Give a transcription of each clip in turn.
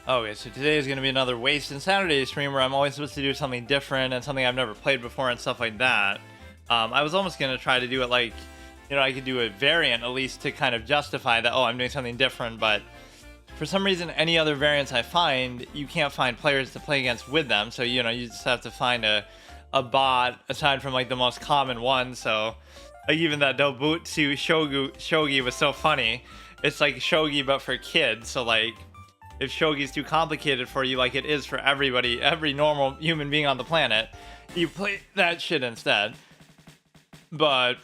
Okay, so today is going to be another Waste and Saturday stream where I'm always supposed to do something different and something I've never played before and stuff like that. I was almost going to try to do it like, I could do a variant at least to kind of justify that, oh, I'm doing something different, but for some reason, any other variants I find, you can't find players to play against with them, so, you just have to find a bot aside from like the most common one, so like even that Dobutsu Shogi was so funny. It's like Shogi but for kids, so like if Shogi's too complicated for you like it is for everybody, every normal human being on the planet, you play that shit instead. But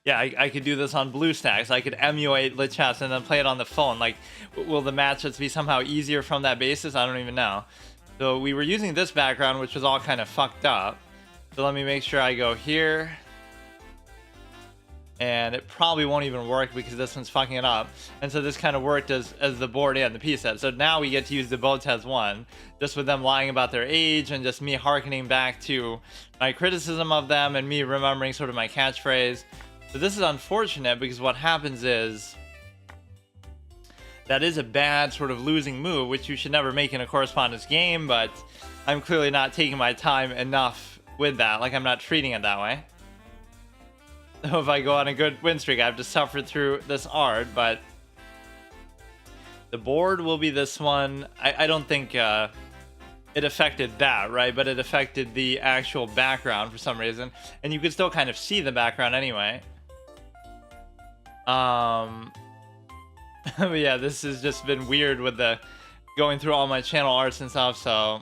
yeah, I could do this on BlueStacks. I could emulate Lichess and then play it on the phone. Like, will the matchups be somehow easier from that basis? I don't even know. So we were using this background, which was all kind of fucked up. So let me make sure I go here. And it probably won't even work because this one's fucking it up. And so this kind of worked as the board and the piece set. So now we get to use the Botez one, just with them lying about their age and just me hearkening back to my criticism of them and me remembering sort of my catchphrase. So this is unfortunate because what happens is that is a bad sort of losing move, which you should never make in a correspondence game, but I'm clearly not taking my time enough with that. Like, I'm not treating it that way. So if I go on a good win streak, I have to suffer through this art, but the board will be this one. I don't think it affected that, right? But it affected the actual background for some reason, and you could still kind of see the background anyway. But yeah, this has just been weird with the going through all my channel arts and stuff, so.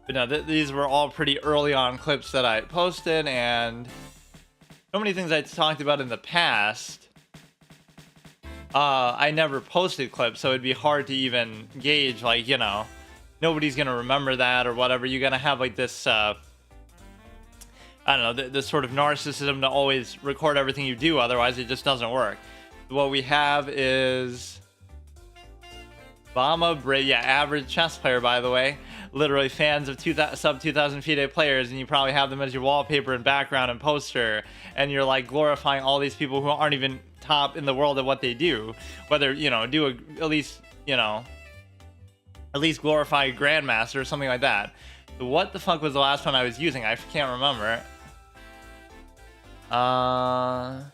But no, these were all pretty early on clips that I posted, and so many things I talked about in the past, I never posted clips, so it'd be hard to even gauge, like, nobody's gonna remember that or whatever. You're gonna have like this, I don't know, this sort of narcissism to always record everything you do, otherwise it just doesn't work. What we have is Bama Bray, yeah, average chess player, by the way. Literally fans of sub 2000 FIDE players, and you probably have them as your wallpaper and background and poster, and you're like glorifying all these people who aren't even top in the world at what they do. Whether, at least glorify a grandmaster or something like that. So what the fuck was the last one I was using? I can't remember. I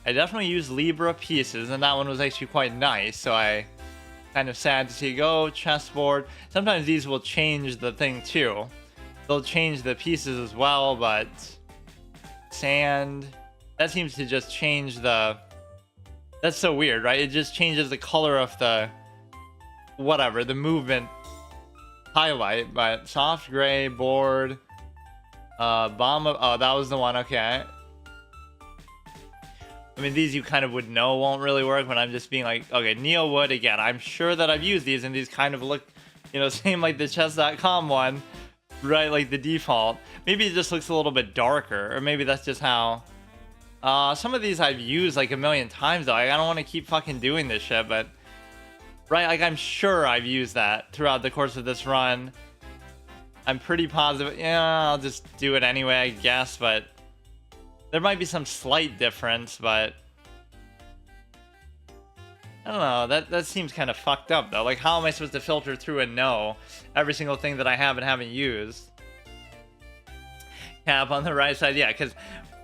definitely used Libra pieces, and that one was actually quite nice, so I kind of sad to see go. Chessboard. Sometimes these will change the thing too. They'll change the pieces as well, but sand, that seems to just change the, that's so weird, right? It just changes the color of the whatever, the movement highlight. But soft gray board, bomb of, oh, that was the one. Okay, I mean, these you kind of would know won't really work when I'm just being like, okay, Neo would, again, I'm sure that I've used these, and these kind of look, same like the chess.com one, right? Like the default. Maybe it just looks a little bit darker, or maybe that's just how. Some of these I've used like a million times, though. I don't want to keep fucking doing this shit, but, right, like I'm sure I've used that throughout the course of this run. I'm pretty positive. Yeah, I'll just do it anyway, I guess, but there might be some slight difference, but I don't know. That seems kind of fucked up, though. Like, how am I supposed to filter through and know every single thing that I have and haven't used? Cap on the right side, yeah, because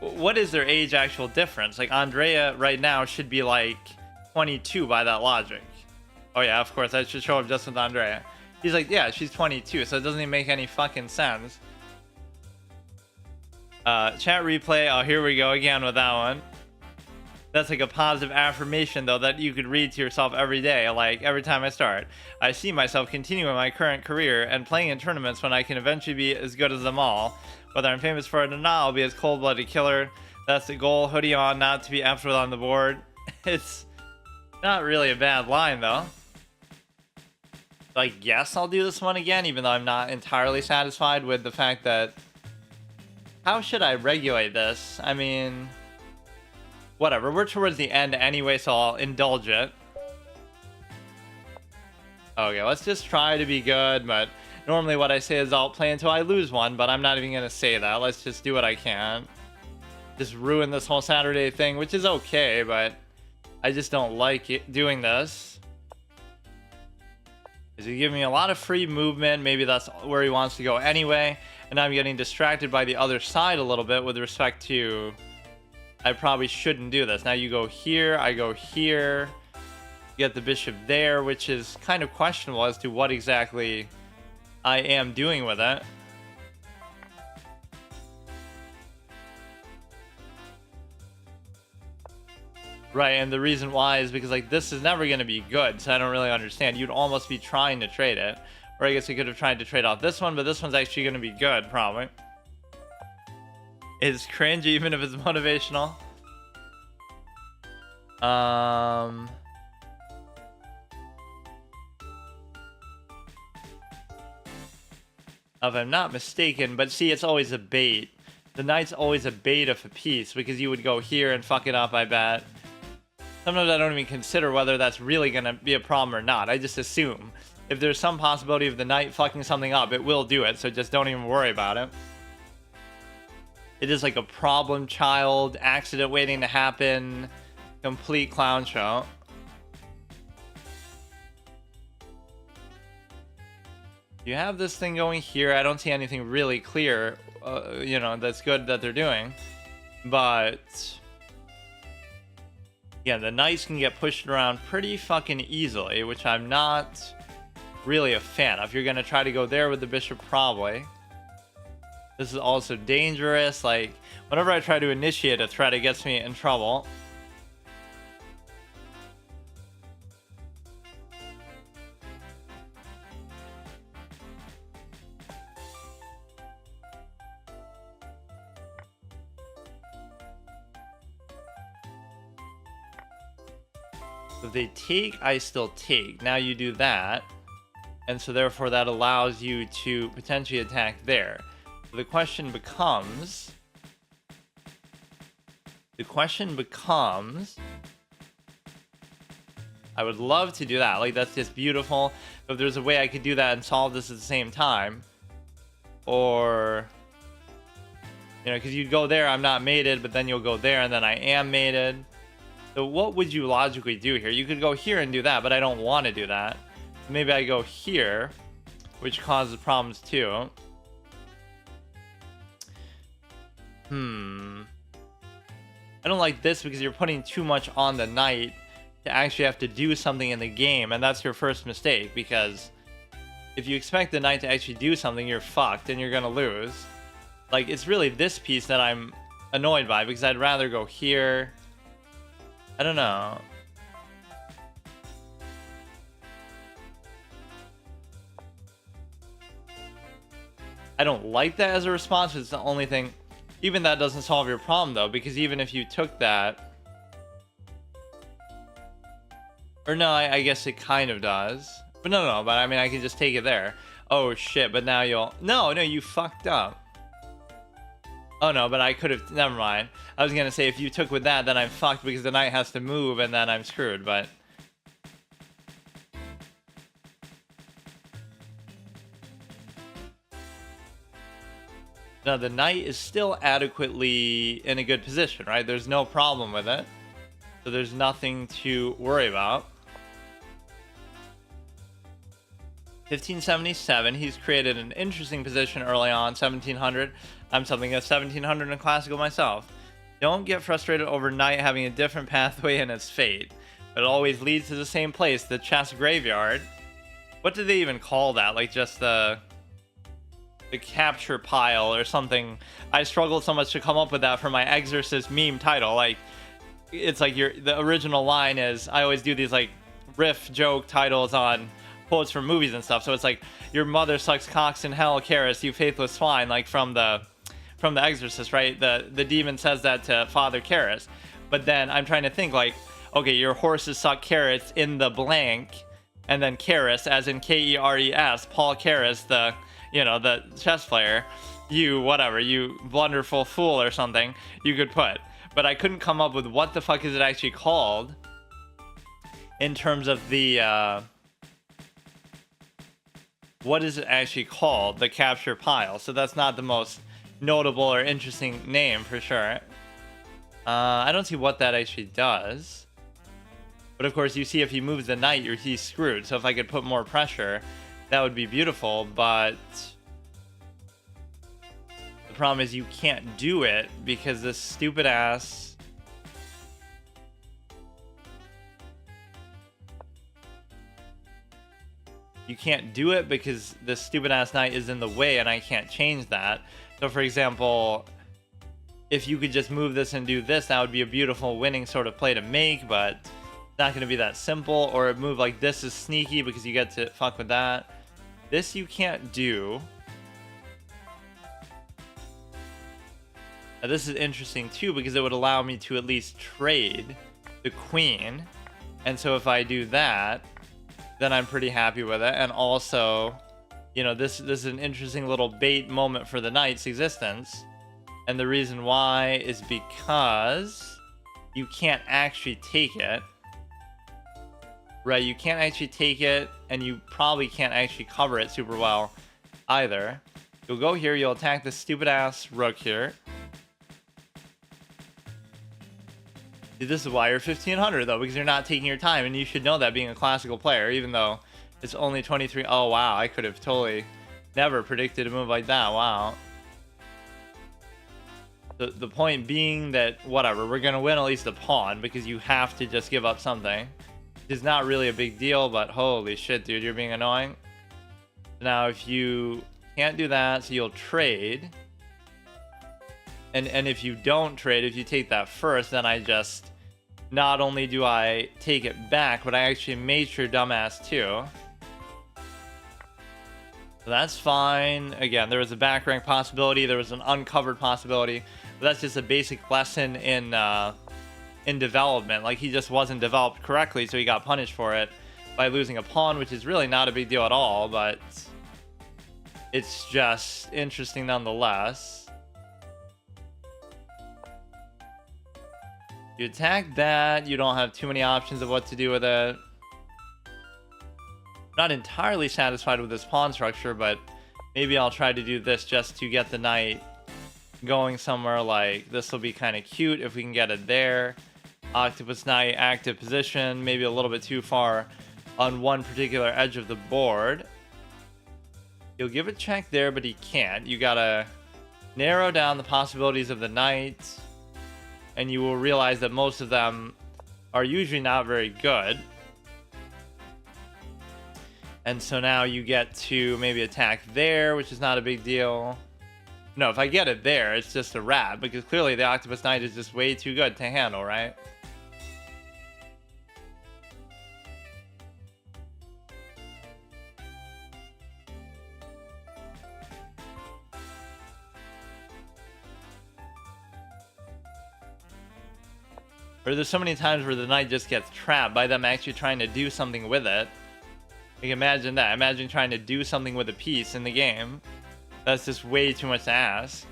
what is their age actual difference? Like, Andrea right now should be like 22 by that logic. Oh yeah, of course, I should show up just with Andrea. He's like, yeah, she's 22, so it doesn't even make any fucking sense. Chat replay. Oh, here we go again with that one. That's like a positive affirmation, though, that you could read to yourself every day. Like, every time I start, I see myself continuing my current career and playing in tournaments when I can eventually be as good as them all. Whether I'm famous for it or not, I'll be as cold-blooded killer. That's the goal. Hoodie on, not to be effed with on the board. It's not really a bad line, though. So I guess I'll do this one again, even though I'm not entirely satisfied with the fact that, how should I regulate this? I mean, whatever. We're towards the end anyway, so I'll indulge it. Okay, let's just try to be good, but normally what I say is I'll play until I lose one, but I'm not even going to say that. Let's just do what I can. Just ruin this whole Saturday thing, which is okay, but I just don't like it, doing this. He's giving me a lot of free movement. Maybe that's where he wants to go anyway. And I'm getting distracted by the other side a little bit with respect to... I probably shouldn't do this. Now you go here, I go here. You get the bishop there, which is kind of questionable as to what exactly I am doing with it. Right, and the reason why is because, like, this is never going to be good, so I don't really understand. You'd almost be trying to trade it. Or I guess you could have tried to trade off this one, but this one's actually going to be good, probably. It's cringe, even if it's motivational. If I'm not mistaken, but see, it's always a bait. The knight's always a bait of a piece, because you would go here and fuck it up, I bet. Sometimes I don't even consider whether that's really going to be a problem or not. I just assume. If there's some possibility of the knight fucking something up, it will do it, so just don't even worry about it. It is like a problem child, accident waiting to happen, complete clown show. You have this thing going here. I don't see anything really clear, you know, that's good that they're doing. But... yeah, the knights can get pushed around pretty fucking easily, which I'm not really a fan of. You're going to try to go there with the bishop, probably. This is also dangerous. Like, whenever I try to initiate a threat, it gets me in trouble. If they take, I still take. Now you do that. And so therefore that allows you to potentially attack there. So the question becomes... I would love to do that. Like, that's just beautiful. But if there's a way I could do that and solve this at the same time. Or... you know, because you'd go there, I'm not mated, but then you'll go there, and then I am mated. So what would you logically do here? You could go here and do that, but I don't want to do that. Maybe I go here, which causes problems too. I don't like this because you're putting too much on the knight to actually have to do something in the game, and that's your first mistake, because if you expect the knight to actually do something, you're fucked and you're gonna lose. Like, it's really this piece that I'm annoyed by, because I'd rather go here. I don't know. I don't like that as a response, but it's the only thing. Even that doesn't solve your problem, though, because even if you took that... or no, I guess it kind of does. But no, but I mean, I can just take it there. Oh, shit, but now you'll... No, you fucked up. Oh, no, but I could have... never mind. I was going to say, if you took with that, then I'm fucked because the knight has to move, and then I'm screwed, but... no, the knight is still adequately in a good position, right? There's no problem with it. So there's nothing to worry about. 1577, he's created an interesting position early on. 1700, I'm something at 1700 in classical myself. Don't get frustrated over knight having a different pathway in its fate. It always leads to the same place, the chess graveyard. What do they even call that? Like, just the capture pile or something. I struggled so much to come up with that for my Exorcist meme title. Like, it's like the original line is, I always do these like riff joke titles on quotes from movies and stuff. So it's like, your mother sucks cocks in hell, Karis, you faithless swine, like from the Exorcist, right? The demon says that to Father Karis. But then I'm trying to think, like, okay, your horses suck carrots in the blank, and then Karis, as in K-E-R-E-S, Paul Karis, the chess player, you blunderful fool or something, you could put. But I couldn't come up with what the fuck is it actually called in terms of the, what is it actually called? The capture pile. So that's not the most notable or interesting name for sure. I don't see what that actually does. But of course, you see if he moves the knight, he's screwed. So if I could put more pressure, that would be beautiful. But the problem is you can't do it because this stupid ass... You can't do it because this stupid ass knight is in the way and I can't change that. So for example, if you could just move this and do this, that would be a beautiful winning sort of play to make, but it's not going to be that simple. Or a move like this is sneaky because you get to fuck with that. This you can't do. Now, this is interesting too because it would allow me to at least trade the queen. And so if I do that, then I'm pretty happy with it. And also, you know, this is an interesting little bait moment for the knight's existence. And the reason why is because you can't actually take it. Right, you can't actually take it, and you probably can't actually cover it super well either. You'll go here, you'll attack this stupid ass rook here. This is why you're 1500 though, because you're not taking your time, and you should know that being a classical player, even though it's only 23. Oh wow, I could have totally never predicted a move like that. Wow. The point being that whatever, we're gonna win at least a pawn because you have to just give up something. It's not really a big deal, but holy shit, dude, you're being annoying. Now if you can't do that, so you'll trade. And if you don't trade, if you take that first, then I just, not only do I take it back, but I actually made sure dumbass too. So that's fine. Again, there was a back rank possibility, there was an uncovered possibility, but that's just a basic lesson in development. Like, he just wasn't developed correctly, so he got punished for it by losing a pawn, which is really not a big deal at all, but it's just interesting nonetheless. You attack that, you don't have too many options of what to do with it. Not entirely satisfied with this pawn structure, but maybe I'll try to do this just to get the knight going somewhere. Like, this will be kind of cute if we can get it there. Octopus knight, active position, maybe a little bit too far on one particular edge of the board. He'll give a check there, but he can't. You gotta narrow down the possibilities of the knight, and you will realize that most of them are usually not very good. And so now you get to maybe attack there, which is not a big deal. No, if I get it there, it's just a wrap, because clearly the Octopus Knight is just way too good to handle, right? Or there's so many times where the knight just gets trapped by them actually trying to do something with it. Like, imagine that. Imagine trying to do something with a piece in the game. That's just way too much to ask.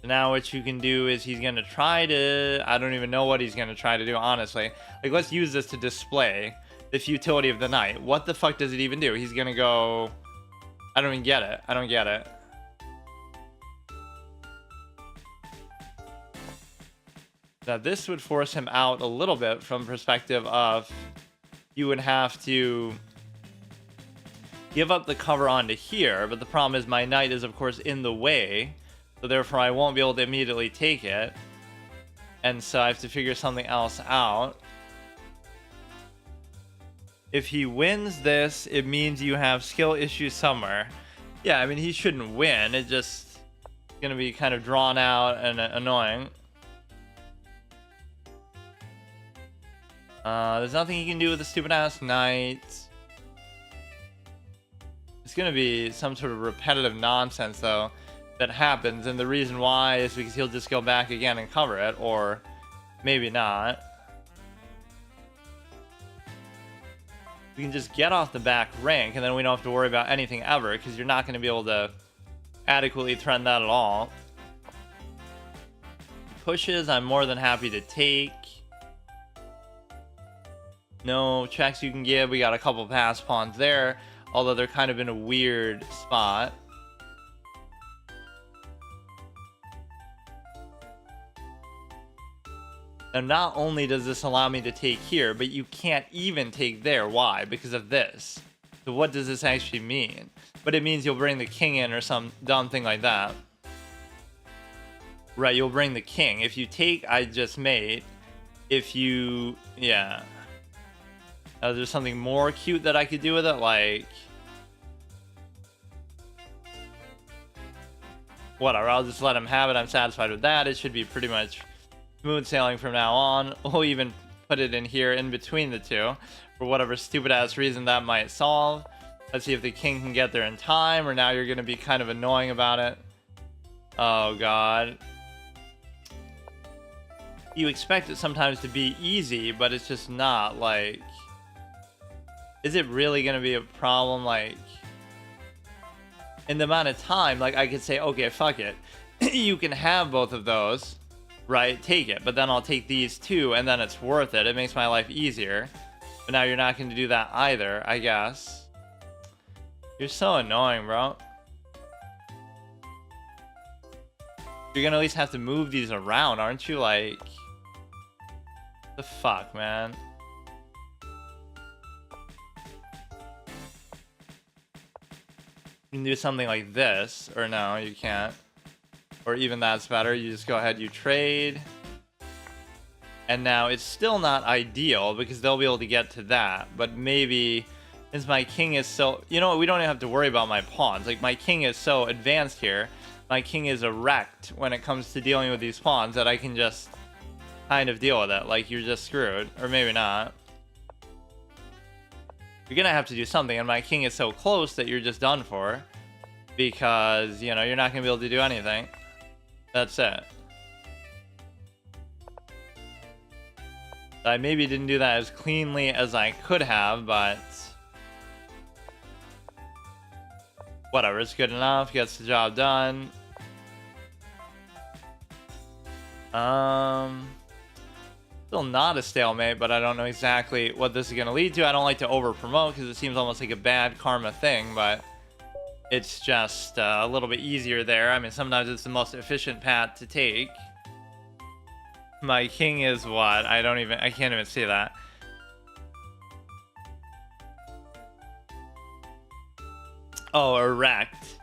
So now what you can do is he's going to try to... I don't even know what he's going to try to do, honestly. Like, let's use this to display the futility of the knight. What the fuck does it even do? He's going to go... I don't even get it. I don't get it. Now, this would force him out a little bit from perspective of you would have to give up the cover onto here, but the problem is my knight is, of course, in the way, so therefore I won't be able to immediately take it, and so I have to figure something else out. If he wins this, it means you have skill issues somewhere. Yeah, I mean, he shouldn't win, it's just gonna be kind of drawn out and annoying. There's nothing he can do with the stupid ass knight. It's gonna be some sort of repetitive nonsense though that happens, and the reason why is because he'll just go back again and cover it, or maybe not. We can just get off the back rank, and then we don't have to worry about anything ever, because you're not going to be able to adequately threaten that at all. Pushes, I'm more than happy to take. No checks you can give. We got a couple pass pawns there, although they're kind of in a weird spot. Now, not only does this allow me to take here, but you can't even take there. Why? Because of this. So what does this actually mean? But it means you'll bring the king in or some dumb thing like that. Right, you'll bring the king. If you take, I just mate. If you, yeah. There's something more cute that I could do with it, like... Whatever, I'll just let him have it. I'm satisfied with that. It should be pretty much smooth sailing from now on. We'll even put it in here in between the two for whatever stupid ass reason that might solve. Let's see if the king can get there in time, or now you're going to be kind of annoying about it. Oh god. You expect it sometimes to be easy, but it's just not. Like, is it really going to be a problem? Like, in the amount of time, like, I could say, okay, fuck it. You can have both of those, right? Take it. But then I'll take these two, and then it's worth it. It makes my life easier. But now you're not going to do that either, I guess. You're so annoying, bro. You're going to at least have to move these around, aren't you? Like, the fuck, man? You can do something like this, or no, you can't. Or even that's better. You just go ahead, you trade. And now it's still not ideal because they'll be able to get to that. But maybe, since my king is so... You know what, we don't even have to worry about my pawns. Like, my king is so advanced here. My king is erect when it comes to dealing with these pawns that I can just kind of deal with it. Like, you're just screwed. Or maybe not. You're gonna have to do something, and my king is so close that you're just done for. Because, you know, you're not gonna be able to do anything. That's it. I maybe didn't do that as cleanly as I could have, but... Whatever, it's good enough, gets the job done. Still not a stalemate, but I don't know exactly what this is going to lead to. I don't like to over-promote because it seems almost like a bad karma thing, but it's just a little bit easier there. I mean, sometimes it's the most efficient path to take. My king is what? I can't even see that. Oh, erect.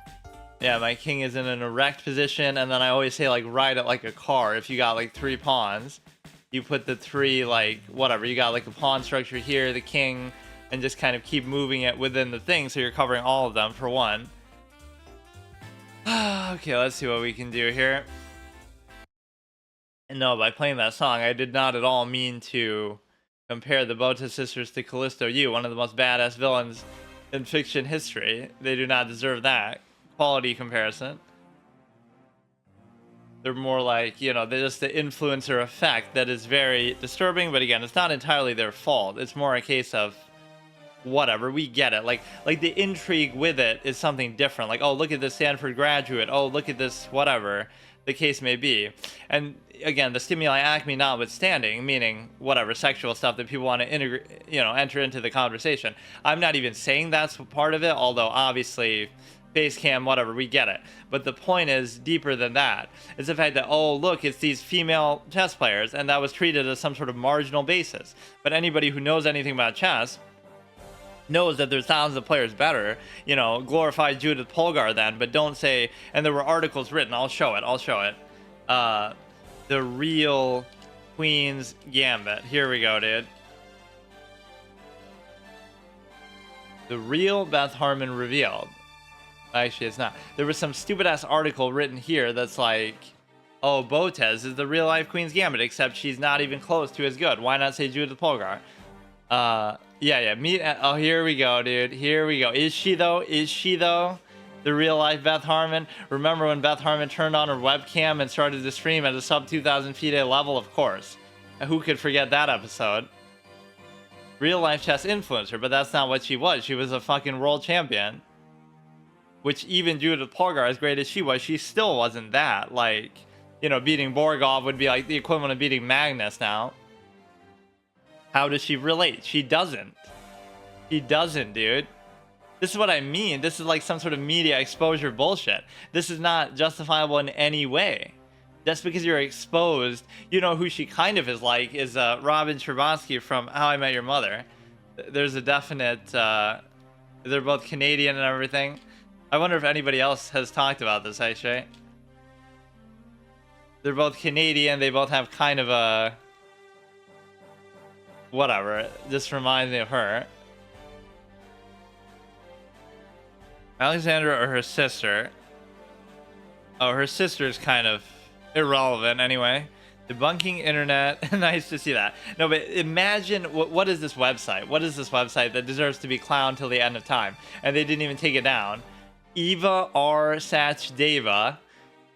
Yeah, my king is in an erect position, and then I always say, like, ride it like a car. If you got, like, 3 pawns, you put the 3, like, whatever. You got, like, a pawn structure here, the king, and just kind of keep moving it within the thing, so you're covering all of them for one. Okay, let's see what we can do here. And no, by playing that song, I did not at all mean to compare the Bota sisters to Callisto Yu, one of the most badass villains in fiction history. They do not deserve that quality comparison. They're more like, you know, they're just the influencer effect that is very disturbing, but again, it's not entirely their fault. It's more a case of whatever, we get it. Like the intrigue with it is something different. Like, oh, look at this Stanford graduate. Oh, look at this whatever the case may be. And again, the stimuli acme notwithstanding, meaning whatever sexual stuff that people want to integrate, you know, enter into the conversation. I'm not even saying that's part of it, although obviously face cam, whatever, we get it. But the point is deeper than that. It's the fact that, oh, look, it's these female chess players, and that was treated as some sort of marginal basis. But anybody who knows anything about chess knows that there's thousands of players better. You know, glorify Judith Polgar then, but don't say, and there were articles written, I'll show it. The real Queen's Gambit. Here we go, dude. The real Beth Harmon revealed. Actually, it's not. There was some stupid-ass article written here that's like, oh, Botez is the real-life Queen's Gambit, except she's not even close to as good. Why not say Judith Polgar? Yeah. Oh, here we go, dude. Here we go. Is she, though? The real-life Beth Harmon? Remember when Beth Harmon turned on her webcam and started to stream at a sub-2,000 FIDE level? Of course. Who could forget that episode? Real-life chess influencer, but that's not what she was. She was a fucking world champion. Which even Judith Polgar, as great as she was, she still wasn't that. Like, you know, beating Borgov would be like the equivalent of beating Magnus now. How does she relate? She doesn't. She doesn't, dude. This is what I mean. This is like some sort of media exposure bullshit. This is not justifiable in any way. just because you're exposed. You know who she kind of is like is Robin Scherbatsky from How I Met Your Mother. There's a definite they're both Canadian and everything. I wonder if anybody else has talked about this, actually. They're both Canadian. They both have kind of a... whatever. It just reminds me of her. Alexandra or her sister? Oh, her sister's kind of irrelevant anyway. Debunking internet. Nice to see that. No, but imagine what is this website? What is this website that deserves to be clowned till the end of time? And they didn't even take it down. Eva R. Sachdeva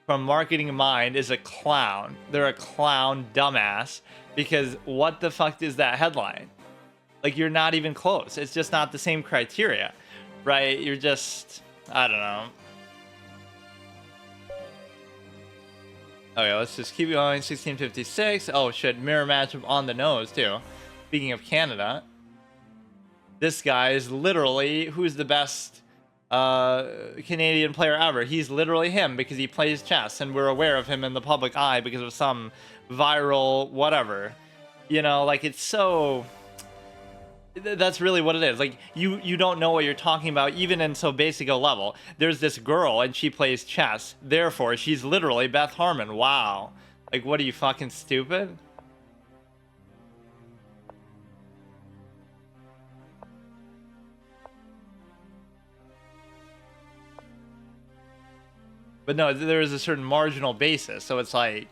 from Marketing Mind is a clown. They're a clown dumbass because what the fuck is that headline? Like, you're not even close. It's just not the same criteria, right? You're just, I don't know. Okay, let's just keep going. 1656. Oh shit, mirror matchup on the nose too. Speaking of Canada, this guy is literally who's the best Canadian player ever. He's literally him because he plays chess and we're aware of him in the public eye because of some viral whatever. You know, like, it's so... That's really what it is. Like, you don't know what you're talking about even in so basic a level. There's this girl and she plays chess, therefore she's literally Beth Harmon. Wow. Like, what are you, fucking stupid? But no, there is a certain marginal basis, so it's like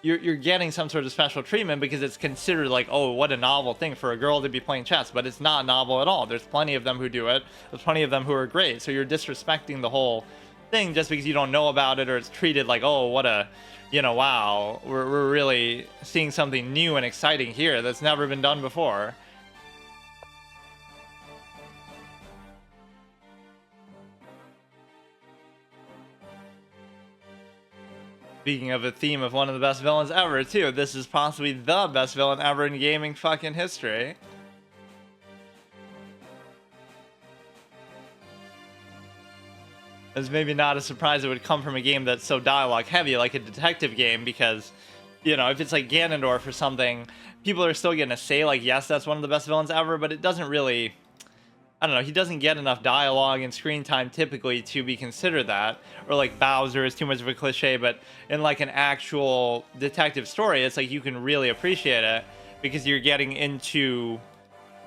you're getting some sort of special treatment because it's considered like, oh, what a novel thing for a girl to be playing chess, but it's not novel at all. There's plenty of them who do it. There's plenty of them who are great. So you're disrespecting the whole thing just because you don't know about it, or it's treated like, oh, what a, you know, wow, we're really seeing something new and exciting here that's never been done before. Speaking of a theme of one of the best villains ever, too, this is possibly the best villain ever in gaming fucking history. It's maybe not a surprise it would come from a game that's so dialogue heavy, like a detective game, because, you know, if it's like Ganondorf or something, people are still gonna say, like, yes, that's one of the best villains ever, but it doesn't really... I don't know, he doesn't get enough dialogue and screen time typically to be considered that. Or like Bowser is too much of a cliche, but in like an actual detective story, it's like you can really appreciate it because you're getting into,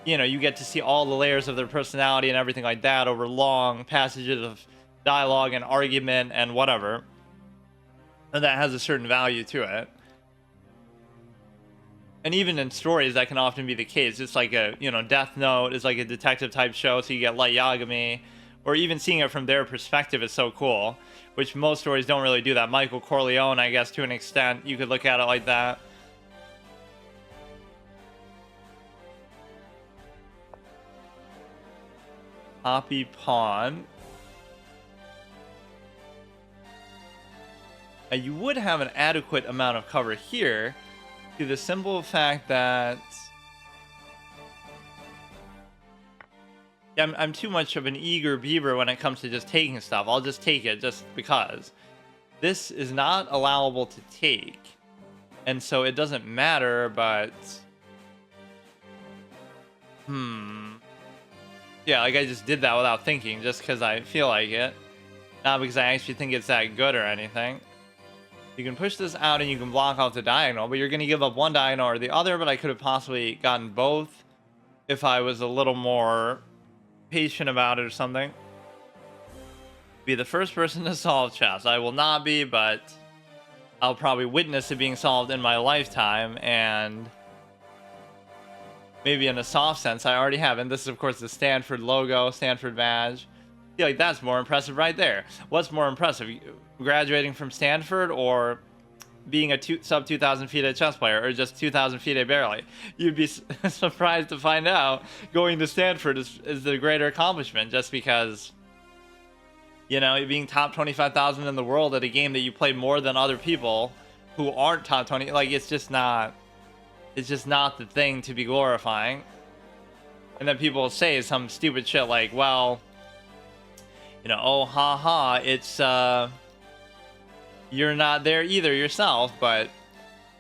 you know, you get to see all the layers of their personality and everything like that over long passages of dialogue and argument and whatever. And that has a certain value to it. And even in stories, that can often be the case. It's like a, you know, Death Note is like a detective type show, so you get Light Yagami, or even seeing it from their perspective is so cool, which most stories don't really do that. Michael Corleone, I guess, to an extent, you could look at it like that. Poppy Pawn. You would have an adequate amount of cover here, to the simple fact that I'm too much of an eager beaver when it comes to just taking stuff. I'll just take it just because. This is not allowable to take, and so it doesn't matter, but... Yeah, like I just did that without thinking, just because I feel like it. Not because I actually think it's that good or anything. You can push this out and you can block off the diagonal, but you're going to give up one diagonal or the other, but I could have possibly gotten both if I was a little more patient about it or something. Be the first person to solve chess. I will not be, but I'll probably witness it being solved in my lifetime, and maybe in a soft sense I already have. And this is, of course, the Stanford logo, Stanford badge. I feel like that's more impressive right there. What's more impressive? Graduating from Stanford or being a sub 2,000 FIDE chess player, or just 2,000 FIDE barely? You'd be surprised to find out going to Stanford is the greater accomplishment, just because, you know, being top 25,000 in the world at a game that you play more than other people who aren't top 20, like, it's just not the thing to be glorifying. And then people say some stupid shit like, well, you know, oh, haha, it's you're not there either yourself, but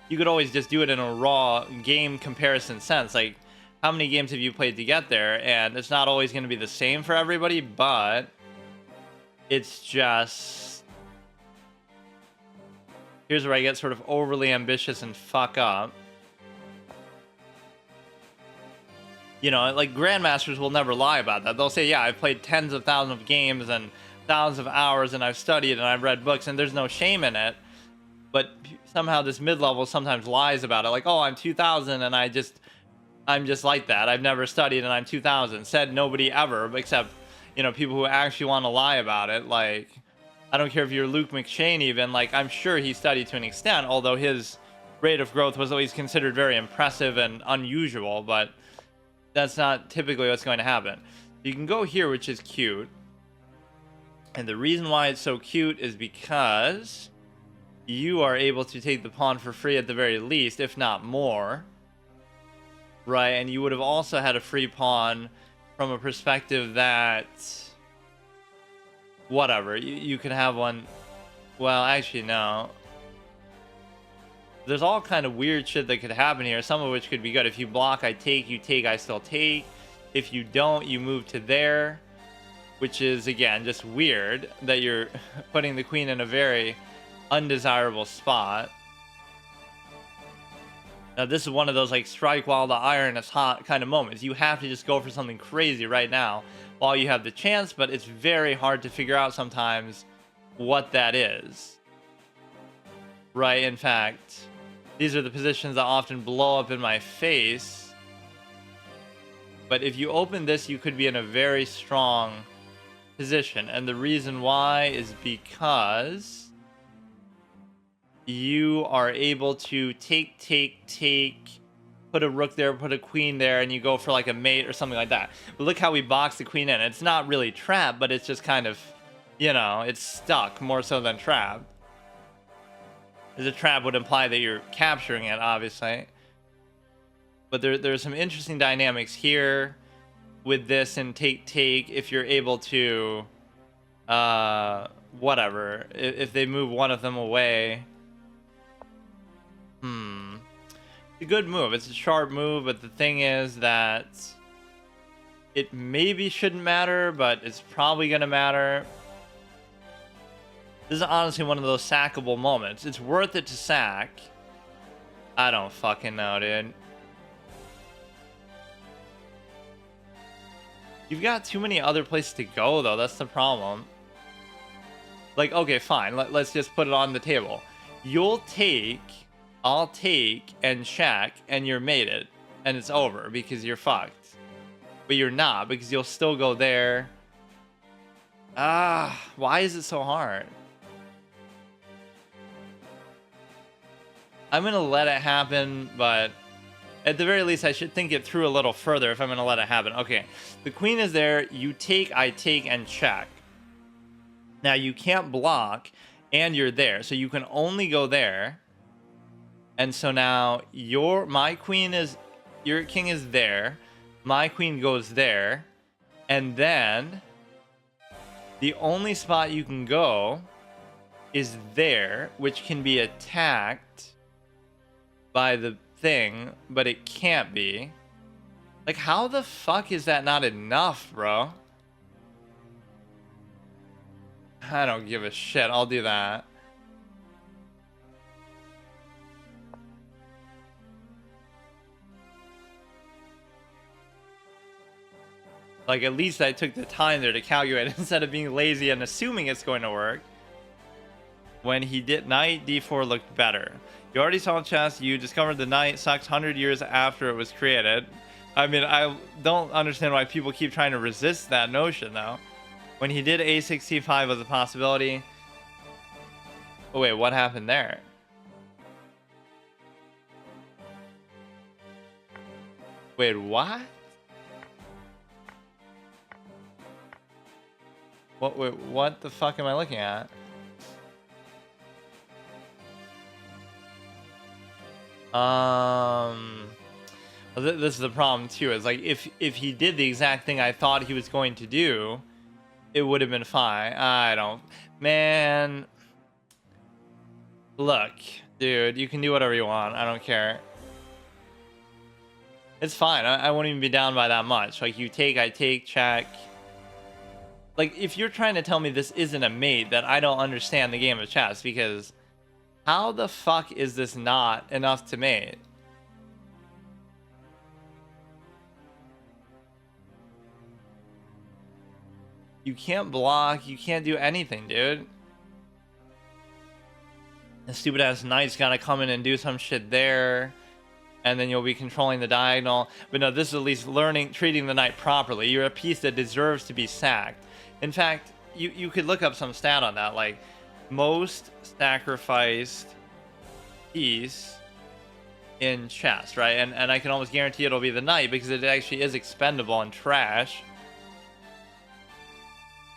you could always just do it in a raw game comparison sense. Like, how many games have you played to get there? And it's not always going to be the same for everybody, but it's just... Here's where I get sort of overly ambitious and fuck up. You know, like, grandmasters will never lie about that. They'll say, yeah, I've played tens of thousands of games and thousands of hours, and I've studied and I've read books, and there's no shame in it. But somehow this mid-level sometimes lies about it. Like, oh, I'm 2000 and I'm just like that. I've never studied and I'm 2000. Said nobody ever, except, you know, people who actually want to lie about it. Like, I don't care if you're Luke McShane even. Like, I'm sure he studied to an extent, although his rate of growth was always considered very impressive and unusual. But that's not typically what's going to happen. You can go here, which is cute. And the reason why it's so cute is because you are able to take the pawn for free at the very least, if not more. Right, and you would have also had a free pawn from a perspective that... Whatever, you could have one... Well, actually, no. There's all kind of weird shit that could happen here, some of which could be good. If you block, I take, you take, I still take. If you don't, you move to there. Which is, again, just weird that you're putting the queen in a very undesirable spot. Now, this is one of those, like, strike while the iron is hot kind of moments. You have to just go for something crazy right now while you have the chance, but it's very hard to figure out sometimes what that is. Right, in fact, these are the positions that often blow up in my face. But if you open this, you could be in a very strong position. And the reason why is because you are able to take, put a rook there, put a queen there, and you go for like a mate or something like that. But look how we box the queen in. It's not really trapped, but it's just kind of, you know, it's stuck more so than trapped. As a trap would imply that you're capturing it, obviously. But there's some interesting dynamics here with this and take, if you're able to, whatever. If they move one of them away. It's a good move. It's a sharp move, but the thing is that it maybe shouldn't matter, but it's probably going to matter. This is honestly one of those sackable moments. It's worth it to sack. I don't fucking know, dude. You've got too many other places to go, though. That's the problem. Like, okay, fine. Let's just put it on the table. You'll take... I'll take and shack, and you're mated, and it's over because you're fucked. But you're not, because you'll still go there. Why is it so hard? I'm gonna let it happen, but at the very least, I should think it through a little further if I'm gonna let it happen. Okay, the queen is there. You take, I take, and check. Now you can't block, and you're there, so you can only go there. And so now my queen is, your king is there, my queen goes there, and then the only spot you can go is there, which can be attacked by the thing, but it can't be. Like, how the fuck is that not enough, bro? I don't give a shit. I'll do that. Like, at least I took the time there to calculate instead of being lazy and assuming it's going to work. When he did knight d4 looked better. You already saw chess. You discovered the knight sucks 100 years after it was created. I mean, I don't understand why people keep trying to resist that notion, though. When he did a6 c5 was a possibility. Oh, wait, what happened there? Wait, what? What the fuck am I looking at? This is the problem too. Is like if he did the exact thing I thought he was going to do, it would have been fine. I don't, man. Look, dude, you can do whatever you want. I don't care. It's fine. I won't even be down by that much. Like, you take, I take, check. Like, if you're trying to tell me this isn't a mate, that I don't understand the game of chess, because how the fuck is this not enough to mate? You can't block. You can't do anything, dude. The stupid ass knight's gotta come in and do some shit there. And then you'll be controlling the diagonal. But no, this is at least treating the knight properly. You're a piece that deserves to be sacked. In fact, you could look up some stat on that. Like, most sacrificed piece in chess, right? And I can almost guarantee it'll be the knight, because it actually is expendable and trash.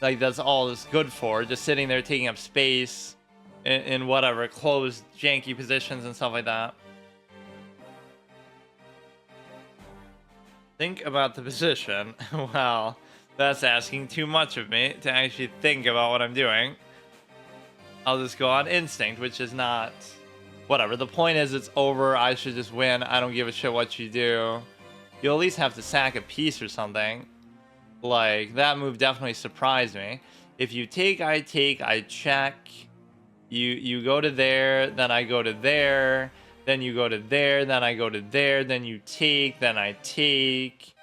Like, that's all it's good for. Just sitting there taking up space in whatever, closed, janky positions and stuff like that. Think about the position. Well, that's asking too much of me to actually think about what I'm doing. I'll just go on instinct, which is not... Whatever. The point is, it's over. I should just win. I don't give a shit what you do. You'll at least have to sack a piece or something. Like, that move definitely surprised me. If you take, I check. You go to there, then I go to there. Then you go to there, then I go to there, then you take, then I take,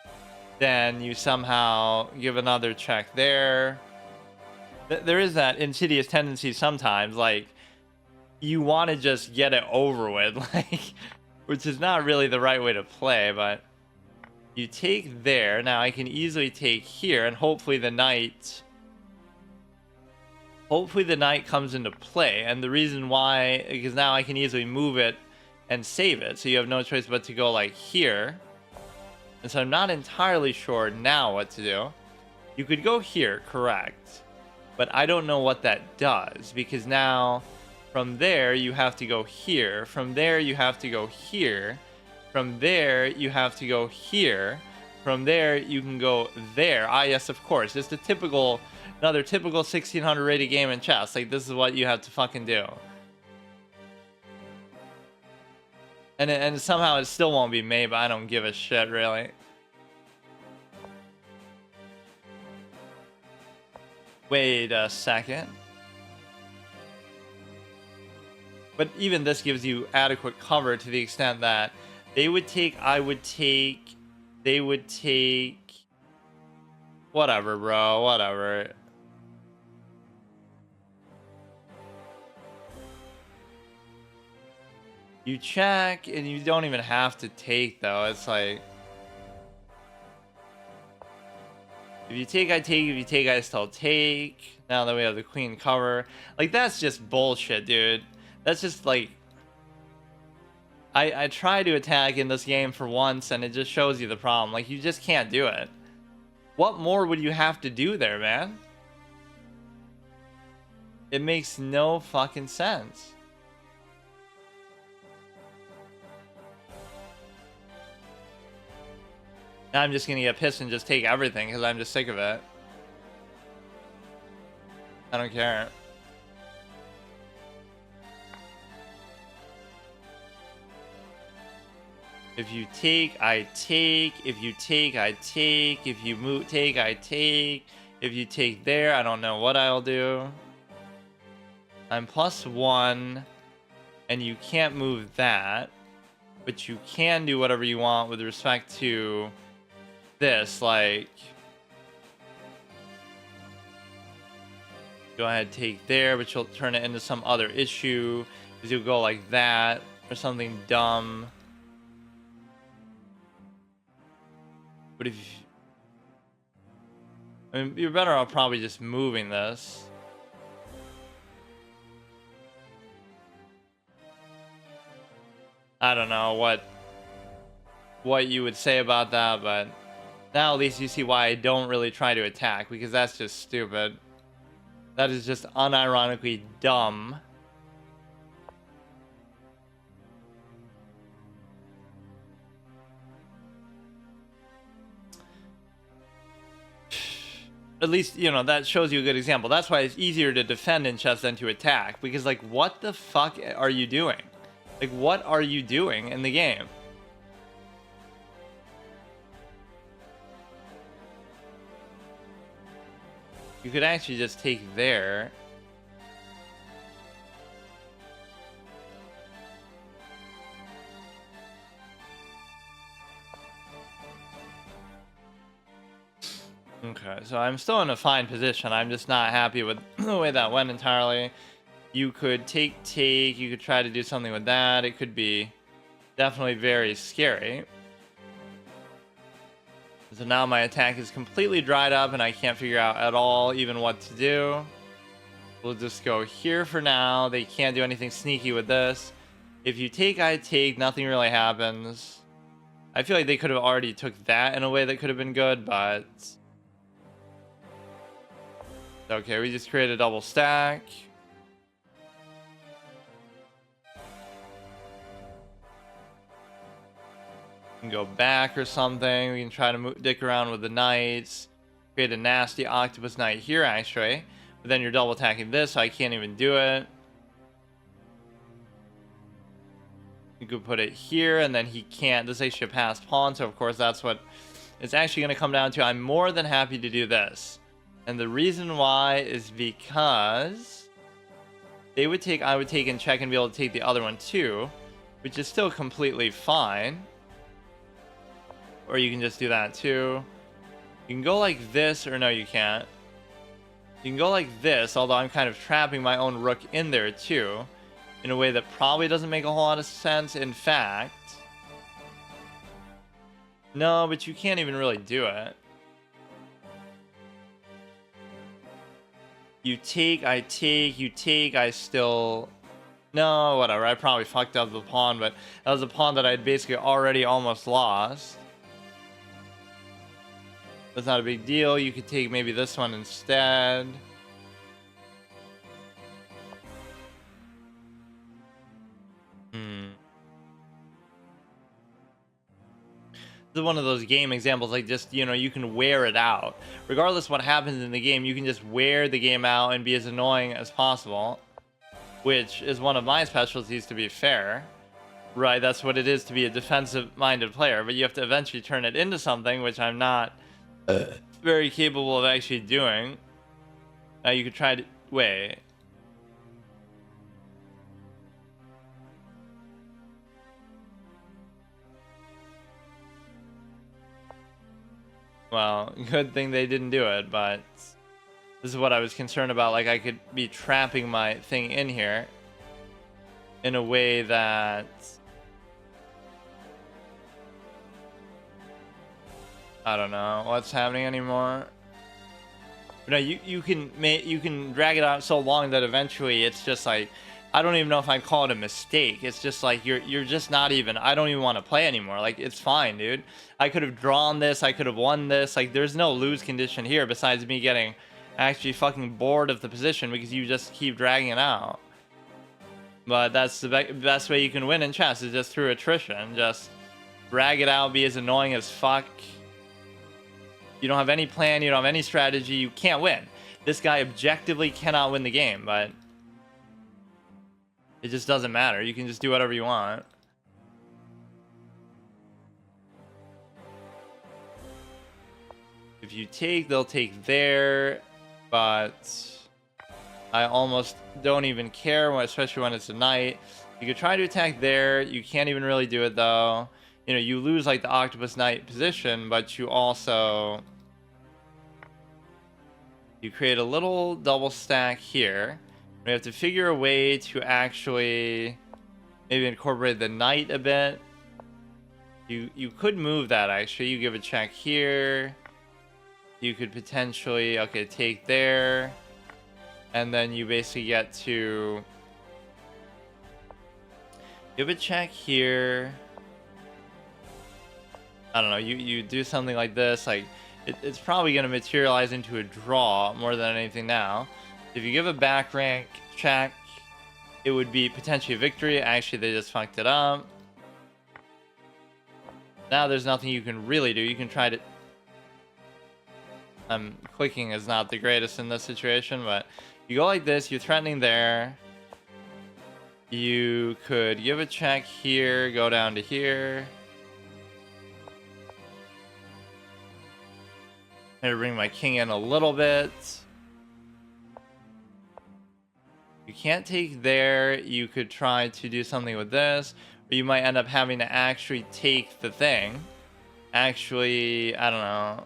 then you somehow give another check there. There is that insidious tendency sometimes, like, you want to just get it over with, like, which is not really the right way to play, but you take there. Now I can easily take here, and hopefully the knight comes into play. And the reason why, because now I can easily move it and save it, so you have no choice but to go like here. And so I'm not entirely sure now what to do. You could go here, correct, but I don't know what that does, because now from there you have to go here, from there you have to go here, from there you have to go here, from there you can go there. Ah, yes, of course, it's the typical, another typical 1600 rated game in chess. Like, this is what you have to fucking do. And somehow it still won't be made, but I don't give a shit, really. Wait a second. But even this gives you adequate cover to the extent that they would take, I would take, they would take... Whatever, bro, whatever. You check, and you don't even have to take, though. It's like... If you take, I take. If you take, I still take. Now that we have the queen cover. Like, that's just bullshit, dude. That's just, like... I try to attack in this game for once, and it just shows you the problem. Like, you just can't do it. What more would you have to do there, man? It makes no fucking sense. Now I'm just gonna get pissed and just take everything because I'm just sick of it. I don't care. If you take, I take. If you take, I take. If you move, take, I take. If you take there, I don't know what I'll do. I'm +1, and you can't move that, but you can do whatever you want with respect to this, like, go ahead, take there, but you'll turn it into some other issue, because you'll go like that, or something dumb. But if, I mean, you're better off probably just moving this. I don't know what you would say about that, but now at least you see why I don't really try to attack, because that's just stupid. That is just unironically dumb. at least, you know, that shows you a good example. That's why it's easier to defend in chess than to attack. Because, like, what the fuck are you doing? Like, what are you doing in the game? You could actually just take there. Okay, so I'm still in a fine position. I'm just not happy with the way that went entirely. You could take, you could try to do something with that. It could be definitely very scary. So now my attack is completely dried up and I can't figure out at all even what to do. We'll just go here for now. They can't do anything sneaky with this. If you take, I take, nothing really happens. I feel like they could have already took that in a way that could have been good, but... Okay, we just create a double stack. We can go back or something. We can try to dick around with the knights. Create a nasty octopus knight here, actually. But then you're double attacking this, so I can't even do it. You could put it here, and then he can't. This is actually a passed pawn, so of course that's what it's actually going to come down to. I'm more than happy to do this. And the reason why is because they would take, I would take and check and be able to take the other one too, which is still completely fine. Or you can just do that too. You can go like this, or no, you can't. You can go like this, although I'm kind of trapping my own rook in there too, in a way that probably doesn't make a whole lot of sense. In fact, no, but you can't even really do it. You take, you take, I still... No, whatever, I probably fucked up the pawn, but that was a pawn that I'd basically already almost lost. That's not a big deal. You could take maybe this one instead. This is one of those game examples, like, just, you know, you can wear it out. Regardless of what happens in the game, you can just wear the game out and be as annoying as possible. Which is one of my specialties, to be fair. Right, that's what it is to be a defensive-minded player. But you have to eventually turn it into something, which I'm not very capable of actually doing. Now you could try to... Wait. Well, good thing they didn't do it, but this is what I was concerned about. Like, I could be trapping my thing in here in a way that... I don't know what's happening anymore. But no, you can drag it out so long that eventually it's just like, I don't even know if I'd call it a mistake. It's just like you're just not even, I don't even want to play anymore. Like, it's fine, dude. I could have drawn this, I could have won this. Like, there's no lose condition here besides me getting actually fucking bored of the position because you just keep dragging it out. But that's the best way you can win in chess, is just through attrition. Just drag it out, be as annoying as fuck. You don't have any plan, you don't have any strategy, you can't win. This guy objectively cannot win the game, but it just doesn't matter. You can just do whatever you want. If you take, they'll take there, but I almost don't even care, especially when it's a knight. You could try to attack there. You can't even really do it, though. You know, you lose, like, the octopus knight position, but you also... You create a little double stack here. We have to figure a way to actually maybe incorporate the knight a bit. You could move that, actually. You give a check here. You could potentially, okay, take there. And then you basically get to give a check here. I don't know, you do something like this, like it's probably going to materialize into a draw more than anything now. If you give a back rank check, it would be potentially a victory. Actually, they just fucked it up. Now there's nothing you can really do. You can try to... Clicking is not the greatest in this situation, but you go like this, you're threatening there. You could give a check here, go down to here. I'm gonna bring my king in a little bit. You can't take there. You could try to do something with this, or you might end up having to actually take the thing. Actually, I don't know.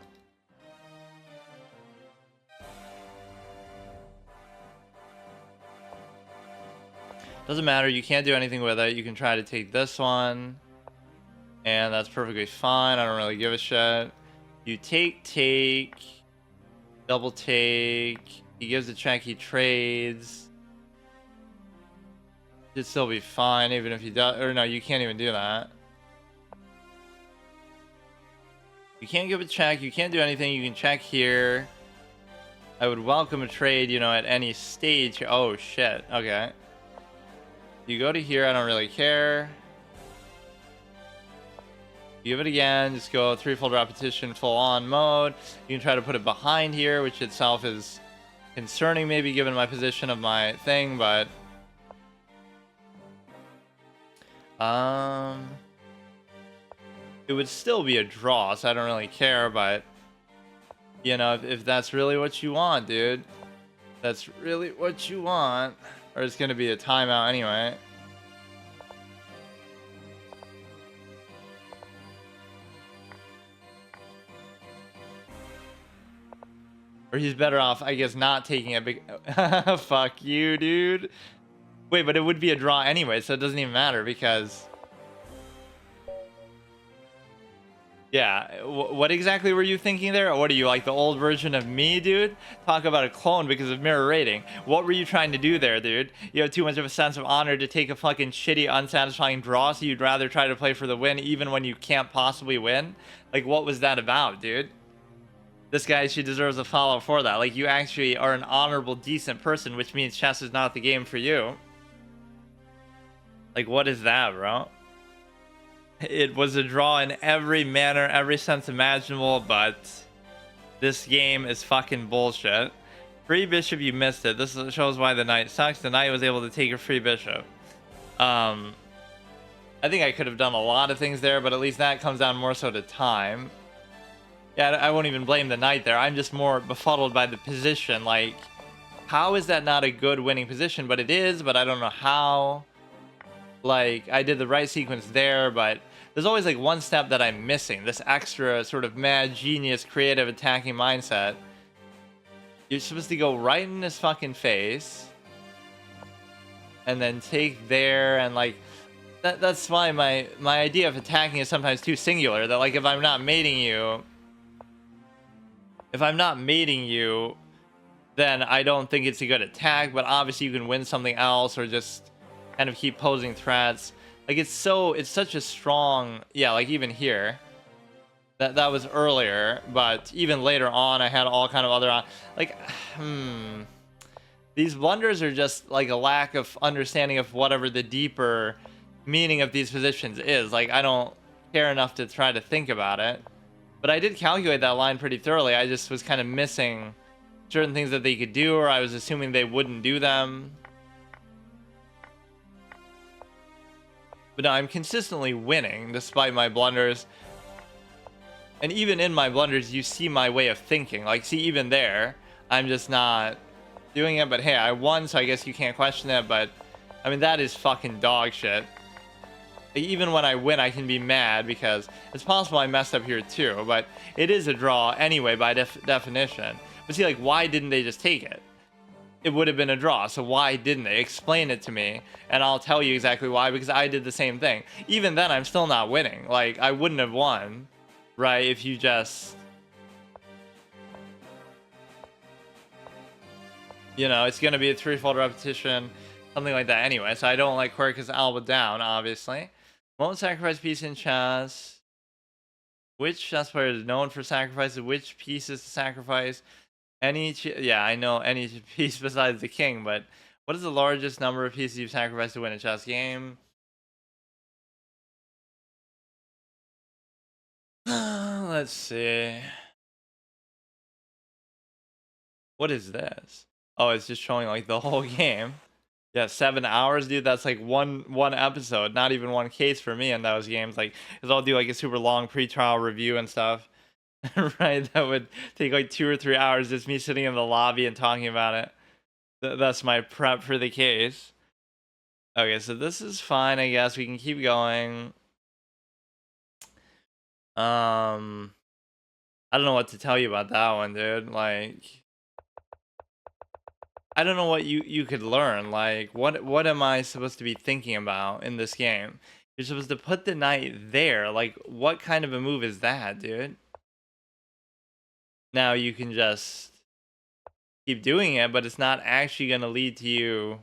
Doesn't matter. You can't do anything with it. You can try to take this one, and that's perfectly fine. I don't really give a shit. You take, double take. He gives a check. He trades. It'd still be fine, even if he does. Or no, you can't even do that. You can't give a check. You can't do anything. You can check here. I would welcome a trade, you know, at any stage. Oh, shit. Okay. You go to here. I don't really care. Give it again. Just go threefold repetition, full on mode. You can try to put it behind here, which itself is concerning, maybe given my position of my thing, but it would still be a draw, so I don't really care. But you know, if that's really what you want, dude, that's really what you want, or it's gonna be a timeout anyway. Or he's better off, I guess, not taking it. Fuck you, dude. Wait, but it would be a draw anyway, so it doesn't even matter because... Yeah, what exactly were you thinking there? Or what are you, like the old version of me, dude? Talk about a clone because of mirror rating. What were you trying to do there, dude? You have too much of a sense of honor to take a fucking shitty, unsatisfying draw, so you'd rather try to play for the win even when you can't possibly win? Like, what was that about, dude? This guy, she deserves a follow for that. Like, you actually are an honorable, decent person, which means chess is not the game for you. Like, what is that, bro? It was a draw in every manner, every sense imaginable, but this game is fucking bullshit. Free bishop, you missed it. This shows why the knight sucks. The knight was able to take a free bishop. I think I could have done a lot of things there, but at least that comes down more so to time. Yeah, I won't even blame the knight there. I'm just more befuddled by the position. Like, how is that not a good winning position? But it is, but I don't know how. Like, I did the right sequence there, but there's always like one step that I'm missing. This extra sort of mad genius creative attacking mindset. You're supposed to go right in his fucking face and then take there, and like that's why my idea of attacking is sometimes too singular. That like if I'm not mating you, then I don't think it's a good attack, but obviously you can win something else or just kind of keep posing threats. Like it's such a strong, yeah, like even here. That was earlier, but even later on I had all kind of other like these blunders are just like a lack of understanding of whatever the deeper meaning of these positions is. Like I don't care enough to try to think about it. But I did calculate that line pretty thoroughly. I just was kind of missing certain things that they could do, or I was assuming they wouldn't do them. But no, I'm consistently winning despite my blunders. And even in my blunders, you see my way of thinking. Like, see, even there, I'm just not doing it. But hey, I won, so I guess you can't question it. But, I mean, that is fucking dog shit. Like, even when I win, I can be mad because it's possible I messed up here too. But it is a draw anyway by definition. But see, like, why didn't they just take it? It would have been a draw, so why didn't they? Explain it to me, and I'll tell you exactly why, because I did the same thing. Even then, I'm still not winning. Like, I wouldn't have won, right, if you just... You know, it's going to be a threefold repetition, something like that anyway, so I don't like Quirkus Alba down, obviously. Won't sacrifice piece in chess. Which chess player is known for sacrifices? Which pieces to sacrifice? Yeah, I know any piece besides the king, but what is the largest number of pieces you've sacrificed to win a chess game? Let's see. What is this? Oh, it's just showing like the whole game. Yeah, 7 hours, dude. That's like one episode, not even one case for me in those games. Like, cause I'll do like a super long pre-trial review and stuff, right? That would take like 2 or 3 hours, just me sitting in the lobby and talking about it. That's my prep for the case. Okay, so this is fine. I guess we can keep going. I don't know what to tell you about that one, dude. Like, I don't know what you could learn. Like, what am I supposed to be thinking about in this game? You're supposed to put the knight there. Like, what kind of a move is that, dude? Now you can just keep doing it, but it's not actually going to lead to you.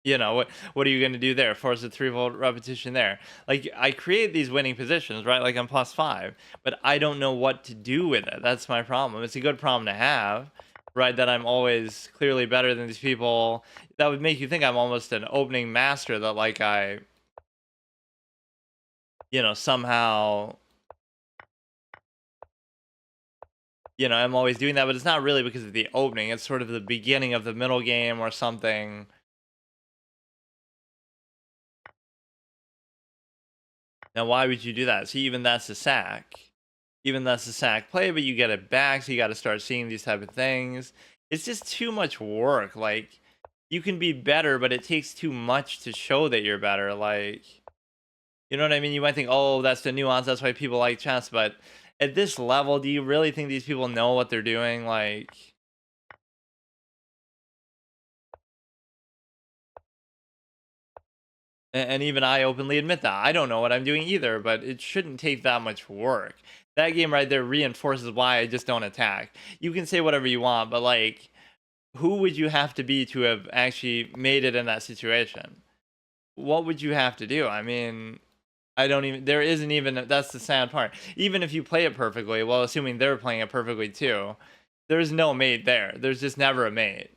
You know, what are you going to do there? Force a 3-volt repetition there. Like, I create these winning positions, right? Like, I'm +5, but I don't know what to do with it. That's my problem. It's a good problem to have, right? That I'm always clearly better than these people. That would make you think I'm almost an opening master, that like I, somehow, I'm always doing that, but it's not really because of the opening. It's sort of the beginning of the middle game or something. Now, why would you do that? See, even that's a sack. Even that's a sack play, but you get it back, so you got to start seeing these type of things. It's just too much work. Like, you can be better, but it takes too much to show that you're better. Like, you know what I mean? You might think, oh, that's the nuance. That's why people like chess. But at this level, do you really think these people know what they're doing? Like, and even I openly admit that. I don't know what I'm doing either, but it shouldn't take that much work. That game right there reinforces why I just don't attack. You can say whatever you want, but like, who would you have to be to have actually made it in that situation? What would you have to do? I mean, I don't even, there isn't even, that's the sad part. Even if you play it perfectly, well, assuming they're playing it perfectly too, there's no mate there. There's just never a mate.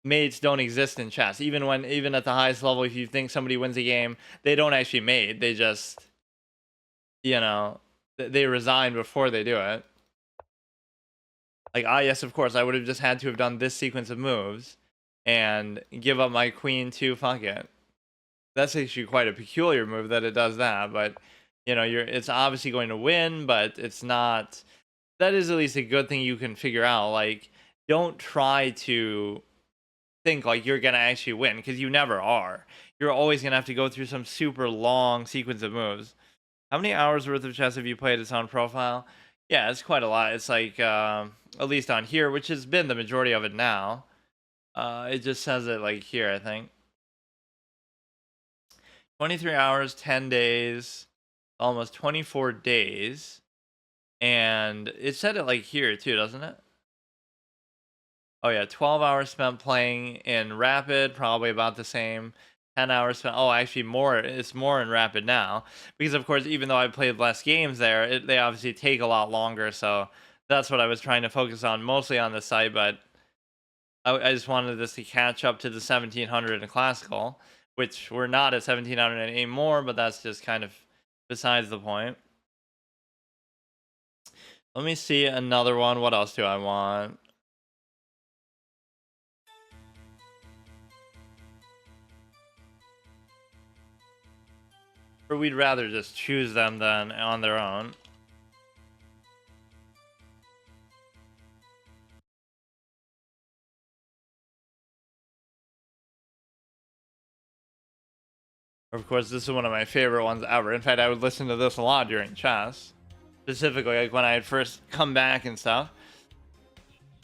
Mates don't exist in chess. Even at the highest level, if you think somebody wins a game, they don't actually mate. They just, you know, they resign before they do it. Like, yes, of course, I would have just had to have done this sequence of moves and give up my queen to fuck it. That's actually quite a peculiar move that it does that, but it's obviously going to win, but it's not. That is at least a good thing you can figure out. Like, don't try to think like you're gonna actually win, because you never are. You're always gonna have to go through some super long sequence of moves. How many hours worth of chess have you played? It's on profile. Yeah, it's quite a lot. It's like at least on here, which has been the majority of it now. It just says it like here, I think. 23 hours, 10 days, almost 24 days. And it said it like here too, doesn't it? Oh yeah, 12 hours spent playing in Rapid, probably about the same. 10 hours spent. Oh, actually more. It's more in Rapid now, because of course, even though I played less games there, they obviously take a lot longer. So that's what I was trying to focus on, mostly on the site. But I just wanted this to catch up to the 1700 in Classical, which we're not at 1700 anymore. But that's just kind of besides the point. Let me see another one. What else do I want? Or we'd rather just choose them than on their own. Of course, this is one of my favorite ones ever. In fact, I would listen to this a lot during chess. Specifically, like when I had first come back and stuff.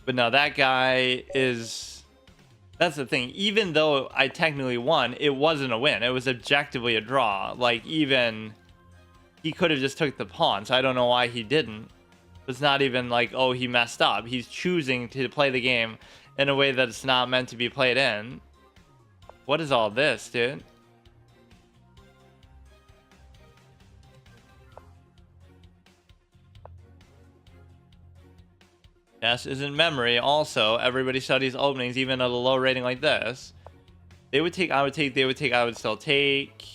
But no, that guy is... That's the thing. Even though I technically won, it wasn't a win. It was objectively a draw. Like, even... He could have just took the pawn, so I don't know why he didn't. It's not even like, oh, he messed up. He's choosing to play the game in a way that it's not meant to be played in. What is all this, dude? Chess isn't memory. Also, everybody studies openings, even at a low rating like this. They would take, I would take, they would take, I would still take.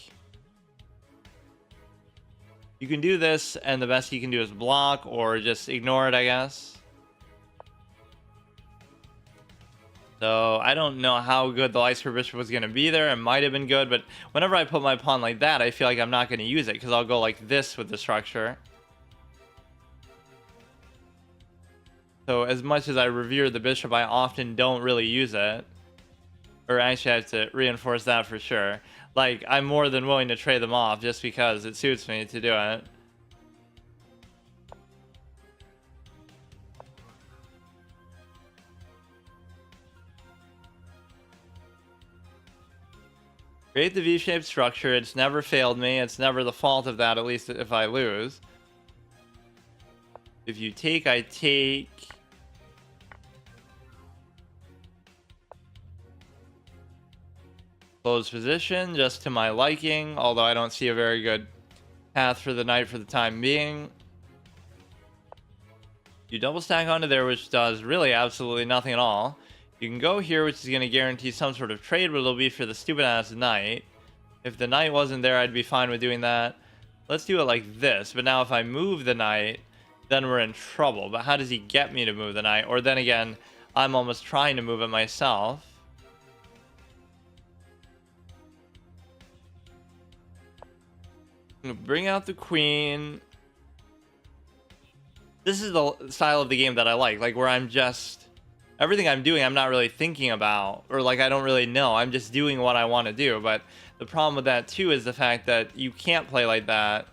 You can do this, and the best you can do is block or just ignore it, I guess. So I don't know how good the light square bishop was going to be there. It might have been good, but whenever I put my pawn like that, I feel like I'm not going to use it because I'll go like this with the structure. So as much as I revere the bishop, I often don't really use it. Or actually, I have to reinforce that for sure. Like, I'm more than willing to trade them off just because it suits me to do it. Create the V-shaped structure. It's never failed me. It's never the fault of that, at least if I lose. If you take, I take. Closed position, just to my liking, although I don't see a very good path for the knight for the time being. You double stack onto there, which does really absolutely nothing at all. You can go here, which is going to guarantee some sort of trade, but it'll be for the stupid-ass knight. If the knight wasn't there, I'd be fine with doing that. Let's do it like this, but now if I move the knight, then we're in trouble. But how does he get me to move the knight? Or then again, I'm almost trying to move it myself. Bring out the queen. This is the style of the game that I like where I'm just, everything I'm doing I'm not really thinking about, or like I don't really know, I'm just doing what I want to do. But the problem with that too is the fact that you can't play like that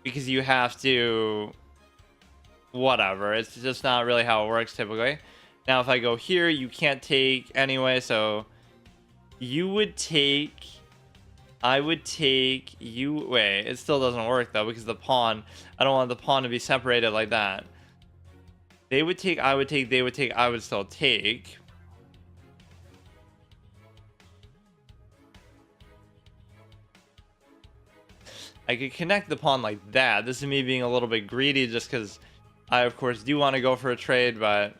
because you have to, whatever, it's just not really how it works typically. Now if I go here, you can't take anyway, so you would take, I would take, you, wait, it still doesn't work though because the pawn, I don't want the pawn to be separated like that. They would take, I would take, they would take, I would still take. I could connect the pawn like that. This is me being a little bit greedy just because I of course do want to go for a trade, but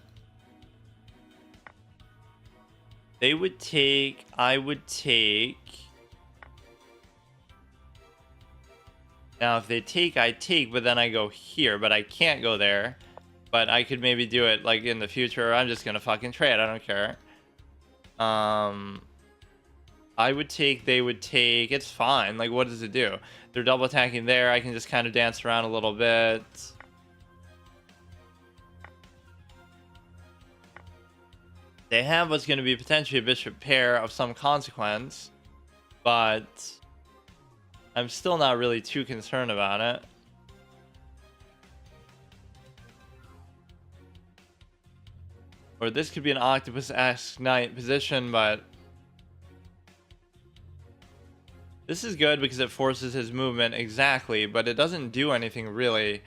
they would take, I would take. Now, if they take, I take, but then I go here, but I can't go there. But I could maybe do it, like, in the future, or I'm just gonna fucking trade, I don't care. I would take, they would take, it's fine. Like, what does it do? They're double attacking there, I can just kind of dance around a little bit. They have what's gonna be potentially a bishop pair of some consequence, but I'm still not really too concerned about it. Or this could be an octopus-esque knight position, but this is good because it forces his movement exactly, but it doesn't do anything really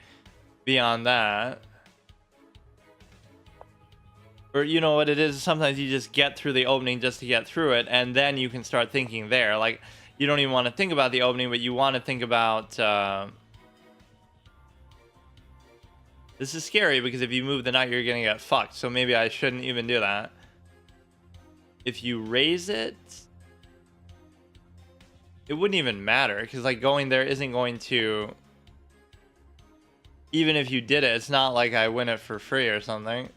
beyond that. Or you know what it is, sometimes you just get through the opening just to get through it, and then you can start thinking there. Like, you don't even want to think about the opening, but you want to think about... This is scary because if you move the knight, you're going to get fucked. So maybe I shouldn't even do that. If you raise it, it wouldn't even matter because like going there isn't going to... Even if you did it, it's not like I win it for free or something.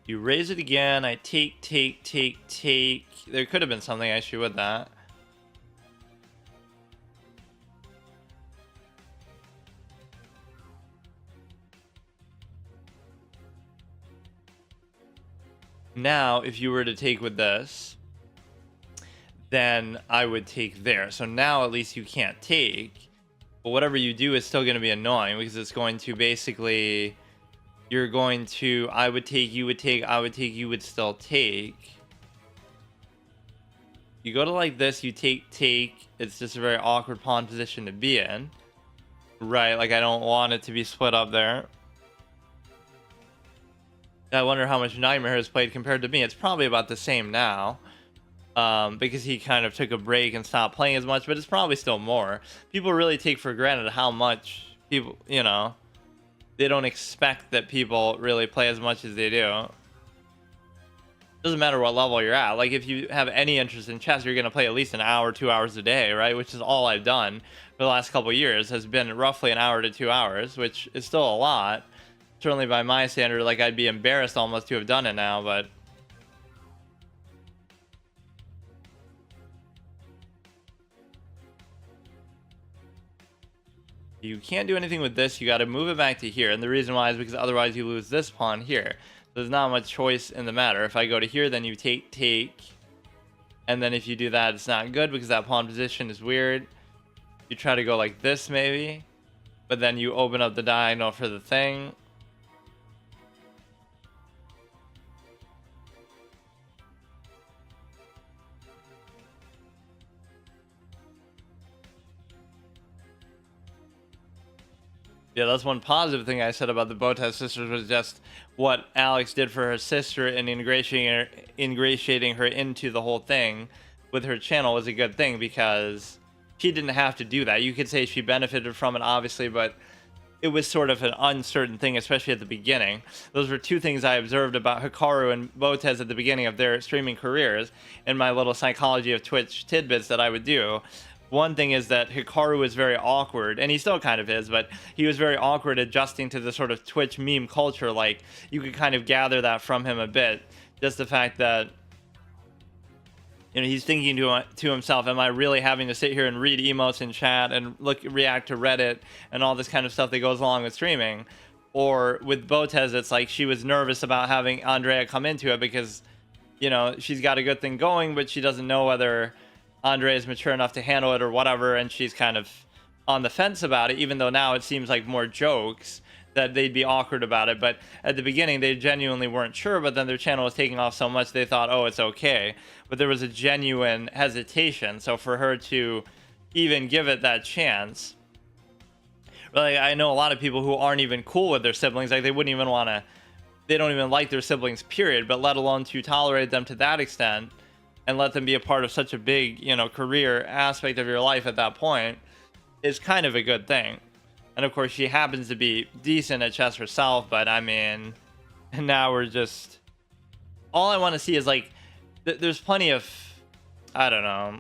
You raise it again, I take, take, take, take. There could have been something actually with that. Now, if you were to take with this, then I would take there. So now at least you can't take. But whatever you do is still going to be annoying because it's going to basically... You're going to, I would take, you would take, I would take, you would still take. You go to like this, you take, take. It's just a very awkward pawn position to be in. Right, like I don't want it to be split up there. I wonder how much Nightmare has played compared to me. It's probably about the same now. Because he kind of took a break and stopped playing as much, but it's probably still more. People really take for granted how much people, you know... They don't expect that people really play as much as they do. Doesn't matter what level you're at. Like if you have any interest in chess, you're gonna play at least an hour, 2 hours a day, right? Which is all I've done for the last couple of years, has been roughly an hour to 2 hours, which is still a lot. Certainly by my standard, like I'd be embarrassed almost to have done it now, but you can't do anything with this. You got to move it back to here. And the reason why is because otherwise you lose this pawn here. There's not much choice in the matter. If I go to here, then you take. And then if you do that, it's not good because that pawn position is weird. You try to go like this maybe. But then you open up the diagonal for the thing. Yeah, that's one positive thing I said about the Botez sisters was just what Alex did for her sister and ingratiating her into the whole thing with her channel was a good thing because she didn't have to do that. You could say she benefited from it, obviously, but it was sort of an uncertain thing, especially at the beginning. Those were two things I observed about Hikaru and Botez at the beginning of their streaming careers in my little psychology of Twitch tidbits that I would do. One thing is that Hikaru was very awkward, and he still kind of is, but he was very awkward adjusting to the sort of Twitch meme culture. Like, you could kind of gather that from him a bit. Just the fact that, you know, he's thinking to himself, am I really having to sit here and read emotes in chat and react to Reddit and all this kind of stuff that goes along with streaming? Or with Botez, it's like she was nervous about having Andrea come into it because, you know, she's got a good thing going, but she doesn't know whether Andre is mature enough to handle it or whatever, and she's kind of on the fence about it, even though now it seems like more jokes that they'd be awkward about it. But at the beginning, they genuinely weren't sure, but then their channel was taking off so much they thought, oh, it's okay. But there was a genuine hesitation. So for her to even give it that chance, like, I know a lot of people who aren't even cool with their siblings. Like, they wouldn't even want to, they don't even like their siblings, period, but let alone to tolerate them to that extent and let them be a part of such a big, you know, career aspect of your life at that point is kind of a good thing. And of course, she happens to be decent at chess herself, but I mean, now we're just, all I want to see is like, there's plenty of, I don't know,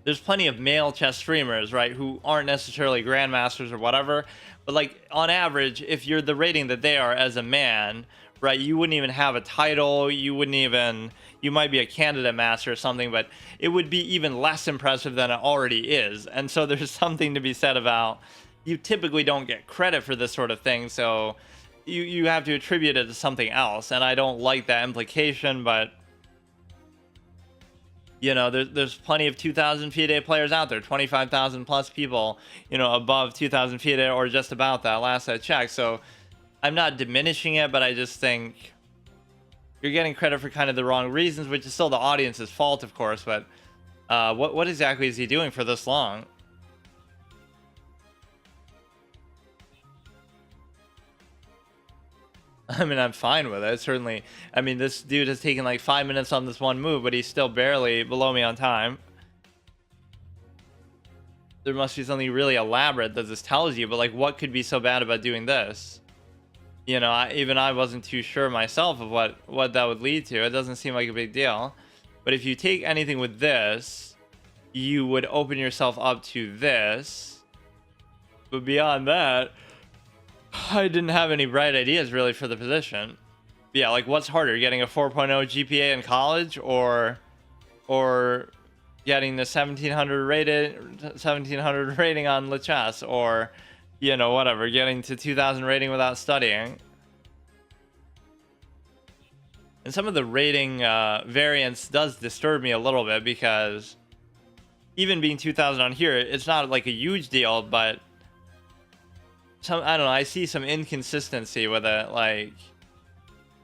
there's plenty of male chess streamers, right, who aren't necessarily grandmasters or whatever, but like on average, if you're the rating that they are as a man, right, you wouldn't even have a title, you wouldn't even, you might be a candidate master or something, but it would be even less impressive than it already is. And so there's something to be said about, you typically don't get credit for this sort of thing, so you have to attribute it to something else. And I don't like that implication, but you know, there's plenty of 2,000 FIDE players out there, 25,000 plus people, you know, above 2,000 FIDE or just about that last I checked. So I'm not diminishing it, but I just think you're getting credit for kind of the wrong reasons, which is still the audience's fault, of course. But what exactly is he doing for this long? I mean, I'm fine with it, certainly. I mean, this dude has taken like 5 minutes on this one move, but he's still barely below me on time. There must be something really elaborate that this tells you, but like, what could be so bad about doing this? You know, I wasn't too sure myself of what that would lead to. It doesn't seem like a big deal. But if you take anything with this, you would open yourself up to this. But beyond that, I didn't have any bright ideas really for the position. Yeah, like what's harder, getting a 4.0 GPA in college or getting the 1700 rating on Lichess, or you know, whatever, getting to 2000 rating without studying. And some of the rating variance does disturb me a little bit because even being 2000 on here, it's not like a huge deal, but I don't know, I see some inconsistency with it. Like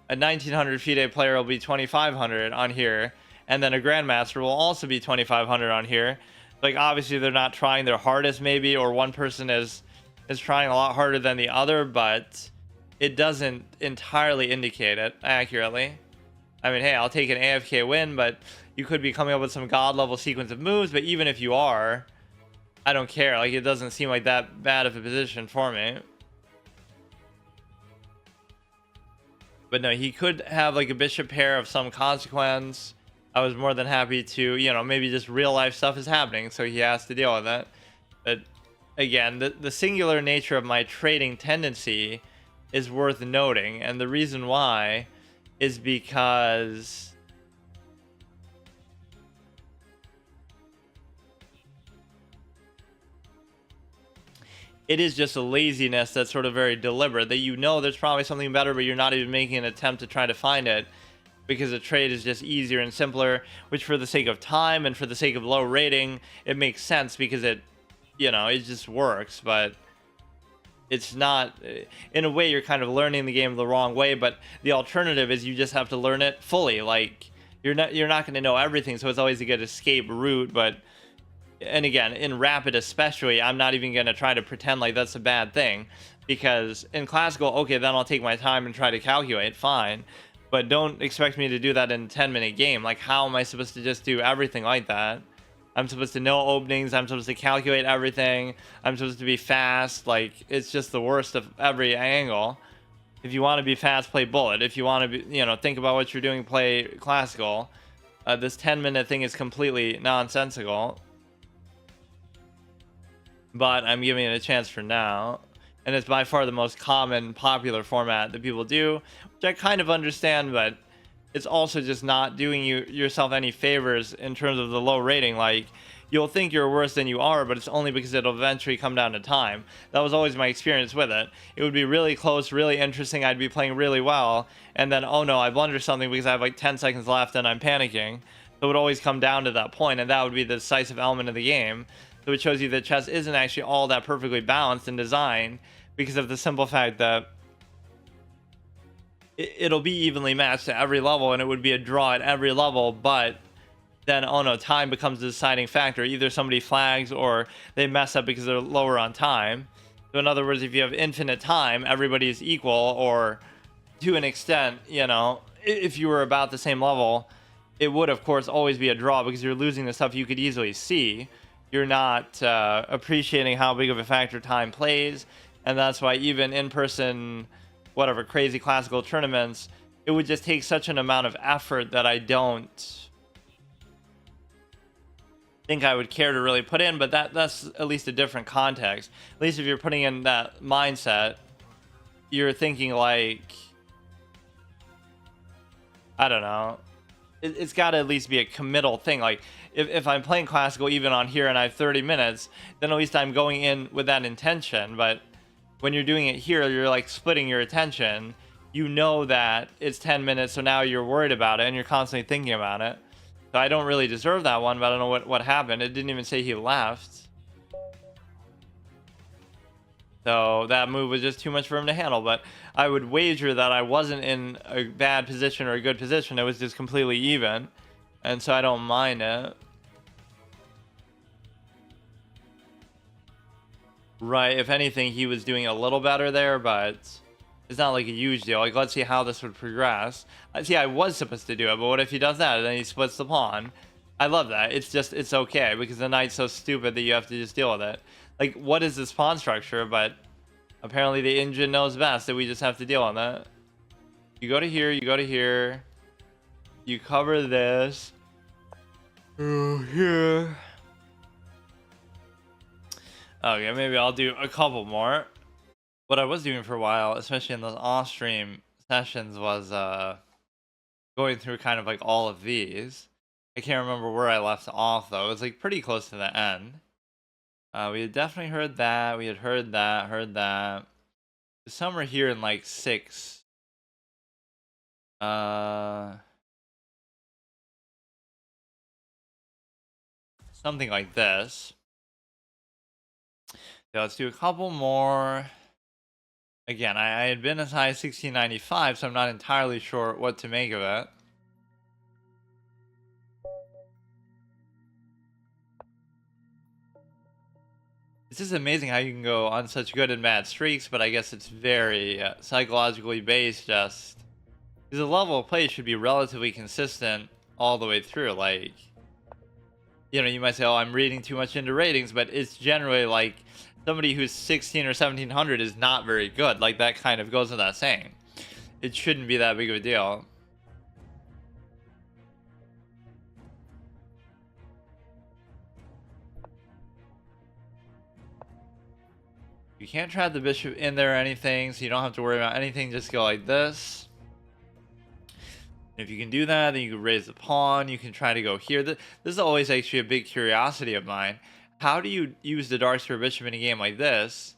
a 1900 FIDE player will be 2500 on here, and then a grandmaster will also be 2500 on here. Like obviously they're not trying their hardest maybe, or one person is trying a lot harder than the other, but it doesn't entirely indicate it accurately. I mean, hey, I'll take an AFK win, but you could be coming up with some god level sequence of moves. But even if you are, I don't care. Like, it doesn't seem like that bad of a position for me. But no, he could have like a bishop pair of some consequence. I was more than happy to, maybe just real life stuff is happening, so he has to deal with it. But again, the singular nature of my trading tendency is worth noting, and the reason why is because it is just a laziness that's sort of very deliberate, that there's probably something better, but you're not even making an attempt to try to find it because the trade is just easier and simpler, which for the sake of time and for the sake of low rating, it makes sense because it just works. But it's not, in a way, you're kind of learning the game the wrong way, but the alternative is you just have to learn it fully. Like, you're not going to know everything, so it's always a good escape route. But, and again, in Rapid especially, I'm not even going to try to pretend like that's a bad thing, because in Classical, okay, then I'll take my time and try to calculate, fine, but don't expect me to do that in a 10-minute game. Like, how am I supposed to just do everything like that? I'm supposed to know openings, I'm supposed to calculate everything, I'm supposed to be fast. Like, it's just the worst of every angle. If you want to be fast, play Bullet. If you want to be, think about what you're doing, play Classical. This 10-minute thing is completely nonsensical, but I'm giving it a chance for now. And it's by far the most common, popular format that people do, which I kind of understand, but it's also just not doing yourself any favors in terms of the low rating. Like, you'll think you're worse than you are, but it's only because it'll eventually come down to time. That was always my experience with it. It would be really close, really interesting, I'd be playing really well, and then, oh no, I blundered something because I have like 10 seconds left and I'm panicking. So it would always come down to that point, and that would be the decisive element of the game. So it shows you that chess isn't actually all that perfectly balanced and designed, because of the simple fact that it'll be evenly matched at every level, and it would be a draw at every level, but then, oh no, time becomes the deciding factor. Either somebody flags or they mess up because they're lower on time. So in other words, if you have infinite time, everybody's equal, or to an extent, if you were about the same level, it would, of course, always be a draw because you're losing the stuff you could easily see. You're not appreciating how big of a factor time plays, and that's why even in-person, whatever, crazy Classical tournaments, it would just take such an amount of effort that I don't think I would care to really put in. But that's at least a different context. At least if you're putting in that mindset, you're thinking like, I don't know, it's got to at least be a committal thing. Like, if I'm playing Classical even on here and I have 30 minutes, then at least I'm going in with that intention. But when you're doing it here, you're like splitting your attention. You know that it's 10 minutes, so now you're worried about it and you're constantly thinking about it. So I don't really deserve that one, but I don't know what happened. It didn't even say he left. So that move was just too much for him to handle. But I would wager that I wasn't in a bad position or a good position. It was just completely even. And so I don't mind it. Right, if anything, he was doing a little better there, but it's not like a huge deal. Like, let's see how this would progress. See, I was supposed to do it, but what if he does that and then he splits the pawn? I love that. It's okay, because the knight's so stupid that you have to just deal with it. Like, what is this pawn structure? But apparently the engine knows best, that we just have to deal with it. You go to here, you go to here. You cover this. Oh, here. Okay, maybe I'll do a couple more. What I was doing for a while, especially in those off-stream sessions, was going through kind of like all of these. I can't remember where I left off, though. It was like pretty close to the end. We had definitely heard that. We had heard that. Some were here in like 6. Something like this. So let's do a couple more. Again, I had been as high as 1695, so I'm not entirely sure what to make of it. It's just amazing how you can go on such good and bad streaks, but I guess it's very psychologically based. Just because the level of play should be relatively consistent all the way through. Like, you might say, oh, I'm reading too much into ratings, but it's generally like somebody who's 16 or 1700 is not very good. Like, that kind of goes without saying. it shouldn't be that big of a deal. You can't trap the bishop in there or anything, so you don't have to worry about anything. Just go like this. If you can do that, then you can raise the pawn. You can try to go here. This is always actually a big curiosity of mine. How do you use the dark square bishop in a game like this?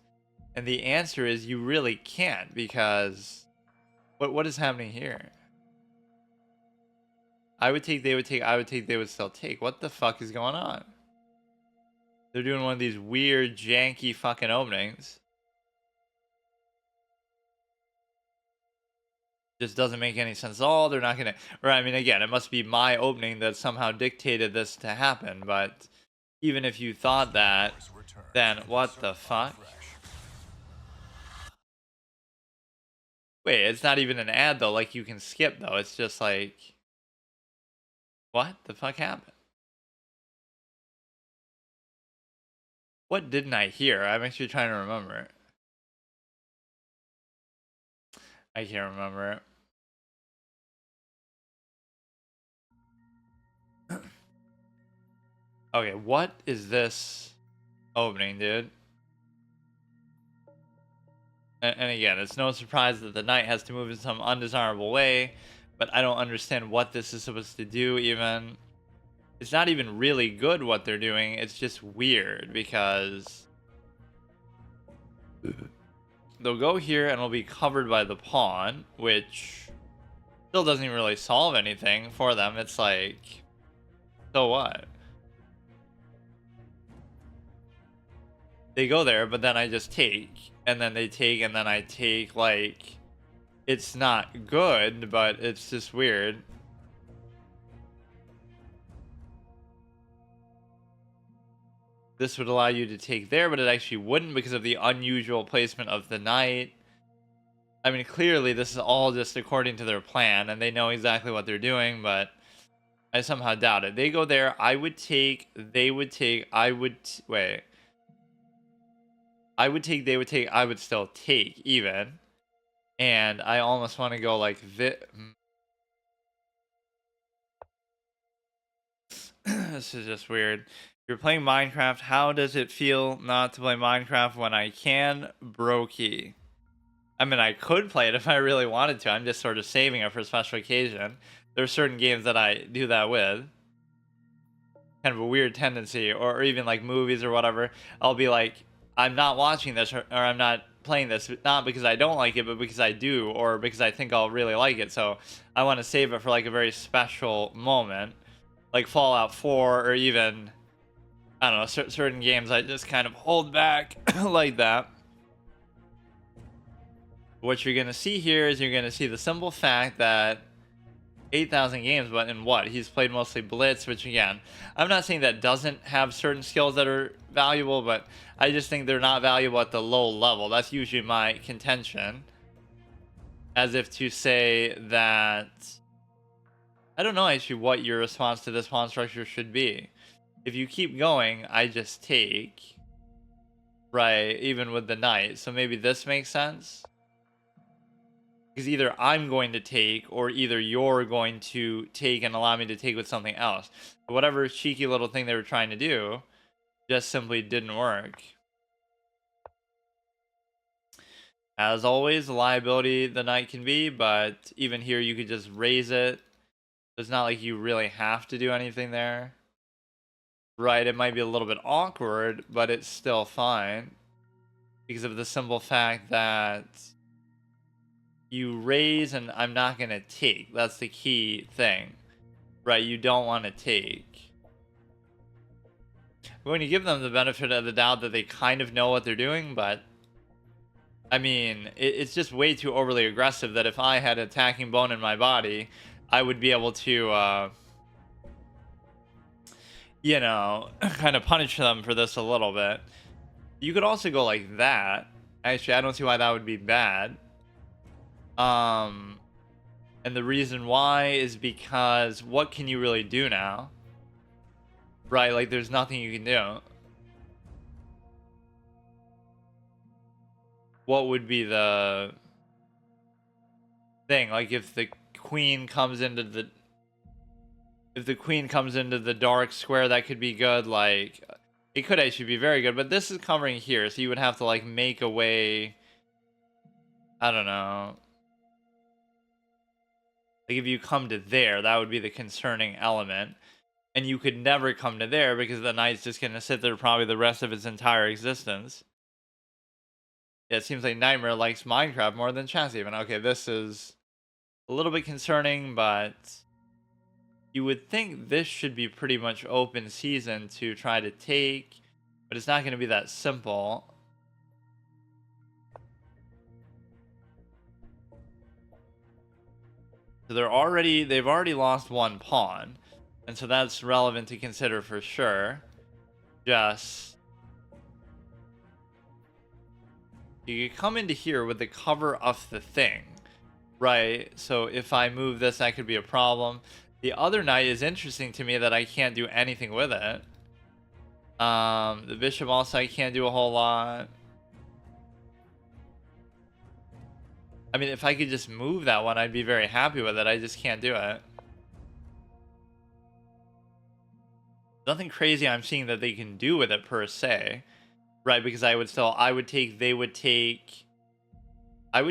And the answer is you really can't, because what is happening here? I would take, they would take, I would take, they would still take. What the fuck is going on? They're doing one of these weird, janky fucking openings. Just doesn't make any sense at all. They're not gonna, or I mean, again, it must be my opening that somehow dictated this to happen. But even if you thought that, then what the fuck? Wait, it's not even an ad though. Like, you can skip though. It's just like, what the fuck happened? What didn't I hear? I'm actually trying to remember it. I can't remember it. Okay, what is this opening, dude? And again, it's no surprise that the knight has to move in some undesirable way, but I don't understand what this is supposed to do even. It's not even really good what they're doing, it's just weird because they'll go here and it'll be covered by the pawn, which still doesn't even really solve anything for them. It's like, so what? They go there, but then I just take, and then they take, and then I take. Like, it's not good, but it's just weird. This would allow you to take there, but it actually wouldn't because of the unusual placement of the knight. I mean, clearly this is all just according to their plan, and they know exactly what they're doing, but I somehow doubt it. They go there, I would take, they would take, I would, wait. I would take, they would take, I would still take even. And I almost want to go like this. This is just weird. You're playing Minecraft. How does it feel not to play Minecraft when I can? Brokey. I mean, I could play it if I really wanted to. I'm just sort of saving it for a special occasion. There are certain games that I do that with. Kind of a weird tendency. Or even like movies or whatever. I'll be like, I'm not watching this or I'm not playing this, not because I don't like it, but because I do, or because I think I'll really like it. So I want to save it for like a very special moment, like Fallout 4, or even, I don't know, certain games I just kind of hold back like that. What you're going to see here is you're going to see the simple fact that 8,000 games, but in what? He's played mostly Blitz, which again, I'm not saying that doesn't have certain skills that are valuable, but I just think they're not valuable at the low level. That's usually my contention. As if to say that, I don't know actually what your response to this pawn structure should be. If you keep going, I just take, right, even with the knight. So maybe this makes sense. Because either I'm going to take, or either you're going to take and allow me to take with something else. But whatever cheeky little thing they were trying to do just simply didn't work. As always, the liability the knight can be, but even here you could just raise it. It's not like you really have to do anything there. Right, it might be a little bit awkward, but it's still fine. Because of the simple fact that you raise and I'm not going to take. That's the key thing. Right, you don't want to take. When you give them the benefit of the doubt that they kind of know what they're doing, but I mean, it's just way too overly aggressive that if I had attacking bone in my body, I would be able to, you know, kind of punish them for this a little bit. You could also go like that. Actually, I don't see why that would be bad. And the reason why is because what can you really do now? Right, like there's nothing you can do. What would be the thing. Like if the queen comes into the dark square, that could be good. Like it could actually be very good, but this is covering here, so you would have to like make a way. I don't know. Like if you come to there, that would be the concerning element. And you could never come to there because the knight's just going to sit there probably the rest of its entire existence. Yeah, it seems like Nightmare likes Minecraft more than chess even. Okay, this is a little bit concerning, but you would think this should be pretty much open season to try to take, but it's not going to be that simple. So they've already lost one pawn, and so that's relevant to consider for sure. Just you could come into here with the cover of the thing, right? So if I move this, that could be a problem. The other knight is interesting to me that I can't do anything with it. The bishop also I can't do a whole lot. I mean, if I could just move that one, I'd be very happy with it. I just can't do it. Nothing crazy I'm seeing that they can do with it per se, right? Because I would take, they would take, I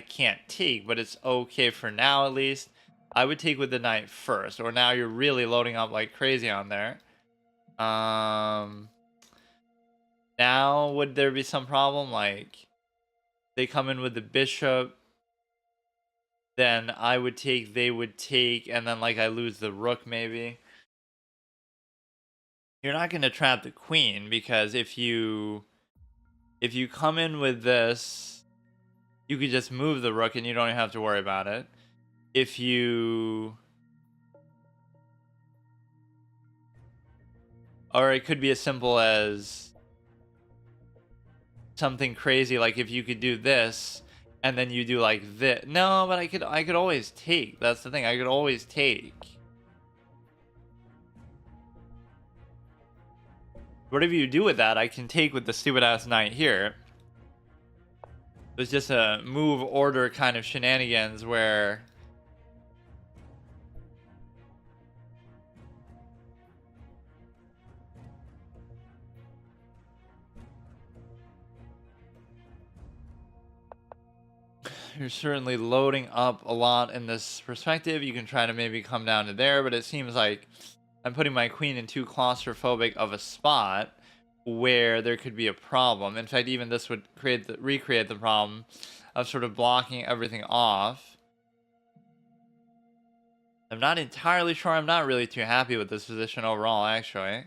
can't take, but it's okay for now at least. I would take with the knight first, or now you're really loading up like crazy on there. Now would there be some problem? Like they come in with the bishop, then I would take, they would take, and then like I lose the rook maybe. You're not going to trap the queen because if you come in with this, you could just move the rook and you don't even have to worry about it. If you, or it could be as simple as something crazy like if you could do this and then you do like this. No, but I could always take. That's the thing. I could always take. Whatever you do with that, I can take with the stupid ass knight here. There's just a move order kind of shenanigans where you're certainly loading up a lot in this perspective. You can try to maybe come down to there, but it seems like I'm putting my queen in too claustrophobic of a spot where there could be a problem. In fact, even this would recreate the problem of sort of blocking everything off. I'm not entirely sure. I'm not really too happy with this position overall, actually.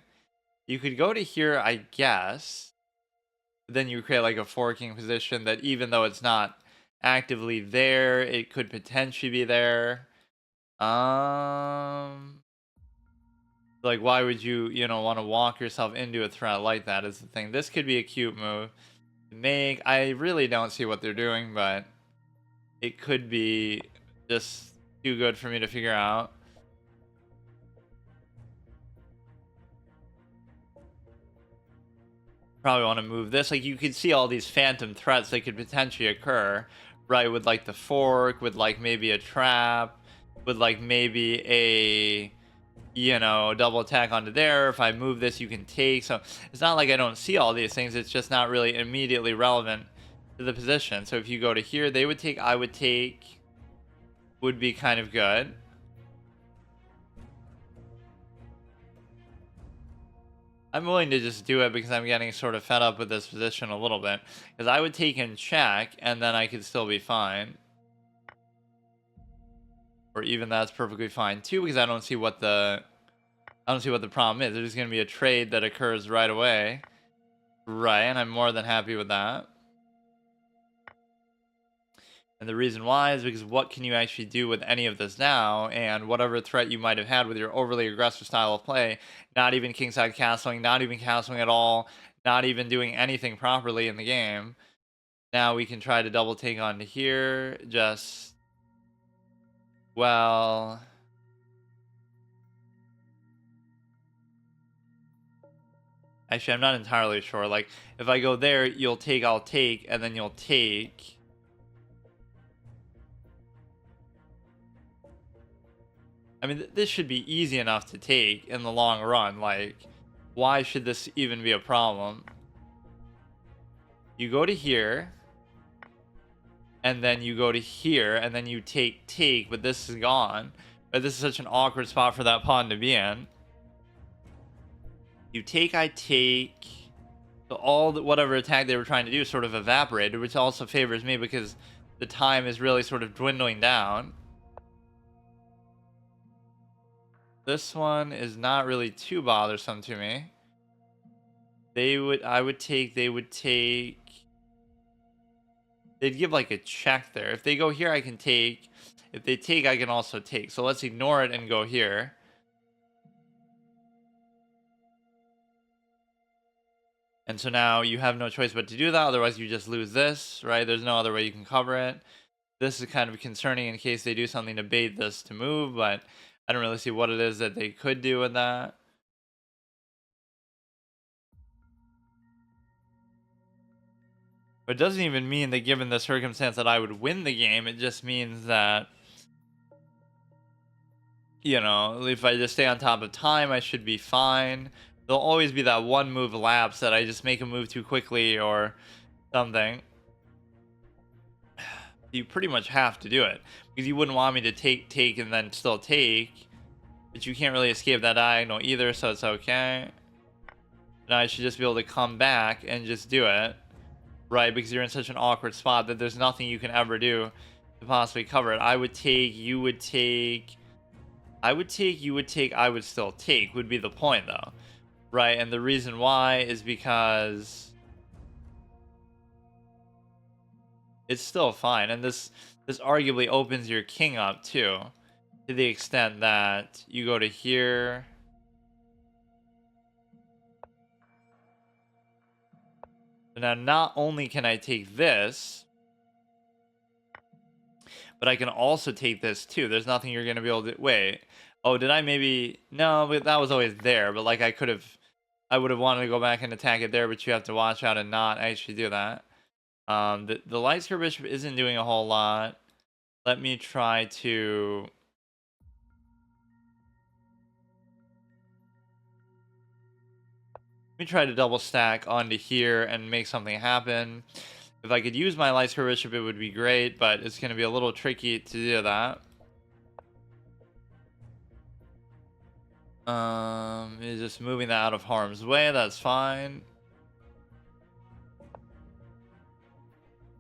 You could go to here, I guess. Then you create like a forking position that even though it's not actively there, it could potentially be there. Like why would you want to walk yourself into a threat like that is the thing. This could be a cute move to make. I really don't see what they're doing, but it could be just too good for me to figure out. Probably want to move this. Like you could see all these phantom threats that could potentially occur, right? With like the fork, with like maybe a trap, with like maybe a double attack onto there. If I move this, you can take. So it's not like I don't see all these things. It's just not really immediately relevant to the position. So if you go to here, they would take, I would take, would be kind of good. I'm willing to just do it because I'm getting sort of fed up with this position a little bit. Because I would take in check, and then I could still be fine. Or even that's perfectly fine too, because I don't see what the problem is. There's going to be a trade that occurs right away. Right, and I'm more than happy with that. And the reason why is because what can you actually do with any of this now? And whatever threat you might have had with your overly aggressive style of play, not even kingside castling, not even castling at all, not even doing anything properly in the game. Now we can try to double take onto here. Just, well, actually, I'm not entirely sure. Like, if I go there, you'll take, I'll take, and then you'll take. I mean, this should be easy enough to take in the long run. Like, why should this even be a problem? You go to here, and then you go to here, and then you take, but this is gone. But this is such an awkward spot for that pawn to be in. You take, I take. So all the, whatever attack they were trying to do sort of evaporated, which also favors me because the time is really sort of dwindling down. This one is not really too bothersome to me. I would take, they would take. They'd give like a check there. If they go here, I can take. If they take, I can also take. So let's ignore it and go here. And so now you have no choice but to do that. Otherwise, you just lose this, right? There's no other way you can cover it. This is kind of concerning in case they do something to bait this to move, but I don't really see what it is that they could do with that. But it doesn't even mean that given the circumstance that I would win the game. It just means that, you know, if I just stay on top of time, I should be fine. There'll always be that one move lapse that I just make a move too quickly or something. You pretty much have to do it because you wouldn't want me to take, and then still take. But you can't really escape that diagonal either, so it's okay. Now I should just be able to come back and just do it. Right, because you're in such an awkward spot that there's nothing you can ever do to possibly cover it. I would take, you would take, I would take, you would take, I would still take, would be the point though. Right, and the reason why is because it's still fine. And this arguably opens your king up too, to the extent that you go to here. So now not only can I take this, but I can also take this too. There's nothing you're going to be able to... Wait. Oh, did I maybe... No, but that was always there. But like I could have... I would have wanted to go back and attack it there, but you have to watch out and not actually do that. The light square bishop isn't doing a whole lot. Let me try to... Let me try to double stack onto here and make something happen. If I could use my light square bishop, it would be great, but it's going to be a little tricky to do that. Is just moving that out of harm's way. That's fine.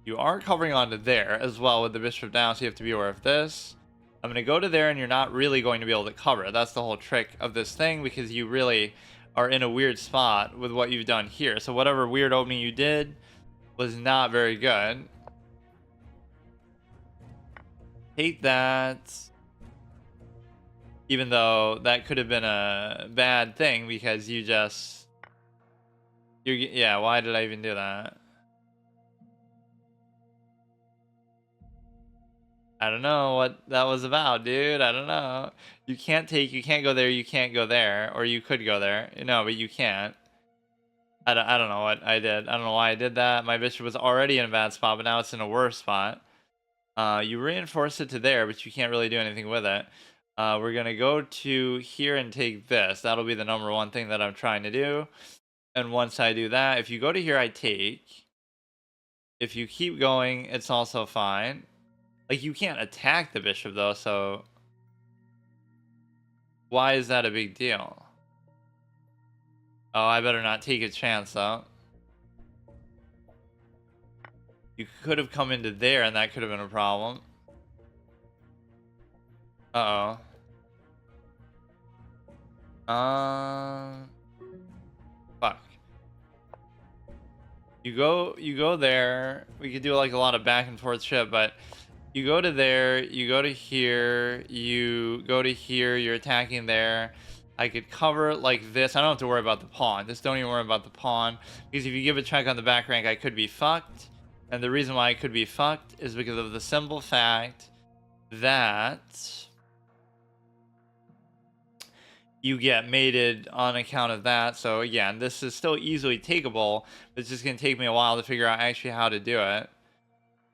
You are covering onto there as well with the bishop down, so you have to be aware of this. I'm going to go to there, and you're not really going to be able to cover. That's the whole trick of this thing, because you really are in a weird spot with what you've done here. So whatever weird opening you did was not very good. Hate that. Even though that could have been a bad thing because you just... yeah, why did I even do that? I don't know what that was about, dude. I don't know. You can't take, you can't go there, you can't go there. Or you could go there. No, but you can't. I don't know what I did. I don't know why I did that. My bishop was already in a bad spot, but now it's in a worse spot. You reinforce it to there, but you can't really do anything with it. We're going to go to here and take this. That'll be the number one thing that I'm trying to do. And once I do that, if you go to here, I take. If you keep going, it's also fine. Like, you can't attack the bishop, though, so... Why is that a big deal? Oh, I better not take a chance, though. You could have come into there, and that could have been a problem. Uh-oh. Fuck. You go there. We could do like a lot of back and forth shit, but you go to there, you go to here, you go to here, you're attacking there. I could cover it like this. I don't have to worry about the pawn. Just don't even worry about the pawn. Because if you give a check on the back rank, I could be fucked. And the reason why I could be fucked is because of the simple fact that you get mated on account of that. So again, this is still easily takeable, but it's just going to take me a while to figure out actually how to do it.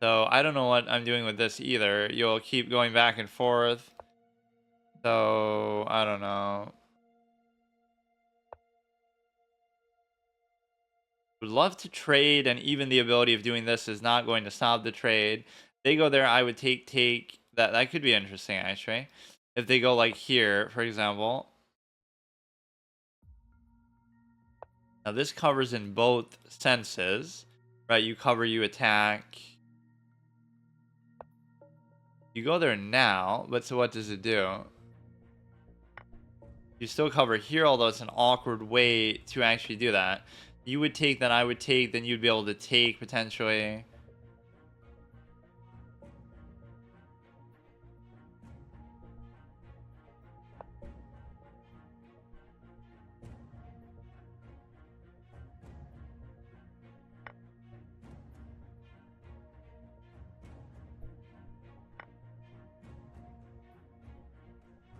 So I don't know what I'm doing with this either. You'll keep going back and forth. So, I don't know. Would love to trade, and even the ability of doing this is not going to stop the trade. They go there, I would take that could be interesting actually. If they go like here, for example. Now this covers in both senses, right? You cover, you attack. You go there now, but so what does it do? You still cover here, although it's an awkward way to actually do that. You would take, then I would take, then you'd be able to take potentially.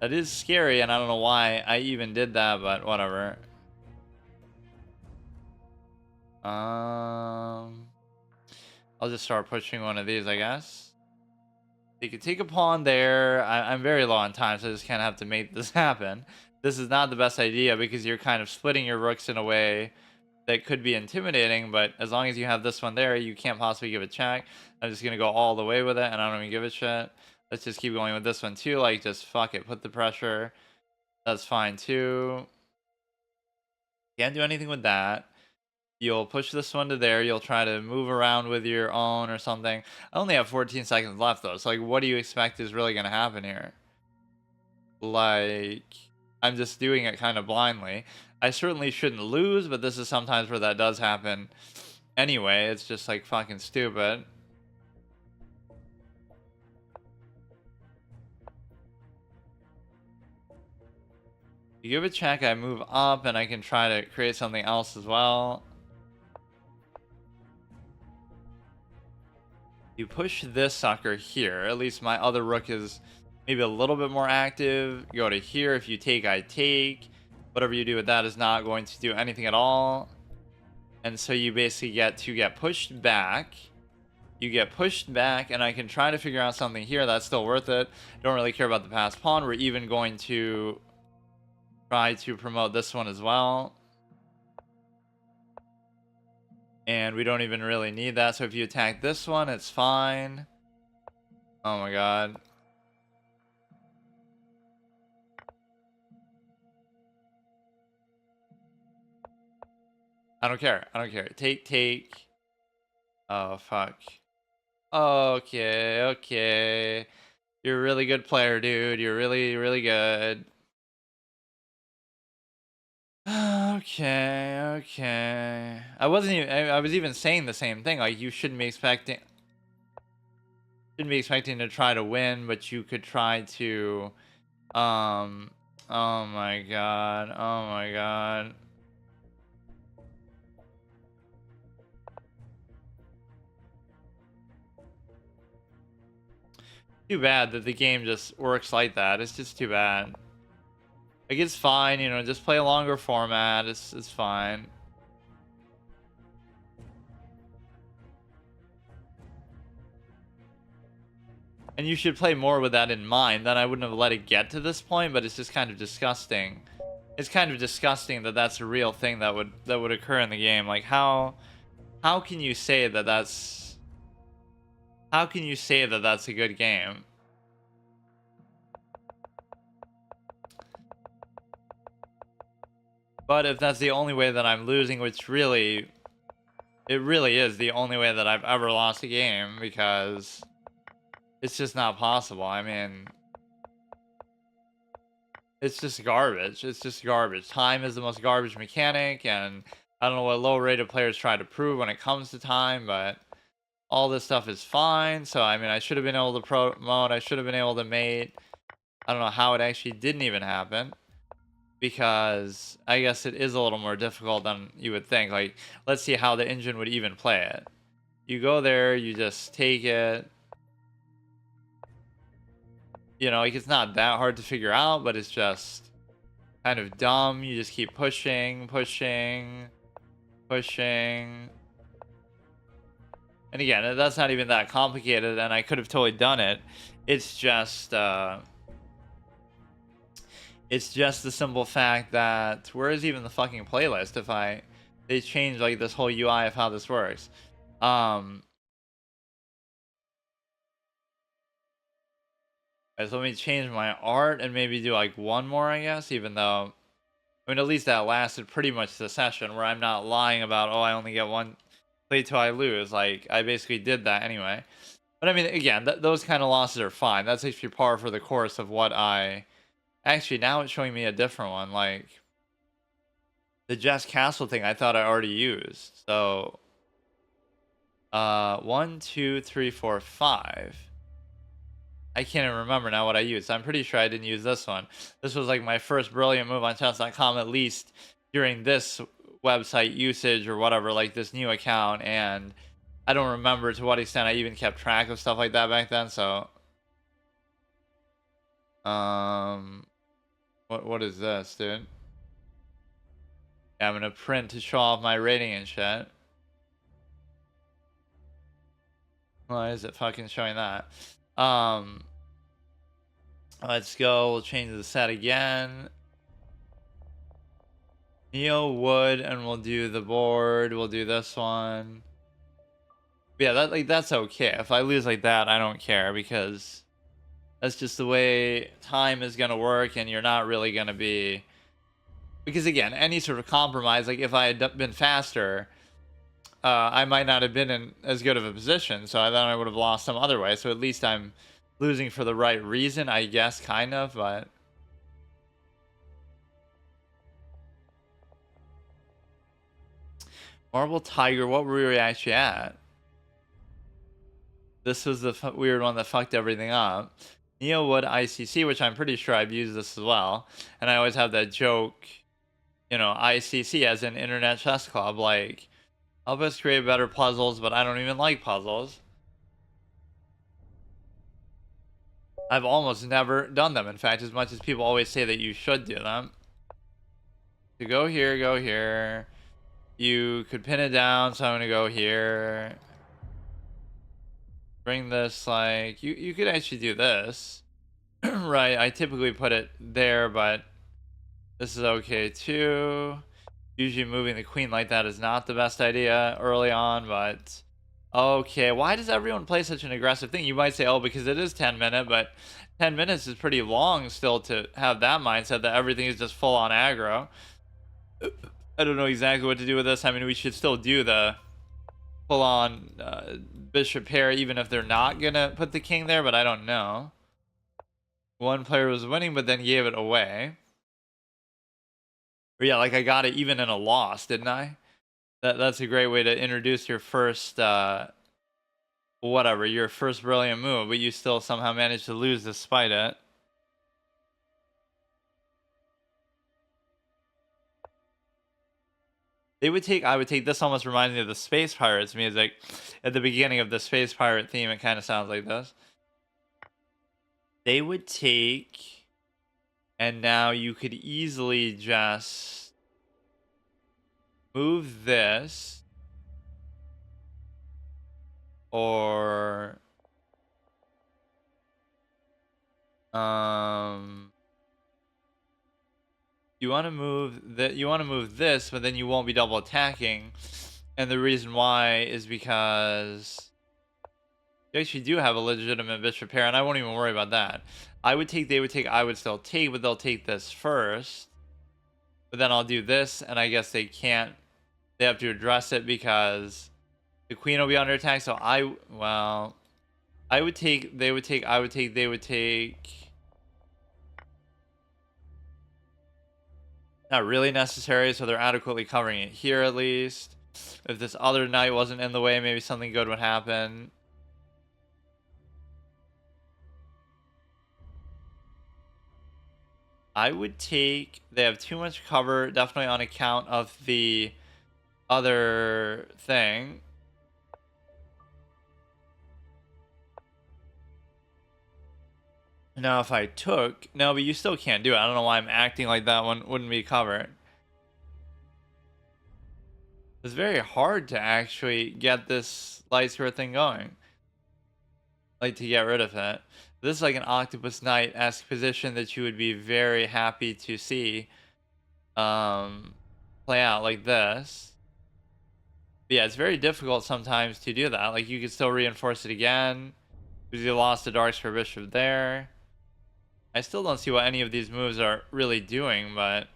That is scary, and I don't know why I even did that, but whatever. I'll just start pushing one of these, I guess. You could take a pawn there. I'm very low on time, so I just kind of have to make this happen. This is not the best idea because you're kind of splitting your rooks in a way that could be intimidating, but as long as you have this one there, you can't possibly give a check. I'm just going to go all the way with it, and I don't even give a shit. Let's just keep going with this one, too. Like, just fuck it. Put the pressure. That's fine, too. Can't do anything with that. You'll push this one to there. You'll try to move around with your own or something. I only have 14 seconds left, though. So, like, what do you expect is really going to happen here? Like, I'm just doing it kind of blindly. I certainly shouldn't lose, but this is sometimes where that does happen. Anyway, it's just, like, fucking stupid. You give a check, I move up, and I can try to create something else as well. You push this sucker here. At least my other rook is maybe a little bit more active. You go to here. If you take, I take. Whatever you do with that is not going to do anything at all. And so you basically get to get pushed back. You get pushed back, and I can try to figure out something here that's still worth it. Don't really care about the passed pawn. We're even going to try to promote this one as well. And we don't even really need that. So if you attack this one, it's fine. Oh my god. I don't care. I don't care. Take. Oh, fuck. Okay, okay. You're a really good player, dude. You're really, really good. Okay, okay. I wasn't even, I was even saying the same thing. Like, you shouldn't be expecting to try to win, but you could try to, um, oh my god. Oh my god. Too bad that the game just works like that. It's just too bad. Like, it's fine, you know, just play a longer format. It's fine. And you should play more with that in mind. Then I wouldn't have let it get to this point, but it's just kind of disgusting. It's kind of disgusting that that's a real thing that would occur in the game. Like, how can you say that that's a good game? But if that's the only way that I'm losing, which really, it really is the only way that I've ever lost a game, because it's just not possible. I mean, it's just garbage. It's just garbage. Time is the most garbage mechanic, and I don't know what low-rated players try to prove when it comes to time, but all this stuff is fine. So, I mean, I should have been able to promote. I should have been able to mate. I don't know how it actually didn't even happen, because I guess it is a little more difficult than you would think. Like, let's see how the engine would even play it. You go there, you just take it. You know, like, it's not that hard to figure out, but it's just kind of dumb. You just keep pushing. And again, that's not even that complicated, and I could have totally done it. It's just, It's just the simple fact that where is even the fucking playlist if they change like this whole UI of how this works. Um so let me change my art and maybe do like one more, I guess, even though I mean at least that lasted pretty much the session where I'm not lying about, oh, I only get one play till I lose. Like I basically did that anyway. But I mean, again, those kind of losses are fine. That's actually par for the course of what I actually now it's showing me a different one. Like the Jess Castle thing, I thought I already used. So, 1, 2, 3, 4, 5. I can't even remember now what I used. I'm pretty sure I didn't use this one. This was like my first brilliant move on chess.com, at least during this website usage or whatever, like this new account. And I don't remember to what extent I even kept track of stuff like that back then. So, what is this, dude? Yeah, I'm gonna print to show off my rating and shit. Why is it fucking showing that? Let's go. We'll change the set again. Neo wood, and we'll do the board. We'll do this one. Yeah, that's okay. If I lose like that, I don't care because that's just the way time is gonna work, and you're not really gonna be. Because again, any sort of compromise, like if I had been faster, I might not have been in as good of a position, so then I would have lost some other way. So at least I'm losing for the right reason, I guess, kind of. But Marble Tiger, what were we actually at? This was the weird one that fucked everything up. Neowood ICC, which I'm pretty sure I've used this as well, and I always have that joke, ICC as in Internet Chess Club, like help us create better puzzles, but I don't even like puzzles. I've almost never done them, in fact, as much as people always say that you should do them. To go here, go here. You could pin it down, so I'm gonna go here. Bring this, like, you could actually do this. Right, I typically put it there, but this is okay too. Usually moving the queen like that is not the best idea early on, but okay. Why does everyone play such an aggressive thing? You might say, oh, because it is 10 minutes, but 10 minutes is pretty long still to have that mindset that everything is just full on aggro. I don't know exactly what to do with this. I mean, we should still do the full on bishop pair, even if they're not gonna put the king there, but I don't know. One player was winning, but then gave it away. Or yeah, like I got it even in a loss, didn't I? That's a great way to introduce your first whatever, your first brilliant move, but you still somehow managed to lose despite it. I would take, this almost reminds me of the Space Pirates music. At the beginning of the Space Pirate theme, it kind of sounds like this. They would take, and now you could easily just move this, or you want to move that, you want to move this, but then you won't be double attacking. And the reason why is because you actually do have a legitimate bishop pair, and I won't even worry about that. I would take, they would take, I would still take, but they'll take this first. But then I'll do this, and I guess they can't, they have to address it because the queen will be under attack. So well, I would take, they would take, I would take, they would take. Not really necessary, so they're adequately covering it here at least. If this other knight wasn't in the way, maybe something good would happen. I would take, they have too much cover, definitely on account of the other thing. Now if I took, no, but you still can't do it. I don't know why I'm acting like that one wouldn't be covered. It's very hard to actually get this light square thing going. like to get rid of it. This is like an Octopus Knight-esque position that you would be very happy to see um, play out like this. But yeah, it's very difficult sometimes to do that. Like you could still reinforce it again because you lost the Dark Square Bishop there. I still don't see what any of these moves are really doing, but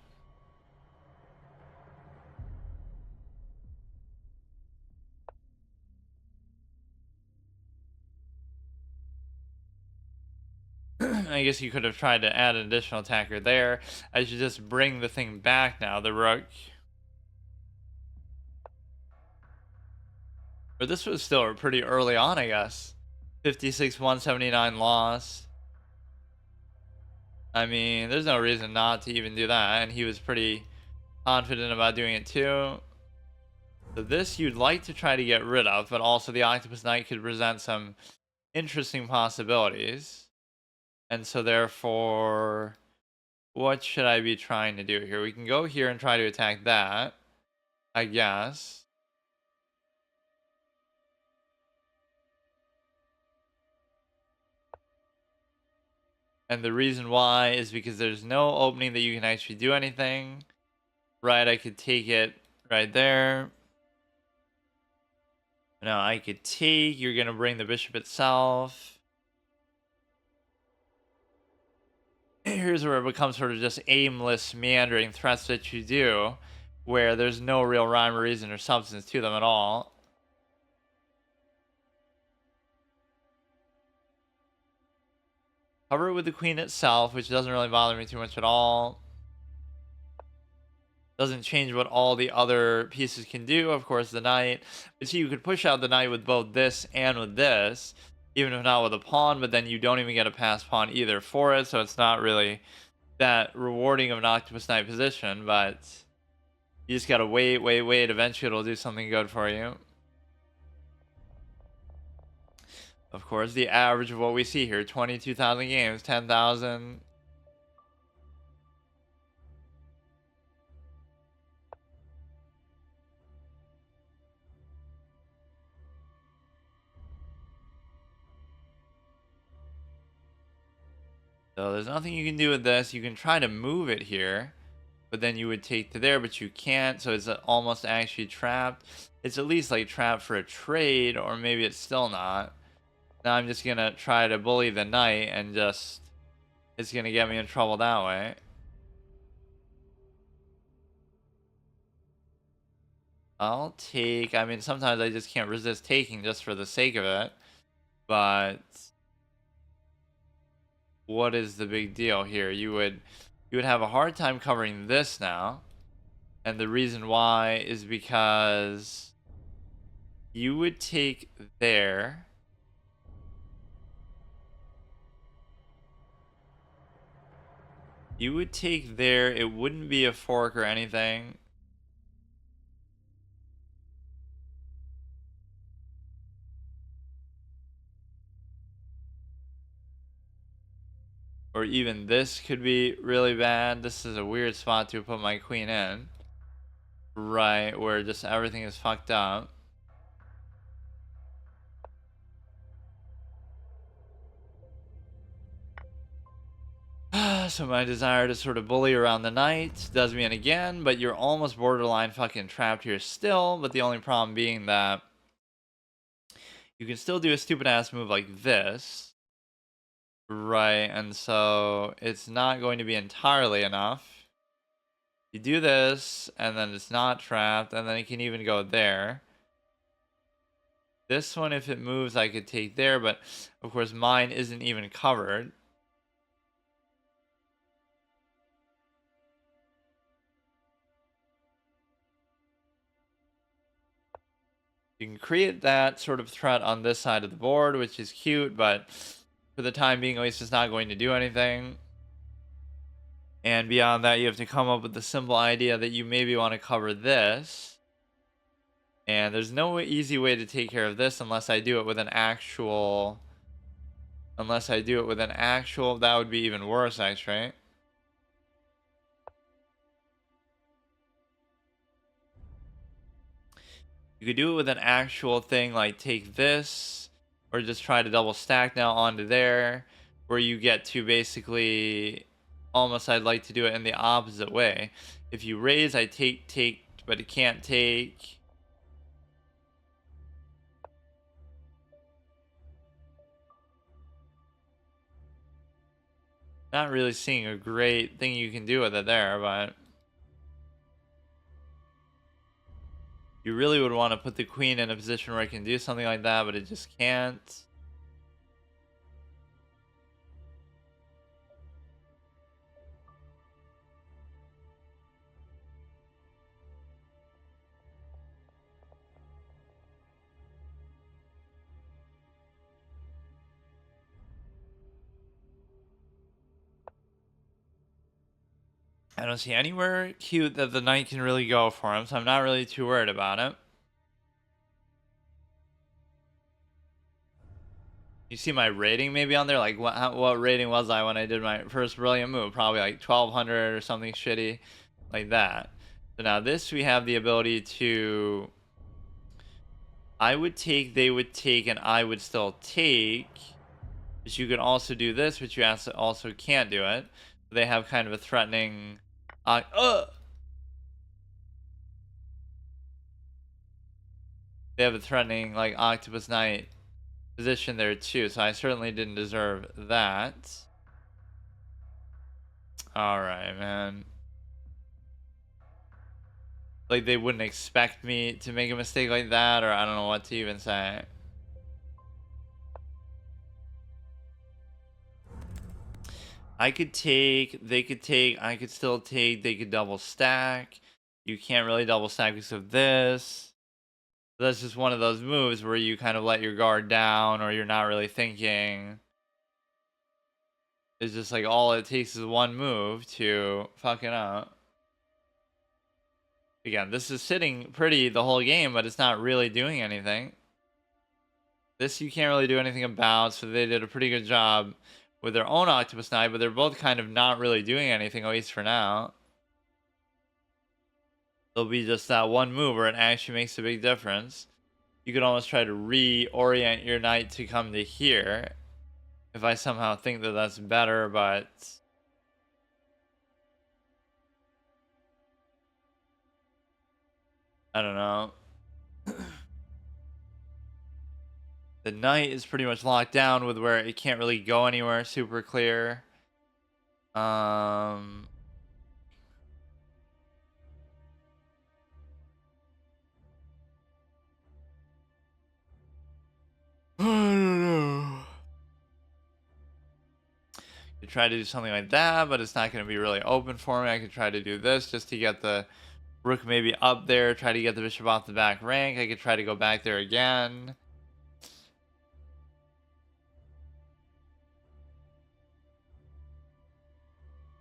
I guess you could have tried to add an additional attacker there. I should just bring the thing back now, the rook. But this was still pretty early on, I guess. 56, 179 loss. I mean, there's no reason not to even do that. And he was pretty confident about doing it too. So this you'd like to try to get rid of, but also the Octopus Knight could present some interesting possibilities. And so therefore, what should I be trying to do here? We can go here and try to attack that, I guess. And the reason why is because there's no opening that you can actually do anything. Right, I could take it right there. Now I could take, you're going to bring the bishop itself. Here's where it becomes sort of just aimless, meandering threats that you do, where there's no real rhyme or reason or substance to them at all. Cover it with the queen itself, which doesn't really bother me too much at all. Doesn't change what all the other pieces can do. Of course, the knight. But see, you could push out the knight with both this and with this, even if not with a pawn, but then you don't even get a pass pawn either for it, so it's not really that rewarding of an Octopus Knight position, but you just gotta wait, wait, wait. Eventually it'll do something good for you. Of course, the average of what we see here, 22,000 games, 10,000. So there's nothing you can do with this. You can try to move it here, but then you would take to there, but you can't. So it's almost actually trapped. It's at least like trapped for a trade, or maybe it's still not. Now I'm just gonna try to bully the knight and just, it's gonna get me in trouble that way. I'll take, I mean, sometimes I just can't resist taking just for the sake of it, but what is the big deal here? You would have a hard time covering this now. And the reason why is because you would take there. You would take there. It wouldn't be a fork or anything. Or even this could be really bad. This is a weird spot to put my queen in. Right, where just everything is fucked up. So my desire to sort of bully around the knight does me in again, but you're almost borderline fucking trapped here still. But the only problem being that you can still do a stupid ass move like this. Right, and so it's not going to be entirely enough. You do this, and then it's not trapped, and then it can even go there. This one, if it moves, I could take there, but of course mine isn't even covered. You can create that sort of threat on this side of the board, which is cute, but for the time being, at least it's not going to do anything. And beyond that, you have to come up with the simple idea that you maybe want to cover this. And there's no easy way to take care of this unless I do it with an actual... Unless I do it with an actual... That would be even worse, actually, right? You could do it with an actual thing, like take this, or just try to double stack now onto there, where you get to basically almost, I'd like to do it in the opposite way. If you raise, I take, but it can't take. Not really seeing a great thing you can do with it there, but you really would want to put the queen in a position where it can do something like that, but it just can't. I don't see anywhere cute that the knight can really go for him, so I'm not really too worried about it. You see my rating maybe on there? Like, what rating was I when I did my first brilliant move? Probably like 1200 or something shitty like that. So now this, we have the ability to... I would take, they would take, and I would still take. But you can also do this, but you also can't do it. They have kind of a threatening... They have a threatening, like, Octopus Knight position there too, so I certainly didn't deserve that. Alright, man. Like, they wouldn't expect me to make a mistake like that, or I don't know what to even say. I could take, they could take, I could still take, they could double stack. You can't really double stack because of this. That's just one of those moves where you kind of let your guard down, or you're not really thinking. It's just like all it takes is one move to fuck it up. Again, this is sitting pretty the whole game, but it's not really doing anything. This you can't really do anything about, so they did a pretty good job with their own Octopus Knight, but they're both kind of not really doing anything, at least for now. There'll be just that one move where it actually makes a big difference. You could almost try to reorient your knight to come to here, if I somehow think that that's better, but... I don't know. The knight is pretty much locked down with where it can't really go anywhere super clear. I don't know. You try to do something like that, but it's not going to be really open for me. I could try to do this just to get the rook maybe up there, try to get the bishop off the back rank. I could try to go back there again.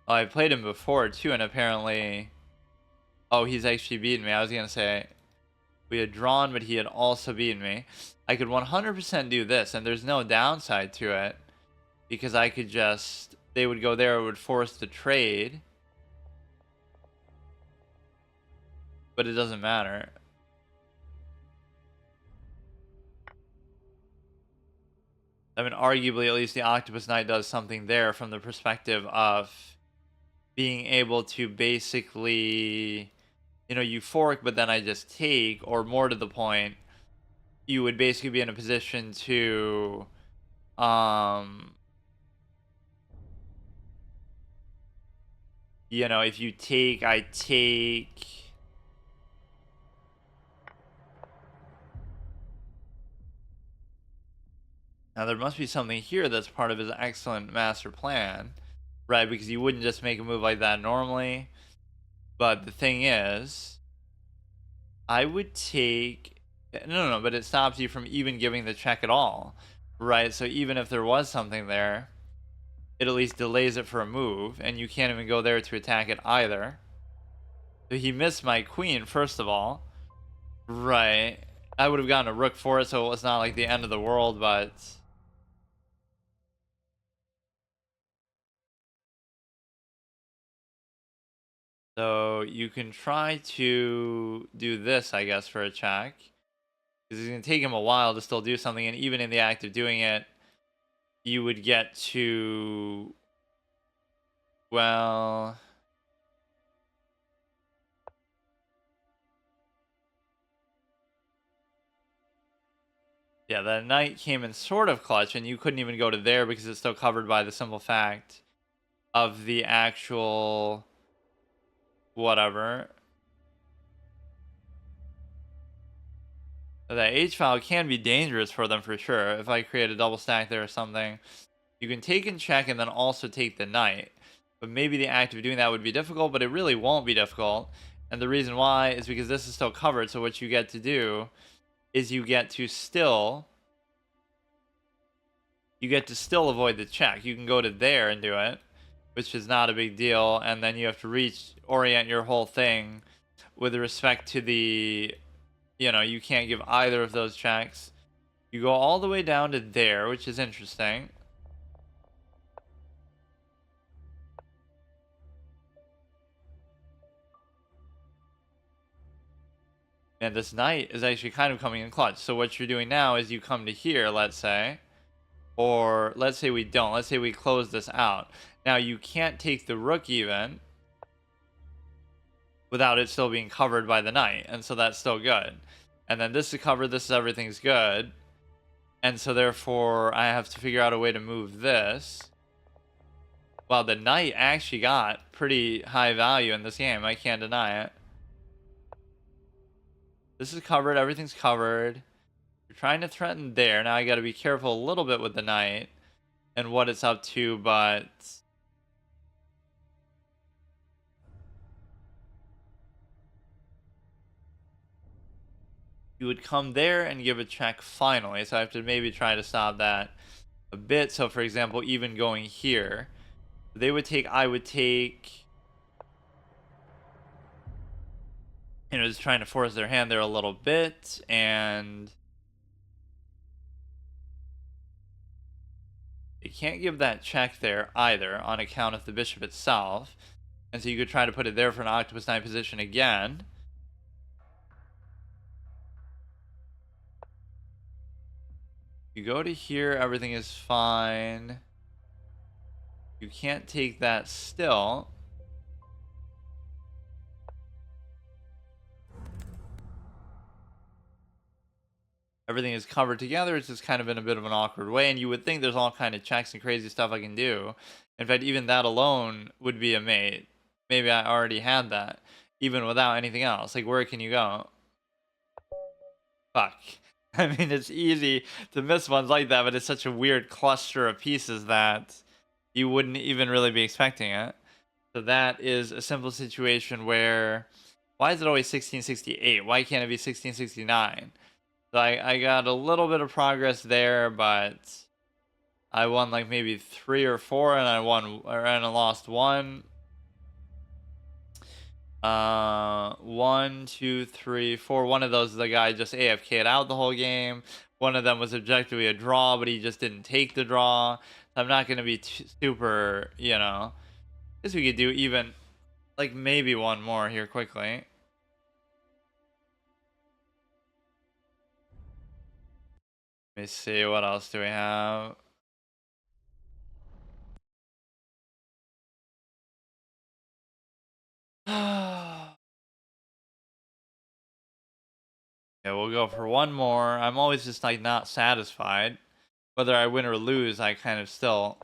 Oh, I played him before too, and apparently... Oh, he's actually beaten me. I was going to say we had drawn, but he had also beaten me. I could 100% do this, and there's no downside to it. Because I could just... They would go there, it would force the trade. But it doesn't matter. I mean, arguably, at least the Octopus Knight does something there from the perspective of being able to basically, you know, you fork, but then I just take, or more to the point, you would basically be in a position to, you know, if you take, I take. Now, there must be something here that's part of his excellent master plan, right? Because you wouldn't just make a move like that normally. But the thing is, I would take... No, but it stops you from even giving the check at all, right? So even if there was something there, it at least delays it for a move, and you can't even go there to attack it either. So he missed my queen, first of all. Right. I would have gotten a rook for it, so it was not like the end of the world, but... So you can try to do this, I guess, for a check. Because it's going to take him a while to still do something, and even in the act of doing it, you would get to, well, yeah, that knight came in sort of clutch, and you couldn't even go to there because it's still covered by the simple fact of the actual whatever. That H file can be dangerous for them for sure. If I create a double stack there or something, you can take and check and then also take the knight. But maybe the act of doing that would be difficult, but it really won't be difficult. And the reason why is because this is still covered. So what you get to do is you get to still avoid the check. You can go to there and do it, which is not a big deal. And then you have to orient your whole thing with respect to the, you can't give either of those checks. You go all the way down to there, which is interesting. And this knight is actually kind of coming in clutch. So what you're doing now is you come to here, let's say. Or let's say we don't. Let's say we close this out. Now you can't take the rook even without it still being covered by the knight. And so that's still good. And then this is covered. This is everything's good. And so therefore I have to figure out a way to move this. Well, the knight actually got pretty high value in this game. I can't deny it. This is covered. Everything's covered. You're trying to threaten there. Now I got to be careful a little bit with the knight and what it's up to, but you would come there and give a check finally. So I have to maybe try to stop that a bit. So for example, even going here, they would take, I would take, just trying to force their hand there a little bit, and they can't give that check there either on account of the bishop itself. And so you could try to put it there for an octopus knight position again. You go to here, everything is fine. You can't take that still. Everything is covered together. It's just kind of in a bit of an awkward way. And you would think there's all kind of checks and crazy stuff I can do. In fact, even that alone would be a mate. Maybe I already had that, even without anything else. Like, where can you go? Fuck. I mean, it's easy to miss ones like that, but it's such a weird cluster of pieces that you wouldn't even really be expecting it. So that is a simple situation where, why is it always 1668? Why can't it be 1669? So I got a little bit of progress there, but I won like maybe 3 or 4, and I lost 1. 1, 2, 3, 4. One of those, the guy just AFK'd out the whole game. One of them was objectively a draw, but he just didn't take the draw. So I'm not going to be super, I guess we could do even like maybe one more here quickly. Let me see, what else do we have? Yeah, we'll go for one more. I'm always just like not satisfied. Whether I win or lose, I kind of still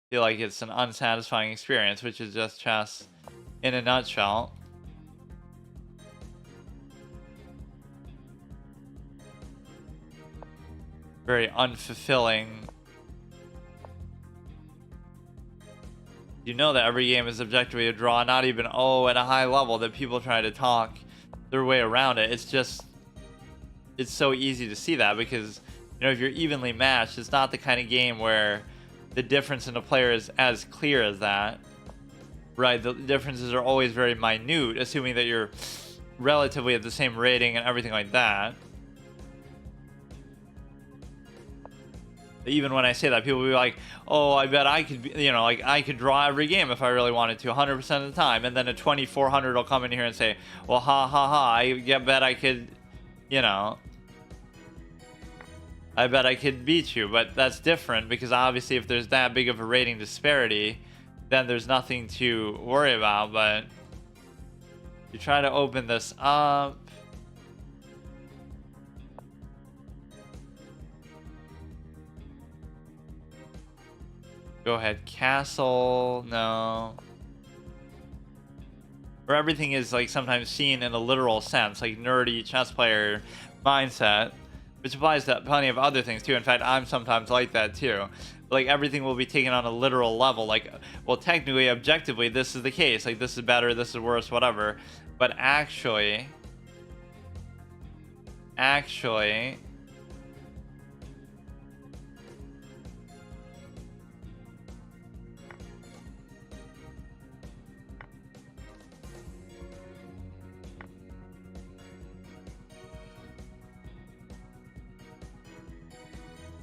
feel like it's an unsatisfying experience, which is just chess in a nutshell. Very unfulfilling. You know that every game is objectively a draw, not even, at a high level that people try to talk their way around it. It's just, it's so easy to see that because, if you're evenly matched, it's not the kind of game where the difference in a player is as clear as that, right? The differences are always very minute, assuming that you're relatively at the same rating and everything like that. Even when I say that, people will be like, oh, I bet I could be, I could draw every game if I really wanted to 100% of the time. And then a 2400 will come in here and say, well, ha ha ha, I bet I could, I bet I could beat you, but that's different because obviously if there's that big of a rating disparity, then there's nothing to worry about. But you try to open this up. Go ahead, castle, no. Where everything is like sometimes seen in a literal sense, like nerdy chess player mindset, which applies to plenty of other things too. In fact, I'm sometimes like that too. Like everything will be taken on a literal level. Like, well, technically, objectively, this is the case. Like this is better, this is worse, whatever. But actually,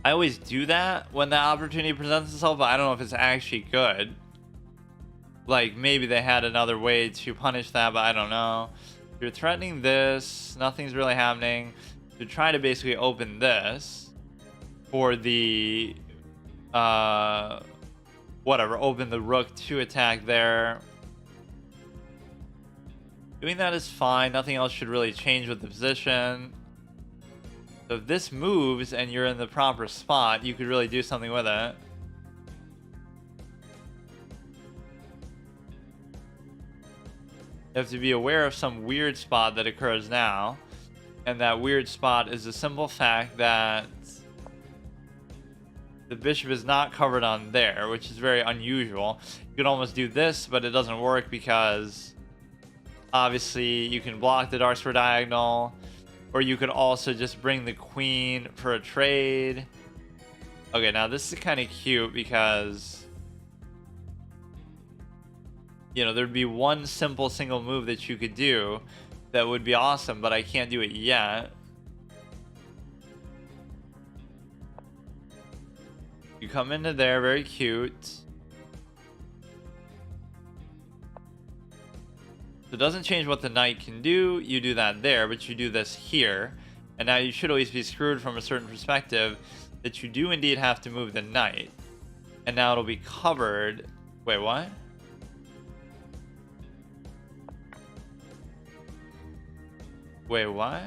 I always do that when the opportunity presents itself, but I don't know if it's actually good. Like, maybe they had another way to punish that, but I don't know. You're threatening this. Nothing's really happening. You're trying to basically open this for the... whatever. Open the rook to attack there. Doing that is fine. Nothing else should really change with the position. So if this moves and you're in the proper spot, you could really do something with it. You have to be aware of some weird spot that occurs now. And that weird spot is the simple fact that the bishop is not covered on there, which is very unusual. You could almost do this, but it doesn't work because obviously you can block the dark square diagonal. Or you could also just bring the queen for a trade. Okay, now this is kind of cute because, you know, there'd be one simple single move that you could do that would be awesome, but I can't do it yet. You come into there, very cute. It doesn't change what the knight can do. You do that there, but you do this here. And now you should always be screwed from a certain perspective that you do indeed have to move the knight. And now it'll be covered. Wait, what? Wait, what?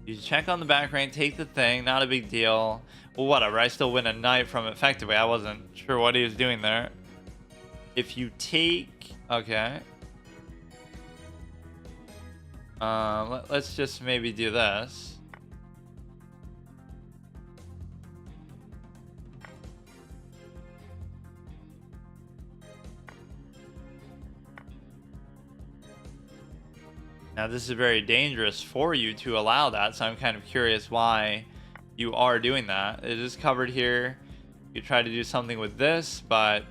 You check on the back rank, take the thing, not a big deal. Well, whatever, I still win a knight from it effectively. I wasn't sure what he was doing there. If you take... Okay. Let's just maybe do this. Now this is very dangerous for you to allow that, so I'm kind of curious why you are doing that. It is covered here. You try to do something with this, but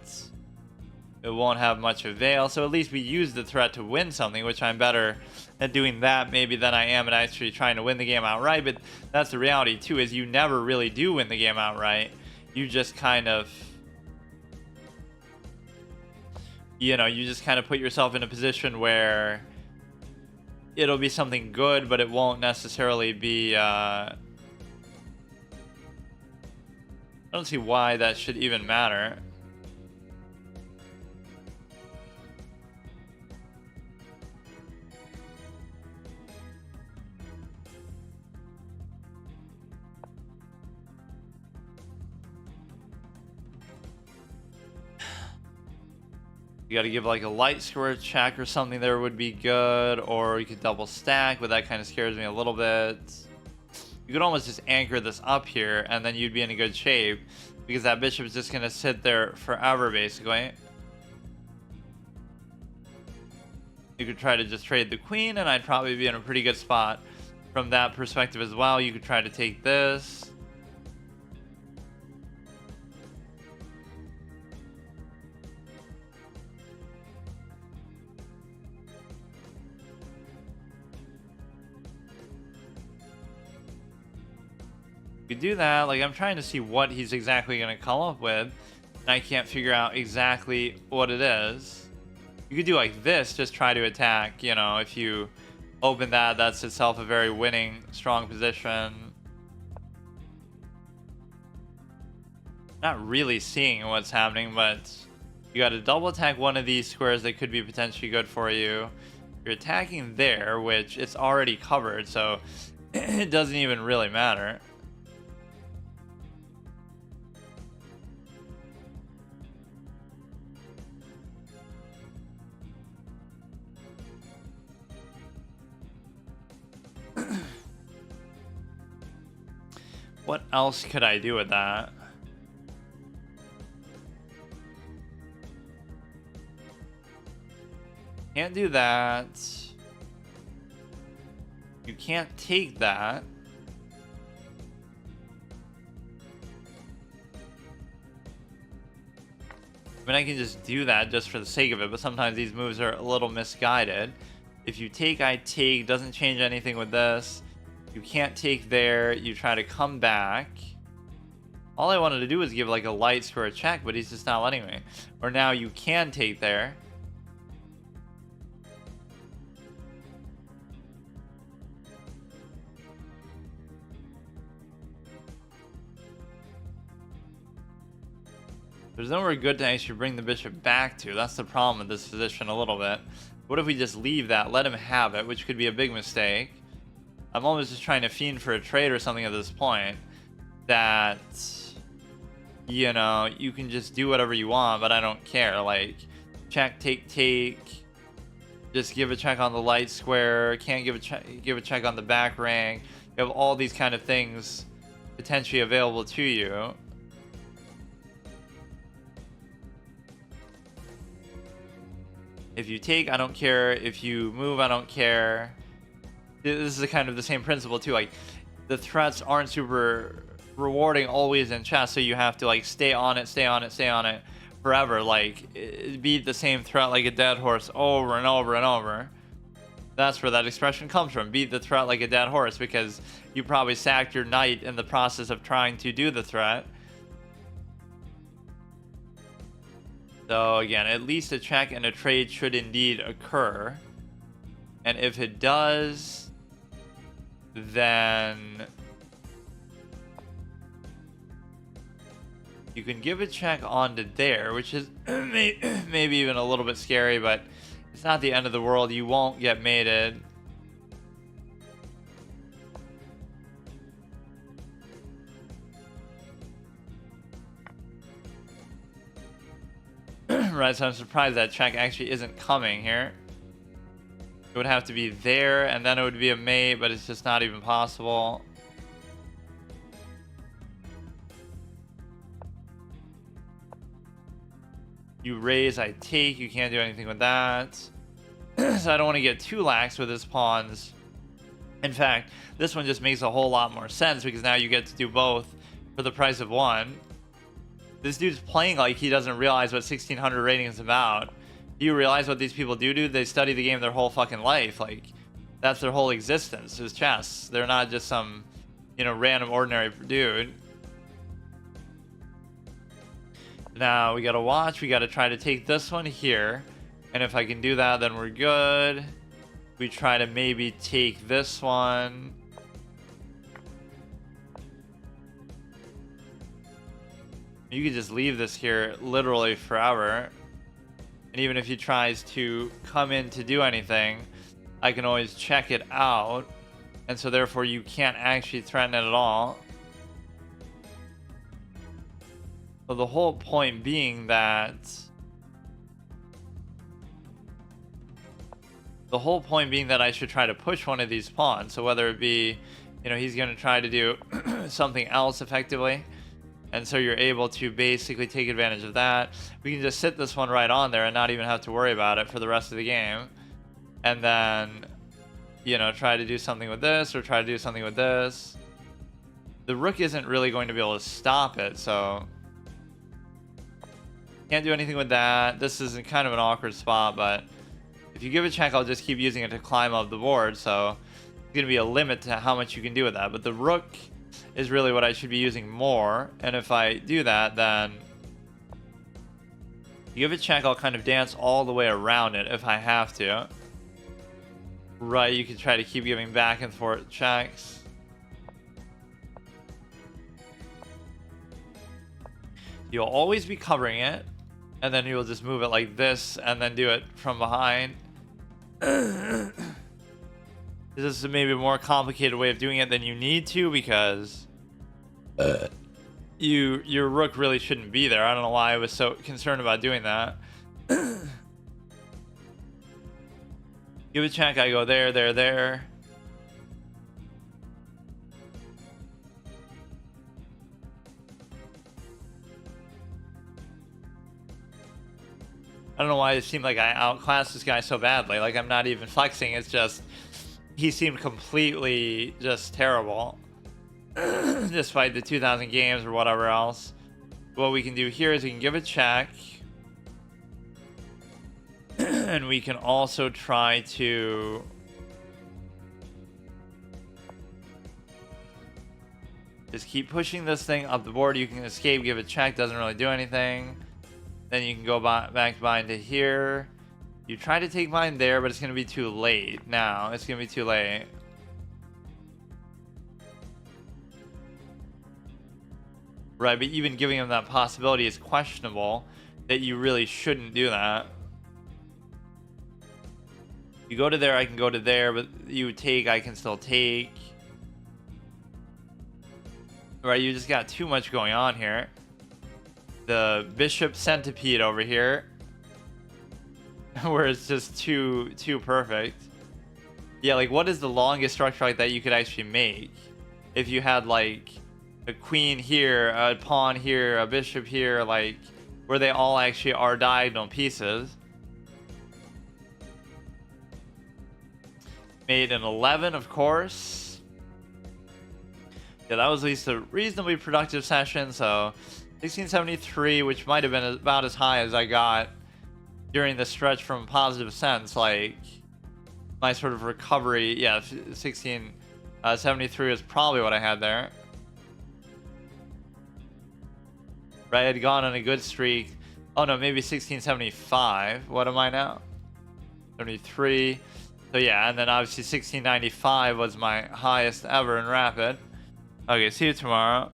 it won't have much avail. So at least we use the threat to win something, which I'm better at doing that maybe than I am at actually trying to win the game outright. But that's the reality too, is you never really do win the game outright. You just kind of... You know, you just kind of put yourself in a position where... It'll be something good, but it won't necessarily be, I don't see why that should even matter. You gotta give like a light square check or something there would be good, or you could double stack, but that kind of scares me a little bit. You could almost just anchor this up here and then you'd be in a good shape because that bishop is just gonna sit there forever basically. You could try to just trade the queen and I'd probably be in a pretty good spot from that perspective as well. You could try to take this. You could do that. Like, I'm trying to see what he's exactly going to come up with, and I can't figure out exactly what it is. You could do like this, just try to attack, you know, if you open that, that's itself a very winning, strong position. Not really seeing what's happening, but you got to double attack one of these squares that could be potentially good for you. You're attacking there, which it's already covered, so it doesn't even really matter. What else could I do with that? Can't do that. You can't take that. I mean, I can just do that just for the sake of it, but sometimes these moves are a little misguided. If you take, I take, doesn't change anything with this. You can't take there, you try to come back. All I wanted to do was give like a light square check, but he's just not letting me. Or now you can take there. There's nowhere good to actually bring the bishop back to. That's the problem with this position a little bit. What if we just leave that, let him have it, which could be a big mistake. I'm almost just trying to fiend for a trade or something at this point. That, you know, you can just do whatever you want, but I don't care. Like, check, take, take. Just give a check on the light square. Can't give a check on the back rank. You have all these kind of things potentially available to you. If you take, I don't care. If you move, I don't care. This is kind of the same principle too. Like, the threats aren't super rewarding always in chess, so you have to like stay on it, stay on it, stay on it forever. Like, beat the same threat like a dead horse over and over and over. That's where that expression comes from. Beat the threat like a dead horse, because you probably sacked your knight in the process of trying to do the threat. So again, at least a check and a trade should indeed occur. And if it does, then you can give a check onto there, which is maybe even a little bit scary, but it's not the end of the world. You won't get mated. Right, so I'm surprised that check actually isn't coming here. It would have to be there, and then it would be a mate, but it's just not even possible. You raise, I take. You can't do anything with that. So I don't want to get too lax with his pawns. In fact, this one just makes a whole lot more sense, because now you get to do both for the price of one. This dude's playing like he doesn't realize what 1600 rating is about. Do you realize what these people do? They study the game their whole fucking life. Like, that's their whole existence, is chess. They're not just some, you know, random ordinary dude. Now we gotta watch. We gotta try to take this one here, and if I can do that, then we're good. We try to maybe take this one. You could just leave this here literally forever. And even if he tries to come in to do anything, I can always check it out. And so therefore you can't actually threaten it at all. So the whole point being that... I should try to push one of these pawns. So whether it be, you know, he's going to try to do something else effectively. And so you're able to basically take advantage of that. We can just sit this one right on there and not even have to worry about it for the rest of the game. And then, you know, try to do something with this or try to do something with this. The rook isn't really going to be able to stop it, so... Can't do anything with that. This is kind of an awkward spot, but... If you give a check, I'll just keep using it to climb up the board, so... There's going to be a limit to how much you can do with that. But the rook is really what I should be using more, and if I do that, then You give it check, I'll kind of dance all the way around it if I have to. Right, you can try to keep giving back and forth checks. You'll always be covering it, and then you'll just move it like this and then do it from behind. This is maybe a more complicated way of doing it than you need to, because your rook really shouldn't be there. I don't know why I was so concerned about doing that. Give a check, I go there, there, there. I don't know why it seemed like I outclassed this guy so badly. Like, I'm not even flexing. It's just, he seemed completely just terrible. Despite the 2,000 games or whatever else. What we can do here is we can give a check. And we can also try to... just keep pushing this thing up the board. You can escape, give a check, doesn't really do anything. Then you can go back behind to here. You try to take mine there, but it's going to be too late now. It's going to be too late. Right, but even giving him that possibility is questionable. That you really shouldn't do that. You go to there, I can go to there, but you take, I can still take. Right, you just got too much going on here. The bishop centipede over here. Where it's just too perfect. Yeah, like, what is the longest structure like that you could actually make? If you had, like, a queen here, a pawn here, a bishop here, like, where they all actually are diagonal pieces. Made an 11, of course. Yeah, that was at least a reasonably productive session, so 1673, which might have been about as high as I got during the stretch from positive sense, like my sort of recovery. Yeah, 1673 is probably what I had there. Right, I had gone on a good streak. Oh no, maybe 1675. What am I now? 73. So yeah, and then obviously 1695 was my highest ever in Rapid. Okay, see you tomorrow.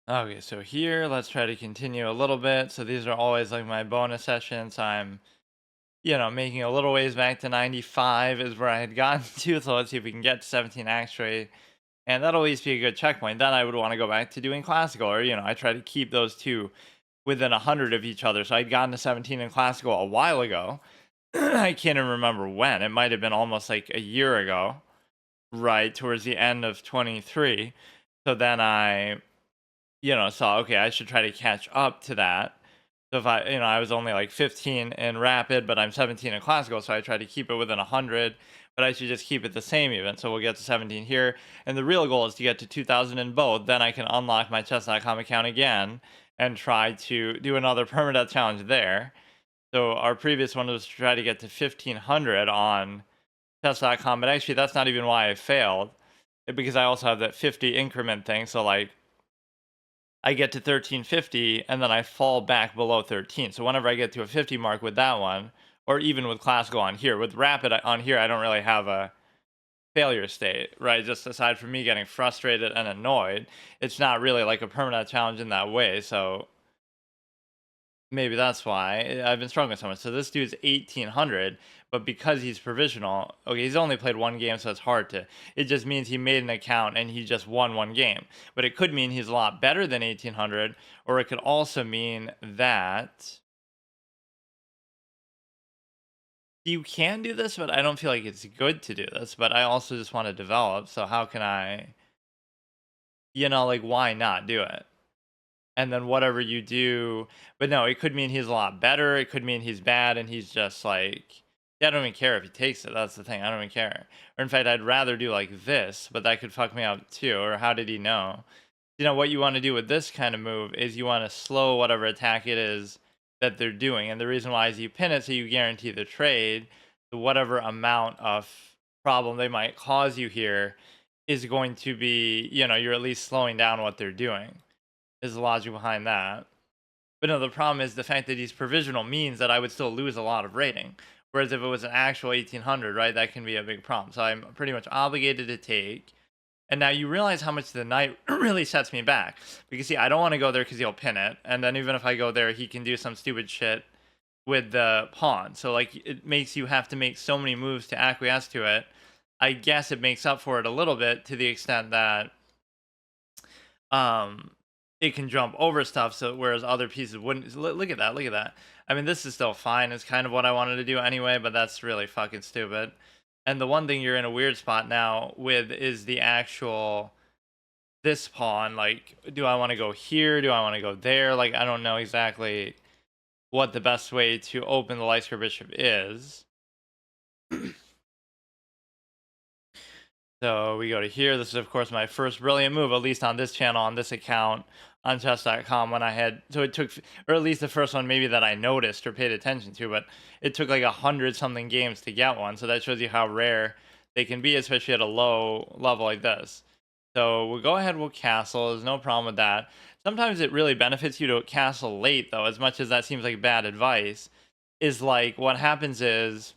Okay, so here, let's try to continue a little bit. So these are always like my bonus sessions. I'm, making a little ways back to 95 is where I had gotten to. So let's see if we can get to 17 actually. And that'll at least be a good checkpoint. Then I would want to go back to doing classical, or, I try to keep those two within 100 of each other. So I'd gotten to 17 in classical a while ago. I can't even remember when. It might have been almost like a year ago, right, towards the end of 23. So then I, saw, okay, I should try to catch up to that. So if I was only like 15 in Rapid, but I'm 17 in classical, so I try to keep it within 100, but I should just keep it the same even. So we'll get to 17 here. And the real goal is to get to 2000 in both. Then I can unlock my chess.com account again and try to do another permadeath challenge there. So our previous one was to try to get to 1500 on chess.com, but actually that's not even why I failed. Because I also have that 50 increment thing. So like I get to 1350 and then I fall back below 13. So whenever I get to a 50 mark with that one, or even with classical on here, with Rapid on here, I don't really have a failure state, right? Just aside from me getting frustrated and annoyed, it's not really like a permanent challenge in that way. So maybe that's why I've been struggling so much. So this dude's 1800, but because he's provisional, okay, he's only played one game, so it's hard to. It just means he made an account and he just won one game. But it could mean he's a lot better than 1800, or it could also mean that you can do this, but I don't feel like it's good to do this. But I also just want to develop, so how can I, like, why not do it? And then whatever you do, but no, it could mean he's a lot better. It could mean he's bad and he's just like, yeah, I don't even care if he takes it. That's the thing. I don't even care. Or in fact, I'd rather do like this, but that could fuck me up too. Or how did he know? What you want to do with this kind of move is you want to slow whatever attack it is that they're doing. And the reason why is you pin it so you guarantee the trade. So whatever amount of problem they might cause you here is going to be, you're at least slowing down what they're doing. Is the logic behind that. But no, the problem is the fact that he's provisional means that I would still lose a lot of rating. Whereas if it was an actual 1800, right, that can be a big problem. So I'm pretty much obligated to take. And now you realize how much the knight really sets me back. Because see, I don't want to go there because he'll pin it. And then even if I go there, he can do some stupid shit with the pawn. So like it makes you have to make so many moves to acquiesce to it. I guess it makes up for it a little bit to the extent that um it can jump over stuff, so whereas other pieces wouldn't. Look at that, look at that. I mean, this is still fine. It's kind of what I wanted to do anyway, but that's really fucking stupid. And the one thing you're in a weird spot now with is the actual this pawn. Like, do I want to go here? Do I want to go there? Like, I don't know exactly what the best way to open the light square bishop is. So we go to here. This is, of course, my first brilliant move, at least on this channel, on this account, on chess.com, when I had, so it took, or at least the first one maybe that I noticed or paid attention to, but it took like 100 something games to get one. So that shows you how rare they can be, especially at a low level like this. So we'll go ahead, we'll castle. There's no problem with that. Sometimes it really benefits you to castle late, though, as much as that seems like bad advice. Is like what happens is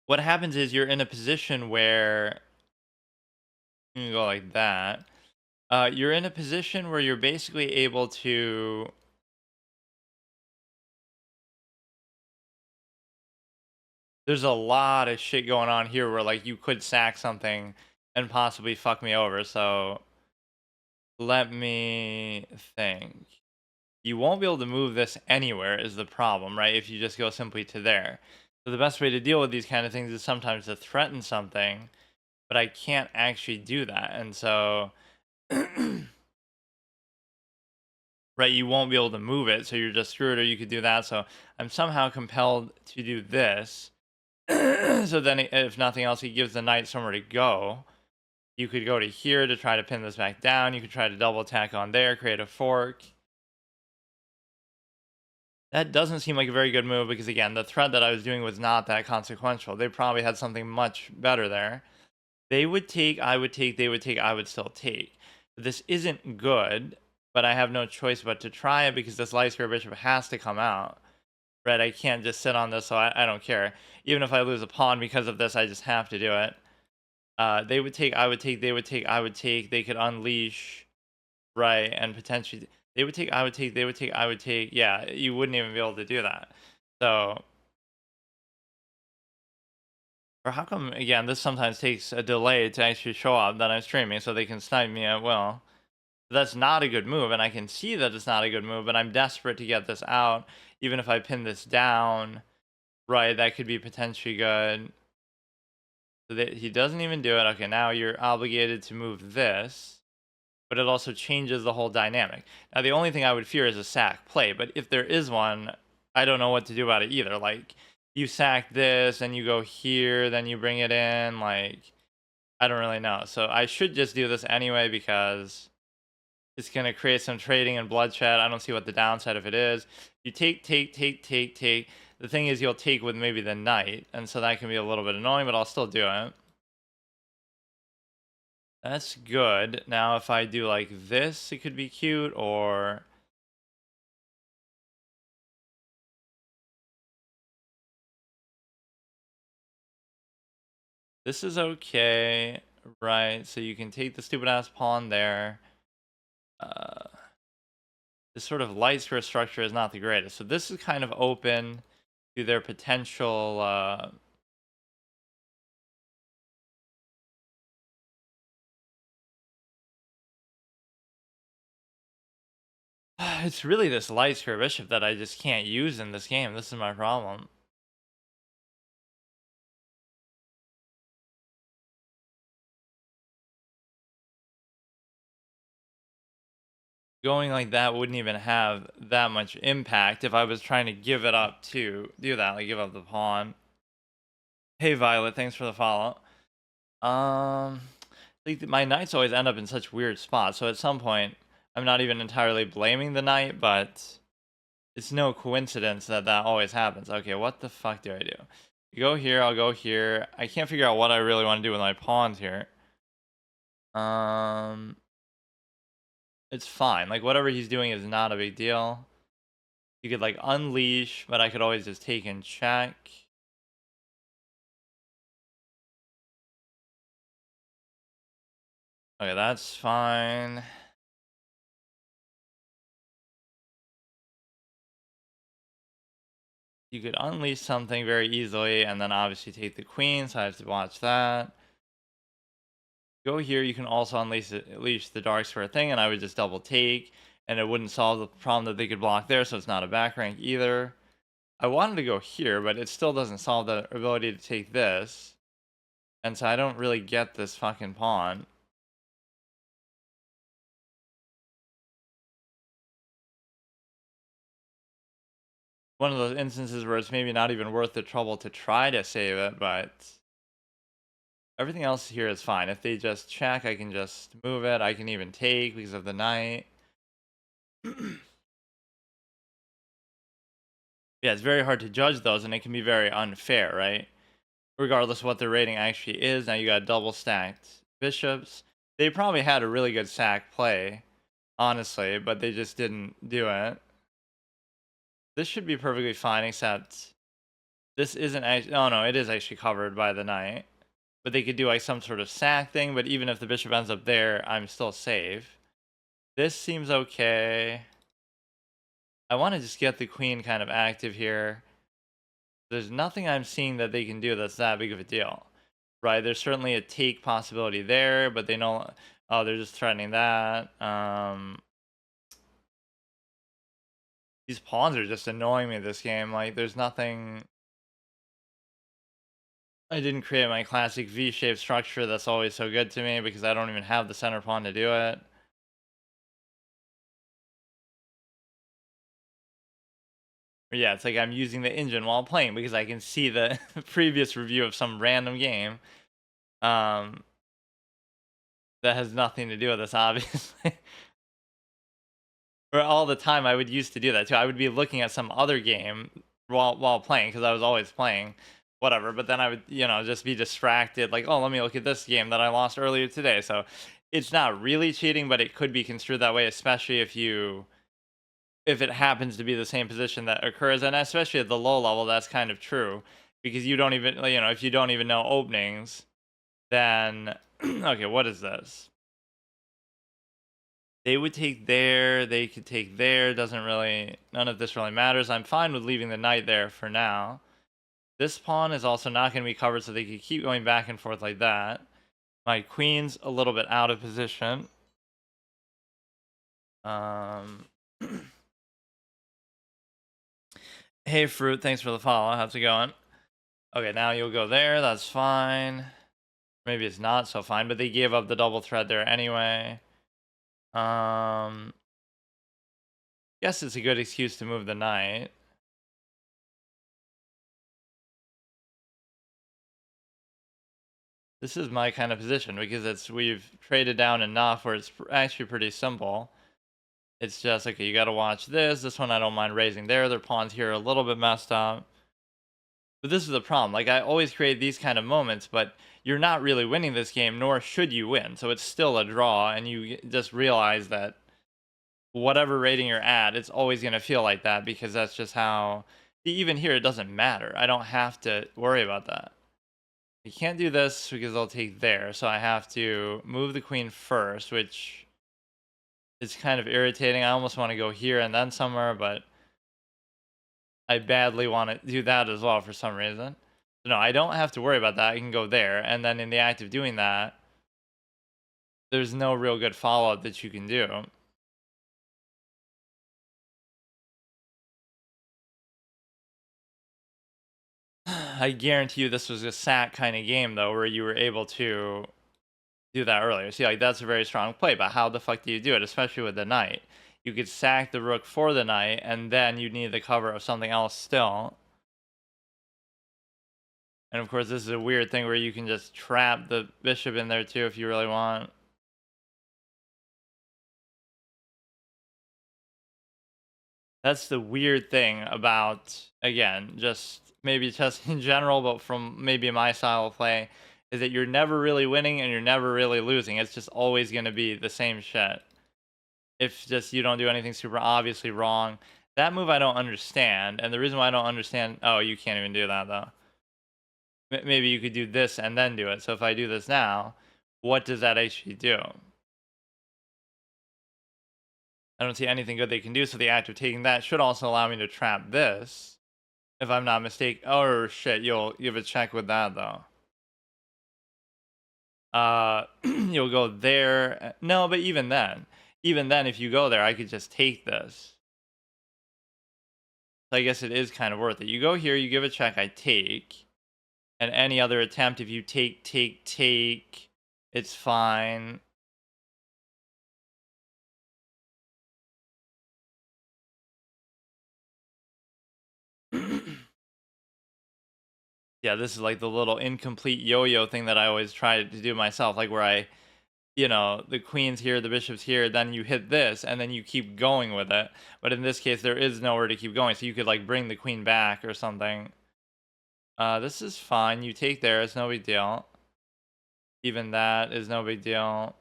you're in a position where you can go like that. You're in a position where you're basically able to there's a lot of shit going on here where like you could sack something and possibly fuck me over. So let me think. You won't be able to move this anywhere is the problem, right? If you just go simply to there. So the best way to deal with these kind of things is sometimes to threaten something, but I can't actually do that. And so right, you won't be able to move it, so you're just screwed, or you could do that. So I'm somehow compelled to do this. So then if nothing else, he gives the knight somewhere to go. You could go to here to try to pin this back down. You could try to double attack on there, create a fork. That doesn't seem like a very good move because, again, the threat that I was doing was not that consequential. They probably had something much better there. They would take, I would take, they would take, I would still take. This isn't good, but I have no choice but to try it because this light square bishop has to come out. Right, I can't just sit on this, so I don't care. Even if I lose a pawn because of this, I just have to do it. They would take, I would take, they would take, I would take. They could unleash, right, and potentially they would take, I would take, they would take, I would take. Yeah, you wouldn't even be able to do that. So, or how come, again, this sometimes takes a delay to actually show up that I'm streaming so they can snipe me at will. That's not a good move, and I can see that it's not a good move, but I'm desperate to get this out. Even if I pin this down, right, that could be potentially good. So that he doesn't even do it. Okay, now you're obligated to move this, but it also changes the whole dynamic. Now, the only thing I would fear is a sack play, but if there is one, I don't know what to do about it either. Like, you sack this, and you go here, then you bring it in, like, I don't really know. So I should just do this anyway because it's going to create some trading and bloodshed. I don't see what the downside of it is. You take. The thing is, you'll take with maybe the knight, and so that can be a little bit annoying, but I'll still do it. That's good. Now, if I do like this, it could be cute, or... This is okay, right? So you can take the stupid-ass pawn there. This sort of light square structure is not the greatest. So this is kind of open to their potential... It's really this light square bishop that I just can't use in this game. This is my problem. Going like that wouldn't even have that much impact if I was trying to give it up to do that, like give up the pawn. Hey Violet, thanks for the follow. Like my knights always end up in such weird spots, so at some point I'm not even entirely blaming the knight, but it's no coincidence that that always happens. Okay, what the fuck do I do? You go here, I'll go here. I can't figure out what I really want to do with my pawns here. it's fine. Like, whatever he's doing is not a big deal. You could, like, unleash, but I could always just take and check. Okay, that's fine. You could unleash something very easily, and then obviously take the queen, so I have to watch that. Go here, you can also unleash the dark square thing, and I would just double take, and it wouldn't solve the problem that they could block there, so it's not a back rank either. I wanted to go here, but it still doesn't solve the ability to take this. And so I don't really get this fucking pawn. One of those instances where it's maybe not even worth the trouble to try to save it, but everything else here is fine. If they just check, I can just move it. I can even take because of the knight. Yeah, it's very hard to judge those, and it can be very unfair, right? Regardless of what their rating actually is. Now you got double stacked bishops. They probably had a really good sack play, honestly, but they just didn't do it. This should be perfectly fine, except this isn't actually... Oh, no, it is actually covered by the knight. But they could do, like, some sort of sack thing, but even if the bishop ends up there, I'm still safe. This seems okay. I want to just get the queen kind of active here. There's nothing I'm seeing that they can do that's that big of a deal. Right, there's certainly a take possibility there, but they know... Oh, they're just threatening that. These pawns are just annoying me this game. Like, there's nothing... I didn't create my classic V-shaped structure that's always so good to me because I don't even have the center pawn to do it. But yeah, it's like I'm using the engine while playing because I can see the previous review of some random game that has nothing to do with this, obviously. Or all the time I would used to do that too. I would be looking at some other game while playing because I was always playing whatever, but then I would, just be distracted like, oh, let me look at this game that I lost earlier today. So it's not really cheating, but it could be construed that way, especially if it happens to be the same position that occurs, and especially at the low level that's kind of true because you don't even, if you don't even know openings, then okay, what is this? They would take there, they could take there, doesn't really, none of this really matters. I'm fine with leaving the knight there for now. This pawn is also not going to be covered, so they could keep going back and forth like that. My queen's a little bit out of position. Hey, Fruit, thanks for the follow. How's it going? Okay, now you'll go there, that's fine. Maybe it's not so fine, but they gave up the double threat there anyway. Guess it's a good excuse to move the knight. This is my kind of position because we've traded down enough where it's actually pretty simple. It's just, okay, you got to watch this. This one I don't mind raising there. Their pawns here are a little bit messed up. But this is the problem. Like, I always create these kind of moments, but you're not really winning this game, nor should you win. So it's still a draw, and you just realize that whatever rating you're at, it's always going to feel like that because that's just how... Even here, it doesn't matter. I don't have to worry about that. You can't do this because they'll take there, so I have to move the queen first, which is kind of irritating. I almost want to go here and then somewhere, but I badly want to do that as well for some reason. So no, I don't have to worry about that. I can go there, and then in the act of doing that, there's no real good follow-up that you can do. I guarantee you this was a sack kind of game, though, where you were able to do that earlier. See, like, that's a very strong play, but how the fuck do you do it, especially with the knight? You could sack the rook for the knight, and then you need the cover of something else still. And of course, this is a weird thing where you can just trap the bishop in there too if you really want. That's the weird thing about, again, just maybe just in general, but from maybe my style of play, is that you're never really winning and you're never really losing. It's just always going to be the same shit. if just you don't do anything super obviously wrong. That move I don't understand, and the reason why I don't understand, oh, you can't even do that though. Maybe you could do this and then do it. So if I do this now, what does that actually do? I don't see anything good they can do, so the act of taking that should also allow me to trap this, if I'm not mistaken. Oh shit, you have a check with that though. You'll go there. No, but even then, if you go there, I could just take this. So I guess it is kind of worth it. You go here, you give a check, I take. And any other attempt, if you take, it's fine. Yeah, this is like the little incomplete yo-yo thing that I always try to do myself, like where I, the queen's here, the bishop's here, then you hit this, and then you keep going with it. But in this case, there is nowhere to keep going, so you could like bring the queen back or something. This is fine. You take there, it's no big deal. Even that is no big deal.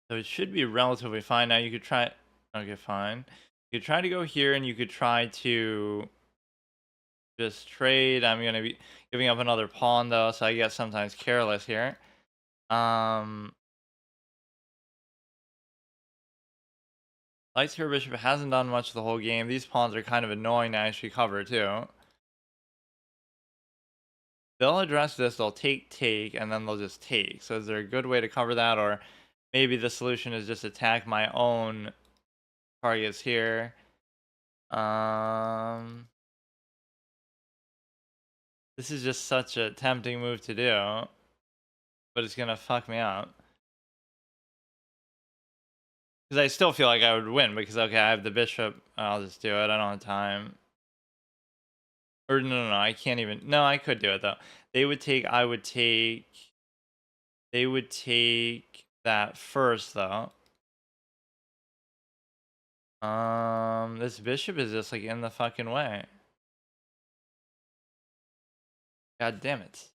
So it should be relatively fine. Now you could try. Okay, fine. You could try to go here, and you could try to just trade. I'm gonna be giving up another pawn though, so I get sometimes careless here. Light here bishop hasn't done much the whole game. These pawns are kind of annoying to actually cover too. They'll address this, they'll take, and then they'll just take. So is there a good way to cover that? Or maybe the solution is just attack my own targets here. This is just such a tempting move to do. But it's gonna fuck me up. Because I still feel like I would win, because okay, I have the bishop. I'll just do it. I don't have time. Or no, I can't even. No, I could do it though. They would take, I would take. They would take that first though. This bishop is just like in the fucking way. God damn it.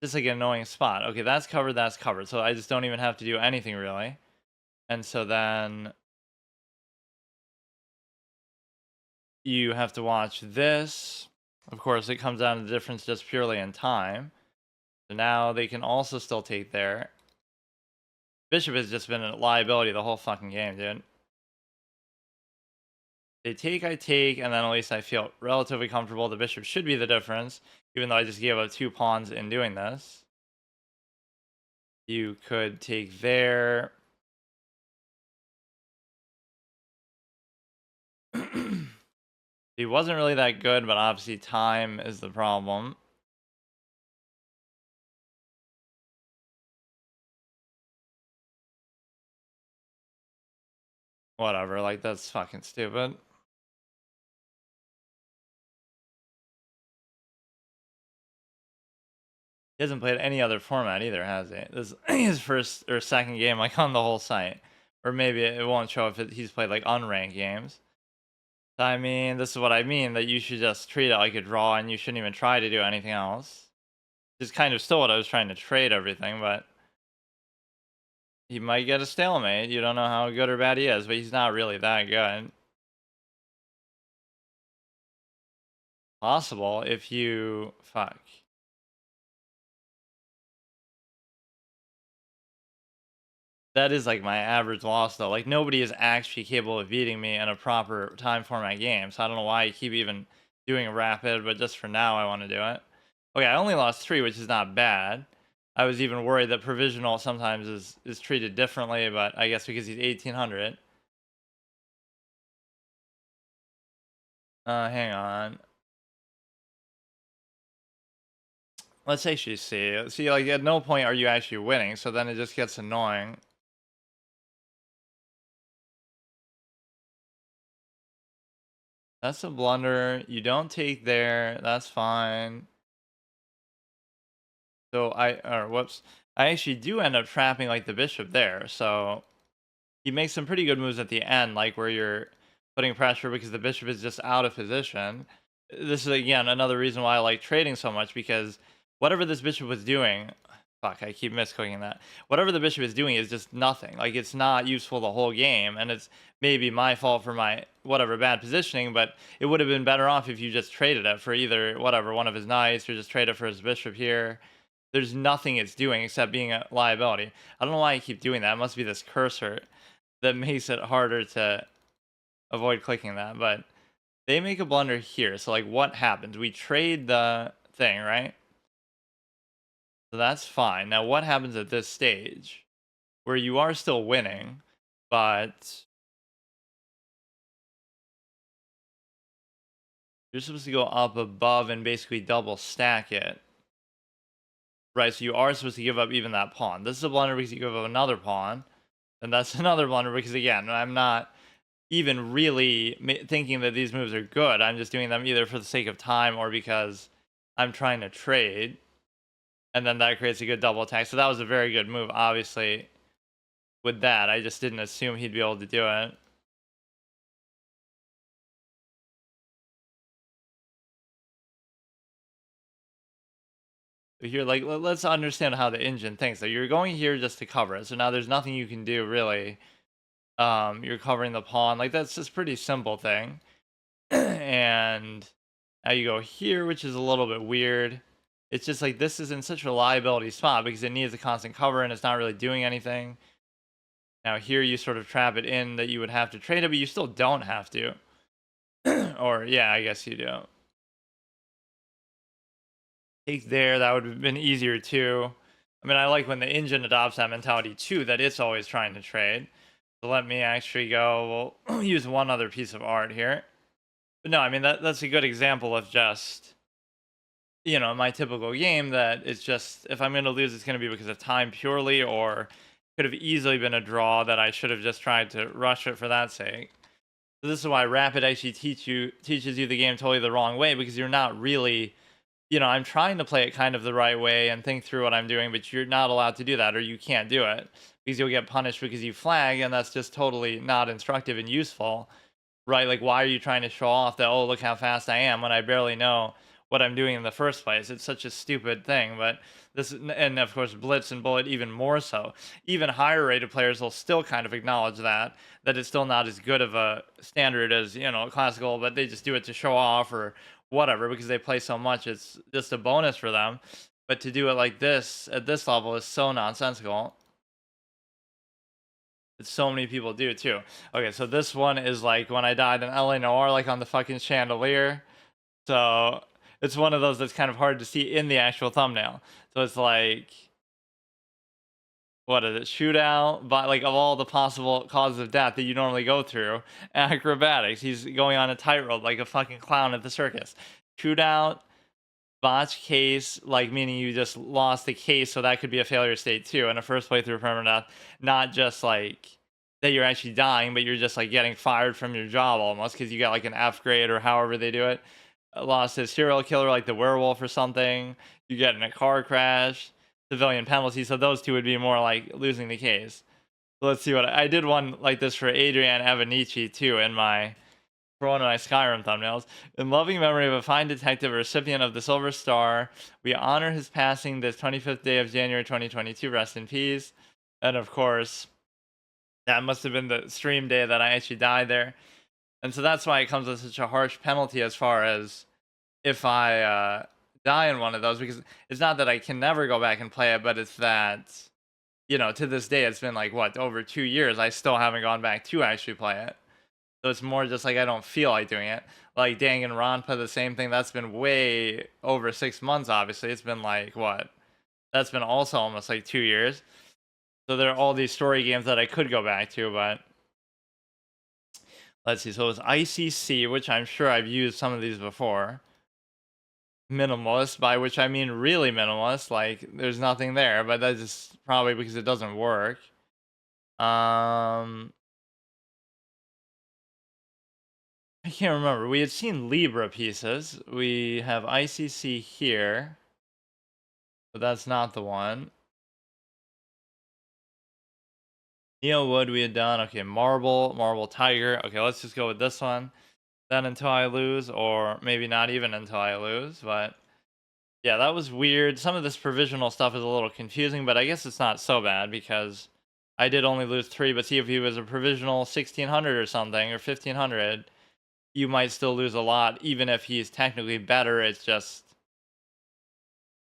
Just like an annoying spot. Okay, that's covered. So I just don't even have to do anything really. And so then you have to watch this. Of course, it comes down to the difference just purely in time. So now they can also still take there. Bishop has just been a liability the whole fucking game, dude. They take, I take, and then at least I feel relatively comfortable. The bishop should be the difference, even though I just gave up 2 pawns in doing this. You could take there. He wasn't really that good, but obviously time is the problem. Whatever, like that's fucking stupid. He hasn't played any other format either, has he? This is his first or second game like on the whole site. Or maybe it won't show if he's played like unranked games. I mean, this is what I mean, that you should just treat it like a draw and you shouldn't even try to do anything else. It's kind of still what I was trying to trade everything, but he might get a stalemate. You don't know how good or bad he is, but he's not really that good. Possible if you... Fuck. That is like my average loss though. Like nobody is actually capable of beating me in a proper time format game. So I don't know why I keep even doing a rapid, but just for now I want to do it. Okay, I only lost 3, which is not bad. I was even worried that provisional sometimes is treated differently, but I guess because he's 1800. Hang on. Let's actually see. See, like at no point are you actually winning, so then it just gets annoying. That's a blunder. You don't take there. That's fine. So whoops. I actually do end up trapping like the bishop there. So he makes some pretty good moves at the end, like where you're putting pressure because the bishop is just out of position. This is again another reason why I like trading so much, because whatever this bishop was doing, fuck, I keep misclicking that. Whatever the bishop is doing is just nothing. Like, it's not useful the whole game, and it's maybe my fault for my whatever bad positioning, but it would have been better off if you just traded it for either whatever one of his knights, or just trade it for his bishop here. There's nothing it's doing except being a liability. I don't know why I keep doing that. It must be this cursor that makes it harder to avoid clicking that, but they make a blunder here. So like, what happens? We trade the thing, right? So that's fine. Now what happens at this stage where you are still winning, but you're supposed to go up above and basically double stack it, right? So you are supposed to give up even that pawn. This is a blunder because you give up another pawn, and that's another blunder because, again, I'm not even really thinking that these moves are good. I'm just doing them either for the sake of time or because I'm trying to trade, and then that creates a good double attack. So that was a very good move, obviously. With that, I just didn't assume he'd be able to do it. But here, like, let's understand how the engine thinks. So you're going here just to cover it. So now there's nothing you can do, really. You're covering the pawn. Like, that's just pretty simple thing. And now you go here, which is a little bit weird. It's just like, this is in such a liability spot because it needs a constant cover and it's not really doing anything. Now here you sort of trap it in that you would have to trade it, but you still don't have to. Or yeah, I guess you do. Take there, that would have been easier too. I mean, I like when the engine adopts that mentality too, that it's always trying to trade. So let me actually go, we'll use one other piece of art here. But no, I mean, that's a good example of just, you know, my typical game that it's just, if I'm going to lose, it's going to be because of time purely, or could have easily been a draw that I should have just tried to rush it for that sake. So this is why Rapid actually teaches you the game totally the wrong way, because you're not really, you know, I'm trying to play it kind of the right way and think through what I'm doing, but you're not allowed to do that, or you can't do it because you'll get punished because you flag, and that's just totally not instructive and useful, right? Like, why are you trying to show off that, oh, look how fast I am, when I barely know what I'm doing in the first place? It's such a stupid thing. But this, and of course, Blitz and Bullet even more so. Even higher rated players will still kind of acknowledge that it's still not as good of a standard as, you know, classical, but they just do it to show off or whatever because they play so much. It's just a bonus for them. But to do it like this at this level is so nonsensical. So many people do too. Okay, so this one is like when I died in LA Noir, like on the fucking chandelier. So it's one of those that's kind of hard to see in the actual thumbnail. So it's like, what is it? Shootout, but like, of all the possible causes of death that you normally go through, acrobatics. He's going on a tightrope like a fucking clown at the circus. Shootout, botch case, like meaning you just lost the case, so that could be a failure state too. And a first playthrough permanent death, not just like that you're actually dying, but you're just like getting fired from your job almost because you got like an F grade or however they do it. Lost his serial killer, like the werewolf or something. You get in a car crash, civilian penalty. So those two would be more like losing the case. So let's see what I did one like this for Adrian Evanici too in my for one of my Skyrim thumbnails. In loving memory of a fine detective, a recipient of the Silver Star, we honor his passing this 25th day of January 2022. Rest in peace. And of course, that must have been the stream day that I actually died there. And so that's why it comes with such a harsh penalty as far as if I die in one of those, because it's not that I can never go back and play it, but it's that, you know, to this day, it's been like, what, over 2 years, I still haven't gone back to actually play it. So it's more just like I don't feel like doing it. Like Danganronpa, the same thing. That's been way over 6 months, obviously. It's been like, what? That's been also almost like 2 years. So there are all these story games that I could go back to, but let's see. So it's ICC, which I'm sure I've used some of these before. Minimalist, by which I mean really minimalist. Like, there's nothing there, but that's just probably because it doesn't work. I can't remember. We had seen Libra pieces. We have ICC here, but that's not the one. Wood we had done. Okay, marble, tiger. Okay, let's just go with this one. Then until I lose, or maybe not even until I lose. But yeah, that was weird. Some of this provisional stuff is a little confusing, but I guess it's not so bad because I did only lose 3. But see, if he was a provisional 1600 or something, or 1500, you might still lose a lot, even if he's technically better. It's just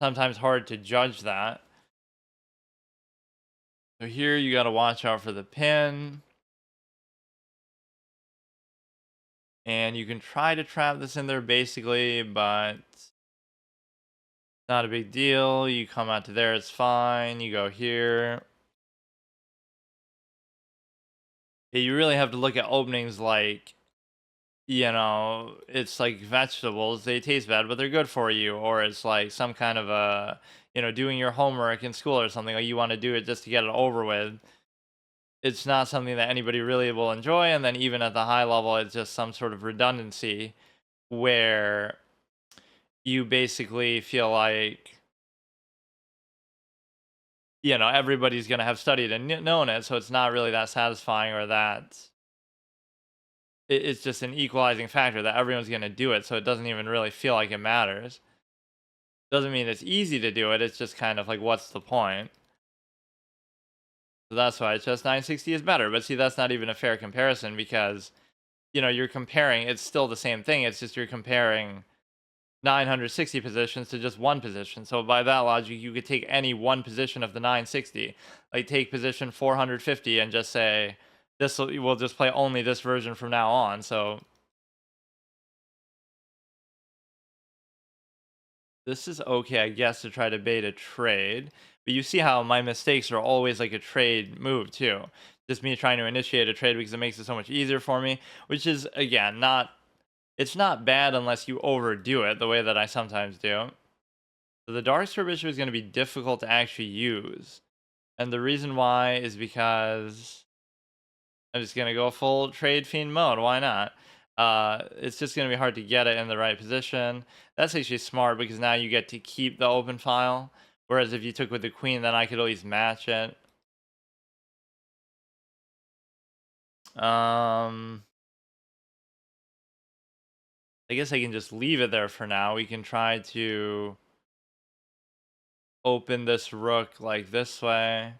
sometimes hard to judge that. So here you got to watch out for the pin. And you can try to trap this in there basically, but not a big deal. You come out to there, it's fine. You go here. Yeah, you really have to look at openings like, it's like vegetables. They taste bad, but they're good for you. Or it's like some kind of a, doing your homework in school or something. Like you want to do it just to get it over with. It's not something that anybody really will enjoy. And then even at the high level, it's just some sort of redundancy where you basically feel like, everybody's going to have studied and known it. So it's not really that satisfying, or that it's just an equalizing factor that everyone's going to do it. So it doesn't even really feel like it matters. Doesn't mean it's easy to do it. It's just kind of like, what's the point? So that's why chess 960 is better. But see, that's not even a fair comparison because, you're comparing, it's still the same thing. It's just you're comparing 960 positions to just one position. So by that logic, you could take any one position of the 960, like take position 450 and just say, we'll just play only this version from now on. So this is okay, I guess, to try to bait a trade. But you see how my mistakes are always like a trade move too. Just me trying to initiate a trade because it makes it so much easier for me, which is, again, it's not bad unless you overdo it the way that I sometimes do. So the Dark Star Bishop is going to be difficult to actually use. And the reason why is because I'm just going to go full trade fiend mode. Why not? It's just going to be hard to get it in the right position. That's actually smart because now you get to keep the open file. Whereas if you took with the queen, then I could at least match it. I guess I can just leave it there for now. We can try to open this rook like this way.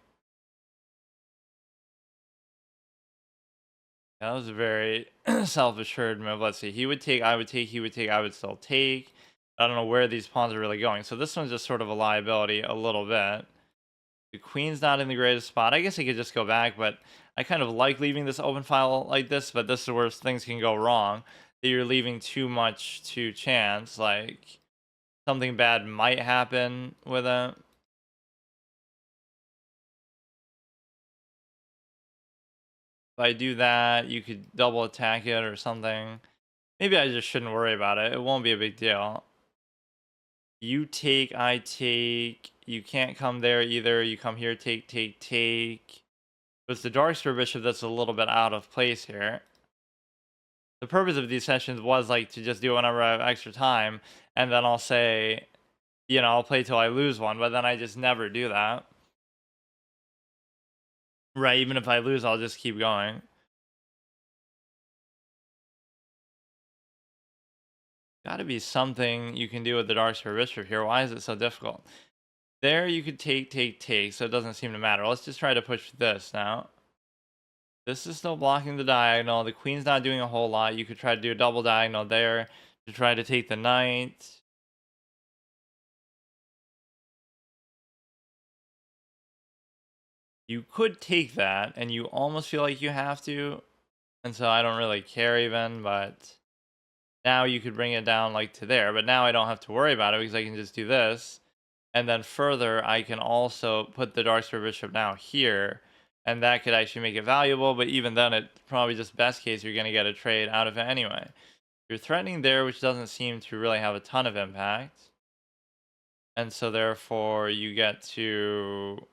That was a very self-assured move. Let's see. He would take, I would take, he would take, I would still take. I don't know where these pawns are really going. So this one's just sort of a liability a little bit. The queen's not in the greatest spot. I guess I could just go back, but I kind of like leaving this open file like this, but this is where things can go wrong. That you're leaving too much to chance. Like, something bad might happen with it. If I do that, you could double attack it or something. Maybe I just shouldn't worry about it. It won't be a big deal. You take, I take. You can't come there either. You come here, take, take, take. But it's the Darkstar Bishop that's a little bit out of place here. The purpose of these sessions was like to just do it whenever I have extra time, and then I'll say, I'll play till I lose one, but then I just never do that. Right, even if I lose, I'll just keep going. Gotta be something you can do with the Darkstar Bishop here. Why is it so difficult? There you could take, take, take, so it doesn't seem to matter. Let's just try to push this now. This is still blocking the diagonal. The queen's not doing a whole lot. You could try to do a double diagonal there to try to take the knight. You could take that, and you almost feel like you have to. And so I don't really care even, but now you could bring it down like to there. But now I don't have to worry about it because I can just do this. And then further, I can also put the Darkstar Bishop now here. And that could actually make it valuable. But even then, it's probably just best case you're going to get a trade out of it anyway. You're threatening there, which doesn't seem to really have a ton of impact. And so therefore, you get to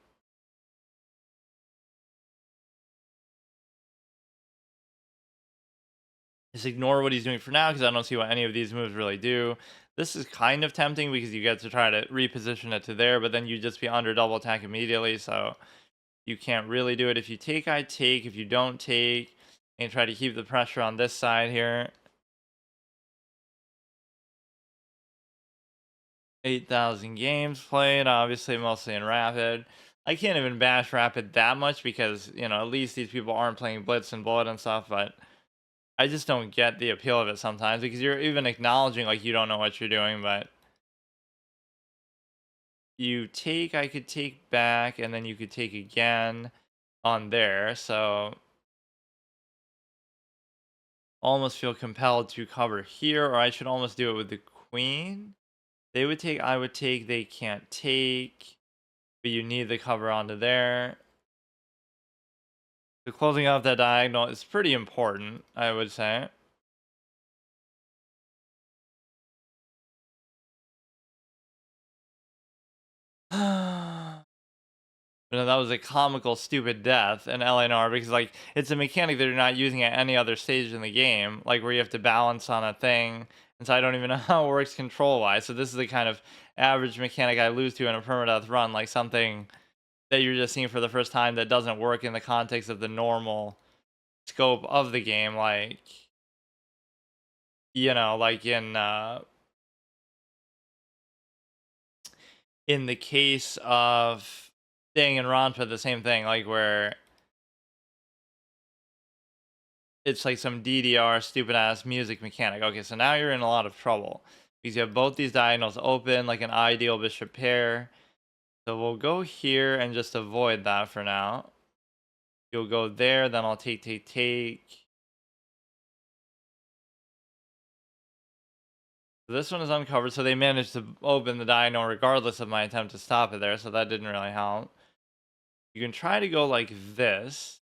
just ignore what he's doing for now because I don't see what any of these moves really do. This is kind of tempting because you get to try to reposition it to there, but then you just be under double attack immediately. So You can't really do it. If you take, I take. If you don't take, and try to keep the pressure on this side here. 8,000 games played, obviously mostly in Rapid. I can't even bash Rapid that much because, at least these people aren't playing Blitz and Bullet and stuff, but I just don't get the appeal of it sometimes because you're even acknowledging like you don't know what you're doing, but you take, I could take back, and then you could take again on there, so almost feel compelled to cover here, or I should almost do it with the queen. They would take, I would take, they can't take, but you need the cover onto there. The closing off that diagonal is pretty important, I would say. That was a comical, stupid death in LNR because, like, it's a mechanic that you're not using at any other stage in the game, like where you have to balance on a thing. And so I don't even know how it works control wise. So this is the kind of average mechanic I lose to in a permadeath run, like something that you're just seeing for the first time that doesn't work in the context of the normal scope of the game, like like in the case of staying in Ranpa, the same thing, like where it's like some DDR stupid ass music mechanic. Okay, so now you're in a lot of trouble because you have both these diagonals open like an ideal bishop pair. So we'll go here and just avoid that for now. You'll go there, then I'll take, take, take. So this one is uncovered, so they managed to open the diagonal regardless of my attempt to stop it there, so that didn't really help. You can try to go like this,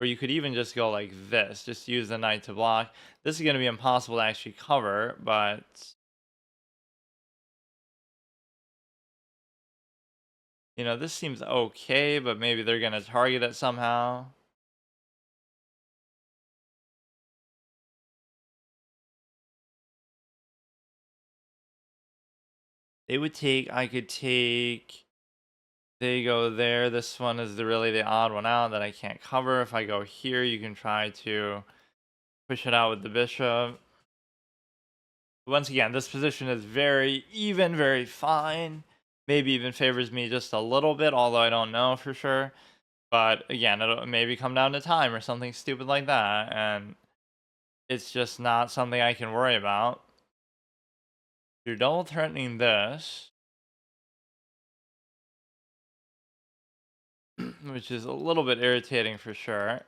or you could even just go like this. Just use the knight to block. This is going to be impossible to actually cover, but this seems okay, but maybe they're going to target it somehow. They would take, I could take, they go there. This one is really the odd one out that I can't cover. If I go here, you can try to push it out with the bishop. Once again, this position is very even, very fine. Maybe even favors me just a little bit, although I don't know for sure. But again, it'll maybe come down to time or something stupid like that, and it's just not something I can worry about. You're double threatening this, which is a little bit irritating for sure.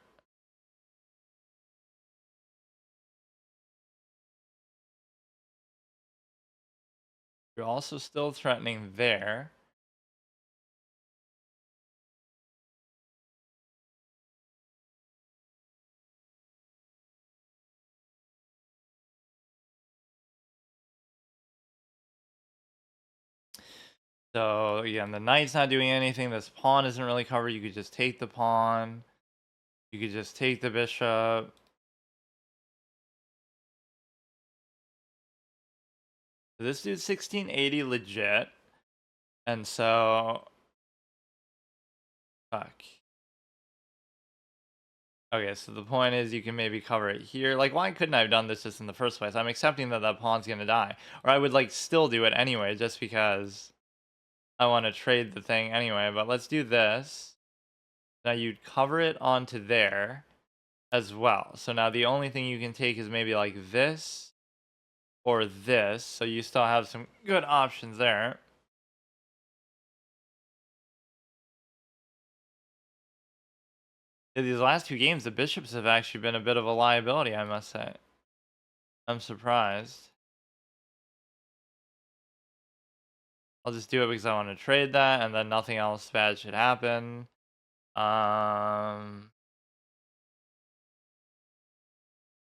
You're also still threatening there. So again, the knight's not doing anything. This pawn isn't really covered. You could just take the pawn. You could just take the bishop. This dude's 1680 legit. And so... Fuck. Okay, so the point is you can maybe cover it here. Like, why couldn't I have done this just in the first place? I'm accepting that that pawn's gonna die. Or I would, like, still do it anyway, just because I want to trade the thing anyway. But let's do this. Now you'd cover it onto there as well. So now the only thing you can take is maybe like this or this. So you still have some good options there. In these last two games, the bishops have actually been a bit of a liability, I must say. I'm surprised. I'll just do it because I want to trade that, and then nothing else bad should happen.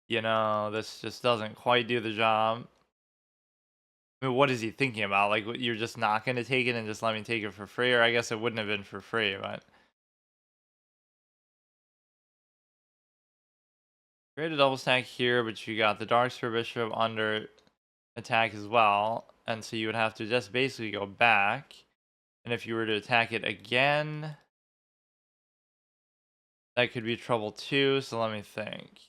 This just doesn't quite do the job. I mean, what is he thinking about? Like, you're just not going to take it and just let me take it for free? Or I guess it wouldn't have been for free, but... Create a double stack here, but you got the Darksphere Bishop under attack as well. And so you would have to just basically go back. And if you were to attack it again... that could be trouble too. So let me think.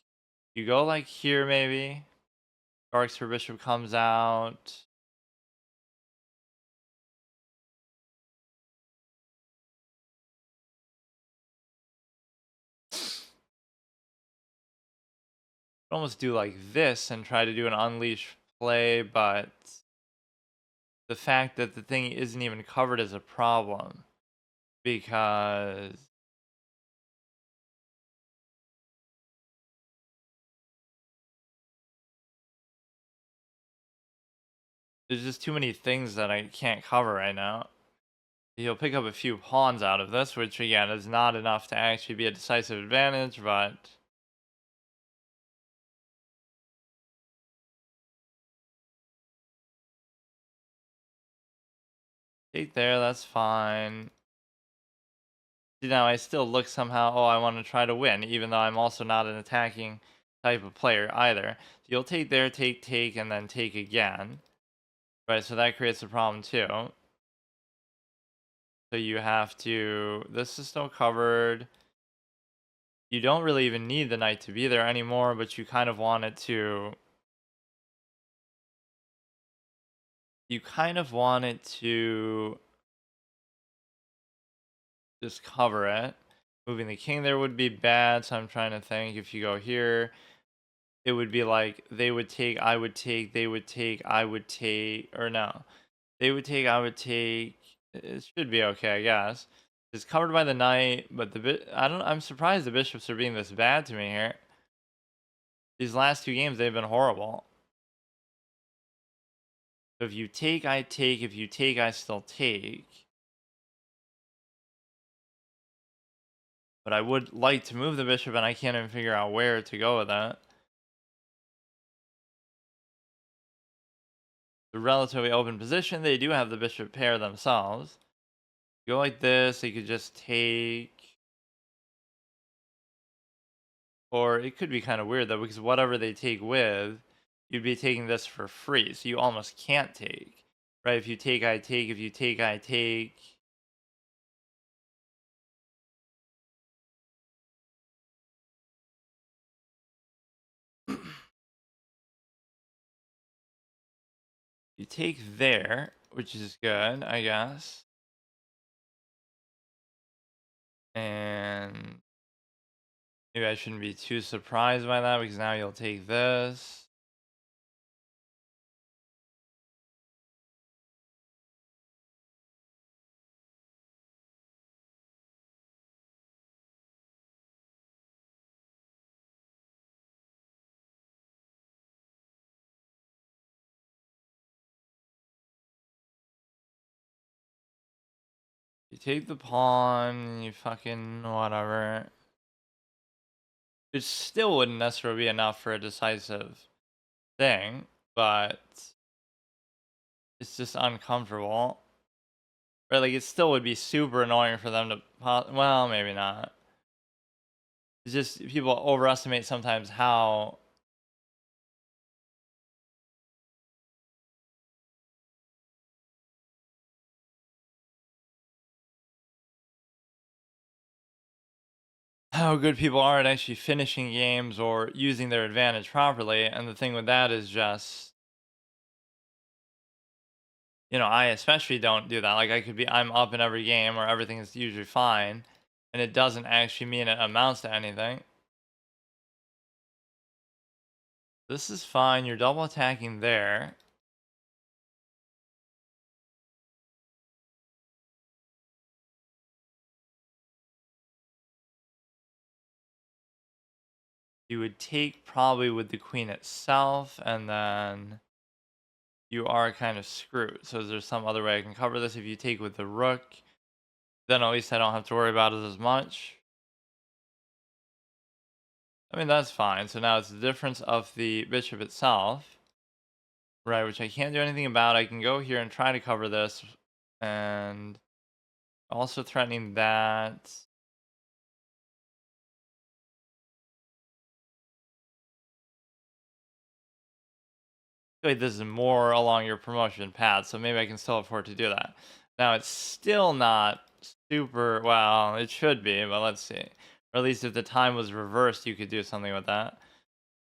You go like here, maybe. Darks for bishop comes out. Almost do like this and try to do an unleash play, but the fact that the thing isn't even covered is a problem because there's just too many things that I can't cover right now. He'll pick up a few pawns out of this, which again is not enough to actually be a decisive advantage, but take there, that's fine. See, now I still look somehow, oh, I want to try to win, even though I'm also not an attacking type of player either. So you'll take there, take, and then take again. Right, so that creates a problem too. So you have to, this is still covered. You don't really even need the knight to be there anymore, but you kind of want it to, you kind of want it to just cover it. Moving the king there would be bad, so I'm trying to think. If you go here, it would be like they would take, I would take, they would take, I would take, or no. They would take, I would take. It should be okay, I guess. It's covered by the knight, but I'm surprised the bishops are being this bad to me here. These last two games, they've been horrible. So if you take, I take. If you take, I still take. But I would like to move the bishop, and I can't even figure out where to go with that. The relatively open position. They do have the bishop pair themselves. Go like this. They could just take. Or it could be kind of weird, though, because whatever they take with, you'd be taking this for free. So you almost can't take. Right? If you take, I take. If you take, I take. You take there, which is good, I guess. And maybe I shouldn't be too surprised by that because now you'll take this. You take the pawn, you fucking whatever. It still wouldn't necessarily be enough for a decisive thing, but it's just uncomfortable. Right, like it still would be super annoying for them to, well, maybe not. It's just people overestimate sometimes how good people are at actually finishing games or using their advantage properly. And the thing with that is just, I especially don't do that. Like I'm up in every game or everything is usually fine, and it doesn't actually mean it amounts to anything. This is fine. You're double attacking there. You would take probably with the queen itself, and then you are kind of screwed. So is there some other way I can cover this? If you take with the rook, then at least I don't have to worry about it as much. I mean, that's fine. So now it's the difference of the bishop itself, right, which I can't do anything about. I can go here and try to cover this, and also threatening that. I feel like this is more along your promotion path, so maybe I can still afford to do that. Now, it's still not super, well, it should be, but let's see. Or at least if the time was reversed, you could do something with that.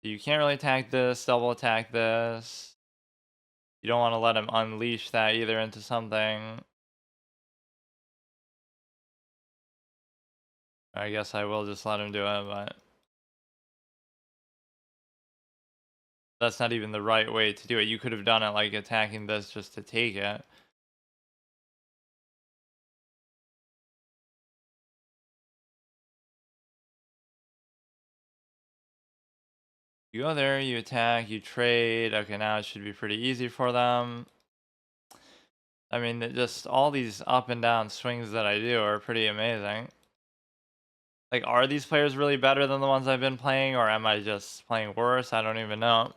You can't really attack this, double attack this. You don't want to let him unleash that either into something. I guess I will just let him do it, but that's not even the right way to do it. You could have done it like attacking this just to take it. You go there, you attack, you trade. Okay, now it should be pretty easy for them. I mean, just all these up and down swings that I do are pretty amazing. Like, are these players really better than the ones I've been playing, or am I just playing worse? I don't even know.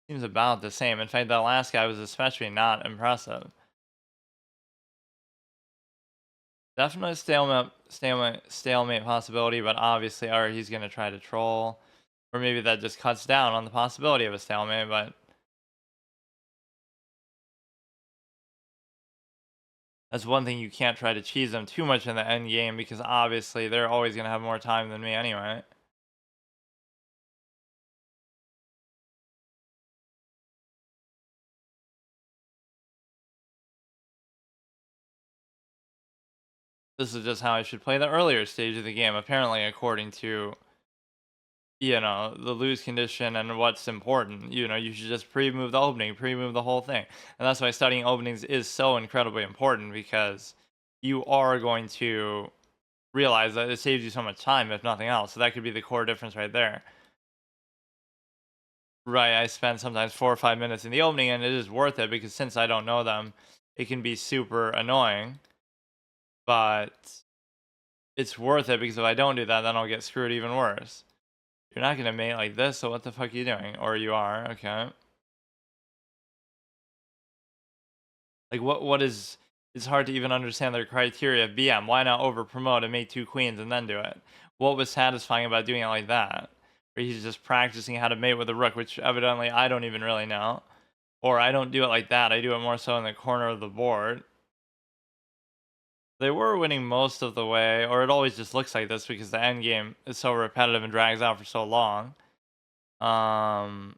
Seems about the same. In fact, that last guy was especially not impressive. Definitely stalemate possibility, but obviously, or he's gonna try to troll, or maybe that just cuts down on the possibility of a stalemate. But that's one thing you can't try to cheese them too much in the end game because obviously they're always gonna have more time than me anyway. This is just how I should play the earlier stage of the game, apparently, according to the lose condition and what's important. You should just pre-move the opening, pre-move the whole thing. And that's why studying openings is so incredibly important, because you are going to realize that it saves you so much time, if nothing else. So that could be the core difference right there. Right, I spend sometimes 4 or 5 minutes in the opening, and it is worth it because since I don't know them, it can be super annoying. But it's worth it because if I don't do that, then I'll get screwed even worse. You're not gonna mate like this, so what the fuck are you doing? Or you are, okay. Like what is it's hard to even understand their criteria. BM, why not over promote and mate two queens and then do it? What was satisfying about doing it like that? Or he's just practicing how to mate with a rook, which evidently I don't even really know. Or I don't do it like that. I do it more so in the corner of the board. They were winning most of the way, or it always just looks like this because the end game is so repetitive and drags out for so long. Um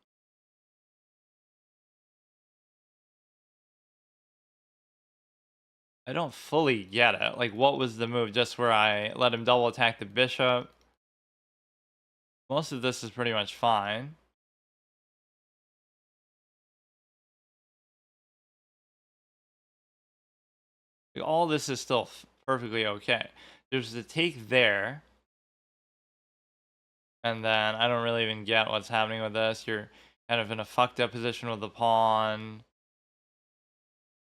I don't fully get it. Like, what was the move? Just where I let him double attack the bishop? Most of this is pretty much fine. Like, all this is still perfectly okay. There's the take there. And then I don't really even get what's happening with this. You're kind of in a fucked up position with the pawn.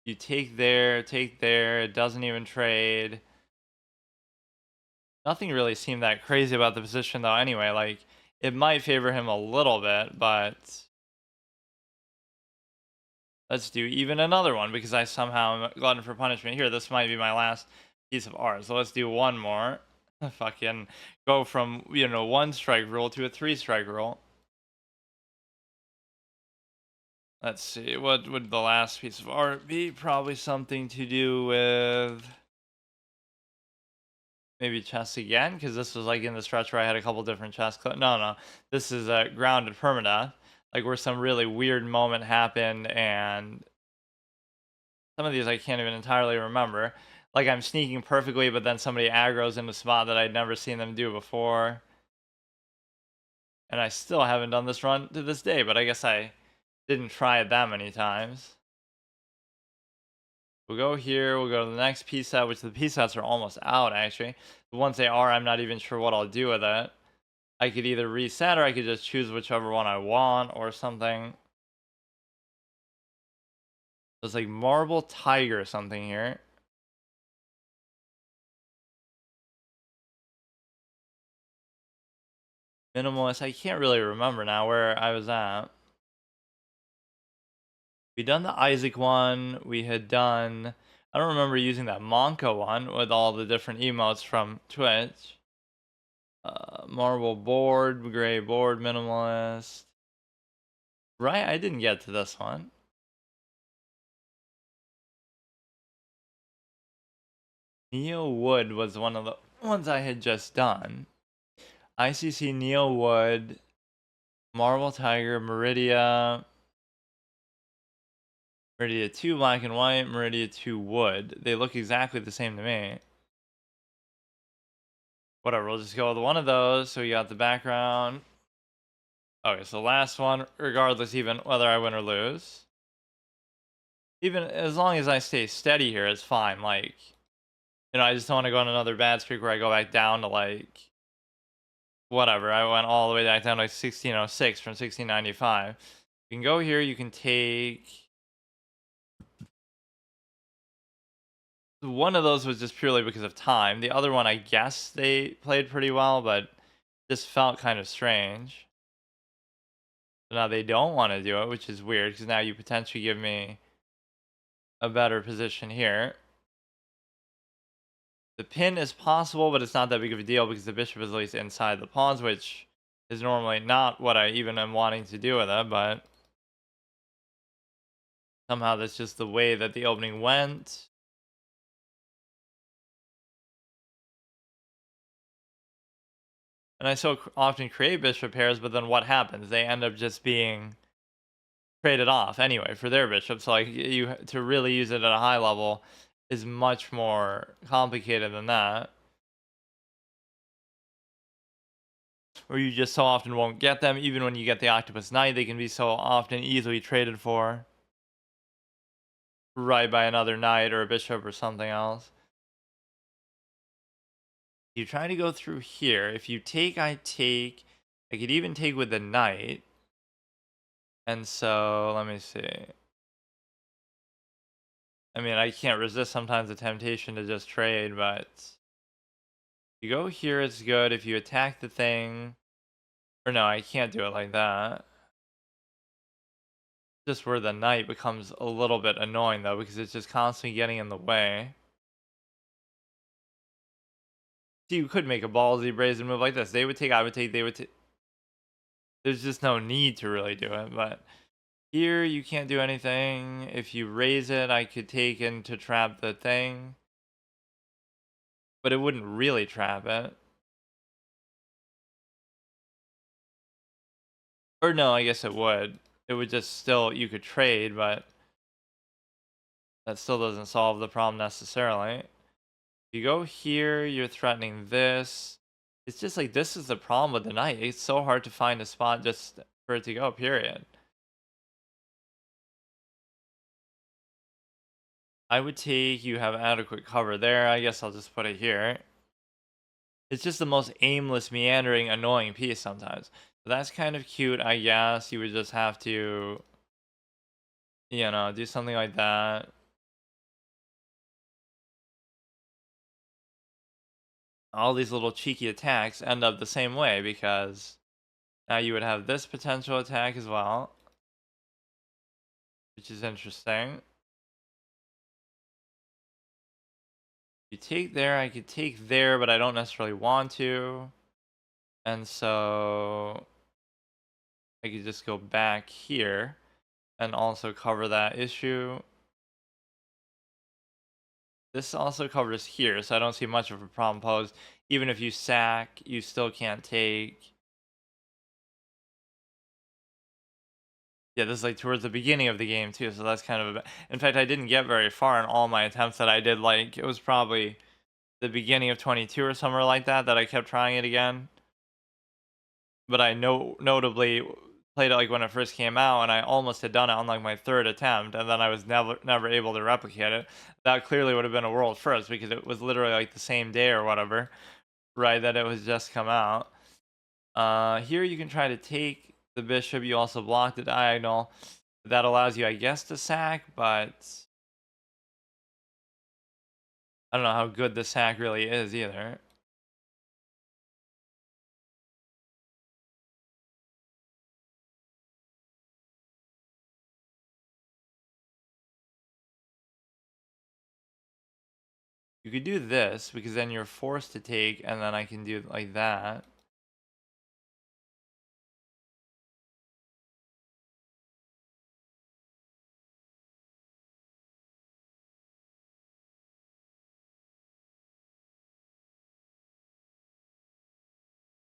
You take there, take there. It doesn't even trade. Nothing really seemed that crazy about the position, though, anyway. Like, it might favor him a little bit, but let's do even another one because I somehow am glutton for punishment here. This might be my last piece of art. So let's do one more. Fucking go from, one strike rule to a 3 strike rule. Let's see. What would the last piece of art be? Probably something to do with maybe chess again, because this was like in the stretch where I had a couple different chess. No. This is grounded permadeath, like where some really weird moment happened, and some of these I can't even entirely remember. Like I'm sneaking perfectly, but then somebody aggroes in a spot that I'd never seen them do before. And I still haven't done this run to this day, but I guess I didn't try it that many times. We'll go here, we'll go to the next piece set, which the piece sets are almost out actually. But once they are, I'm not even sure what I'll do with it. I could either reset or I could just choose whichever one I want or something. There's like marble tiger or something here. Minimalist, I can't really remember now where I was at. We done the Isaac one. We had done. I don't remember using that Monka one with all the different emotes from Twitch. Marble board, gray board, minimalist. Right, I didn't get to this one. Neo Wood was one of the. ones I had just done. ICC Neo Wood, Marble Tiger, Meridia, Meridia 2 black and white, Meridia 2 wood. They look exactly the same to me. Whatever, we'll just go with one of those. So we got the background. Okay, so last one, regardless even whether I win or lose. Even as long as I stay steady here, it's fine. Like, I just don't want to go on another bad streak where I go back down to like whatever. I went all the way back down to like 1606 from 1695. You can go here, you can take one of those was just purely because of time. The other one, I guess they played pretty well, but just felt kind of strange. So now they don't want to do it, which is weird because now you potentially give me a better position here. The pin is possible, but it's not that big of a deal because the bishop is at least inside the pawns, which is normally not what I even am wanting to do with it, but somehow that's just the way that the opening went. And I so often create bishop pairs, but then what happens? They end up just being traded off anyway for their bishops. So like you to really use it at a high level is much more complicated than that. Or you just so often won't get them. Even when you get the Octopus Knight, they can be so often easily traded for. Right by another knight or a bishop or something else. You try to go through here. If you take, I take. I could even take with the knight. And so, let me see. I mean, I can't resist sometimes the temptation to just trade, but you go here, it's good. If you attack the thing, or no, I can't do it like that. Just where the knight becomes a little bit annoying though, because it's just constantly getting in the way. See, you could make a ballsy brazen move like this. They would take, I would take, they would take. There's just no need to really do it, but here you can't do anything. If you raise it, I could take in to trap the thing, but it wouldn't really trap it. Or no, I guess it would. It would just still, you could trade, but that still doesn't solve the problem necessarily. If you go here, you're threatening this. It's just like, this is the problem with the knight. It's so hard to find a spot just for it to go, period. I would take, you have adequate cover there. I guess I'll just put it here. It's just the most aimless, meandering, annoying piece sometimes. So that's kind of cute, I guess. You would just have to, do something like that. All these little cheeky attacks end up the same way because now you would have this potential attack as well, which is interesting. You take there, I could take there, but I don't necessarily want to. And so I could just go back here and also cover that issue. This also covers here, so I don't see much of a problem posed. Even if you sack, you still can't take. Yeah, this is like towards the beginning of the game too, so that's kind of a... In fact, I didn't get very far in all my attempts that I did. Like, it was probably the beginning of 22 or somewhere like that I kept trying it again. But I notably played it like when it first came out, and I almost had done it on like my third attempt, and then I was never able to replicate it. That clearly would have been a world first because it was literally like the same day or whatever, right, that it was just come out. Here you can try to take the bishop. You also block the diagonal. That allows you, I guess, to sack, but I don't know how good the sack really is either. You could do this because then you're forced to take, and then I can do it like that.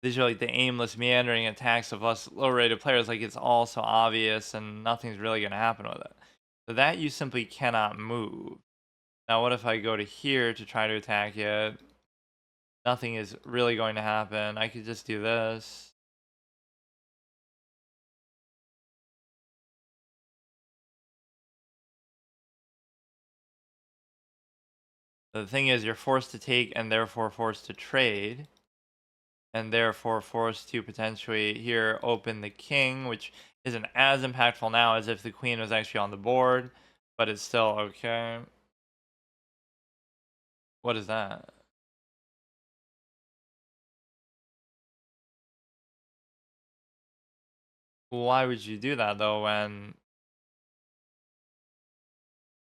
these are like the aimless meandering attacks of us low rated players. Like it's all so obvious and nothing's really going to happen with it. So that you simply cannot move. Now, what if I go to here to try to attack it? Nothing is really going to happen. I could just do this. The thing is, you're forced to take and therefore forced to trade. And therefore forced to potentially here open the king, which isn't as impactful now as if the queen was actually on the board, but it's still okay. What is that? Why would you do that though when...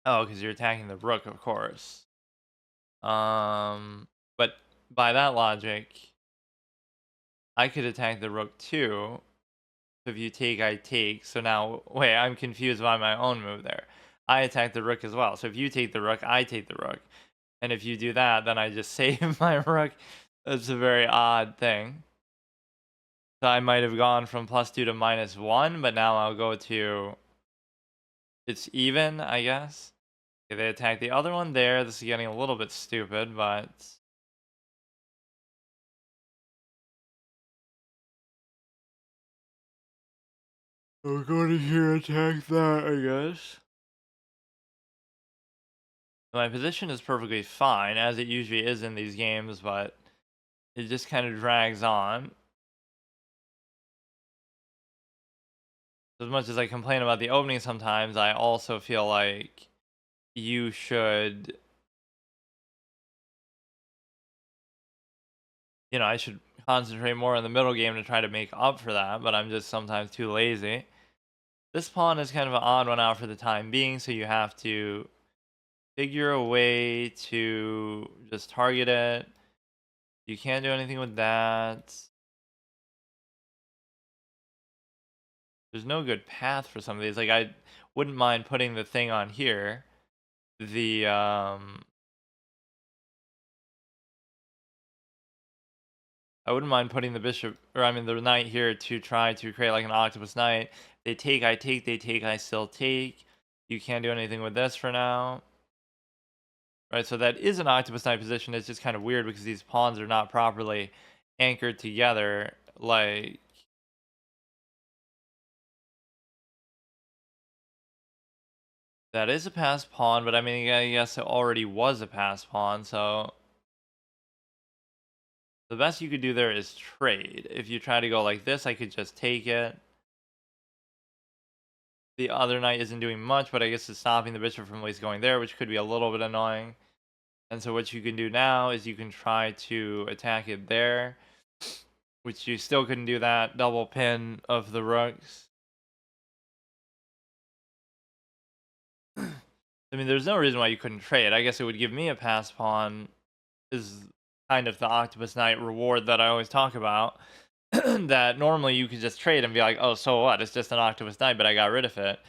Oh, because you're attacking the rook, of course. But by that logic, I could attack the rook too. If you take, I take. So now, wait, I'm confused by my own move there. I attack the rook as well. So if you take the rook, I take the rook. And if you do that, then I just save my rook. That's a very odd thing. So I might have gone from +2 to -1, but now I'll go to... It's even, I guess. Okay, they attack the other one there. This is getting a little bit stupid, but... I'll go to here, attack that, I guess. My position is perfectly fine, as it usually is in these games, but it just kind of drags on. As much as I complain about the opening sometimes, I also feel like you should... I should concentrate more on the middle game to try to make up for that, but I'm just sometimes too lazy. This pawn is kind of an odd one out for the time being, so you have to figure a way to just target it. You can't do anything with that. There's no good path for some of these. Like, I wouldn't mind putting the thing on here. The, I wouldn't mind putting the bishop, or I mean the knight here to try to create like an octopus knight. They take, I take, they take, I still take. You can't do anything with this for now. Right, so that is an octopus knight position. It's just kind of weird because these pawns are not properly anchored together. Like, that is a passed pawn, but I mean, I guess it already was a passed pawn, so... The best you could do there is trade. If you try to go like this, I could just take it. The other knight isn't doing much, but I guess it's stopping the bishop from at least going there, which could be a little bit annoying. And so what you can do now is you can try to attack it there, which you still couldn't do that double pin of the rooks. I mean, there's no reason why you couldn't trade. I guess it would give me a pass pawn is kind of the octopus knight reward that I always talk about. That normally you could just trade and be like, oh, so what? It's just an octopus knight, but I got rid of it.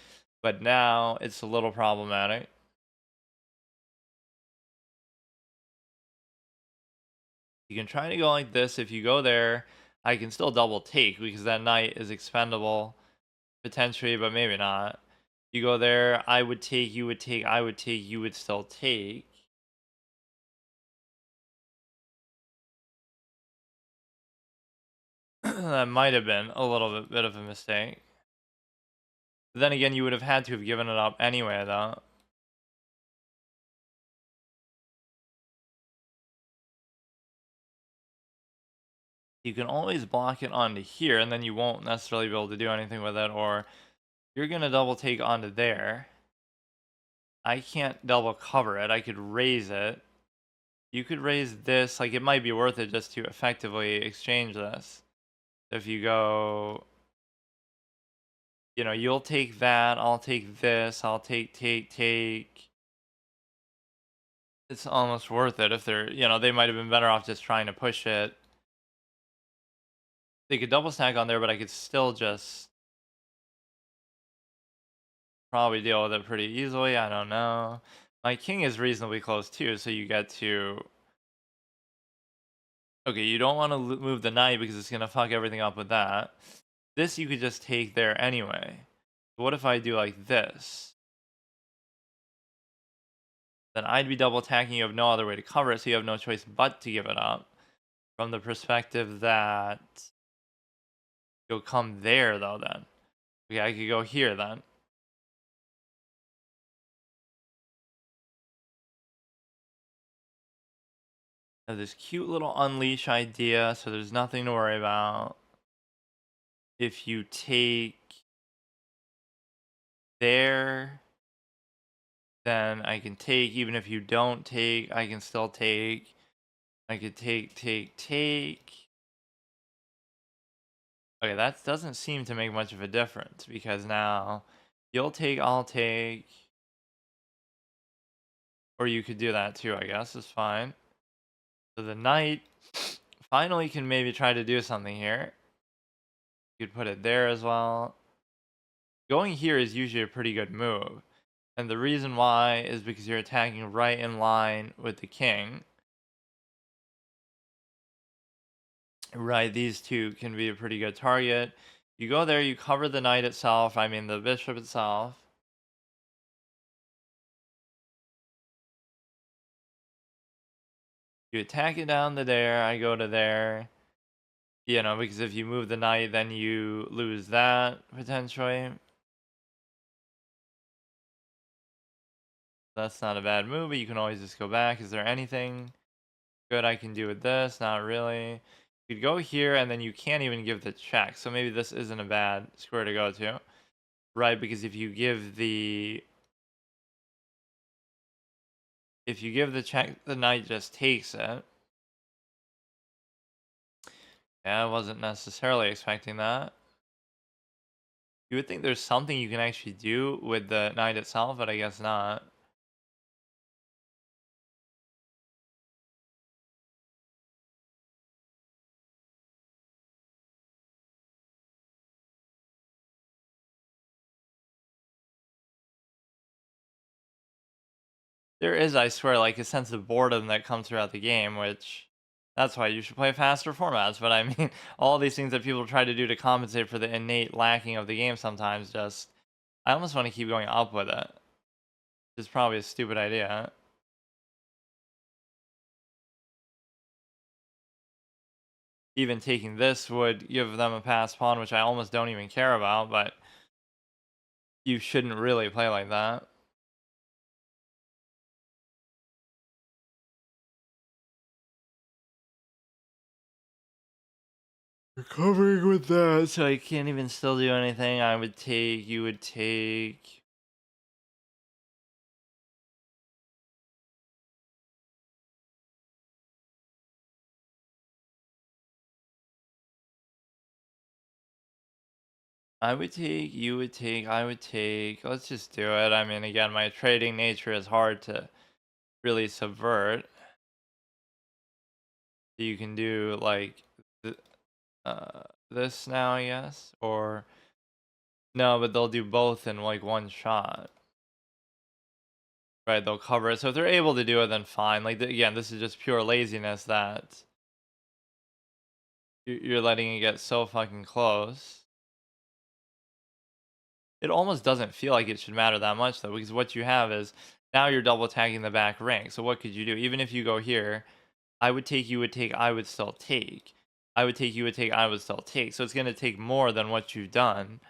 But now it's a little problematic. You can try to go like this. If you go there, I can still double take because that knight is expendable potentially, but maybe not. You go there, I would take, you would take, I would take, you would still take. That might have been a little bit of a mistake. But then again, you would have had to have given it up anyway, though. You can always block it onto here, and then you won't necessarily be able to do anything with it, or you're going to double take onto there. I can't double cover it. I could raise it. You could raise this. Like, it might be worth it just to effectively exchange this. If you go... you'll take that, I'll take this, I'll take. It's almost worth it if they're, they might have been better off just trying to push it. They could double stack on there, but I could still just probably deal with it pretty easily. I don't know. My king is reasonably close too, so you get to Okay, you don't want to move the knight because it's going to fuck everything up with that. This you could just take there anyway. What if I do like this? Then I'd be double attacking. You have no other way to cover it, so you have no choice but to give it up. From the perspective that you'll come there, though, then. Okay, I could go here, then. I have this cute little unleash idea, so there's nothing to worry about. If you take there, then I can take. Even if you don't take, I can still take. I could take. Okay, that doesn't seem to make much of a difference because now you'll take, I'll take. Or you could do that too, I guess. It's fine. So the knight finally can maybe try to do something here. You could put it there as well. Going here is usually a pretty good move. And the reason why is because you're attacking right in line with the king. Right, these two can be a pretty good target. You go there, you cover the knight itself, I mean the bishop itself. You attack it down to there, I go to there. You know, because if you move the knight, then you lose that, potentially. That's not a bad move, but you can always just go back. Is there anything good I can do with this? Not really. You could go here, and then you can't even give the check. So maybe this isn't a bad square to go to. Right, because if you give the... If you give the check, the knight just takes it. Yeah, I wasn't necessarily expecting that. You would think there's something you can actually do with the knight itself, but I guess not. There is, I swear, like a sense of boredom that comes throughout the game, which that's why you should play faster formats. But I mean, all these things that people try to do to compensate for the innate lacking of the game sometimes just, I almost want to keep going up with it. It's probably a stupid idea. Even taking this would give them a pass pawn, which I almost don't even care about, but you shouldn't really play like that. Recovering with that, so I can't even still do anything. I would take, you would take. I would take, you would take, I would take. Let's just do it. I mean, again, my trading nature is hard to really subvert. You can do like th this now, I guess, or no, but they'll do both in like one shot. Right, they'll cover it. So if they're able to do it, then fine. Like, again, this is just pure laziness that you're letting it get so fucking close. It almost doesn't feel like it should matter that much, though, because what you have is now you're double tagging the back rank. So what could you do? Even if you go here, I would take, you would take, I would still take. I would take, you would take, I would still take. So it's going to take more than what you've done.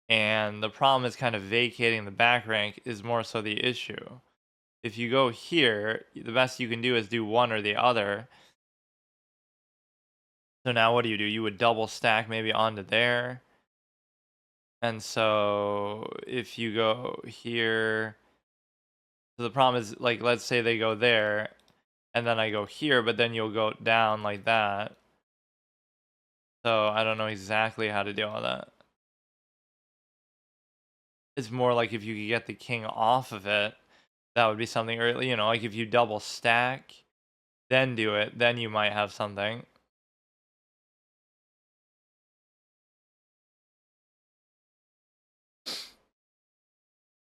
And the problem is kind of vacating the back rank is more so the issue. If you go here, the best you can do is do one or the other. So now what do? You would double stack maybe onto there. And so if you go here, so the problem is, like, let's say they go there, and then I go here, but then you'll go down like that. So I don't know exactly how to deal with that. It's more like if you could get the king off of it, that would be something, or, you know, like if you double stack, then do it, then you might have something.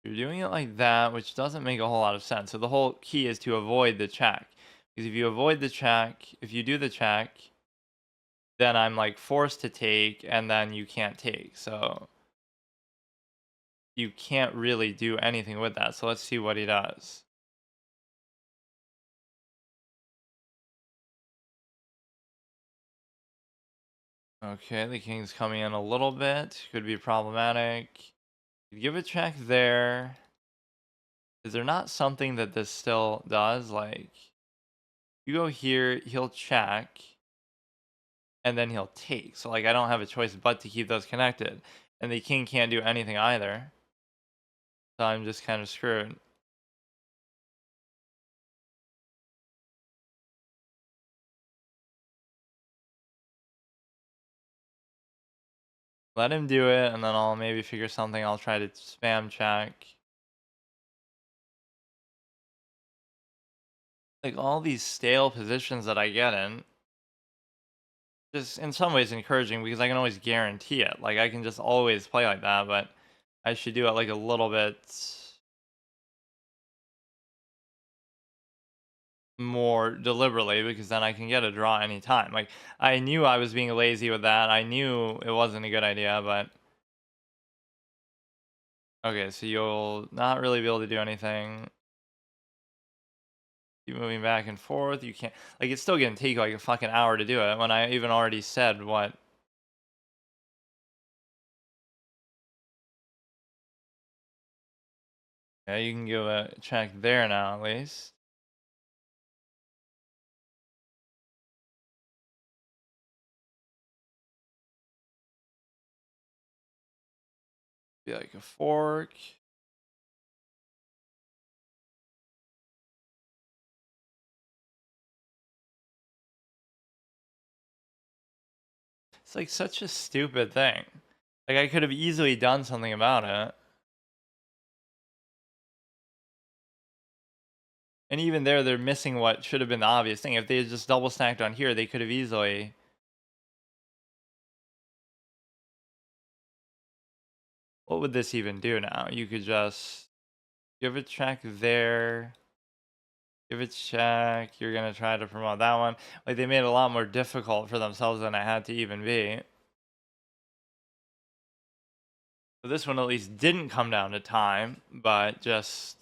You're doing it like that, which doesn't make a whole lot of sense. So the whole key is to avoid the check. Because if you avoid the check, if you do the check, then I'm like forced to take, and then you can't take. So you can't really do anything with that. So let's see what he does. Okay, the king's coming in a little bit. Could be problematic. You give a check there. Is there not something that this still does? Like, you go here, he'll check, and then he'll take. So, like, I don't have a choice but to keep those connected. And the king can't do anything either. So I'm just kind of screwed. Let him do it, and then I'll maybe figure something. I'll try to spam check. Like, all these stale positions that I get in, just in some ways encouraging because I can always guarantee it. Like, I can just always play like that, but I should do it like a little bit more deliberately because then I can get a draw anytime. Like, I knew I was being lazy with that. I knew it wasn't a good idea, but okay, so you'll not really be able to do anything. Keep moving back and forth. You can't, like, it's still gonna take like a fucking hour to do it when I even already said what. Yeah, you can give a check there now at least. Be like a fork. It's like such a stupid thing. Like, I could have easily done something about it. And even there, they're missing what should have been the obvious thing. If they had just double stacked on here, they could have easily. What would this even do now? You could just give a check there. Give a check. You're going to try to promote that one. Like, they made it a lot more difficult for themselves than it had to even be. So this one at least didn't come down to time, but just.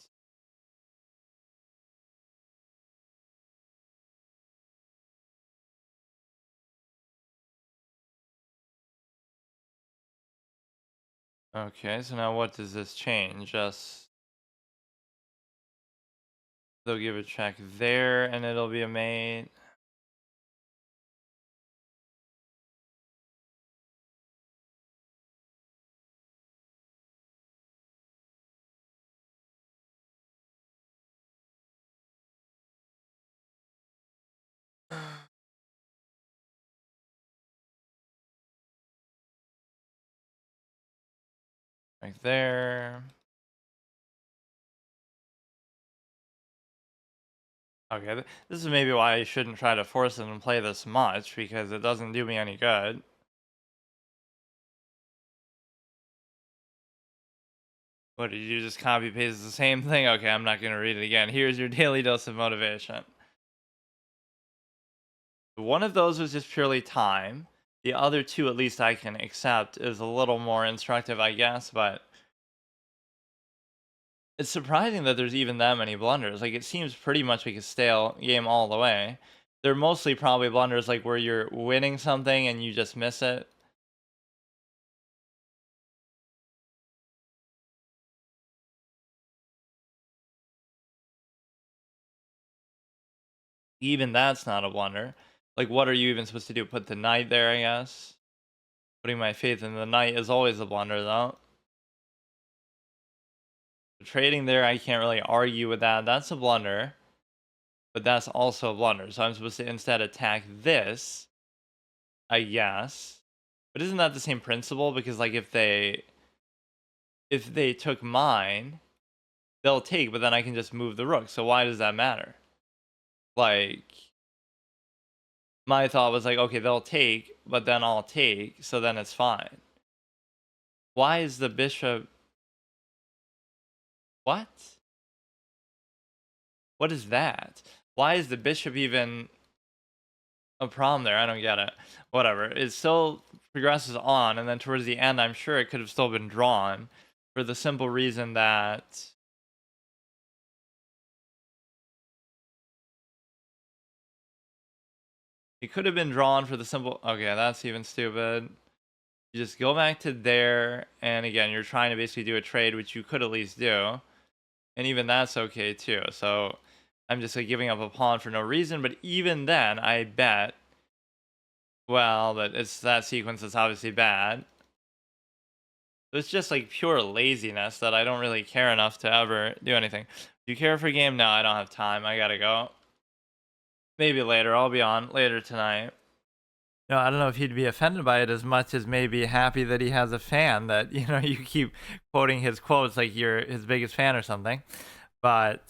Okay, so now what does this change? Just. They'll give a check there, and it'll be a mate. Right there. Okay, this is maybe why I shouldn't try to force them to play this much, because it doesn't do me any good. What did you just copy paste the same thing? Okay, I'm not gonna read it again. Here's your daily dose of motivation. One of those was just purely time. The other two, at least I can accept, is a little more instructive, I guess, but it's surprising that there's even that many blunders. Like, it seems pretty much like a stale game all the way. They're mostly probably blunders like where you're winning something and you just miss it. Even that's not a blunder. Like, what are you even supposed to do? Put the knight there, I guess? Putting my faith in the knight is always a blunder, though. Trading there, I can't really argue with that. That's a blunder. But that's also a blunder. So I'm supposed to instead attack this, I guess. But isn't that the same principle? Because, like, if they took mine, they'll take, but then I can just move the rook. So why does that matter? Like, my thought was like, okay, they'll take, but then I'll take, so then it's fine. Why is the bishop? What? What is that? Why is the bishop even a problem there? I don't get it. Whatever. It still progresses on, and then towards the end, I'm sure it could have still been drawn for the simple reason that it could have been drawn for the simple. Okay, that's even stupid. You just go back to there, and again, you're trying to basically do a trade, which you could at least do, and even that's okay too. So I'm just like giving up a pawn for no reason. But even then, I bet. Well, that it's that sequence is obviously bad. It's just like pure laziness that I don't really care enough to ever do anything. Do you care for a game? No, I don't have time. I gotta go. Maybe later. I'll be on later tonight. No, I don't know if he'd be offended by it as much as maybe happy that he has a fan that, you keep quoting his quotes like you're his biggest fan or something. But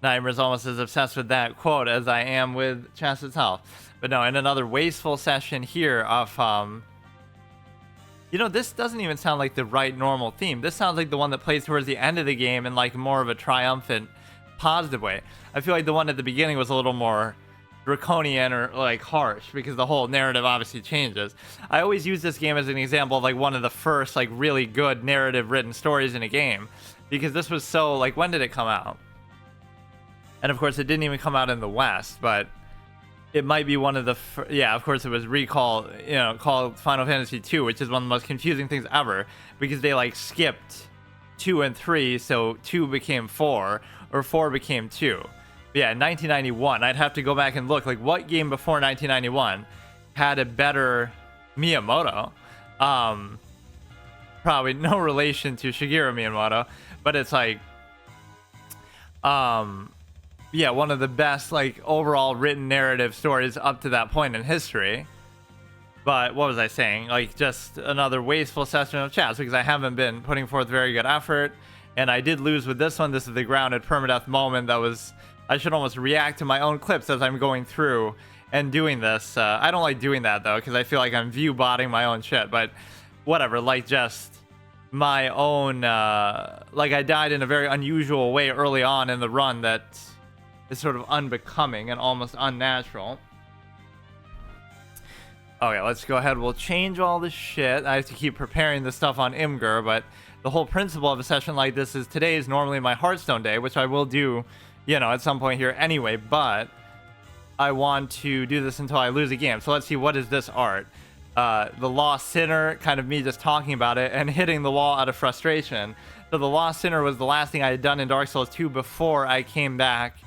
Nightmare's almost as obsessed with that quote as I am with chess itself. But no, in another wasteful session here of, this doesn't even sound like the right normal theme. This sounds like the one that plays towards the end of the game in like more of a triumphant, positive way. I feel like the one at the beginning was a little more draconian or like harsh because the whole narrative obviously changes. I always use this game as an example of like one of the first like really good narrative written stories in a game because this was so like, when did it come out? And of course it didn't even come out in the West, but it might be one of the yeah, of course it was called Final Fantasy 2, which is one of the most confusing things ever because they like skipped 2 and 3, so 2 became 4 or 4 became 2. But yeah, in 1991, I'd have to go back and look like what game before 1991 had a better Miyamoto. Probably no relation to Shigeru Miyamoto, but it's like yeah, one of the best like overall written narrative stories up to that point in history. But what was I saying? Like just another wasteful session of chess because I haven't been putting forth very good effort, and I did lose with this one. This is the grounded permadeath moment that was. I should almost react to my own clips as I'm going through and doing this. I don't like doing that though because I feel like I'm view botting my own shit. But whatever, like just my own. Like I died in a very unusual way early on in the run that is sort of unbecoming and almost unnatural. Okay, let's go ahead. We'll change all this shit. I have to keep preparing the stuff on Imgur, but the whole principle of a session like this is today is normally my Hearthstone day, which I will do, at some point here anyway, but I want to do this until I lose a game. So let's see, what is this art? The Lost Sinner, kind of me just talking about it and hitting the wall out of frustration. So the Lost Sinner was the last thing I had done in Dark Souls 2 before I came back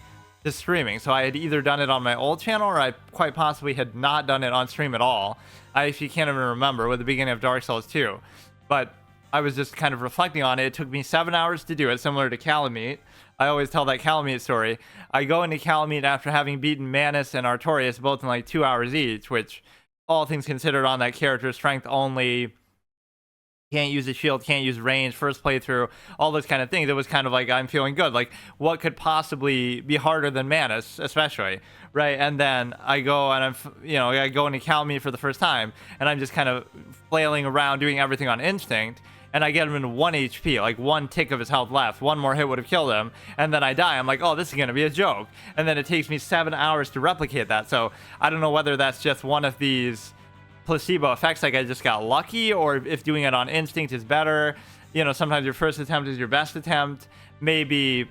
to streaming. So I had either done it on my old channel or I quite possibly had not done it on stream at all. I actually can't even remember with the beginning of Dark Souls 2. But I was just kind of reflecting on it. It took me 7 hours to do it, similar to Calamite. I always tell that Calamite story. I go into Calamite after having beaten Manus and Artorias both in like 2 hours each, which all things considered on that character, strength only, can't use a shield, can't use range, first playthrough, all those kind of things. It was kind of like, I'm feeling good. Like, what could possibly be harder than Manus, especially, right? And then I go and I go into Calamite for the first time, and I'm just kind of flailing around, doing everything on instinct, and I get him in 1 HP, like 1 tick of his health left. 1 more hit would have killed him, and then I die. I'm like, oh, this is going to be a joke. And then it takes me 7 hours to replicate that. So I don't know whether that's just one of these placebo effects, like I just got lucky, or if doing it on instinct is better. Sometimes your first attempt is your best attempt. Maybe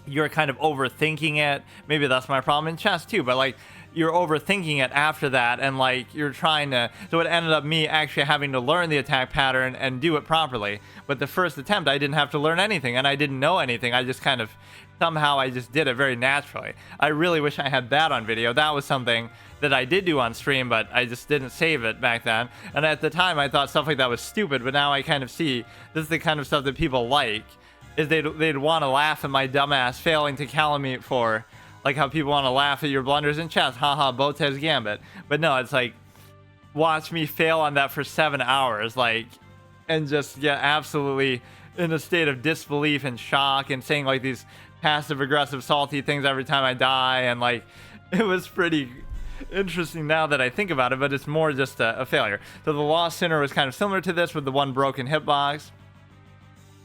you're kind of overthinking it. Maybe that's my problem in chess too, but like you're overthinking it after that, and like you're trying to, so it ended up me actually having to learn the attack pattern and do it properly. But the first attempt I didn't have to learn anything, and I didn't know anything. I just kind of somehow I just did it very naturally. I really wish I had that on video. That was something that I did do on stream, but I just didn't save it back then. And at the time I thought stuff like that was stupid, but now I kind of see this is the kind of stuff that people like, is they'd want to laugh at my dumbass failing to Calamite for, like how people want to laugh at your blunders in chess, haha, Botez Gambit. But no, it's like, watch me fail on that for 7 hours, like, and just get absolutely in a state of disbelief and shock and saying like these passive aggressive salty things every time I die, and like it was pretty interesting now that I think about it, but it's more just a failure. So the Lost Sinner was kind of similar to this with the 1 broken hitbox.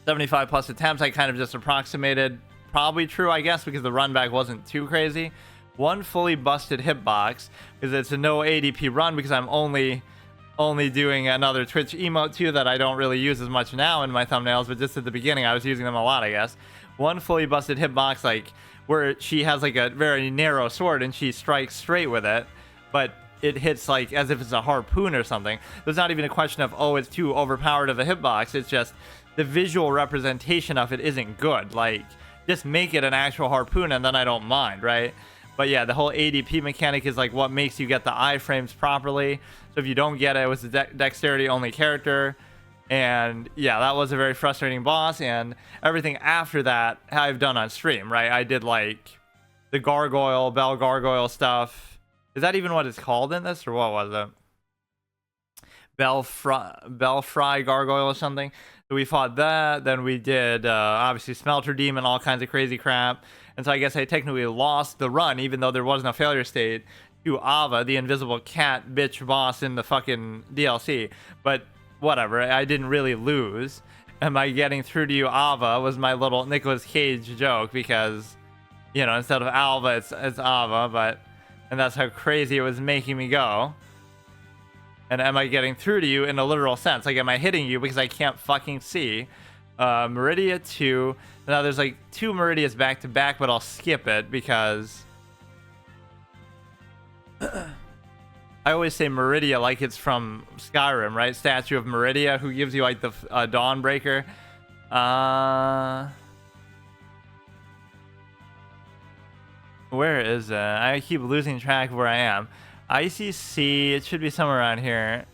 75 plus attempts, I kind of just approximated probably true, I guess, because the run back wasn't too crazy. One fully busted hitbox, because it's a no ADP run, because I'm only doing another Twitch emote too that I don't really use as much now in my thumbnails, but just at the beginning I was using them a lot, I guess. One fully busted hitbox, like where she has like a very narrow sword and she strikes straight with it, but it hits like as if it's a harpoon or something. There's not even a question of, oh, it's too overpowered of a hitbox. It's just the visual representation of it isn't good. Like, just make it an actual harpoon and then I don't mind, right? But yeah, the whole ADP mechanic is like what makes you get the iframes properly. So if you don't get it, it was a dexterity only character. And yeah, that was a very frustrating boss. And everything after that I've done on stream, right? I did like the gargoyle, bell gargoyle stuff. Is that even what it's called in this, or what was it? Bell fry gargoyle or something. So we fought that. Then we did obviously smelter demon, all kinds of crazy crap. And so I guess I technically lost the run, even though there was no failure state, to Ava, the invisible cat bitch boss in the fucking DLC. But whatever, I didn't really lose. Am I getting through to you, Ava, was my little Nicolas Cage joke, because, you know, instead of Alva, it's Ava, but, and that's how crazy it was making me go. And am I getting through to you in a literal sense? Like, am I hitting you because I can't fucking see? Meridia 2. Now, there's like 2 Meridias back to back, but I'll skip it because I always say Meridia like it's from Skyrim, right? Statue of Meridia, who gives you like the Dawnbreaker. Where is it? I keep losing track of where I am. ICC, it should be somewhere around here.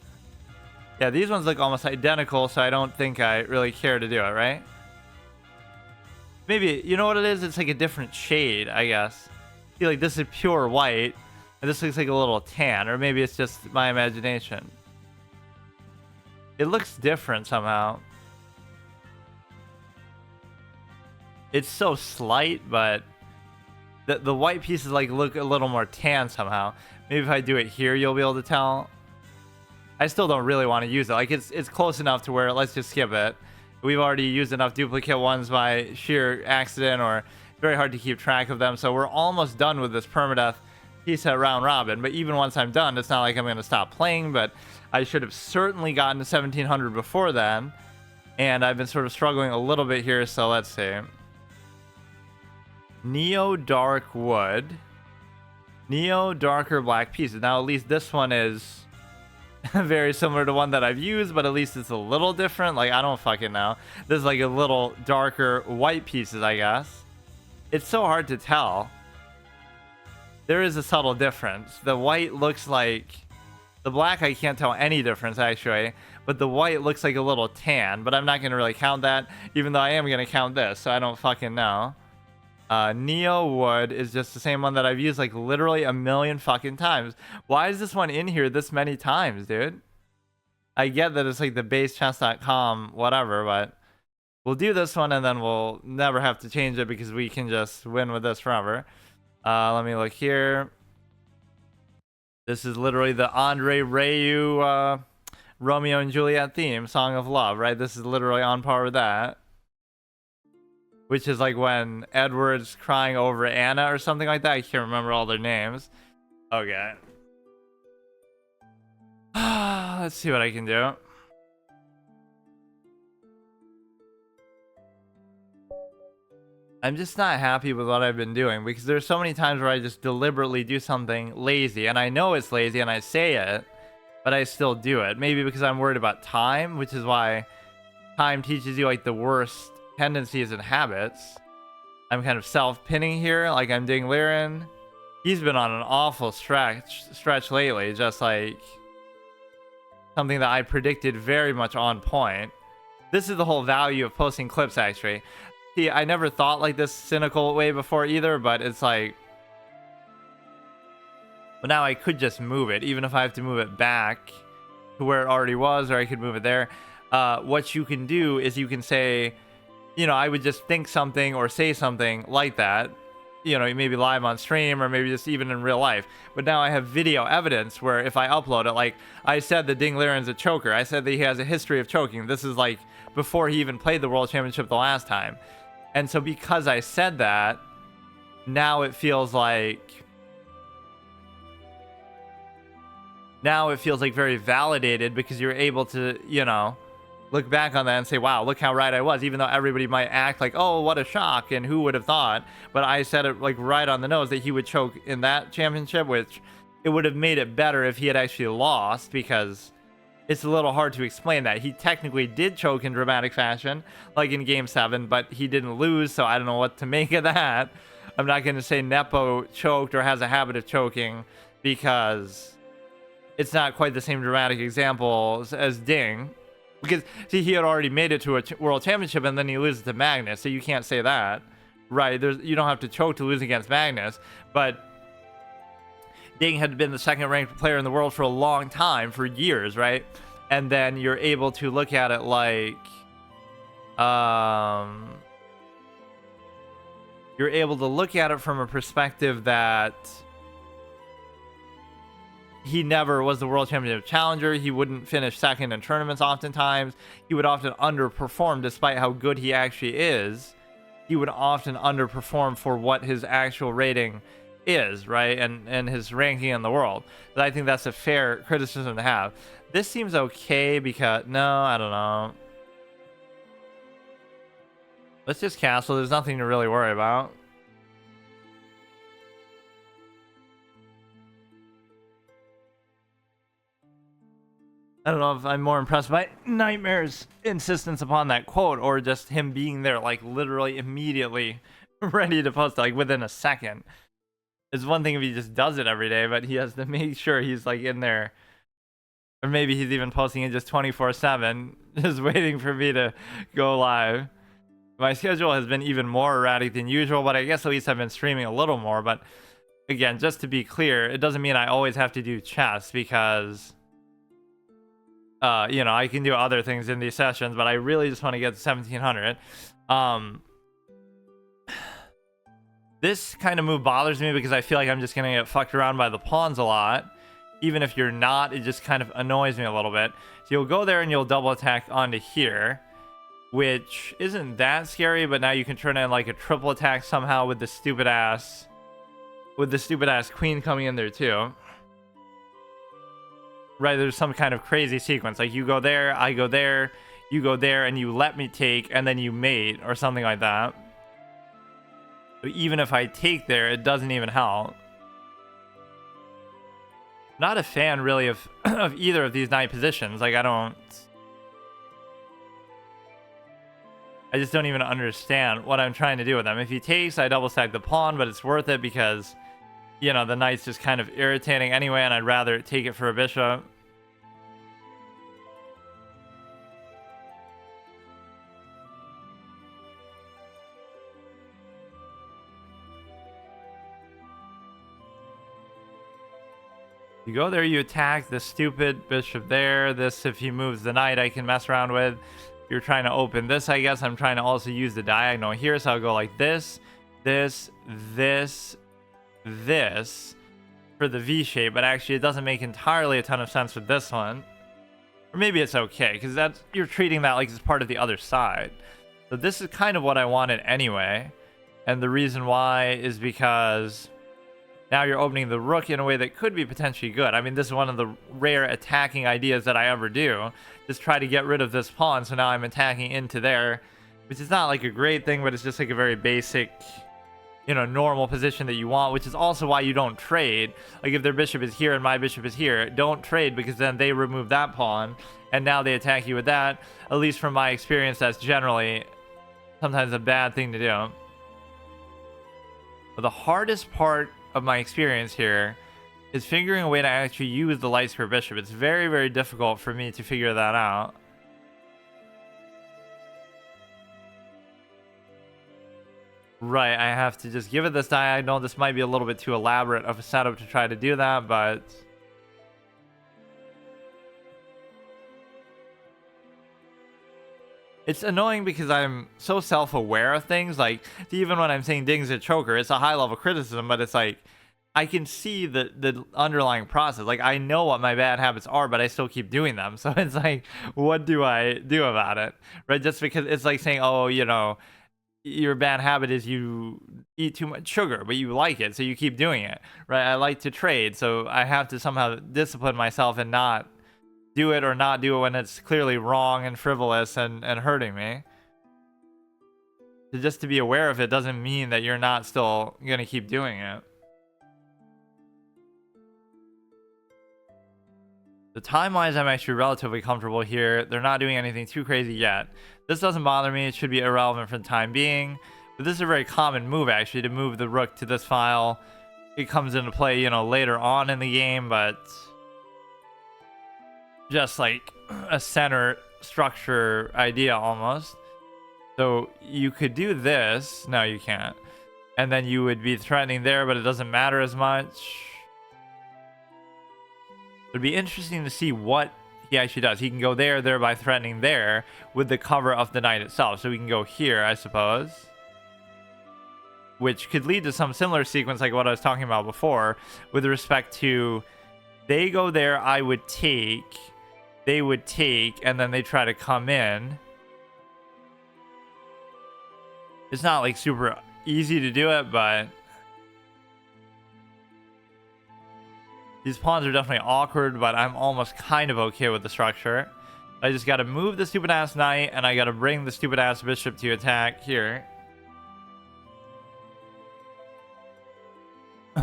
Yeah, these ones look almost identical, so I don't think I really care to do it, right? Maybe, you know what it is? It's like a different shade, I guess. I feel like this is pure white, and this looks like a little tan, or maybe it's just my imagination. It looks different somehow. It's so slight, but the white pieces like look a little more tan somehow. Maybe if I do it here, you'll be able to tell. I still don't really want to use it. Like, it's close enough to where let's just skip it. We've already used enough duplicate ones by sheer accident, or it's very hard to keep track of them. So we're almost done with this permadeath piece at round robin. But even once I'm done, it's not like I'm going to stop playing. But I should have certainly gotten to 1700 before then. And I've been sort of struggling a little bit here. So let's see. Neo Dark Wood. Neo Darker Black Pieces. Now, at least this one is very similar to one that I've used, but at least it's a little different. Like, I don't fucking know. This is like a little darker white pieces, I guess. It's so hard to tell. There is a subtle difference. The white looks like... The black, I can't tell any difference, actually. But the white looks like a little tan. But I'm not going to really count that, even though I am going to count this, so I don't fucking know. Neo Wood is just the same one that I've used like literally a million fucking times. Why is this one in here this many times, dude? I get that it's like the basechess.com whatever, but we'll do this one and then we'll never have to change it because we can just win with this forever. Let me look here. This is literally the Andre Rayu Romeo and Juliet theme, Song of Love, right? This is literally on par with that. Which is like when Edward's crying over Anna or something like that. I can't remember all their names. Okay. Let's see what I can do. I'm just not happy with what I've been doing because there's so many times where I just deliberately do something lazy. And I know it's lazy and I say it, but I still do it. Maybe because I'm worried about time, which is why time teaches you like the worst tendencies and habits. I'm kind of self-pinning here, like I'm Ding Liren. He's been on an awful stretch lately, just like something that I predicted very much on point. This is the whole value of posting clips, actually. See, I never thought like this cynical way before either, but it's like, well, now I could just move it, even if I have to move it back to where it already was, or I could move it there. What you can do is you can say, you know, I would just think something or say something like that, you know, maybe live on stream or maybe just even in real life. But now I have video evidence where if I upload it, like I said that Ding Liren's a choker. I said that he has a history of choking. This is like before he even played the World Championship the last time. And so because I said that, now it feels like very validated, because you're able to, look back on that and say, wow, look how right I was, even though everybody might act like, oh, what a shock, and who would have thought. But I said it like right on the nose that he would choke in that championship, which it would have made it better if he had actually lost, because it's a little hard to explain that. He technically did choke in dramatic fashion, like in Game 7, but he didn't lose, so I don't know what to make of that. I'm not going to say Nepo choked or has a habit of choking, because it's not quite the same dramatic example as Ding. Because, see, he had already made it to a world championship, and then he loses to Magnus, so you can't say that. Right, you don't have to choke to lose against Magnus, but Ding had been the second ranked player in the world for a long time, for years, right? And then you're able to look at it like, you're able to look at it from a perspective that he never was the world championship challenger. He wouldn't finish second in tournaments oftentimes. He would often underperform despite how good he actually is. He would often underperform for what his actual rating is, right? And his ranking in the world. But I think that's a fair criticism to have. This seems okay because, no, I don't know. Let's just castle. There's nothing to really worry about. I don't know if I'm more impressed by Nightmare's insistence upon that quote, or just him being there, like, literally immediately ready to post, like, within a second. It's one thing if he just does it every day, but he has to make sure he's, like, in there. Or maybe he's even posting it just 24/7, just waiting for me to go live. My schedule has been even more erratic than usual, but I guess at least I've been streaming a little more. But, again, just to be clear, it doesn't mean I always have to do chess, because I can do other things in these sessions, but I really just want to get to 1700. This kind of move bothers me because I feel like I'm just going to get fucked around by the pawns a lot. Even if you're not, it just kind of annoys me a little bit. So you'll go there and you'll double attack onto here, which isn't that scary, but now you can turn in like a triple attack somehow with the stupid ass queen coming in there too. Right, there's some kind of crazy sequence. Like, you go there, I go there, you go there, and you let me take, and then you mate, or something like that. So even if I take there, it doesn't even help. Not a fan, really, of either of these knight positions. Like, I just don't even understand what I'm trying to do with them. If he takes, I double stack the pawn, but it's worth it because, the knight's just kind of irritating anyway, and I'd rather take it for a bishop. You go there, you attack the stupid bishop there. This, if he moves the knight, I can mess around with. You're trying to open this, I guess. I'm trying to also use the diagonal here, so I'll go like this, this, this, this for the V shape, but actually it doesn't make entirely a ton of sense with this one. Or maybe it's okay, because you're treating that like it's part of the other side. So this is kind of what I wanted anyway. And the reason why is because now you're opening the rook in a way that could be potentially good. I mean, this is one of the rare attacking ideas that I ever do. Just try to get rid of this pawn, so now I'm attacking into there, which is not like a great thing, but it's just like a very basic, normal position that you want, which is also why you don't trade. Like, if their bishop is here and my bishop is here, don't trade, because then they remove that pawn, and now they attack you with that. At least from my experience, that's generally sometimes a bad thing to do. But the hardest part of my experience here is figuring a way to actually use the light square bishop. It's very, very difficult for me to figure that out. Right, I have to just give it this diagonal. This might be a little bit too elaborate of a setup to try to do that, but it's annoying because I'm so self-aware of things. Like, even when I'm saying Ding's a choker, it's a high-level criticism, but it's like, I can see the underlying process. Like, I know what my bad habits are, but I still keep doing them. So it's like, what do I do about it? Right? Just because it's like saying, oh, your bad habit is you eat too much sugar, but you like it, so you keep doing it, right? I like to trade, so I have to somehow discipline myself and not do it or not do it when it's clearly wrong and frivolous and hurting me. Just to be aware of it doesn't mean that you're not still gonna keep doing it. The time-wise, I'm actually relatively comfortable here. They're not doing anything too crazy yet. This doesn't bother me. It should be irrelevant for the time being. But this is a very common move, actually, to move the rook to this file. It comes into play, you know, later on in the game, but just like a center structure idea almost. So you could do this. No, you can't. And then you would be threatening there, but it doesn't matter as much. It'd be interesting to see what he actually does. He can go there, thereby threatening there with the cover of the knight itself. So we can go here, I suppose. Which could lead to some similar sequence like what I was talking about before with respect to they go there, I would take, they would take, and then they try to come in. It's not like super easy to do it, but these pawns are definitely awkward, but I'm almost kind of okay with the structure. I just got to move the stupid ass knight, and I got to bring the stupid ass bishop to attack here.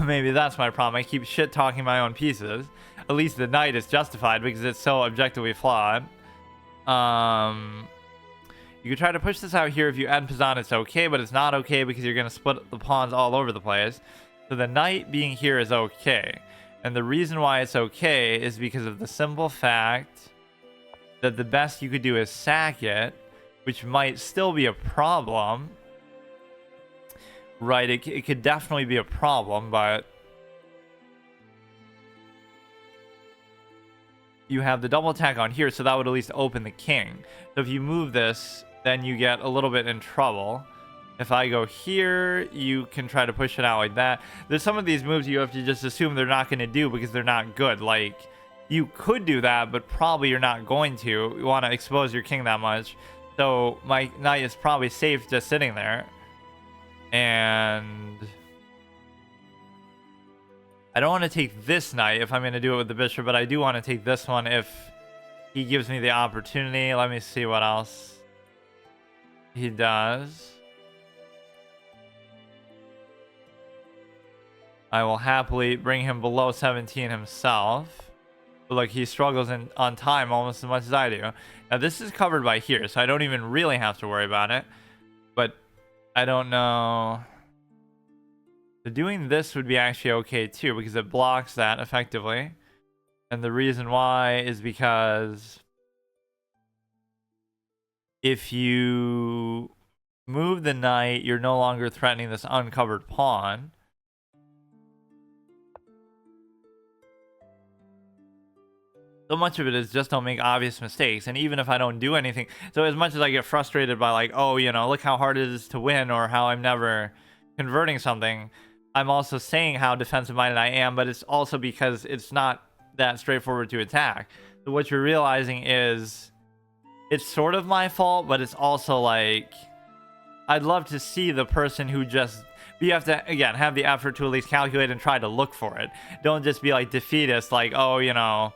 Maybe that's my problem. I keep shit talking my own pieces. At least the knight is justified because it's so objectively flawed. You could try to push this out here. If you end Pizan, it's okay, but it's not okay because you're going to split the pawns all over the place. So the knight being here is okay. And the reason why it's okay is because of the simple fact that the best you could do is sack it, which might still be a problem. Right, it could definitely be a problem, but you have the double attack on here, so that would at least open the king. So if you move this, then you get a little bit in trouble. If I go here, you can try to push it out like that. There's some of these moves you have to just assume they're not going to do because they're not good. Like, you could do that, but probably you're not going to. You want to expose your king that much. So my knight is probably safe just sitting there. And I don't want to take this knight if I'm going to do it with the bishop, but I do want to take this one if he gives me the opportunity. Let me see what else he does. I will happily bring him below 17 himself. But look, he struggles on time almost as much as I do. Now this is covered by here, so I don't even really have to worry about it. But I don't know. So doing this would be actually okay too, because it blocks that effectively. And the reason why is because if you move the knight, you're no longer threatening this uncovered pawn. So much of it is just don't make obvious mistakes. And even if I don't do anything, so as much as I get frustrated by like, oh, you know, look how hard it is to win or how I'm never converting something, I'm also saying how defensive minded I am, but it's also because it's not that straightforward to attack. So what you're realizing is it's sort of my fault, but it's also like, I'd love to see the person who just, you have to, again, have the effort to at least calculate and try to look for it. Don't just be like defeatist, like, oh, you know,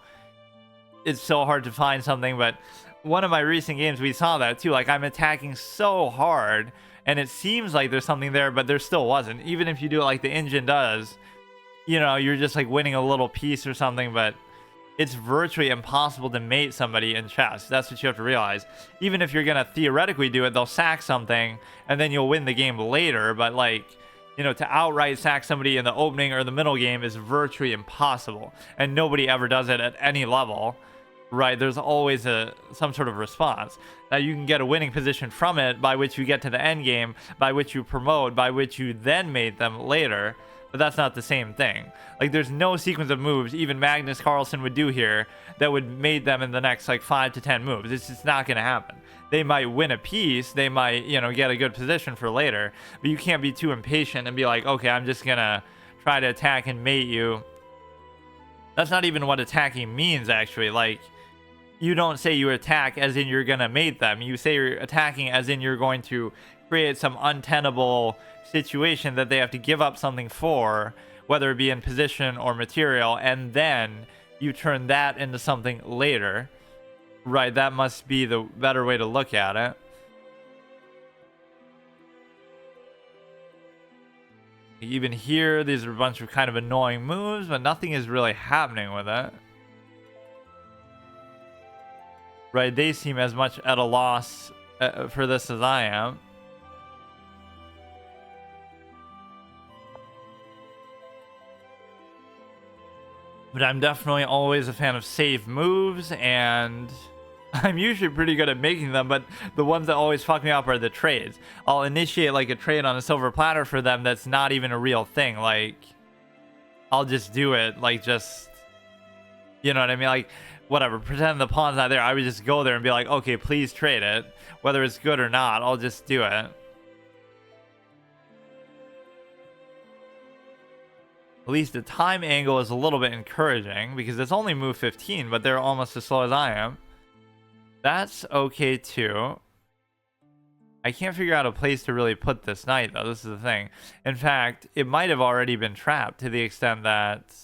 it's so hard to find something. But one of my recent games, we saw that too. Like, I'm attacking so hard and it seems like there's something there, but there still wasn't. Even if you do it like the engine does, you know, you're just like winning a little piece or something, but it's virtually impossible to mate somebody in chess. That's what you have to realize. Even if you're gonna theoretically do it, they'll sack something and then you'll win the game later. But like, you know, to outright sack somebody in the opening or the middle game is virtually impossible, and nobody ever does it at any level. Right, there's always some sort of response. Now you can get a winning position from it, by which you get to the end game, by which you promote, by which you then mate them later. But that's not the same thing. Like, there's no sequence of moves even Magnus Carlsen would do here that would mate them in the next like 5 to 10 moves. It's just not going to happen. They might win a piece, they might, you know, get a good position for later, but you can't be too impatient and be like, okay, I'm just gonna try to attack and mate you. That's not even what attacking means, actually. Like, you don't say you attack as in you're gonna mate them. You say you're attacking as in you're going to create some untenable situation that they have to give up something for, whether it be in position or material, and then you turn that into something later, right? That must be the better way to look at it. Even here, these are a bunch of kind of annoying moves, but nothing is really happening with it. Right, they seem as much at a loss for this as I am. But I'm definitely always a fan of safe moves, and I'm usually pretty good at making them, but the ones that always fuck me up are the trades. I'll initiate like a trade on a silver platter for them that's not even a real thing. Like, I'll just do it, like, just, you know what I mean? Like, whatever, pretend the pawn's not there. I would just go there and be like, okay, please trade it. Whether it's good or not, I'll just do it. At least the time angle is a little bit encouraging because it's only move 15, but they're almost as slow as I am. That's okay too. I can't figure out a place to really put this knight though. This is the thing. In fact, it might have already been trapped to the extent that...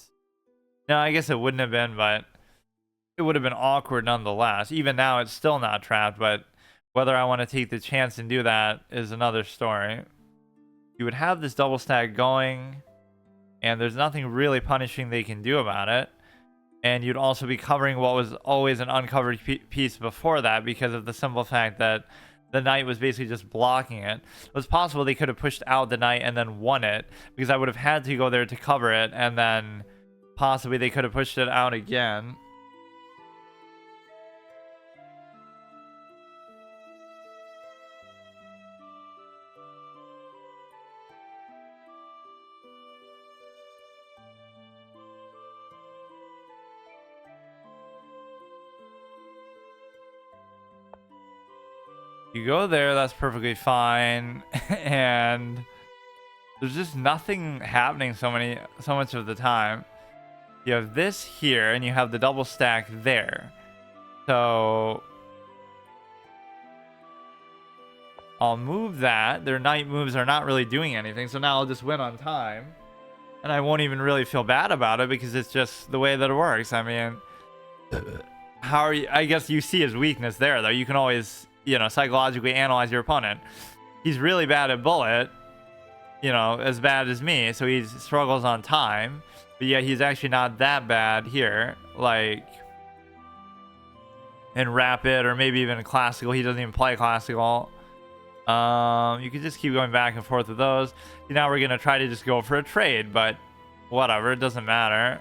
No, I guess it wouldn't have been, but it would have been awkward nonetheless. Even now, it's still not trapped, but whether I want to take the chance and do that is another story. You would have this double stack going, and there's nothing really punishing they can do about it. And you'd also be covering what was always an uncovered piece before that because of the simple fact that the knight was basically just blocking it. It was possible they could have pushed out the knight and then won it, because I would have had to go there to cover it, and then possibly they could have pushed it out again. You go there, that's perfectly fine. And there's just nothing happening so much of the time. You have this here, and you have the double stack there. So I'll move that. Their knight moves are not really doing anything, so now I'll just win on time. And I won't even really feel bad about it because it's just the way that it works. I mean, how are you? I guess you see his weakness there, though. You can always, you know, psychologically analyze your opponent. He's really bad at bullet, you know, as bad as me, so he struggles on time. But yeah, he's actually not that bad here, like in rapid or maybe even classical. He doesn't even play classical. You can just keep going back and forth with those. Now we're gonna try to just go for a trade, but whatever, it doesn't matter.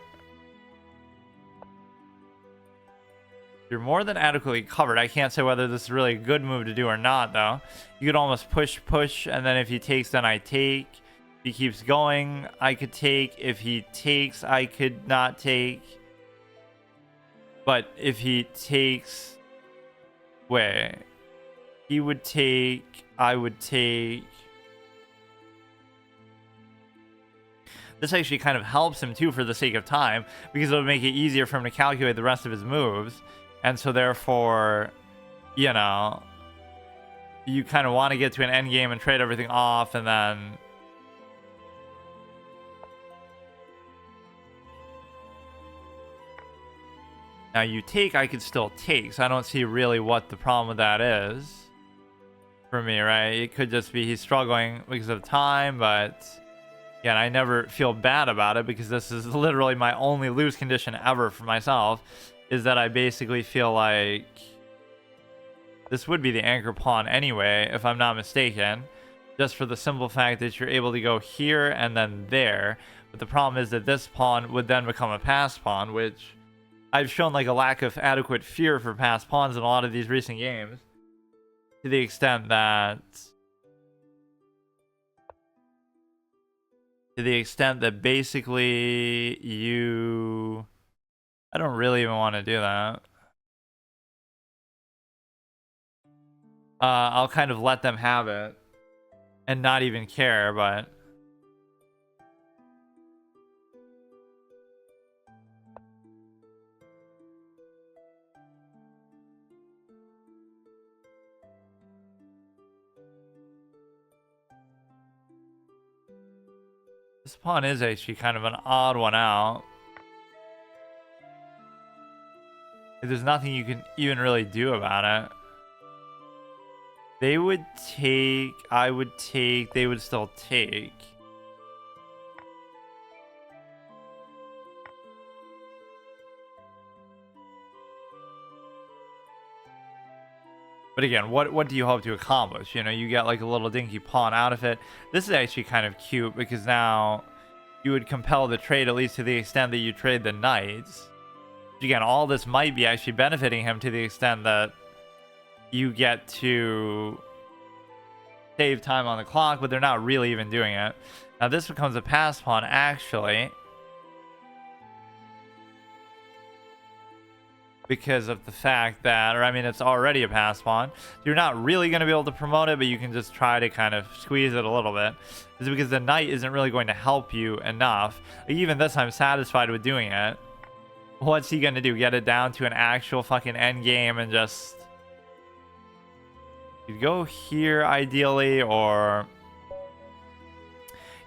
You're more than adequately covered. I can't say whether this is really a good move to do or not, though. You could almost push, and then if he takes, then I take. If he keeps going, I could take. If he takes, I could not take. But if he takes... Wait. He would take... I would take... This actually kind of helps him, too, for the sake of time, because it'll make it easier for him to calculate the rest of his moves. And so therefore, you know, you kind of want to get to an end game and trade everything off, and then... Now you take, I could still take, so I don't see really what the problem with that is for me, right? It could just be he's struggling because of time, but again, I never feel bad about it because this is literally my only lose condition ever for myself, is that I basically feel like this would be the anchor pawn anyway, if I'm not mistaken, just for the simple fact that you're able to go here and then there. But the problem is that this pawn would then become a pass pawn, which I've shown like a lack of adequate fear for pass pawns in a lot of these recent games, to the extent that basically you... I don't really even want to do that. I'll kind of let them have it and not even care, but... This pawn is actually kind of an odd one out. There's nothing you can even really do about it. They would take, I would take, they would still take. But again, what do you hope to accomplish? You know, you get like a little dinky pawn out of it. This is actually kind of cute because now you would compel the trade, at least to the extent that you trade the knights. Again, all this might be actually benefiting him to the extent that you get to save time on the clock, but they're not really even doing it. Now this becomes a pass pawn, actually, because of the fact that, or I mean, it's already a pass pawn. You're not really going to be able to promote it, but you can just try to kind of squeeze it a little bit. Is because the knight isn't really going to help you enough. Like, even this, I'm satisfied with doing it. What's he going to do? Get it down to an actual fucking end game and just... You go here, ideally, or...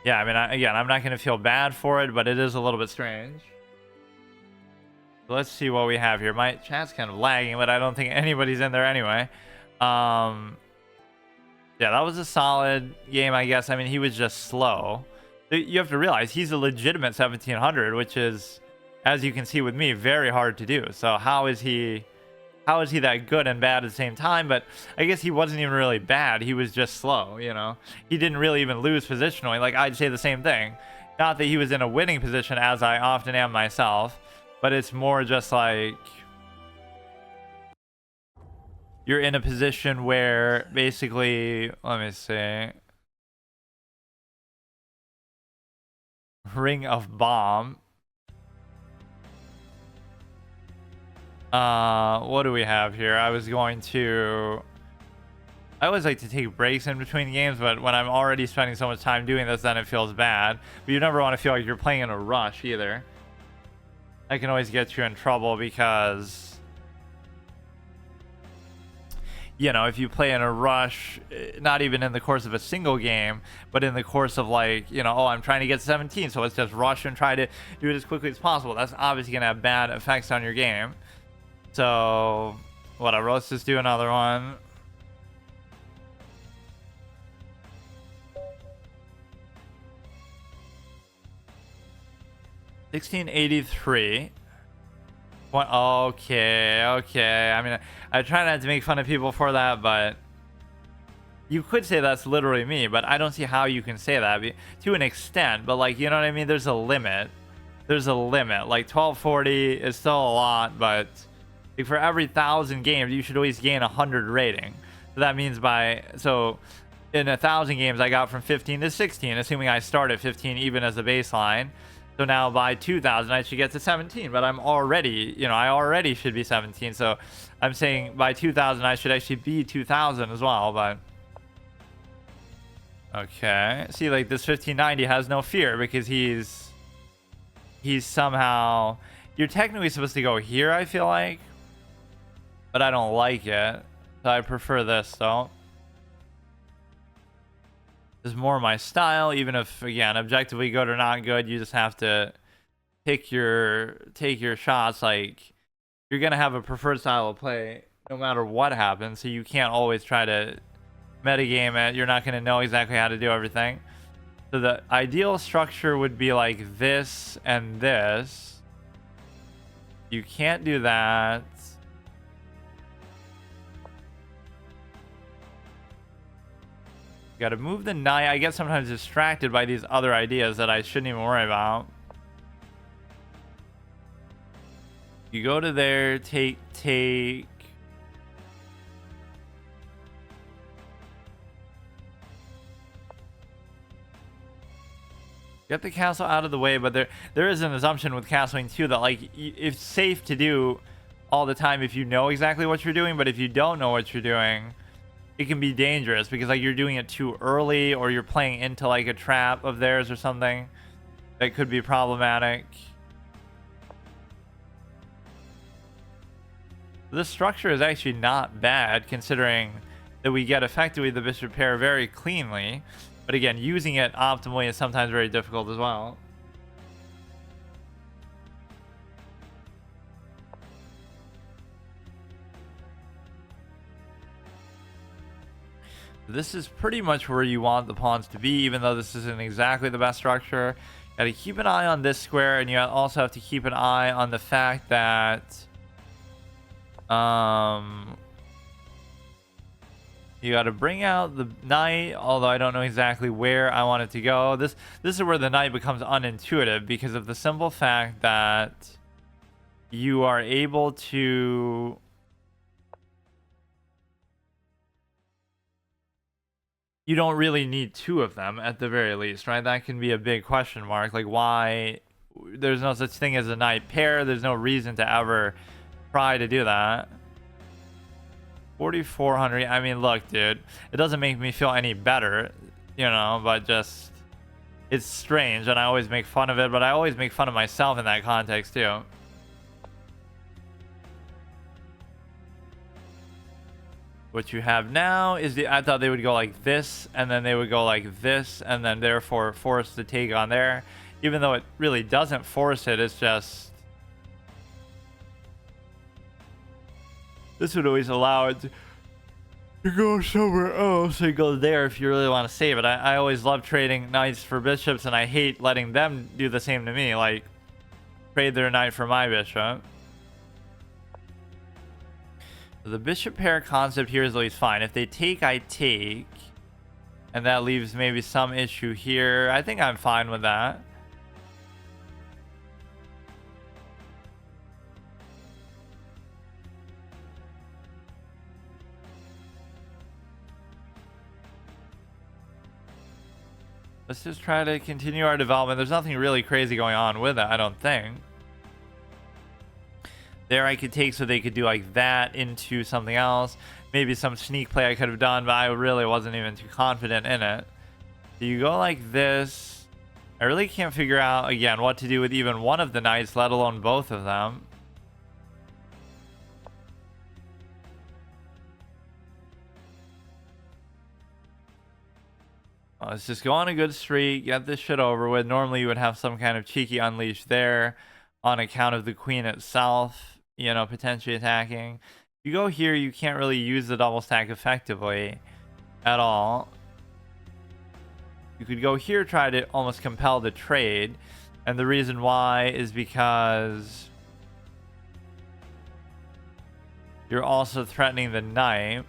Yeah, I mean, again, I'm not going to feel bad for it, but it is a little bit strange. So let's see what we have here. My chat's kind of lagging, but I don't think anybody's in there anyway. Yeah, that was a solid game, I guess. I mean, he was just slow. You have to realize he's a legitimate 1700, which is, as you can see with me, very hard to do. So how is he that good and bad at the same time? But I guess he wasn't even really bad. He was just slow, you know. He didn't really even lose positionally. Like, I'd say the same thing. Not that he was in a winning position, as I often am myself, but it's more just like you're in a position where basically, let me see, ring of bomb. What do we have here? I always like to take breaks in between games, but when I'm already spending so much time doing this, then it feels bad. But you never want to feel like you're playing in a rush either. That can always get you in trouble because, you know, if you play in a rush, not even in the course of a single game, but in the course of, like, you know, oh, I'm trying to get 17, so let's just rush and try to do it as quickly as possible. That's obviously going to have bad effects on your game. So, whatever, let's just do another one. $16.83. Okay. I mean, I try not to make fun of people for that, but you could say that's literally me, but I don't see how you can say that to an extent. But, like, you know what I mean? There's a limit. Like, 1240 is still a lot, but like, for every 1,000 games, you should always gain 100 rating. So that means in 1,000 games, I got from 15 to 16, assuming I start at 15 even as a baseline. So now by 2,000, I should get to 17, but I'm already, you know, I already should be 17. So I'm saying by 2,000, I should actually be 2,000 as well, but... Okay. See, like, this 1590 has no fear because he's somehow... You're technically supposed to go here, I feel like. But I don't like it. So I prefer this, though. Is more my style, even if, again, objectively good or not good, you just have to take your shots. Like, you're gonna have a preferred style of play no matter what happens, so you can't always try to metagame it. You're not gonna know exactly how to do everything. So the ideal structure would be like this and this. You can't do that. Got to move the knight. I get sometimes distracted by these other ideas that I shouldn't even worry about. You go to there, take. Get the castle out of the way, but there is an assumption with castling too that, like, it's safe to do all the time if you know exactly what you're doing, but if you don't know what you're doing, it can be dangerous because, like, you're doing it too early or you're playing into, like, a trap of theirs or something that could be problematic. This structure is actually not bad considering that we get effectively the bishop pair very cleanly. But again, using it optimally is sometimes very difficult as well. This is pretty much where you want the pawns to be, even though this isn't exactly the best structure. Got to keep an eye on this square, and you also have to keep an eye on the fact that you got to bring out the knight, although I don't know exactly where I want it to go. This is where the knight becomes unintuitive because of the simple fact that you are able to you don't really need two of them at the very least, right? That can be a big question mark. Like, why? There's no such thing as a knight pair. There's no reason to ever try to do that. 4,400. I mean, look, dude, it doesn't make me feel any better, you know, but just it's strange, and I always make fun of it, but I always make fun of myself in that context too. What you have now is I thought they would go like this, and then they would go like this, and then therefore force the take on there. Even though it really doesn't force it, it's just... This would always allow it to go somewhere else and go there if you really want to save it. I always love trading knights for bishops, and I hate letting them do the same to me. Like, trade their knight for my bishop. The bishop pair concept here is always fine. If they take, I take. And that leaves maybe some issue here. I think I'm fine with that. Let's just try to continue our development. There's nothing really crazy going on with it, I don't think. There I could take so they could do like that into something else. Maybe some sneak play I could have done, but I really wasn't even too confident in it. So you go like this. I really can't figure out, again, what to do with even one of the knights, let alone both of them. Let's just go on a good streak, get this shit over with. Normally you would have some kind of cheeky unleash there on account of the queen itself, you know, potentially attacking. If you go here, you can't really use the double stack effectively at all. You could go here, try to almost compel the trade. And the reason why is because you're also threatening the knight.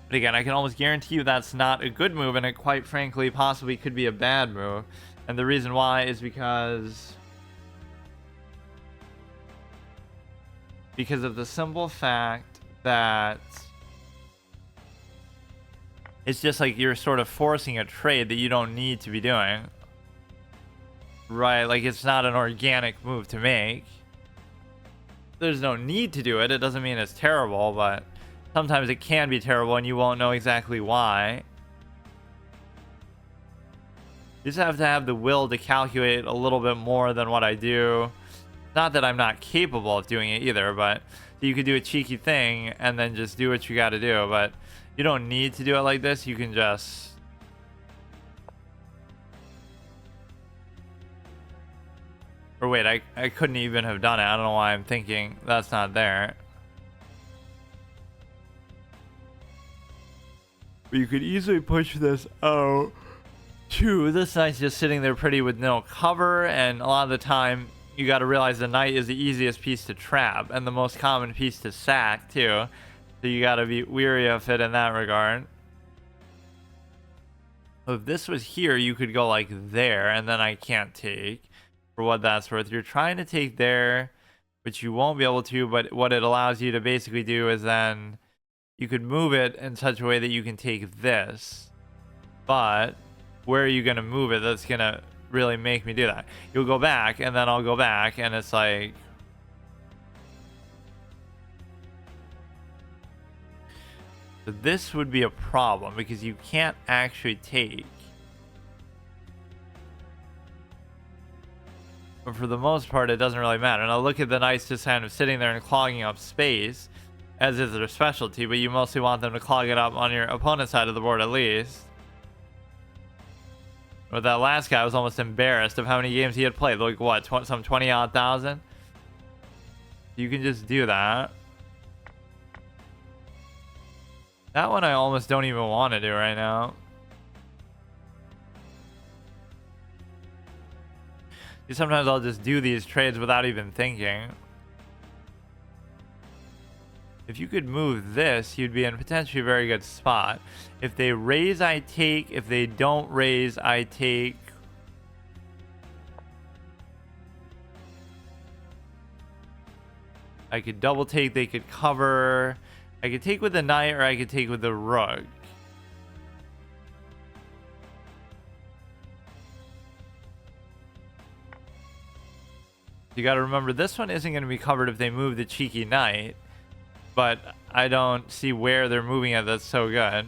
But again, I can almost guarantee you that's not a good move, and it quite frankly possibly could be a bad move. And the reason why is because of the simple fact that it's just like you're sort of forcing a trade that you don't need to be doing. Right, like it's not an organic move to make. There's no need to do it. It doesn't mean it's terrible, but sometimes it can be terrible and you won't know exactly why. You just have to have the will to calculate a little bit more than what I do. Not that I'm not capable of doing it either, but you could do a cheeky thing and then just do what you got to do. But you don't need to do it like this. You can just... Or wait, I couldn't even have done it. I don't know why I'm thinking that's not there. But you could easily push this out. Too. This knight's just sitting there pretty with no cover, and a lot of the time you got to realize the knight is the easiest piece to trap and the most common piece to sack too. So you got to be weary of it in that regard. If this was here, you could go like there, and then I can't take. For what that's worth, you're trying to take there, which you won't be able to, but what it allows you to basically do is then you could move it in such a way that you can take this. But where are you going to move it that's going to really make me do that? You'll go back, and then I'll go back, and it's like... So this would be a problem, because you can't actually take. But for the most part, it doesn't really matter. Now look at the knights just kind of sitting there and clogging up space. as is their specialty, but you mostly want them to clog it up on your opponent's side of the board at least. With that last guy, I was almost embarrassed of how many games he had played. Like, what, some 20-odd thousand? You can just do that. That one I almost don't even want to do right now. Sometimes I'll just do these trades without even thinking. If you could move this, you'd be in potentially a very good spot. If they raise, I take. If they don't raise, I take. I could double take, they could cover. I could take with the knight, or I could take with the rook. You got to remember, this one isn't going to be covered if they move the cheeky knight. But I don't see where they're moving it that's so good.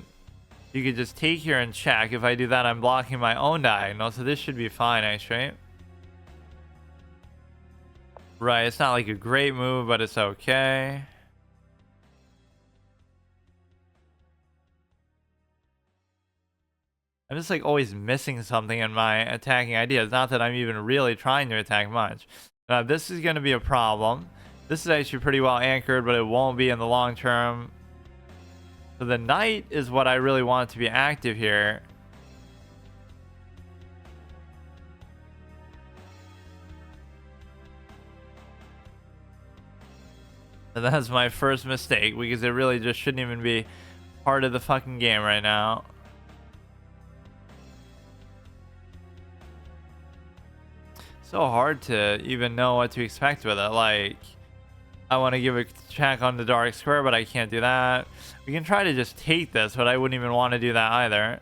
You could just take here and check. If I do that, I'm blocking my own diagonal. So this should be fine, actually. Right, it's not like a great move, but it's okay. I'm just like always missing something in my attacking ideas. Not that I'm even really trying to attack much. This is going to be a problem. This is actually pretty well anchored, but it won't be in the long term. So the knight is what I really want to be active here. And that's my first mistake, because it really just shouldn't even be part of the fucking game right now. So hard to even know what to expect with it. Like, I want to give a check on the dark square, but I can't do that. We can try to just take this, but I wouldn't even want to do that either.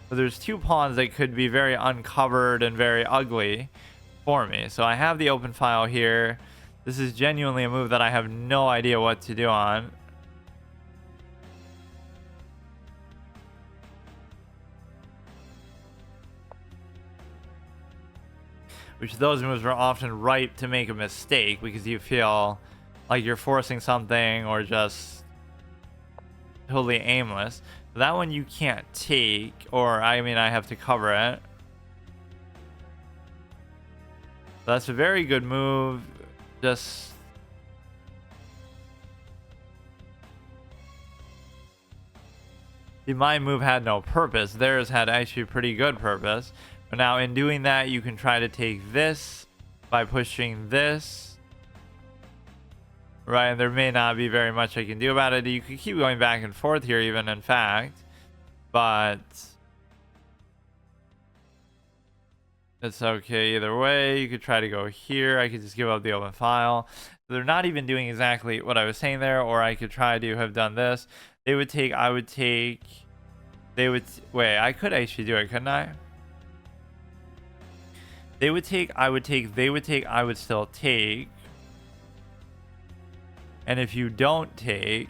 So there's two pawns that could be very uncovered and very ugly for me. So I have the open file here. This is genuinely a move that I have no idea what to do on. Which those moves are often ripe to make a mistake because you feel like you're forcing something or just totally aimless. So that one you can't take, or I mean I have to cover it. So that's a very good move. Just see, my move had no purpose. Theirs had actually pretty good purpose. But now in doing that, you can try to take this by pushing this. Right, and there may not be very much I can do about it. You could keep going back and forth here even, in fact. But it's okay either way. You could try to go here. I could just give up the open file. They're not even doing exactly what I was saying there. Or I could try to have done this. They would take, I would take. They would, wait, I could actually do it, couldn't I? They would take, I would take, they would take, I would still take. And if you don't take,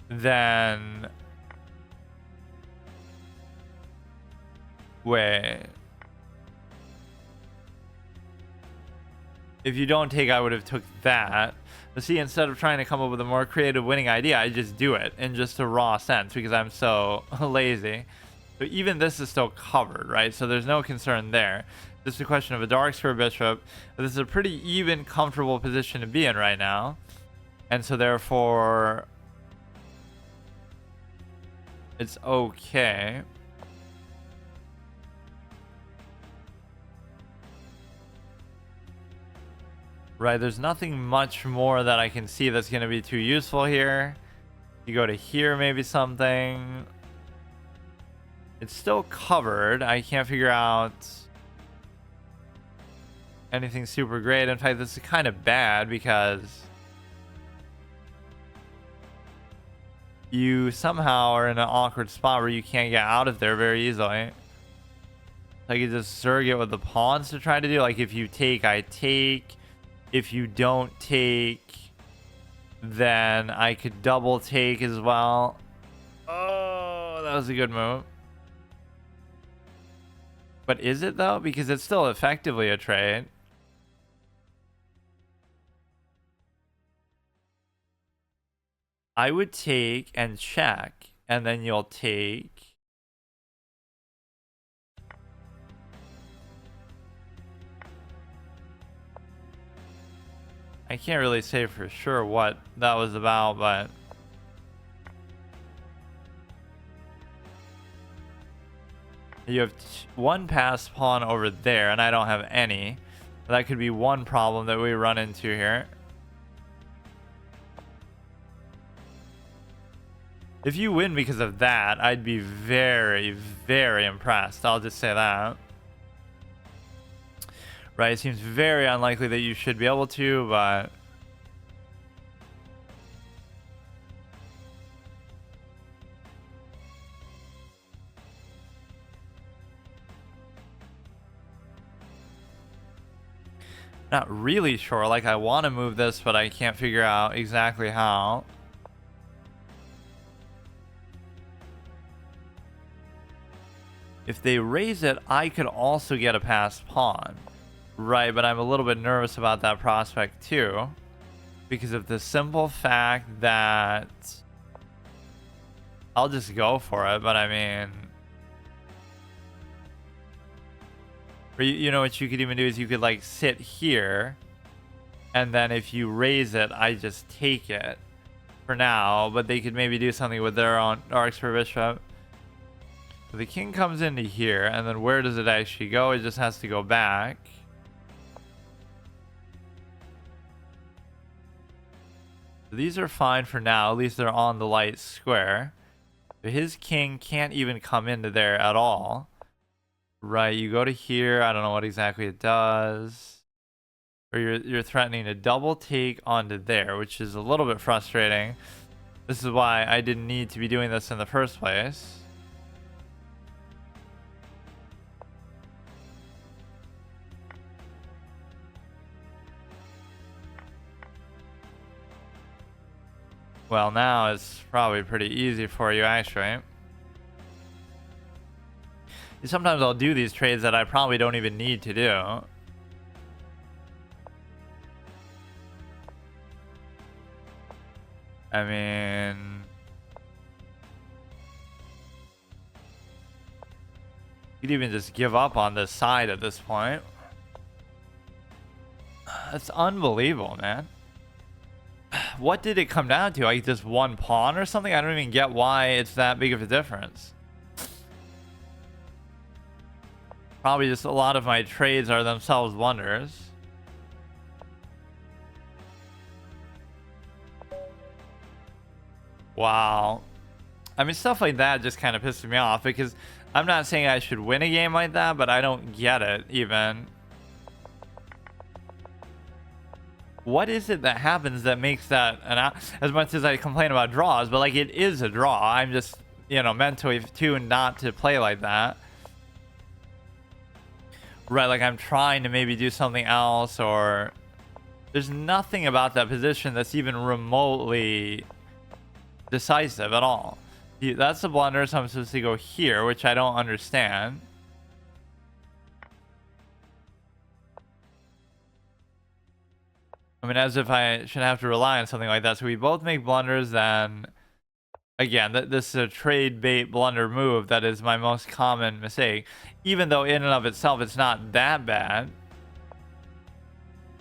then wait. If you don't take, I would have took that. But see, instead of trying to come up with a more creative winning idea, I just do it in just a raw sense because I'm so lazy. So even this is still covered, right? So there's no concern there. This is a question of a dark square bishop. But this is a pretty even, comfortable position to be in right now. And so therefore, it's okay. Right, there's nothing much more that I can see that's going to be too useful here. You go to here, maybe something. It's still covered. I can't figure out anything super great. In fact, this is kind of bad because you somehow are in an awkward spot where you can't get out of there very easily. I could just surrogate with the pawns to try to do. Like, if you take, I take. If you don't take, then I could double take as well. Oh, that was a good move. But is it though? Because it's still effectively a trade. I would take and check, and then you'll take. I can't really say for sure what that was about, but you have one passed pawn over there, and I don't have any. That could be one problem that we run into here. If you win because of that, I'd be very, very impressed. I'll just say that. Right, it seems very unlikely that you should be able to, but... Not really sure. Like, I want to move this, but I can't figure out exactly how. If they raise it, I could also get a passed pawn. Right, but I'm a little bit nervous about that prospect too. Because of the simple fact that... I'll just go for it, but I mean... Or you know what you could even do is you could like sit here, and then if you raise it, I just take it for now. But they could maybe do something with their own arcs per bishop. So the king comes into here, and then where does it actually go? It just has to go back. These are fine for now. At least they're on the light square. But his king can't even come into there at all. Right, you go to here. I don't know what exactly it does. Or you're threatening to double take onto there, which is a little bit frustrating. This is why I didn't need to be doing this in the first place. Well, now it's probably pretty easy for you, actually. Sometimes I'll do these trades that I probably don't even need to do. I mean... You could even just give up on this side at this point. That's unbelievable, man. What did it come down to? Like just one pawn or something? I don't even get why it's that big of a difference. Probably just a lot of my trades are themselves wonders. Wow. I mean, stuff like that just kind of pisses me off because I'm not saying I should win a game like that, but I don't get it even. What is it that happens that makes that as much as I complain about draws, but like it is a draw. I'm just, you know, mentally tuned not to play like that. Right, like I'm trying to maybe do something else, or there's nothing about that position that's even remotely decisive at all. That's the blunder, so I'm supposed to go here, which I don't understand. I mean, as if I should have to rely on something like that. So we both make blunders, then again, this is a trade bait blunder move that is my most common mistake. Even though in and of itself, it's not that bad.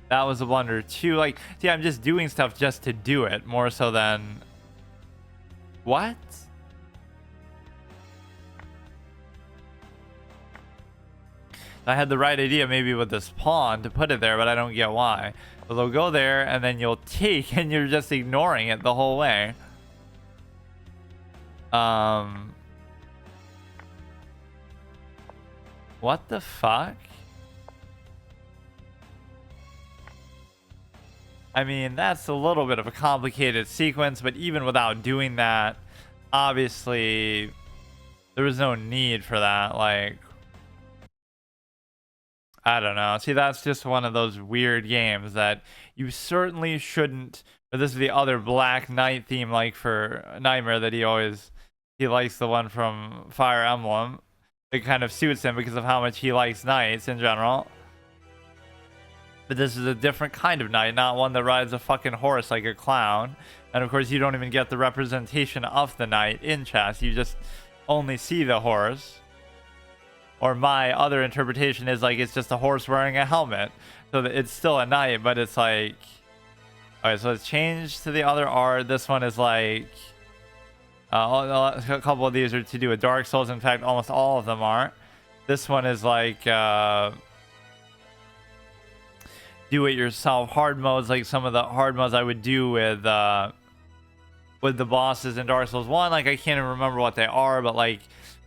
That was a blunder too. Like, see, I'm just doing stuff just to do it more so than... What? I had the right idea maybe with this pawn to put it there, but I don't get why. So they'll go there and then you'll take and you're just ignoring it the whole way. What the fuck? I mean, that's a little bit of a complicated sequence, but even without doing that, obviously, there was no need for that. Like, I don't know. See, that's just one of those weird games that you certainly shouldn't. But this is the other Black Knight theme, like for Nightmare, that he likes the one from Fire Emblem. It kind of suits him because of how much he likes knights in general. But this is a different kind of knight, not one that rides a fucking horse like a clown. And of course, you don't even get the representation of the knight in chess. You just only see the horse. Or my other interpretation is like it's just a horse wearing a helmet. So that it's still a knight, but it's like... Alright, so it's changed to the other art. This one is like... a couple of these are to do with Dark Souls. In fact, almost all of them are. This one is like... do-it-yourself hard modes, like some of the hard modes I would do with the bosses in Dark Souls 1. Like, I can't even remember what they are, but like...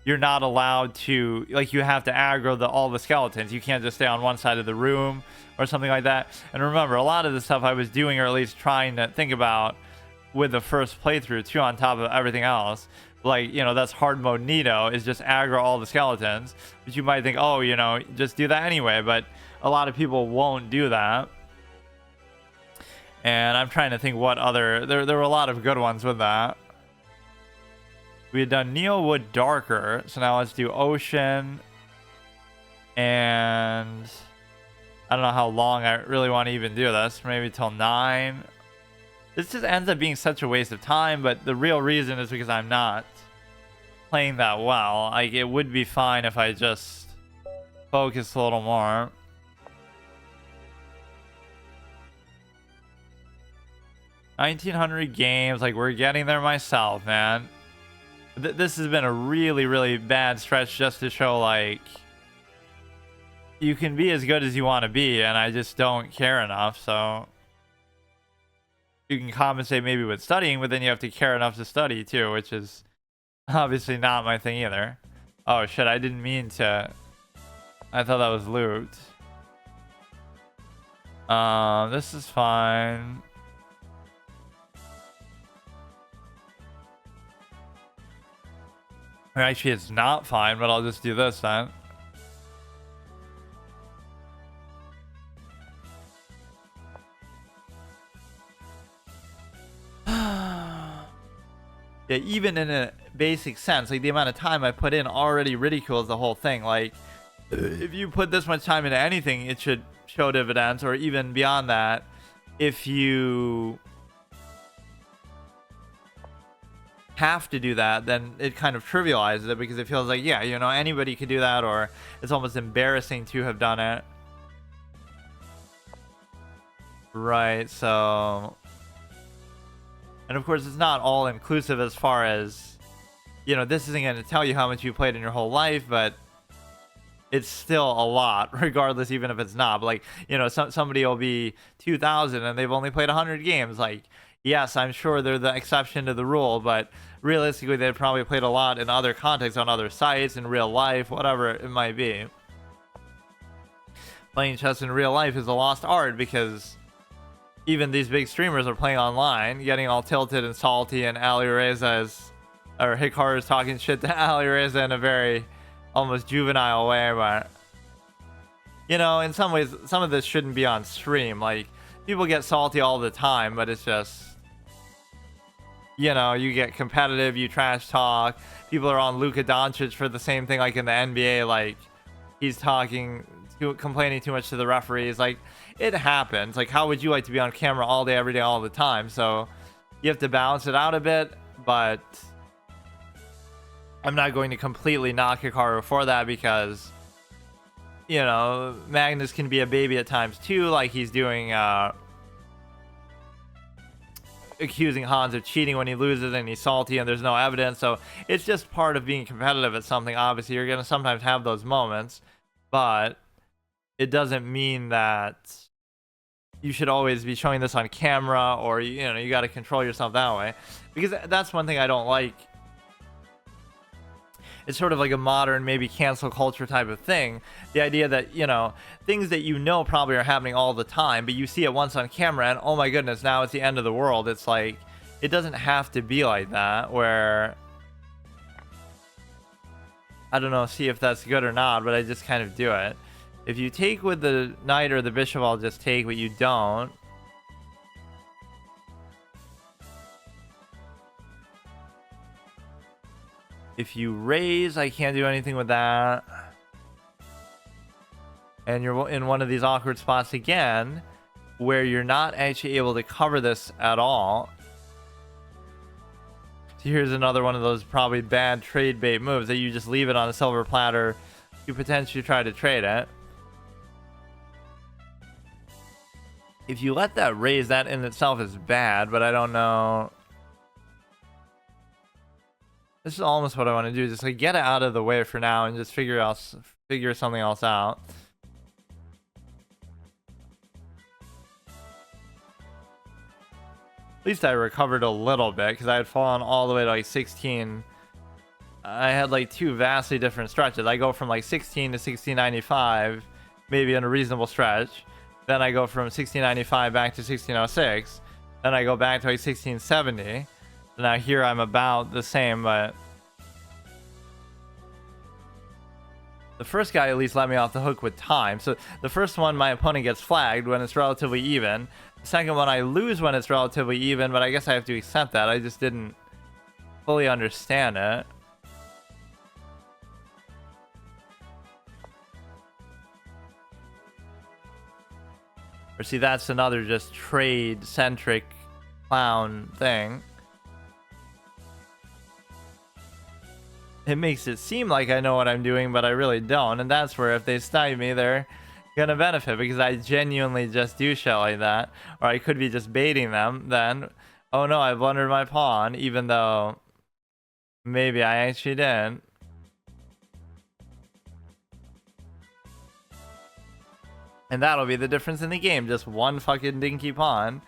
You're not allowed to, like, you have to aggro all the skeletons. You can't just stay on one side of the room or something like that. And remember, a lot of the stuff I was doing, or at least trying to think about with the first playthrough too, on top of everything else, like, you know, that's hard mode Nito, is just aggro all the skeletons. But you might think, oh, you know, just do that anyway. But a lot of people won't do that. And I'm trying to think what other, there were a lot of good ones with that. We had done Neowood Darker, so now let's do Ocean. And I don't know how long I really want to even do this. Maybe till 9. This just ends up being such a waste of time, but the real reason is because I'm not playing that well. Like, it would be fine if I just focused a little more. $1,900 games, like, we're getting there myself, man. This has been a really, really bad stretch just to show, like, you can be as good as you want to be, and I just don't care enough, so... You can compensate maybe with studying, but then you have to care enough to study, too, which is obviously not my thing either. Oh, shit, I didn't mean to... I thought that was loot. This is fine. Actually, it's not fine, but I'll just do this then. Yeah, even in a basic sense, like the amount of time I put in already ridicules the whole thing. Like, if you put this much time into anything, it should show dividends, or even beyond that, if you have to do that, then it kind of trivializes it, because it feels like, yeah, you know, anybody could do that, or it's almost embarrassing to have done it. Right, so... And of course, it's not all inclusive as far as, you know, this isn't going to tell you how much you played in your whole life, but it's still a lot, regardless, even if it's not. But like, you know, somebody will be 2,000 and they've only played 100 games. Like, yes, I'm sure they're the exception to the rule, but realistically, they've probably played a lot in other contexts, on other sites, in real life, whatever it might be. Playing chess in real life is a lost art, because even these big streamers are playing online, getting all tilted and salty, and Alireza is, or Hikaru is talking shit to Alireza in a very almost juvenile way. But, you know, in some ways, some of this shouldn't be on stream. Like, people get salty all the time, but it's just, you know, you get competitive, you trash talk. People are on Luka Doncic for the same thing, like in the NBA, like, he's complaining too much to the referees. Like, it happens. Like, how would you like to be on camera all day, every day, all the time? So you have to balance it out a bit, but I'm not going to completely knock Hikaru for that, because, you know, Magnus can be a baby at times too. Like, he's doing accusing Hans of cheating when he loses, and he's salty and there's no evidence. So it's just part of being competitive at something. Obviously, you're going to sometimes have those moments, but it doesn't mean that you should always be showing this on camera, or, you know, you got to control yourself that way. Because that's one thing I don't like. It's sort of like a modern, maybe cancel culture type of thing. The idea that, you know, things that you know probably are happening all the time, but you see it once on camera and, oh my goodness, now it's the end of the world. It's like, it doesn't have to be like that, where, I don't know, see if that's good or not, but I just kind of do it. If you take with the knight or the bishop, I'll just take, but you don't. If you raise, I can't do anything with that. and you're in one of these awkward spots again where you're not actually able to cover this at all. So here's another one of those probably bad trade bait moves that you just leave it on a silver platter. You potentially try to trade it. If you let that raise, that in itself is bad, but I don't know. This is almost what I want to do. Just like get it out of the way for now and just figure something else out. At least I recovered a little bit because I had fallen all the way to like 16. I had like two vastly different stretches. I go from like 16 to 1695, maybe in a reasonable stretch. Then I go from 1695 back to 1606. Then I go back to like 1670. So now here I'm about the same, but the first guy at least let me off the hook with time. So the first one, my opponent gets flagged when it's relatively even. The second one, I lose when it's relatively even, but I guess I have to accept that. I just didn't fully understand it. Or see, that's another just trade-centric clown thing. It makes it seem like I know what I'm doing, but I really don't. And that's where if they stymie me, they're gonna benefit, because I genuinely just do shit like that. Or I could be just baiting them then. Oh no, I blundered my pawn, even though maybe I actually didn't. And that'll be the difference in the game. Just one fucking dinky pawn.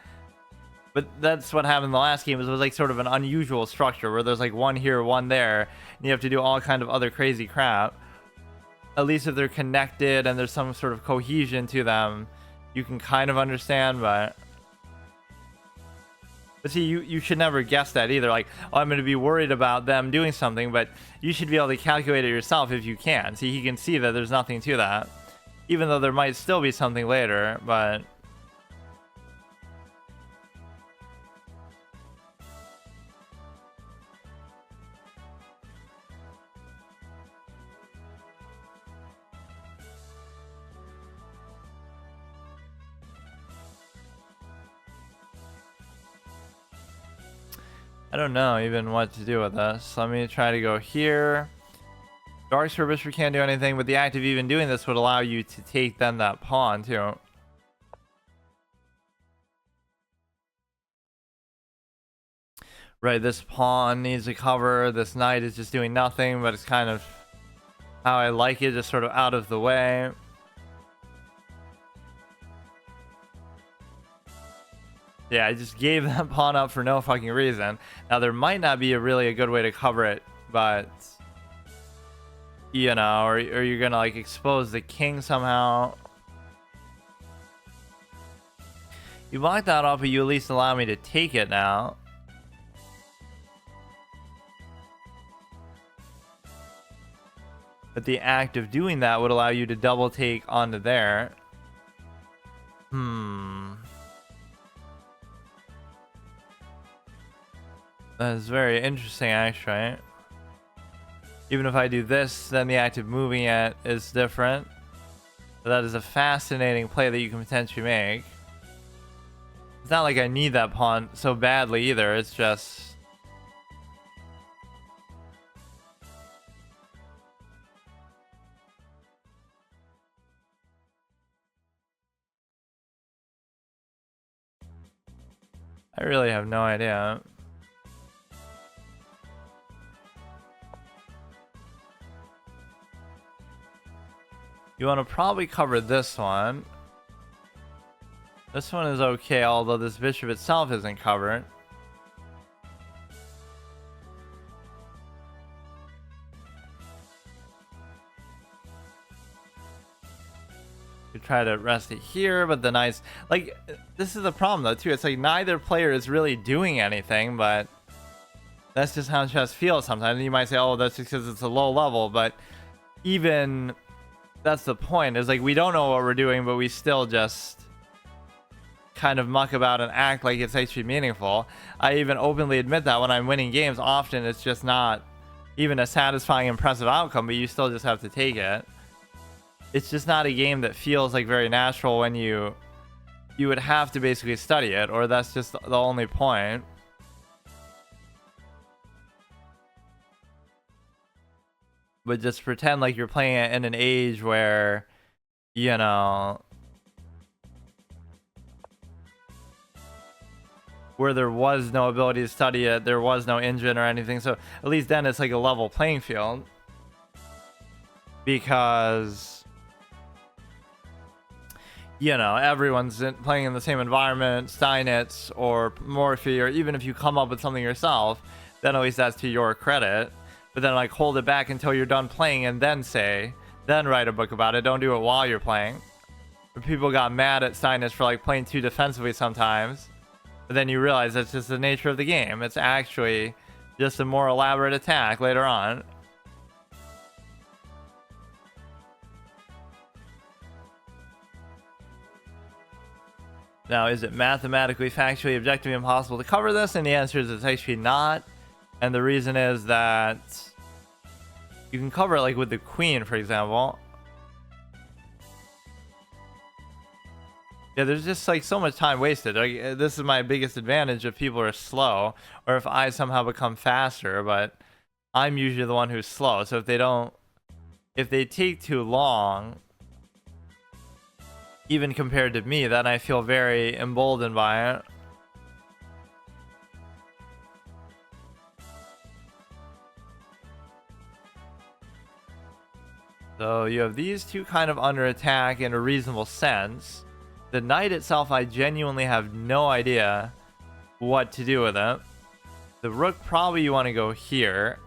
But that's what happened in the last game. It was like sort of an unusual structure where there's like one here, one there, and you have to do all kind of other crazy crap. At least if they're connected and there's some sort of cohesion to them, you can kind of understand. But see, you should never guess that either. Like, oh, I'm going to be worried about them doing something, but you should be able to calculate it yourself if you can. See, he can see that there's nothing to that, even though there might still be something later. But I don't know even what to do with this. Let me try to go here. Dark Square Bishop can't do anything, but the act of even doing this would allow you to take then that pawn too. Right, this pawn needs to cover. This knight is just doing nothing, but it's kind of how I like it, just sort of out of the way. Yeah, I just gave that pawn up for no fucking reason. Now, there might not be really a good way to cover it, but you know, or you're gonna like expose the king somehow. You block that off, but you at least allow me to take it now. But the act of doing that would allow you to double take onto there. That is very interesting, actually. Even if I do this, then the act of moving it is different. But that is a fascinating play that you can potentially make. It's not like I need that pawn so badly either. It's just I really have no idea. You want to probably cover this one. This one is okay, although this bishop itself isn't covered. You try to rest it here, but the knight's like, this is the problem though too. It's like neither player is really doing anything, but that's just how chess feels sometimes. And you might say, oh, that's just because it's a low level, but even that's the point. Is like we don't know what we're doing, but we still just kind of muck about and act like it's actually meaningful. I even openly admit that when I'm winning games, often it's just not even a satisfying, impressive outcome, but you still just have to take it. it's just not a game that feels like very natural when you would have to basically study it, or that's just the only point. But just pretend like you're playing it in an age where, you know, where there was no ability to study it, there was no engine or anything. So at least then it's like a level playing field. Because, you know, everyone's playing in the same environment, Steinitz or Morphe, or even if you come up with something yourself, then at least that's to your credit. But then like hold it back until you're done playing and then write a book about it. Don't do it while you're playing. People got mad at Steinitz for like playing too defensively sometimes. But then you realize that's just the nature of the game. It's actually just a more elaborate attack later on. Now, is it mathematically, factually, objectively impossible to cover this? And the answer is it's actually not. And the reason is that you can cover it like with the queen, for example. Yeah, there's just like so much time wasted. Like, this is my biggest advantage if people are slow, or if I somehow become faster, but I'm usually the one who's slow. So if they take too long, even compared to me, then I feel very emboldened by it. So you have these two kind of under attack in a reasonable sense. The knight itself, I genuinely have no idea what to do with it. The rook, probably you want to go here.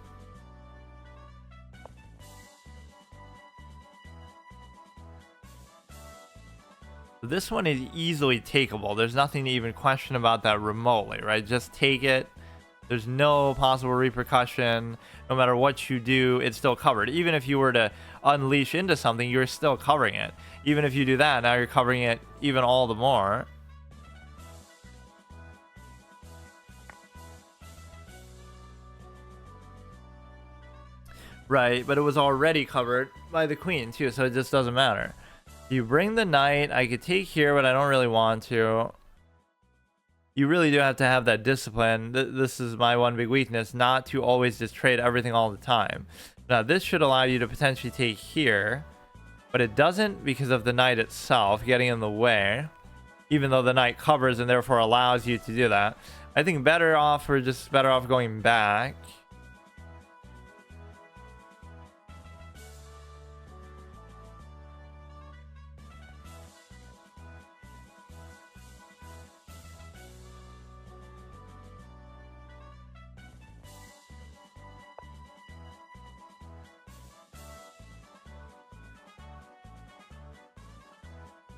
This one is easily takeable. There's nothing to even question about that remotely, right? Just take it. There's no possible repercussion. No matter what you do, it's still covered. Even if you were to unleash into something, you're still covering it. Even if you do that, now you're covering it even all the more. Right, but it was already covered by the queen too, so it just doesn't matter. You bring the knight. I could take here, but I don't really want to. You really do have to have that discipline. This is my one big weakness, not to always just trade everything all the time. Now, this should allow you to potentially take here, but it doesn't because of the knight itself getting in the way, even though the knight covers and therefore allows you to do that. I think better off going back.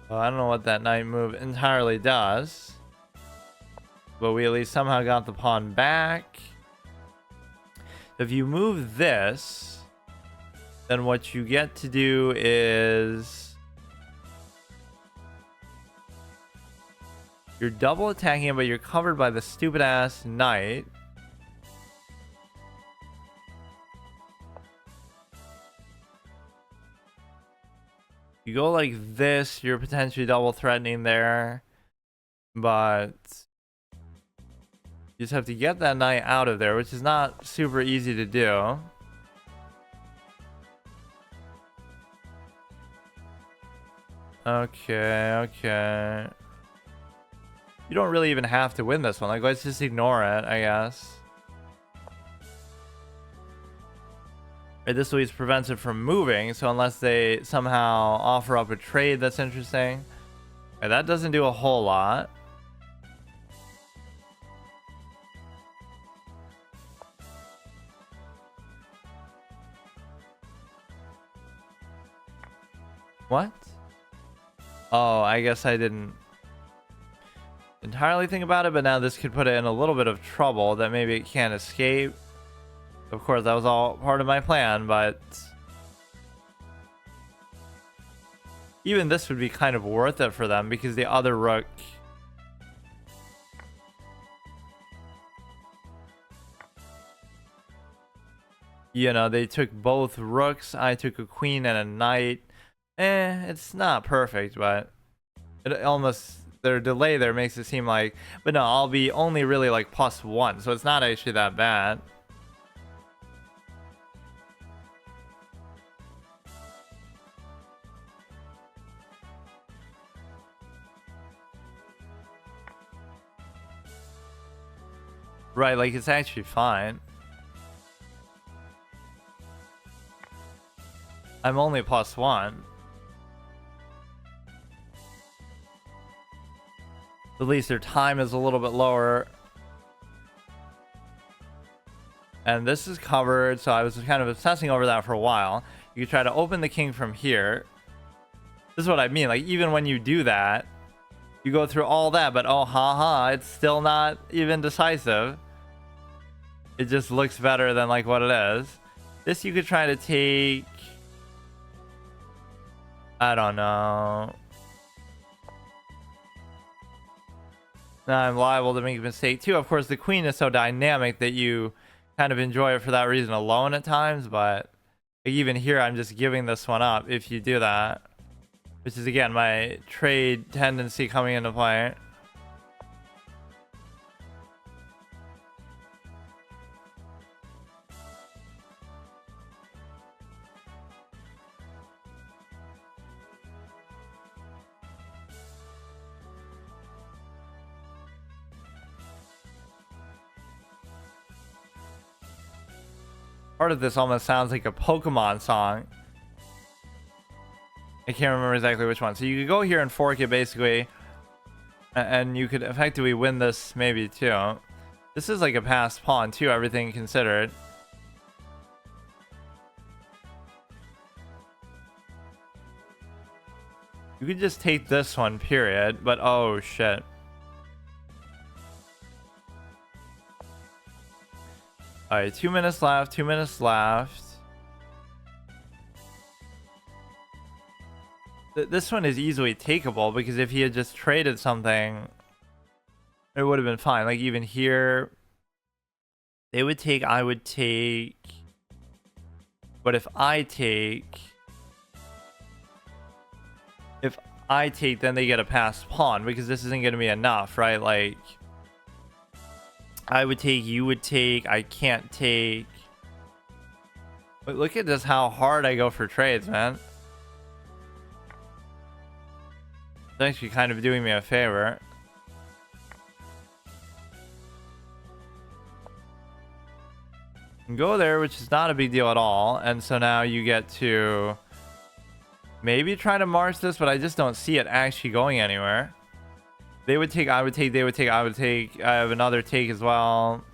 Well, I don't know what that knight move entirely does, but we at least somehow got the pawn back. If you move this, then what you get to do is you're double attacking him, but you're covered by the stupid ass knight. You go like this, you're potentially double threatening there, but you just have to get that knight out of there, which is not super easy to do. Okay. You don't really even have to win this one. Like, let's just ignore it, I guess. Right, this at least prevents it from moving, so unless they somehow offer up a trade that's interesting. Right, that doesn't do a whole lot. What? Oh, I guess I didn't entirely think about it, but now this could put it in a little bit of trouble that maybe it can't escape. Of course, that was all part of my plan, but even this would be kind of worth it for them because the other rook, you know, they took both rooks. I took a queen and a knight. It's not perfect, but it almost, their delay there makes it seem like, but no, I'll be only really like +1, so it's not actually that bad. Right, like it's actually fine. I'm only +1. At least their time is a little bit lower. And this is covered, so I was kind of obsessing over that for a while. You could try to open the king from here. This is what I mean, like even when you do that, you go through all that, but oh haha, it's still not even decisive. It just looks better than like what it is. This you could try to take, I don't know. Now I'm liable to make a mistake too. Of course, the queen is so dynamic that you kind of enjoy it for that reason alone at times, but even here I'm just giving this one up if you do that, which is again my trade tendency coming into play. Part of this almost sounds like a Pokemon song. I can't remember exactly which one. So you could go here and fork it basically, and you could effectively win this maybe too. This is like a passed pawn too, everything considered. You could just take this one, period, but oh shit. Alright, 2 minutes left, 2 minutes left. This one is easily takeable because if he had just traded something, it would have been fine. Like even here, they would take, I would take. But if I take, then they get a passed pawn because this isn't going to be enough, right? Like, I would take, you would take, I can't take. But look at just how hard I go for trades, man. It's actually kind of doing me a favor. Go there, which is not a big deal at all. And so now you get to maybe try to march this, but I just don't see it actually going anywhere. They would take, I would take, they would take, I would take. I have another take as well.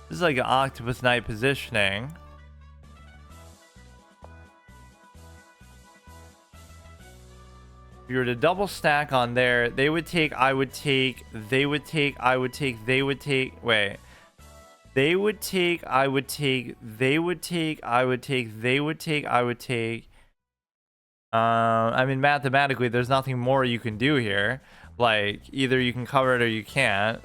This is like an Octopus Knight positioning. If you were to double stack on there, they would take, I would take, they would take, I would take, they would take, wait. They would take, I would take, they would take, I would take, they would take, I would take. I mean, mathematically, there's nothing more you can do here. Like, either you can cover it or you can't.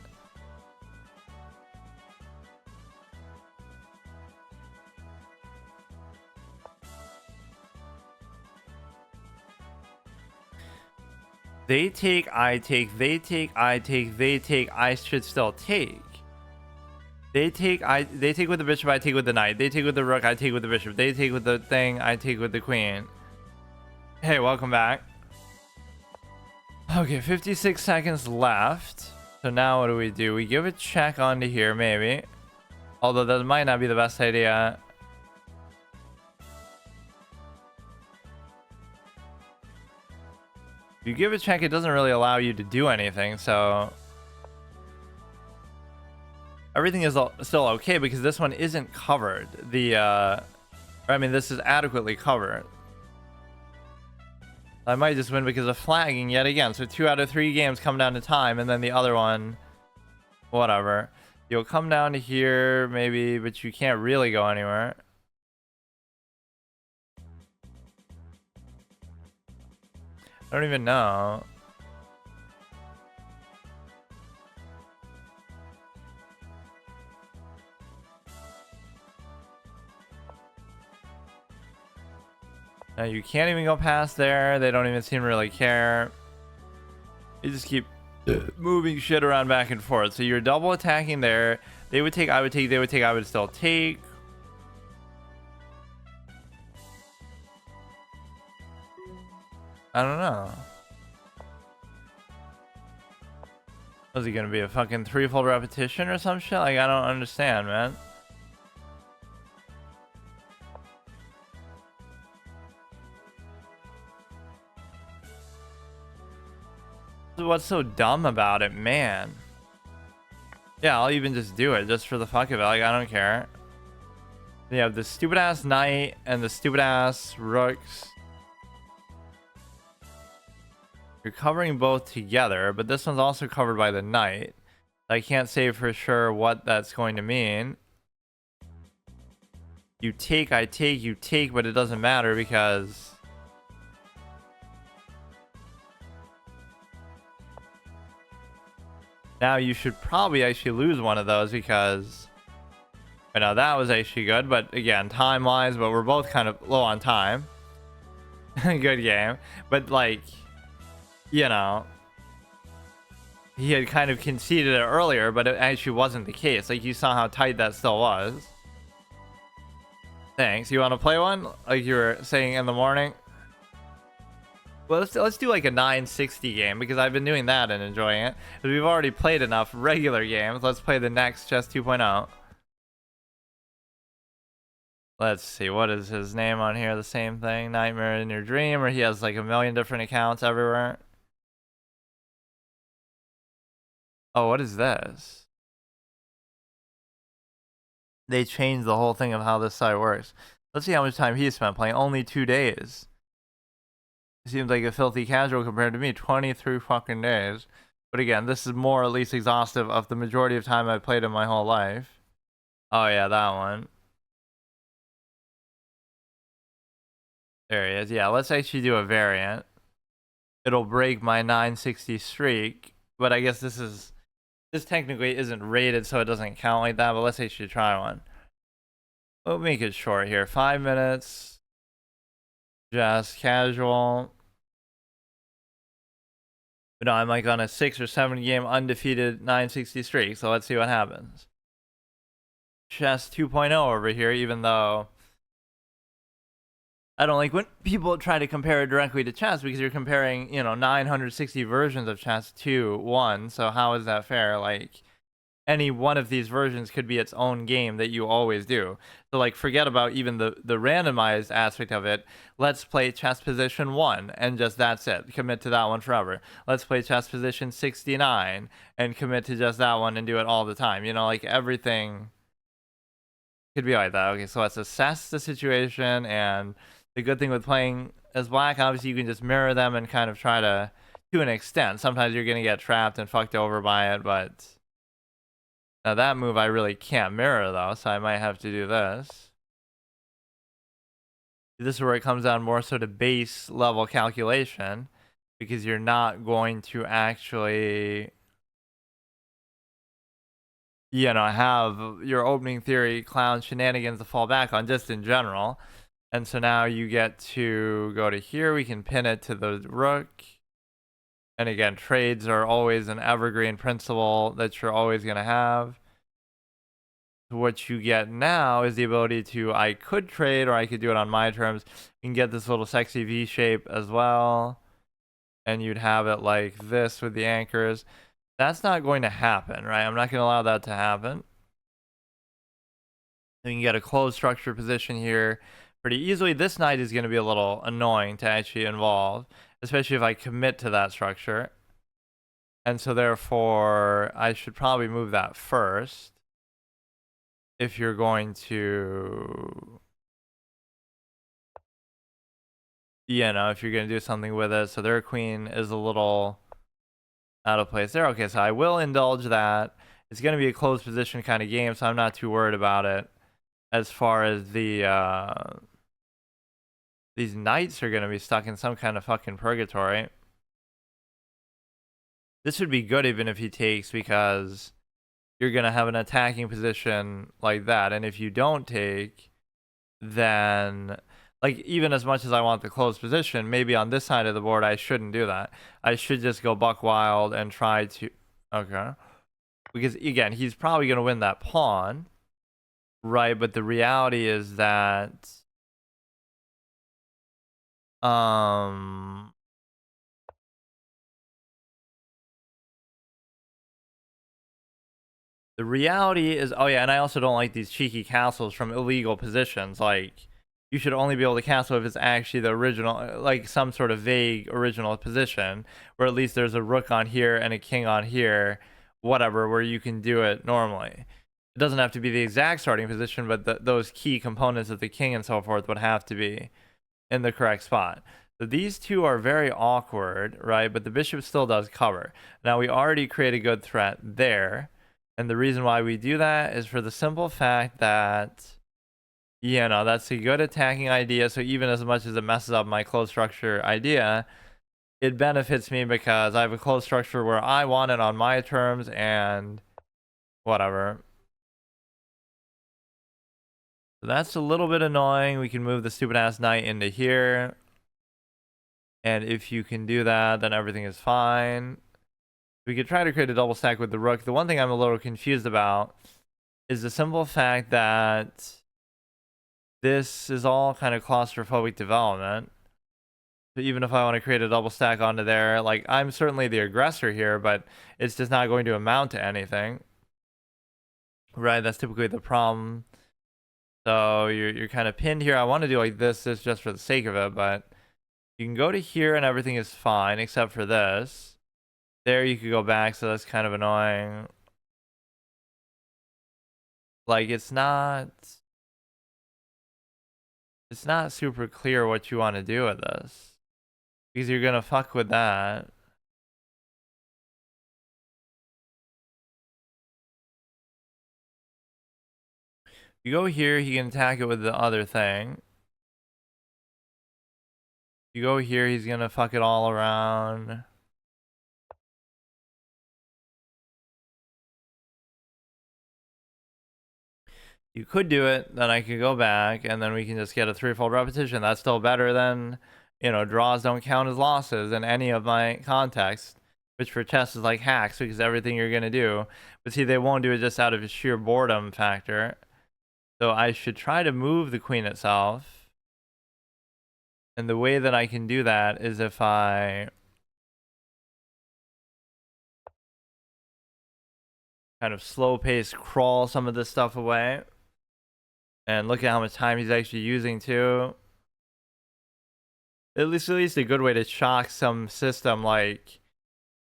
They take, I take, they take, I take, they take, I should still take. They take, they take with the bishop, I take with the knight. They take with the rook, I take with the bishop. They take with the thing, I take with the queen. Hey, welcome back. Okay, 56 seconds left. So now what do? We give a check onto here, maybe. Although that might not be the best idea. If you give a check, it doesn't really allow you to do anything, so everything is still okay because this one isn't covered. I mean, this is adequately covered. I might just win because of flagging yet again. So 2 out of 3 games come down to time, and then the other one, whatever. You'll come down to here, maybe, but you can't really go anywhere. I don't even know. You can't even go past there. They don't even seem to really care. You just keep moving shit around back and forth. So you're double attacking there. They would take, I would take, they would take, I would still take. I don't know. Was it gonna be a fucking threefold repetition or some shit? Like, I don't understand, man. What's so dumb about it, man? Yeah, I'll even just do it just for the fuck of it. Like, I don't care. You have the stupid ass knight and the stupid ass rooks. You're covering both together, but this one's also covered by the knight. I can't say for sure what that's going to mean. You take, I take, you take, but it doesn't matter because now you should probably actually lose one of those because I know that was actually good, but again, time-wise, but we're both kind of low on time. Good game. But like, you know, he had kind of conceded it earlier, but it actually wasn't the case. Like, you saw how tight that still was. Thanks. You want to play one? Like you were saying in the morning? Well, let's do like a 960 game because I've been doing that and enjoying it. We've already played enough regular games. Let's play the next Chess 2.0. Let's see, what is his name on here? The same thing, Nightmare in Your Dream, or he has like a million different accounts everywhere. Oh, what is this? They changed the whole thing of how this site works. Let's see how much time he spent playing. Only 2 days. Seems like a filthy casual compared to me. 23 fucking days. But again, this is more or least exhaustive of the majority of time I've played in my whole life. Oh yeah, that one. There he is. Yeah, let's actually do a variant. It'll break my 960 streak. But I guess this technically isn't rated, so it doesn't count like that. But let's actually try one. We'll make it short here. 5 minutes. Just casual. But no, I'm like on a 6 or 7 game undefeated 960 streak. So let's see what happens. Chess 2.0 over here, even though I don't like when people try to compare it directly to chess because you're comparing, you know, 960 versions of chess to one. So how is that fair? Like, any one of these versions could be its own game that you always do. So like, forget about even the randomized aspect of it. Let's play chess position 1 and just that's it. Commit to that one forever. Let's play chess position 69 and commit to just that one and do it all the time. You know, like everything could be like that. Okay, so let's assess the situation, and the good thing with playing as black, obviously you can just mirror them and kind of try to an extent. Sometimes you're gonna get trapped and fucked over by it, but now that move I really can't mirror though, so I might have to do this. This is where it comes down more so to base level calculation, because you're not going to actually, you know, have your opening theory clown shenanigans to fall back on just in general. And so now you get to go to here. We can pin it to the rook. And again, trades are always an evergreen principle that you're always going to have. What you get now is the ability to, I could trade or I could do it on my terms. You can get this little sexy V shape as well. And you'd have it like this with the anchors. That's not going to happen, right? I'm not going to allow that to happen. You can get a closed structure position here pretty easily. This knight is going to be a little annoying to actually involve, especially if I commit to that structure. And so therefore, I should probably move that first. If you're going to, you know, if you're going to do something with it. So their queen is a little out of place there. Okay, so I will indulge that. It's going to be a closed position kind of game, so I'm not too worried about it. As far as the these knights are going to be stuck in some kind of fucking purgatory. This would be good even if he takes, because you're going to have an attacking position like that. And if you don't take, then Like, even as much as I want the closed position, maybe on this side of the board, I shouldn't do that. I should just go buck wild and try to... Okay. Because, again, he's probably going to win that pawn, right? But the reality is that... The reality is... Oh, yeah, and I also don't like these cheeky castles from illegal positions. Like, you should only be able to castle if it's actually the original, like some sort of vague original position, where at least there's a rook on here and a king on here, whatever, where you can do it normally. It doesn't have to be the exact starting position, but those key components of the king and so forth would have to be in the correct spot. So these two are very awkward, right? But the bishop still does cover. Now we already create a good threat there. And the reason why we do that is for the simple fact that, you know, that's a good attacking idea. So even as much as it messes up my closed structure idea, it benefits me because I have a closed structure where I want it on my terms and whatever. So that's a little bit annoying. We can move the stupid ass knight into here. And if you can do that, then everything is fine. We could try to create a double stack with the rook. The one thing I'm a little confused about is the simple fact that this is all kind of claustrophobic development. So even if I want to create a double stack onto there, like, I'm certainly the aggressor here, but it's just not going to amount to anything. Right, that's typically the problem. So you're kind of pinned here. I want to do like this just for the sake of it, but you can go to here and everything is fine except for this. There you could go back, so that's kind of annoying. Like, it's not super clear what you want to do with this, because you're gonna fuck with that. You go here, he can attack it with the other thing. You go here, he's gonna fuck it all around. You could do it, then I could go back, and then we can just get a threefold repetition. That's still better than, you know, draws don't count as losses in any of my contexts, which for chess is like hacks, because everything you're gonna do. But see, they won't do it just out of a sheer boredom factor. So I should try to move the queen itself. And the way that I can do that is if I kind of slow pace crawl some of this stuff away. And look at how much time he's actually using too. At least a good way to shock some system, like,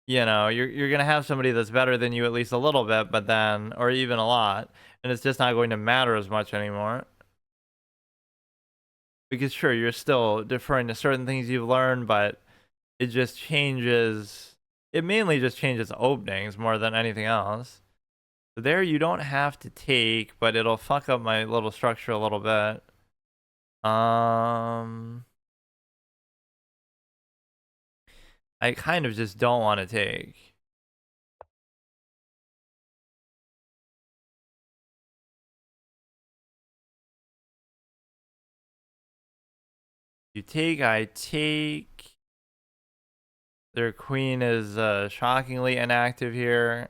you know, you're gonna have somebody that's better than you at least a little bit, but then, or even a lot, and it's just not going to matter as much anymore. Because sure, you're still deferring to certain things you've learned, but it just changes. It mainly just changes openings more than anything else. So there you don't have to take, but it'll fuck up my little structure a little bit. I kind of just don't want to take. You take, I take. Their queen is shockingly inactive here.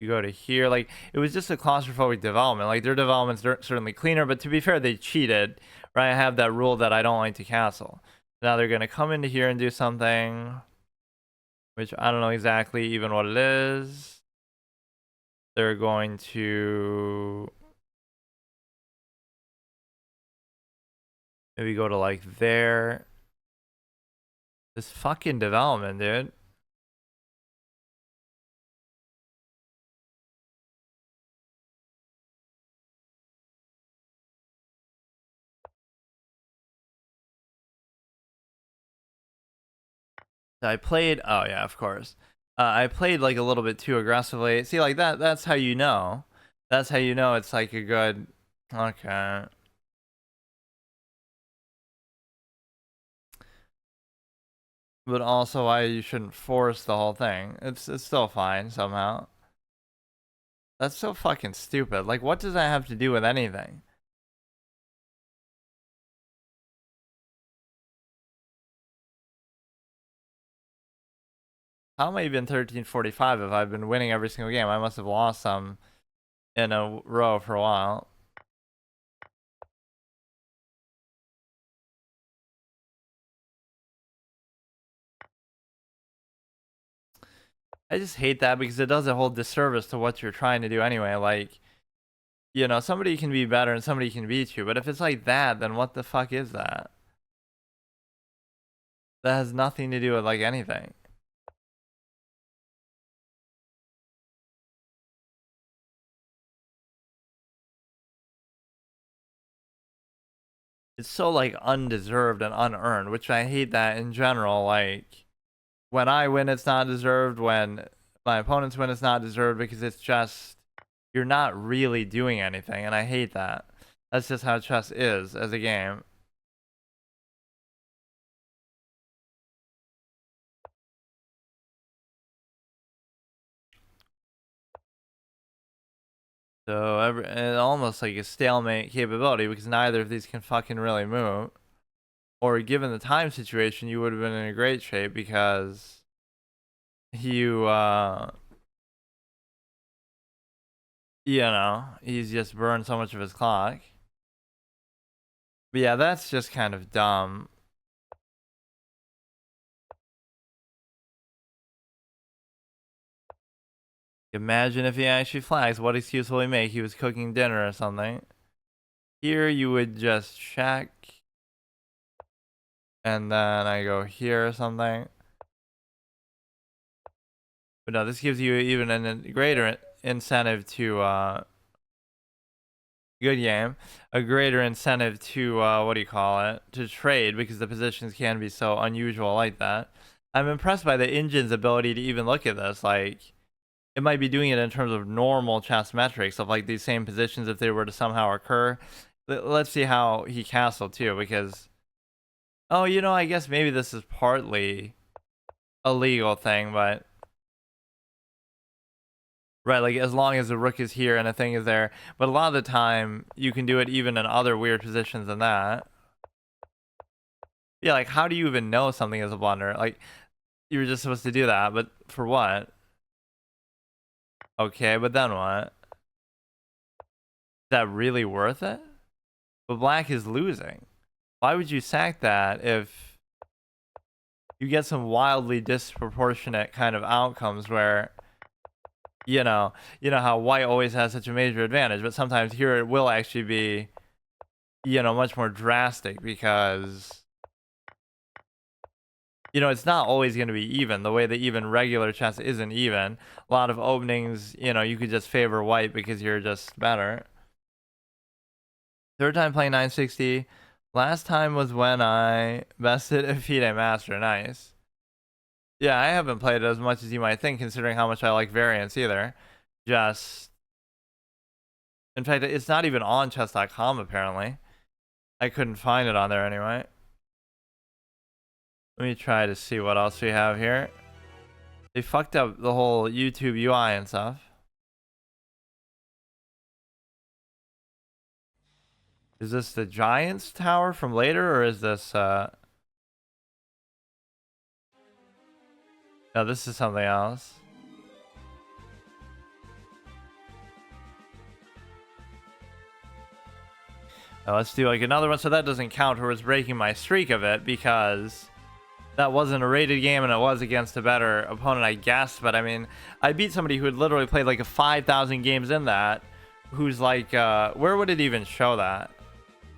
You go to here. Like, it was just a claustrophobic development. Like, their development's certainly cleaner, but to be fair, they cheated. Right? I have that rule that I don't like to castle. Now they're going to come into here and do something, which I don't know exactly even what it is. They're going to maybe go to like there. This fucking development, dude. I played, oh yeah, of course. I played like a little bit too aggressively. See, like that's how you know. That's how you know it's like a good, okay. But also why you shouldn't force the whole thing. It's still fine somehow. That's so fucking stupid. Like, what does that have to do with anything? How am I even 1345 if I've been winning every single game? I must have lost some in a row for a while. I just hate that because it does a whole disservice to what you're trying to do anyway. Like, you know, somebody can be better and somebody can beat you, but if it's like that, then what the fuck is that? That has nothing to do with like anything. It's so like undeserved and unearned, which I hate that in general. Like, when I win, it's not deserved. When my opponents win, it's not deserved because it's just, you're not really doing anything, and I hate that. That's just how chess is as a game. So and almost like a stalemate capability because neither of these can fucking really move. Or given the time situation, you would have been in a great shape because you know, he's just burned so much of his clock. But yeah, that's just kind of dumb. Imagine if he actually flags. What excuse will he make? He was cooking dinner or something. Here you would just check. And then I go here or something. But no, this gives you even a greater incentive to, good game. A greater incentive to, what do you call it? To trade, because the positions can be so unusual like that. I'm impressed by the engine's ability to even look at this. Like, it might be doing it in terms of normal chess metrics of like these same positions if they were to somehow occur. Let's see how he castled too, because, oh, you know, I guess maybe this is partly a legal thing, but right, like as long as the rook is here and a thing is there. But a lot of the time, you can do it even in other weird positions than that. Yeah, like how do you even know something is a blunder? Like, you were just supposed to do that, but for what? Okay, but then what? Is that really worth it? But black is losing. Why would you sack that if you get some wildly disproportionate kind of outcomes where, you know how white always has such a major advantage, but sometimes here it will actually be, you know, much more drastic because, you know, it's not always going to be even the way that even regular chess isn't even. A lot of openings, you know, you could just favor white because you're just better. Third time playing 960. Last time was when I bested a FIDE master. Nice. Yeah, I haven't played it as much as you might think, considering how much I like variants either. Just, in fact, it's not even on chess.com apparently. I couldn't find it on there anyway. Let me try to see what else we have here. They fucked up the whole YouTube UI and stuff. Is this the Giants Tower from later, or is this, no, this is something else. Now let's do like another one, so that doesn't count towards breaking my streak of it, because that wasn't a rated game and it was against a better opponent, I guess. But I mean, I beat somebody who had literally played like a 5,000 games in that, who's like, where would it even show that?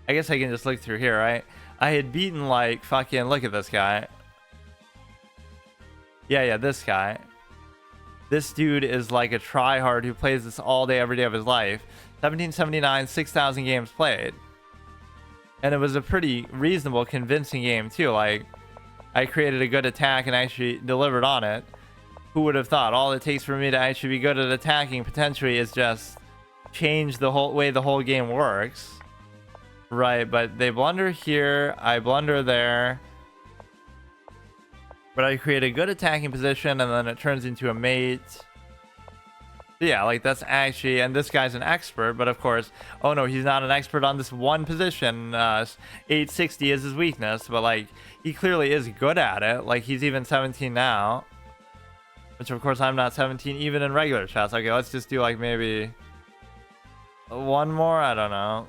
I guess I can just look through here, right? I had beaten like fucking, look at this guy. Yeah, this guy. This dude is like a tryhard who plays this all day, every day of his life. 1779, 6,000 games played. And it was a pretty reasonable, convincing game too. Like, I created a good attack and actually delivered on it. Who would have thought? All it takes for me to actually be good at attacking potentially is just change the whole way the whole game works. Right, but they blunder here, I blunder there. But I create a good attacking position and then it turns into a mate. Yeah, like that's actually, and this guy's an expert, but of course, oh no, he's not an expert on this one position. 860 is his weakness, but like he clearly is good at it. Like he's even 17 now. Which, of course, I'm not 17 even in regular chess. Okay, let's just do, like, maybe one more? I don't know.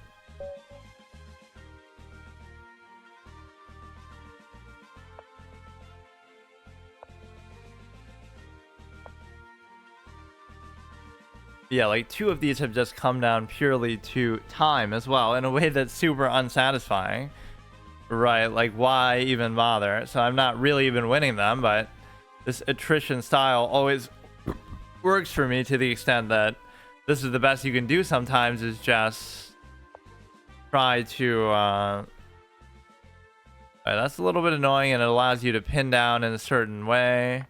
Yeah, like, 2 of these have just come down purely to time as well, in a way that's super unsatisfying. Right, like, why even bother? So I'm not really even winning them, but this attrition style always works for me to the extent that this is the best you can do sometimes, is just try to that's a little bit annoying, and it allows you to pin down in a certain way.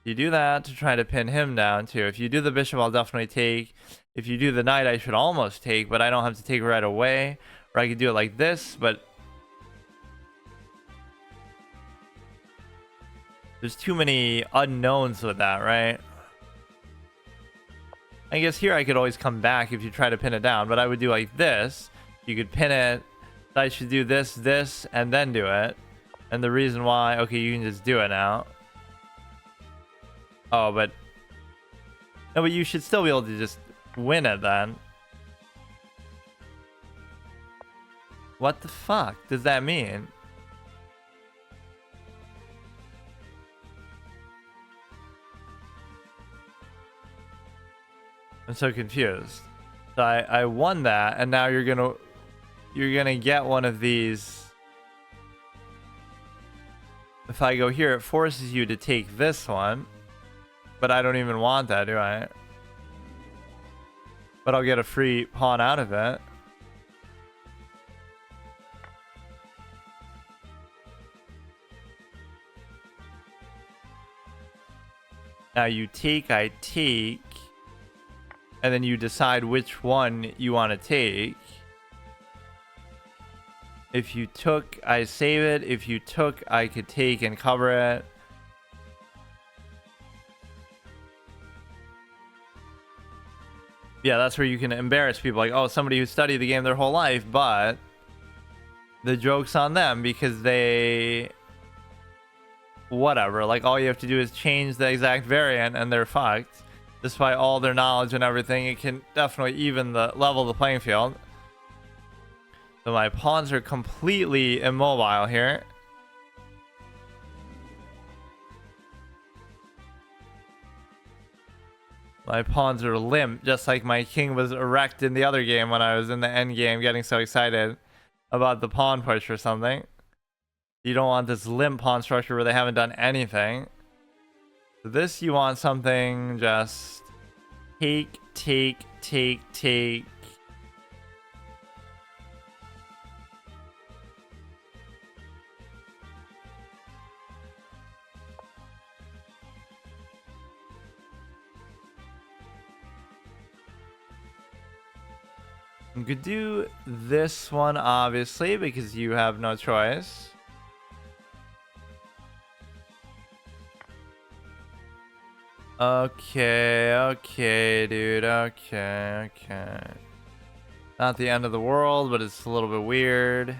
You do that to try to pin him down too. If you do the bishop, I'll definitely take. If you do the knight, I should almost take, but I don't have to take right away. Or I could do it like this, but there's too many unknowns with that, right? I guess here I could always come back if you try to pin it down, but I would do like this. You could pin it. I should do this, this, and then do it. And the reason why, okay, you can just do it now. Oh, but no, but you should still be able to just win it then. What the fuck does that mean? I'm so confused. So I won that, and now you're gonna get one of these. If I go here, it forces you to take this one, but I don't even want that, do I? But I'll get a free pawn out of it. Now you take, I take, and then you decide which one you want to take. If you took, I save it. If you took, I could take and cover it. Yeah, that's where you can embarrass people. Like, oh, somebody who studied the game their whole life, but the joke's on them because they... Whatever. Like, all you have to do is change the exact variant and they're fucked. Despite all their knowledge and everything, it can definitely even the level the playing field. So my pawns are completely immobile here. My pawns are limp, just like my king was erect in the other game when I was in the end game getting so excited about the pawn push or something. You don't want this limp pawn structure where they haven't done anything. So this, you want something just take, take, take, take. You could do this one, obviously, because you have no choice. Okay, dude. Okay. Not the end of the world, but it's a little bit weird.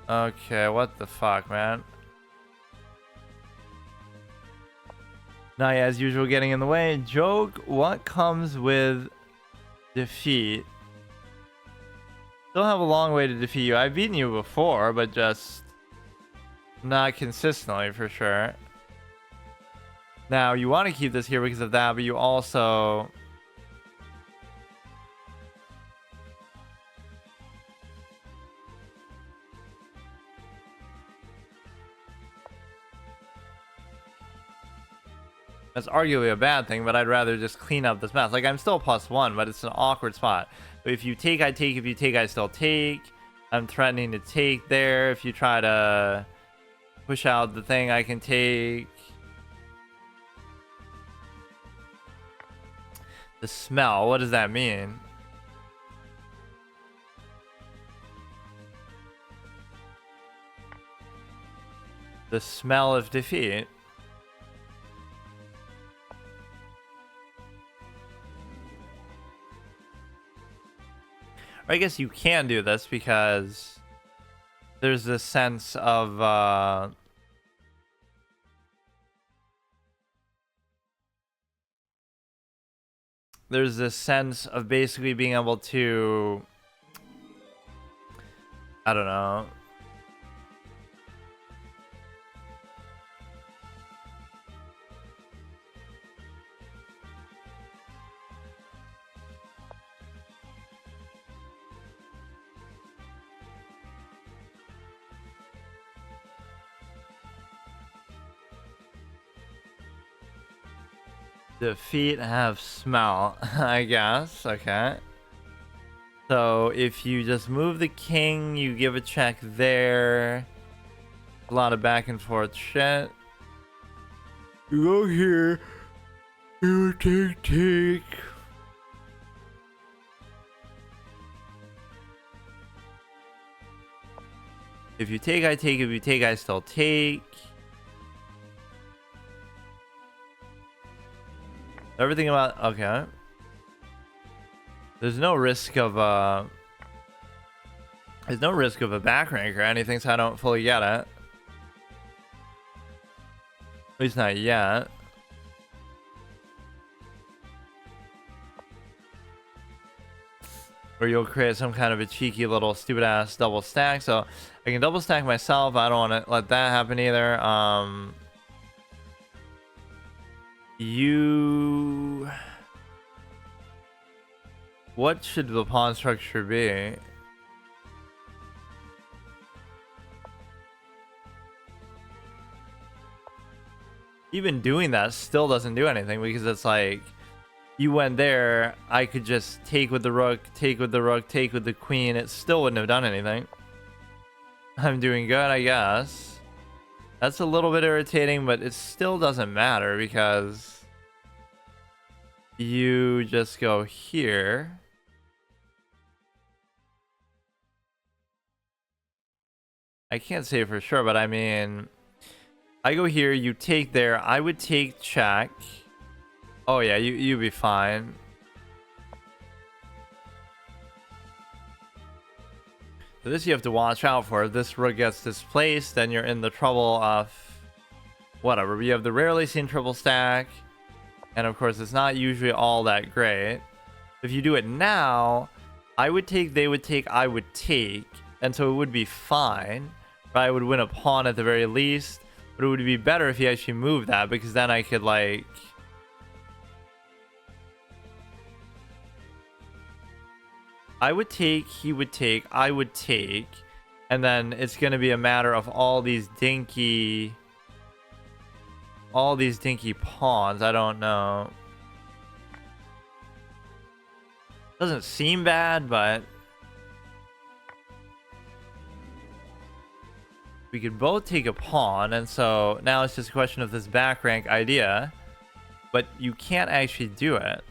Okay, what the fuck, man? Naya, as usual, getting in the way. Joke, what comes with defeat? Still have a long way to defeat you. I've beaten you before, but just not consistently, for sure. Now, you want to keep this here because of that, but you also... That's arguably a bad thing, but I'd rather just clean up this mess. Like, I'm still +1, but it's an awkward spot. But if you take, I take. If you take, I still take. I'm threatening to take there. If you try to push out the thing, I can take. The smell, what does that mean? The smell of defeat. Or I guess you can do this because there's this sense of there's this sense of basically being able to, I don't know. Defeat, have smell, I guess. Okay. So if you just move the king, you give a check there. A lot of back and forth shit. You go here. You take. If you take, I take. If you take, I still take. Everything about... Okay. There's no risk of there's no risk of a back rank or anything, so I don't fully get it. At least not yet. Or you'll create some kind of a cheeky little stupid ass double stack. So I can double stack myself. I don't want to let that happen either. What should the pawn structure be? Even doing that still doesn't do anything, because it's like, you went there, I could just take with the rook, take with the rook, take with the queen. It still wouldn't have done anything. I'm doing good, I guess. That's a little bit irritating, but it still doesn't matter because you just go here. I can't say for sure, but I mean, I go here, you take there, I would take check. Oh yeah, you'd be fine. So this you have to watch out for. If this rook gets displaced, then you're in the trouble of whatever. We have the rarely seen triple stack, and of course it's not usually all that great. If you do it now, I would take, they would take, I would take, and so it would be fine. But I would win a pawn at the very least. But it would be better if you actually moved that, because then I could like... I would take, he would take, I would take, and then it's going to be a matter of all these dinky pawns. I don't know. Doesn't seem bad, but we could both take a pawn, and so now it's just a question of this back rank idea, but you can't actually do it.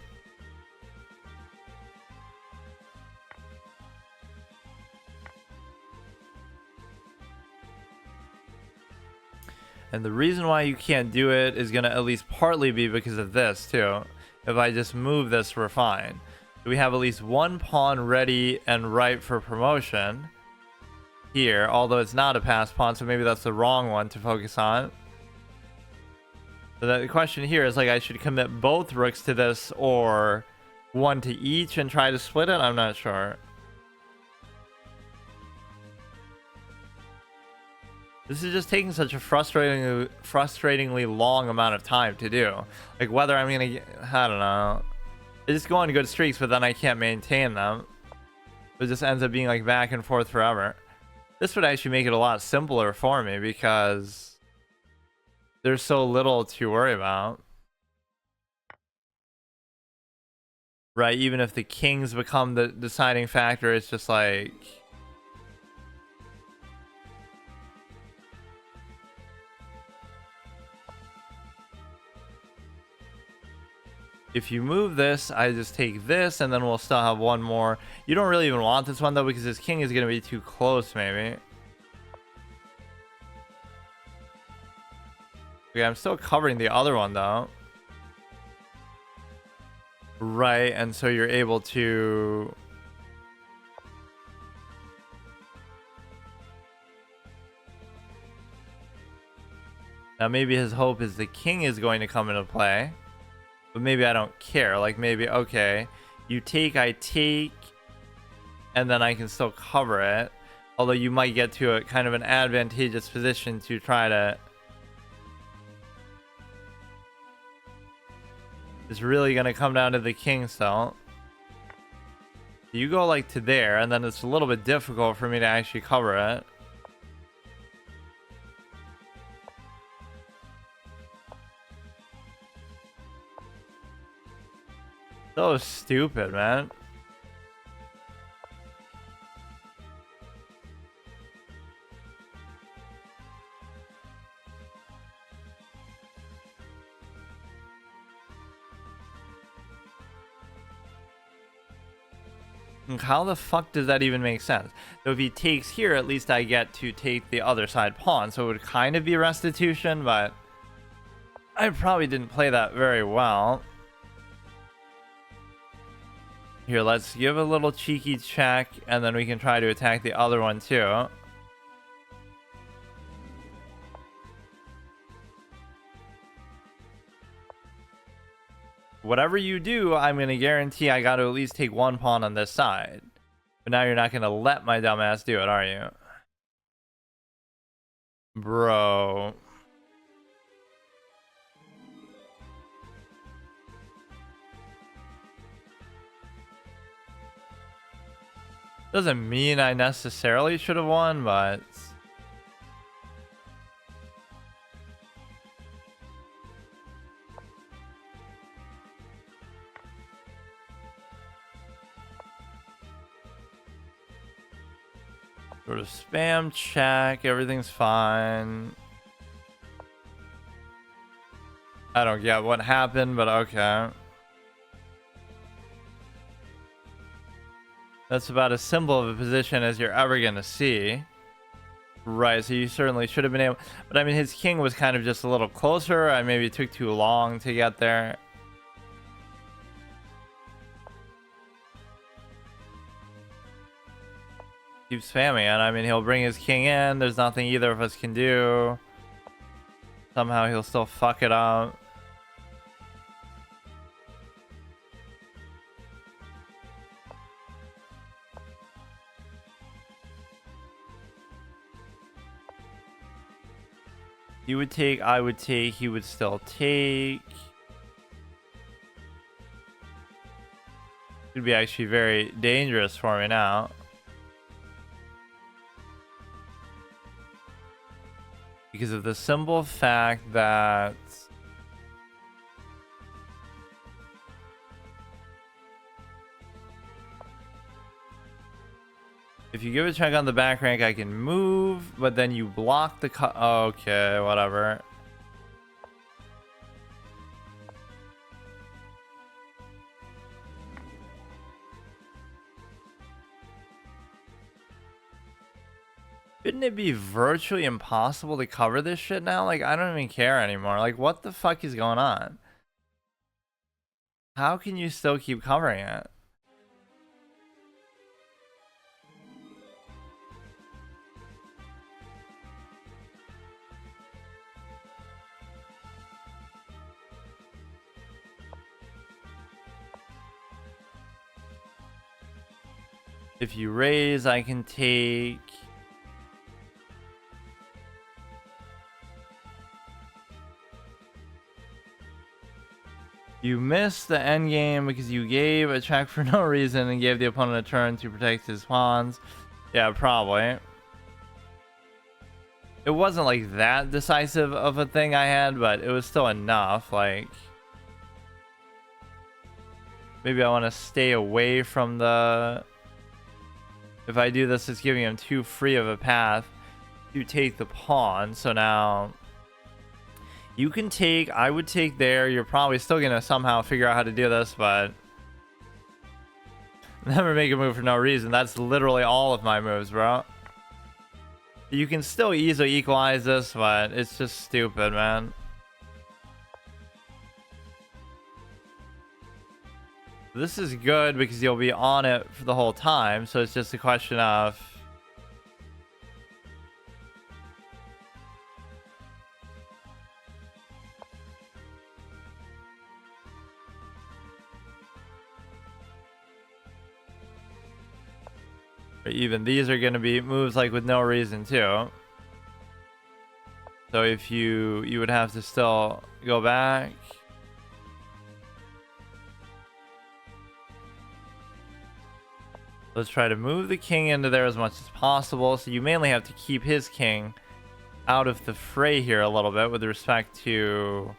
And the reason why you can't do it is going to at least partly be because of this too. If I just move this, we're fine. We have at least one pawn ready and ripe for promotion here, although it's not a pass pawn, so maybe that's the wrong one to focus on. So the question here is like, I should commit both rooks to this or one to each and try to split it? I'm not sure. This is just taking such a frustratingly long amount of time to do. Like whether I'm gonna get, I don't know. It's just going good streaks, but then I can't maintain them. It just ends up being like back and forth forever. This would actually make it a lot simpler for me because there's so little to worry about. Right, even if the kings become the deciding factor, it's just like... If you move this, I just take this, and then we'll still have one more. You don't really even want this one, though, because this king is going to be too close, maybe. Okay, I'm still covering the other one, though. Right, and so you're able to... Now, maybe his hope is the king is going to come into play. But maybe I don't care. Like maybe, okay, you take, I take, and then I can still cover it. Although you might get to a kind of an advantageous position to try to... It's really going to come down to the king still. You go like to there, and then it's a little bit difficult for me to actually cover it. So stupid, man. How the fuck does that even make sense? So if he takes here, at least I get to take the other side pawn. So it would kind of be restitution, but I probably didn't play that very well. Here, let's give a little cheeky check, and then we can try to attack the other one too. Whatever you do, I'm going to guarantee I got to at least take one pawn on this side. But now you're not going to let my dumbass do it, are you? Bro. Doesn't mean I necessarily should have won, but... Sort of spam check, everything's fine. I don't get what happened, but okay. That's about as simple of a position as you're ever gonna see. Right, so you certainly should have been able... But I mean, his king was kind of just a little closer. I maybe took too long to get there. Keep spamming it. I mean, he'll bring his king in. There's nothing either of us can do. Somehow he'll still fuck it up. You would take, I would take, he would still take. Could be actually very dangerous for me now. Because of the simple fact that if you give a check on the back rank, I can move, but then you block the cut. Okay, whatever. Shouldn't it be virtually impossible to cover this shit now? Like, I don't even care anymore. Like, what the fuck is going on? How can you still keep covering it? If you raise, I can take... You missed the end game because you gave a check for no reason and gave the opponent a turn to protect his pawns. Yeah, probably. It wasn't like that decisive of a thing I had, but it was still enough. Like, maybe I want to stay away from the... If I do this, it's giving him too free of a path to take the pawn. So now... You can take, I would take there. You're probably still going to somehow figure out how to do this, but... Never make a move for no reason. That's literally all of my moves, bro. You can still easily equalize this, but it's just stupid, man. This is good because you'll be on it for the whole time, so it's just a question of... Or even these are going to be moves like with no reason too. So if you would have to still go back. Let's try to move the king into there as much as possible. So you mainly have to keep his king out of the fray here a little bit with respect to...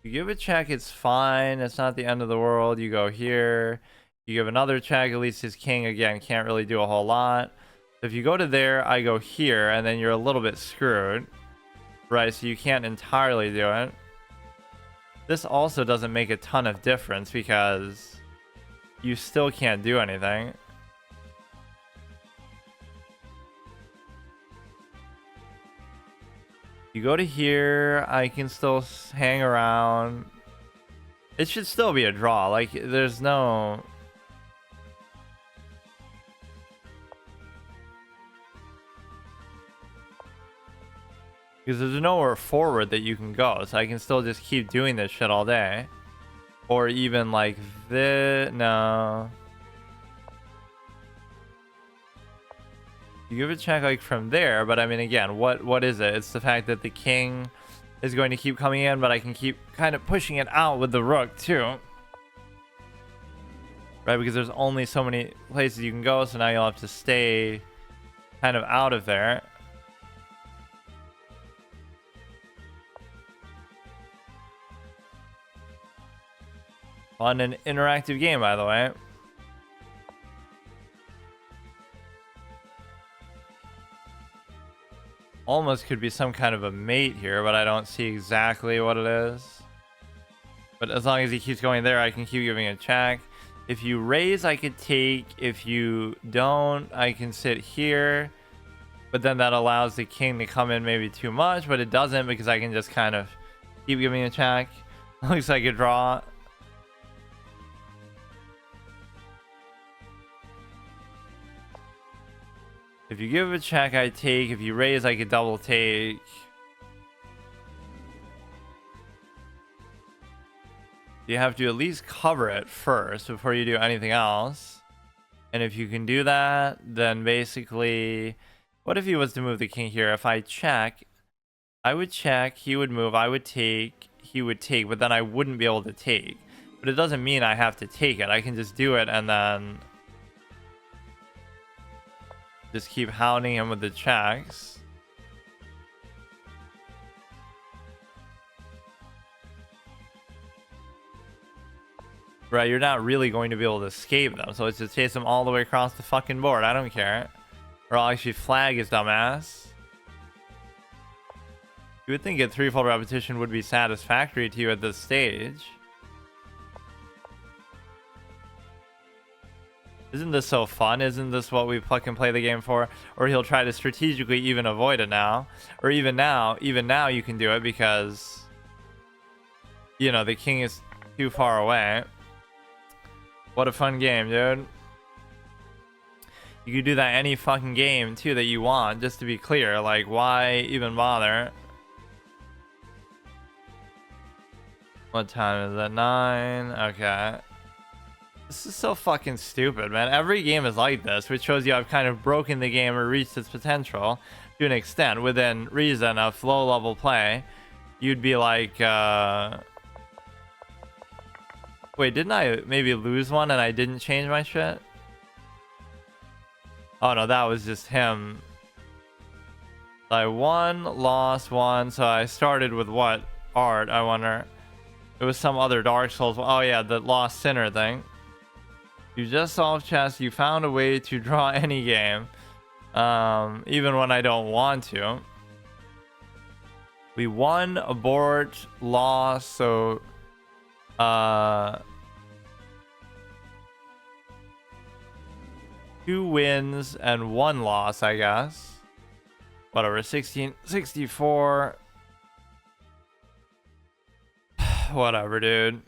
You give a check, it's fine. It's not the end of the world. You go here. You give another check. At least his king, again, can't really do a whole lot. So if you go to there, I go here, and then you're a little bit screwed. Right, so you can't entirely do it. This also doesn't make a ton of difference because you still can't do anything. You go to here, I can still hang around. It should still be a draw. Like, there's no... Because there's nowhere forward that you can go. So I can still just keep doing this shit all day. Or even like this. No. You give a check like from there. But I mean, again, what is it? It's the fact that the king is going to keep coming in. But I can keep kind of pushing it out with the rook too. Right? Because there's only so many places you can go. So now you'll have to stay kind of out of there. Fun and interactive game, by the way. Almost could be some kind of a mate here, but I don't see exactly what it is. But as long as he keeps going there, I can keep giving a check. If you raise, I could take. If you don't, I can sit here. But then that allows the king to come in maybe too much, but it doesn't because I can just kind of keep giving a check. Looks like a draw. If you give a check, I take. If you raise, I could double take. You have to at least cover it first before you do anything else. And if you can do that, then basically... What if he was to move the king here? If I check, I would check, he would move, I would take, he would take, but then I wouldn't be able to take. But it doesn't mean I have to take it. I can just do it and then... just keep hounding him with the checks. Right, you're not really going to be able to escape them. So let's just chase them all the way across the fucking board. I don't care. Or I'll actually flag his dumbass. You would think a threefold repetition would be satisfactory to you at this stage. Isn't this so fun? Isn't this what we fucking play the game for? Or he'll try to strategically even avoid it now. Or even now you can do it because, you know, the king is too far away. What a fun game, dude. You could do that any fucking game, too, that you want, just to be clear. Like, why even bother? What time is it? 9? Okay. This is so fucking stupid, man. Every game is like this, which shows you I've kind of broken the game or reached its potential to an extent. Within reason of low-level play, you'd be like, wait, didn't I maybe lose one and I didn't change my shit? Oh, no, that was just him. I won, lost, won, so I started with what? Art, I wonder. It was some other Dark Souls. Oh, yeah, the Lost Sinner thing. You just solved chess. You found a way to draw any game. Even when I don't want to. We won, abort, lost, so... 2 wins and 1 loss, I guess. Whatever, 64. Whatever, dude.